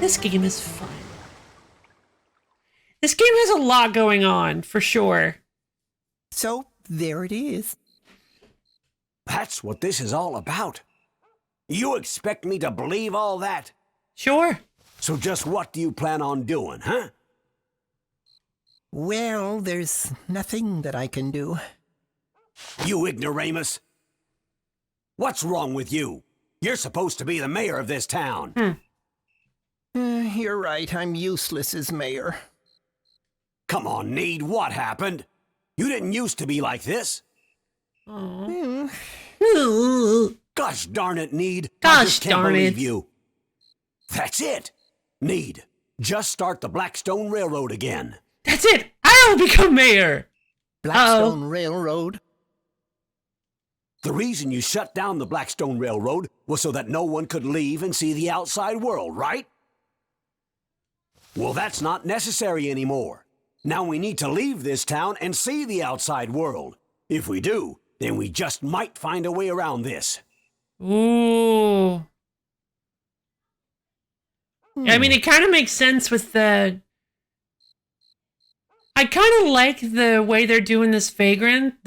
This game is fun. This game has a lot going on, for sure. So, there it is. That's what this is all about. You expect me to believe all that? Sure. So just what do you plan on doing, huh? Well, there's nothing that I can do. You ignoramus! What's wrong with you? You're supposed to be the mayor of this town. You're right, I'm useless as mayor. Come on, Need, what happened? You didn't used to be like this. Aww. Gosh darn it, Need. Gosh I just can't darn believe it. you. That's it. Need, just start the Blackstone Railroad again. That's it! I'll become mayor! Blackstone Railroad? The reason you shut down the Blackstone Railroad was so that no one could leave and see the outside world, right? Well, that's not necessary anymore. Now we need to leave this town and see the outside world. If we do, then we just might find a way around this. Ooh. I mean, it kind of makes sense with the... I kind of like the way they're doing this vagueness.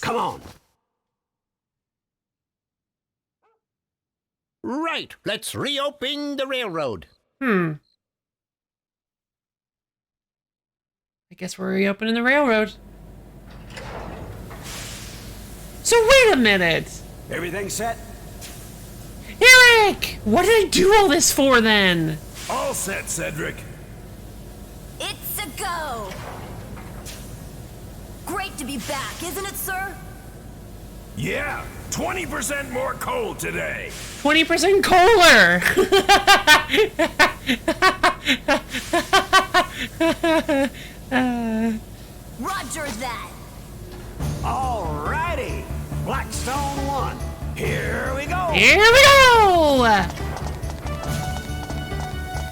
Come on. Right, let's reopen the railroad. I guess we're reopening the railroad. So wait a minute. Everything set? Eric! What did I do all this for then? All set, Cedric. It's a go! Great to be back, isn't it, sir? Yeah, 20% more coal today. 20% Kohler! Roger that! Alrighty. Blackstone 1. Here we go. Here we go!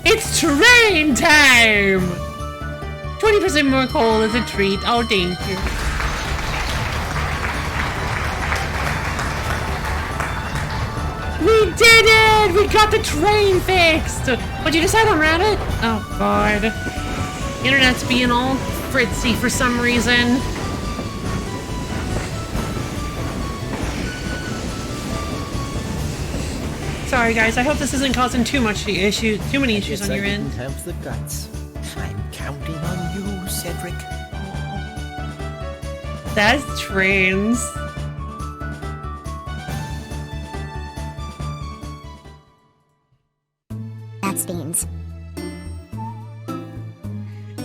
It's train time! 20% more coal is a treat. Oh, thank you. We did it! We got the train fixed! What'd you decide on, Rabbit? Oh, God. Internet's being all fritzy for some reason. Sorry, guys. I hope this isn't causing too many issues on your end. I didn't have the guts. I'm counting on you, Cedric. That's trains. That's beans.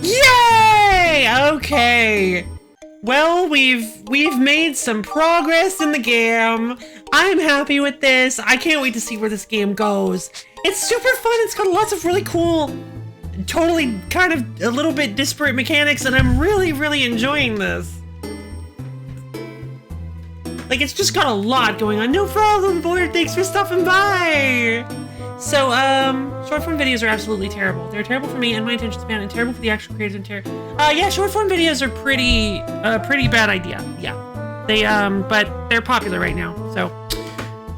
Yay! Okay. Well, we've made some progress in the game. I'm happy with this. I can't wait to see where this game goes. It's super fun. It's got lots of really cool, totally kind of a little bit disparate mechanics, and I'm really, really enjoying this. Like, it's just got a lot going on. No problem, board. Thanks for stopping by. So, short form videos are absolutely terrible. They're terrible for me and my attention span, and terrible for the actual creators and yeah, short form videos are pretty bad idea. Yeah. They, but they're popular right now, so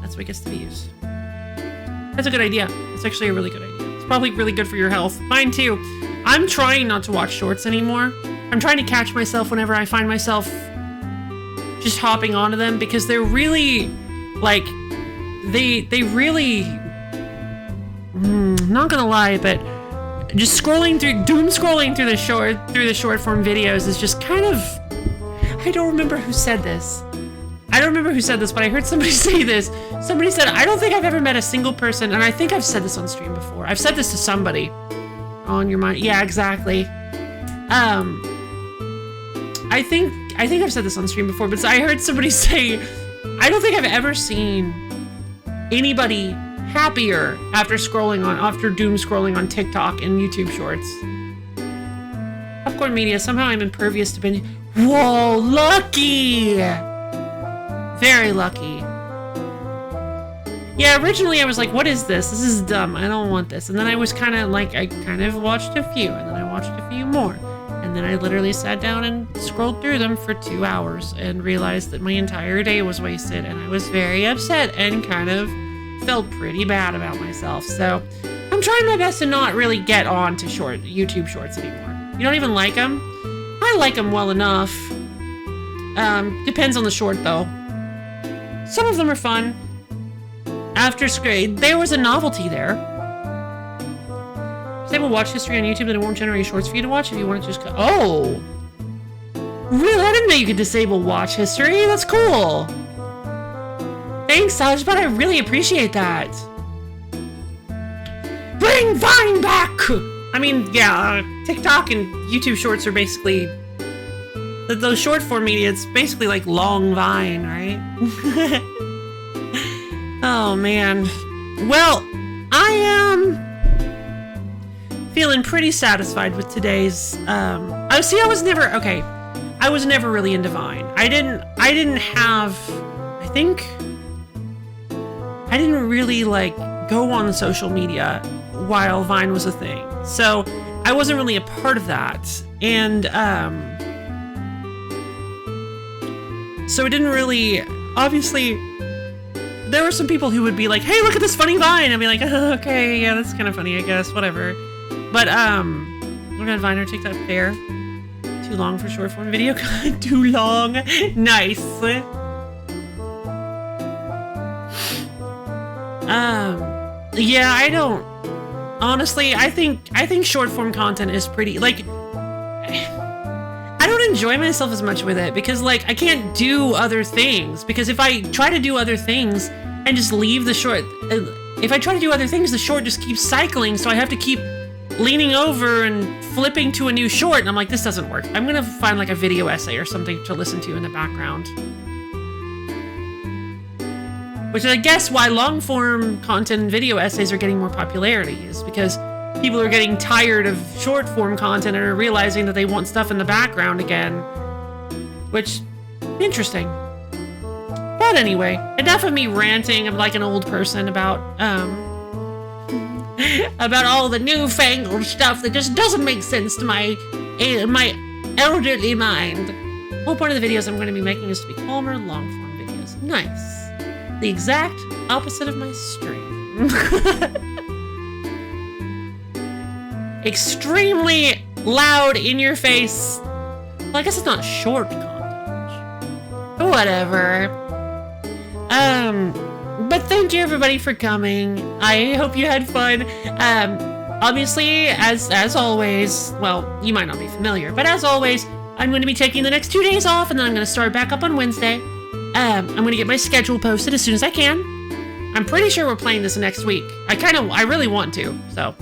that's what gets to be used. That's a good idea. It's actually a really good idea. It's probably really good for your health. Mine too. I'm trying not to watch shorts anymore. I'm trying to catch myself whenever I find myself just hopping onto them, because they're really, like, they really, not gonna lie, but just doom scrolling through the short form videos is just kind of, I don't remember who said this. But I heard somebody say this. Somebody said, I don't think I've ever met a single person, and I think I've said this on stream before. I've said this to somebody on your mind. Yeah, exactly. I think I've said this on stream before, but I heard somebody say, I don't think I've ever seen anybody happier after doom scrolling on TikTok and YouTube Shorts. Popcorn Media, somehow I'm impervious to binge. Whoa, lucky! Very lucky. Yeah, originally I was like, what is this? This is dumb. I don't want this. And then I was kind of like, I kind of watched a few, and then I watched a few more. And then I literally sat down and scrolled through them for 2 hours and realized that my entire day was wasted, and I was very upset and kind of felt pretty bad about myself. So I'm trying my best to not really get on to YouTube Shorts anymore. You don't even like them? I like them well enough. Depends on the short though. Some of them are fun. After grade, there was a novelty there. Disable watch history on YouTube, then it won't generate shorts for you to watch if you want to just go. Oh! Really? I didn't know you could disable watch history. That's cool. Thanks, Sajbot. I really appreciate that. Bring Vine back! I mean, yeah, TikTok and YouTube Shorts are basically... Those short form media, it's basically like long Vine, right? Oh, man. Well, I am feeling pretty satisfied with today's, I was never really into Vine. I didn't really, like, go on social media while Vine was a thing. So, I wasn't really a part of that. And, so it didn't really, obviously, there were some people who would be like, hey, look at this funny Vine. I'd be like, oh, okay, yeah, that's kind of funny, I guess, whatever. But, We're gonna Viner take that fair. Too long for short form video. Too long. Nice. Yeah, I don't. Honestly, I think short form content is pretty, like, I don't enjoy myself as much with it because, like, I can't do other things, because if I try to do other things and just leave the short, if I try to do other things, the short just keeps cycling, so I have to keep leaning over and flipping to a new short, and I'm like, this doesn't work. I'm gonna find like a video essay or something to listen to in the background. Which is, I guess, why long-form content and video essays are getting more popularity, is because people are getting tired of short-form content and are realizing that they want stuff in the background again. Which, interesting. But anyway, enough of me ranting. I'm like an old person about all the newfangled stuff that just doesn't make sense to my elderly mind. The whole point of the videos I'm going to be making is to be calmer, long-form videos. Nice. The exact opposite of my stream. Extremely loud, in your face. Well, I guess it's not short content. Whatever. But thank you everybody for coming. I hope you had fun. Obviously, as always, well, you might not be familiar, but as always, I'm going to be taking the next 2 days off, and then I'm going to start back up on Wednesday. I'm going to get my schedule posted as soon as I can. I'm pretty sure we're playing this next week. I really want to, so.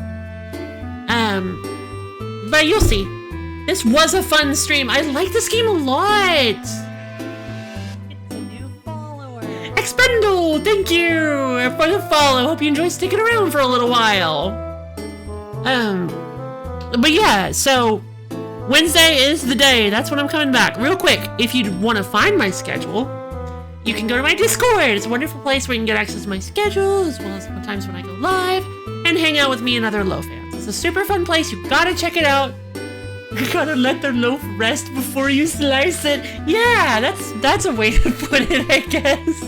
But you'll see. This was a fun stream. I like this game a lot. It's a new follower. Expendle, thank you for the follow. Hope you enjoy sticking around for a little while. But yeah, so Wednesday is the day. That's when I'm coming back. Real quick, if you want to find my schedule, you can go to my Discord. It's a wonderful place where you can get access to my schedule, as well as sometimes when I go live, and hang out with me and other loaf fans. It's a super fun place. You gotta check it out. You gotta let the loaf rest before you slice it. Yeah, that's a way to put it, I guess.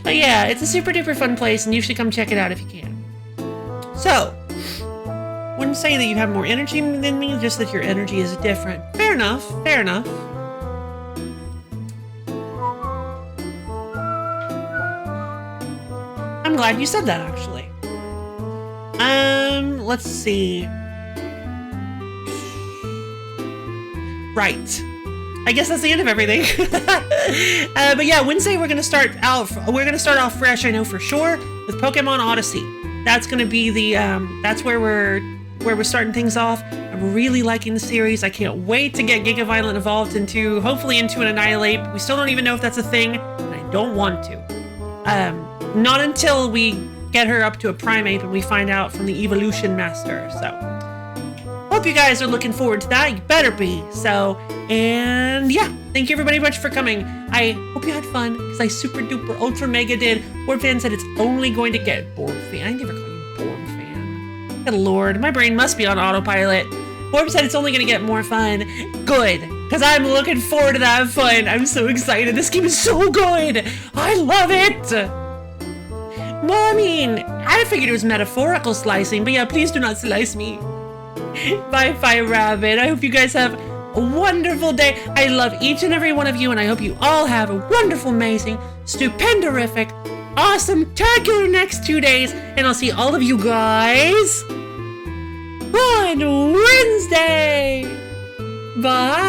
But yeah, it's a super duper fun place, and you should come check it out if you can. So, wouldn't say that you have more energy than me, just that your energy is different. Fair enough, fair enough. I'm glad you said that, actually. Let's see. Right. I guess that's the end of everything. But yeah, Wednesday we're gonna start off fresh, I know for sure, with Pokemon Odyssey. That's gonna be the that's where we're starting things off. I'm really liking the series. I can't wait to get Giga Violent evolved hopefully into an Annihilate. We still don't even know if that's a thing, and I don't want to. Not until we get her up to a primate and we find out from the Evolution Master. So, hope you guys are looking forward to that. You better be. So, and yeah, thank you everybody much for coming. I hope you had fun, because I super duper ultra mega did. Borb Fan said it's only going to get Borb Fan. I never call you Borb Fan. Good lord, my brain must be on autopilot. Borb said it's only going to get more fun. Good, because I'm looking forward to that fun. I'm so excited. This game is so good. I love it. Well, I mean, I figured it was metaphorical slicing, but yeah, please do not slice me. Bye, Fire Rabbit. I hope you guys have a wonderful day. I love each and every one of you, and I hope you all have a wonderful, amazing, stupendorific, awesome, tacular next 2 days, and I'll see all of you guys on Wednesday. Bye.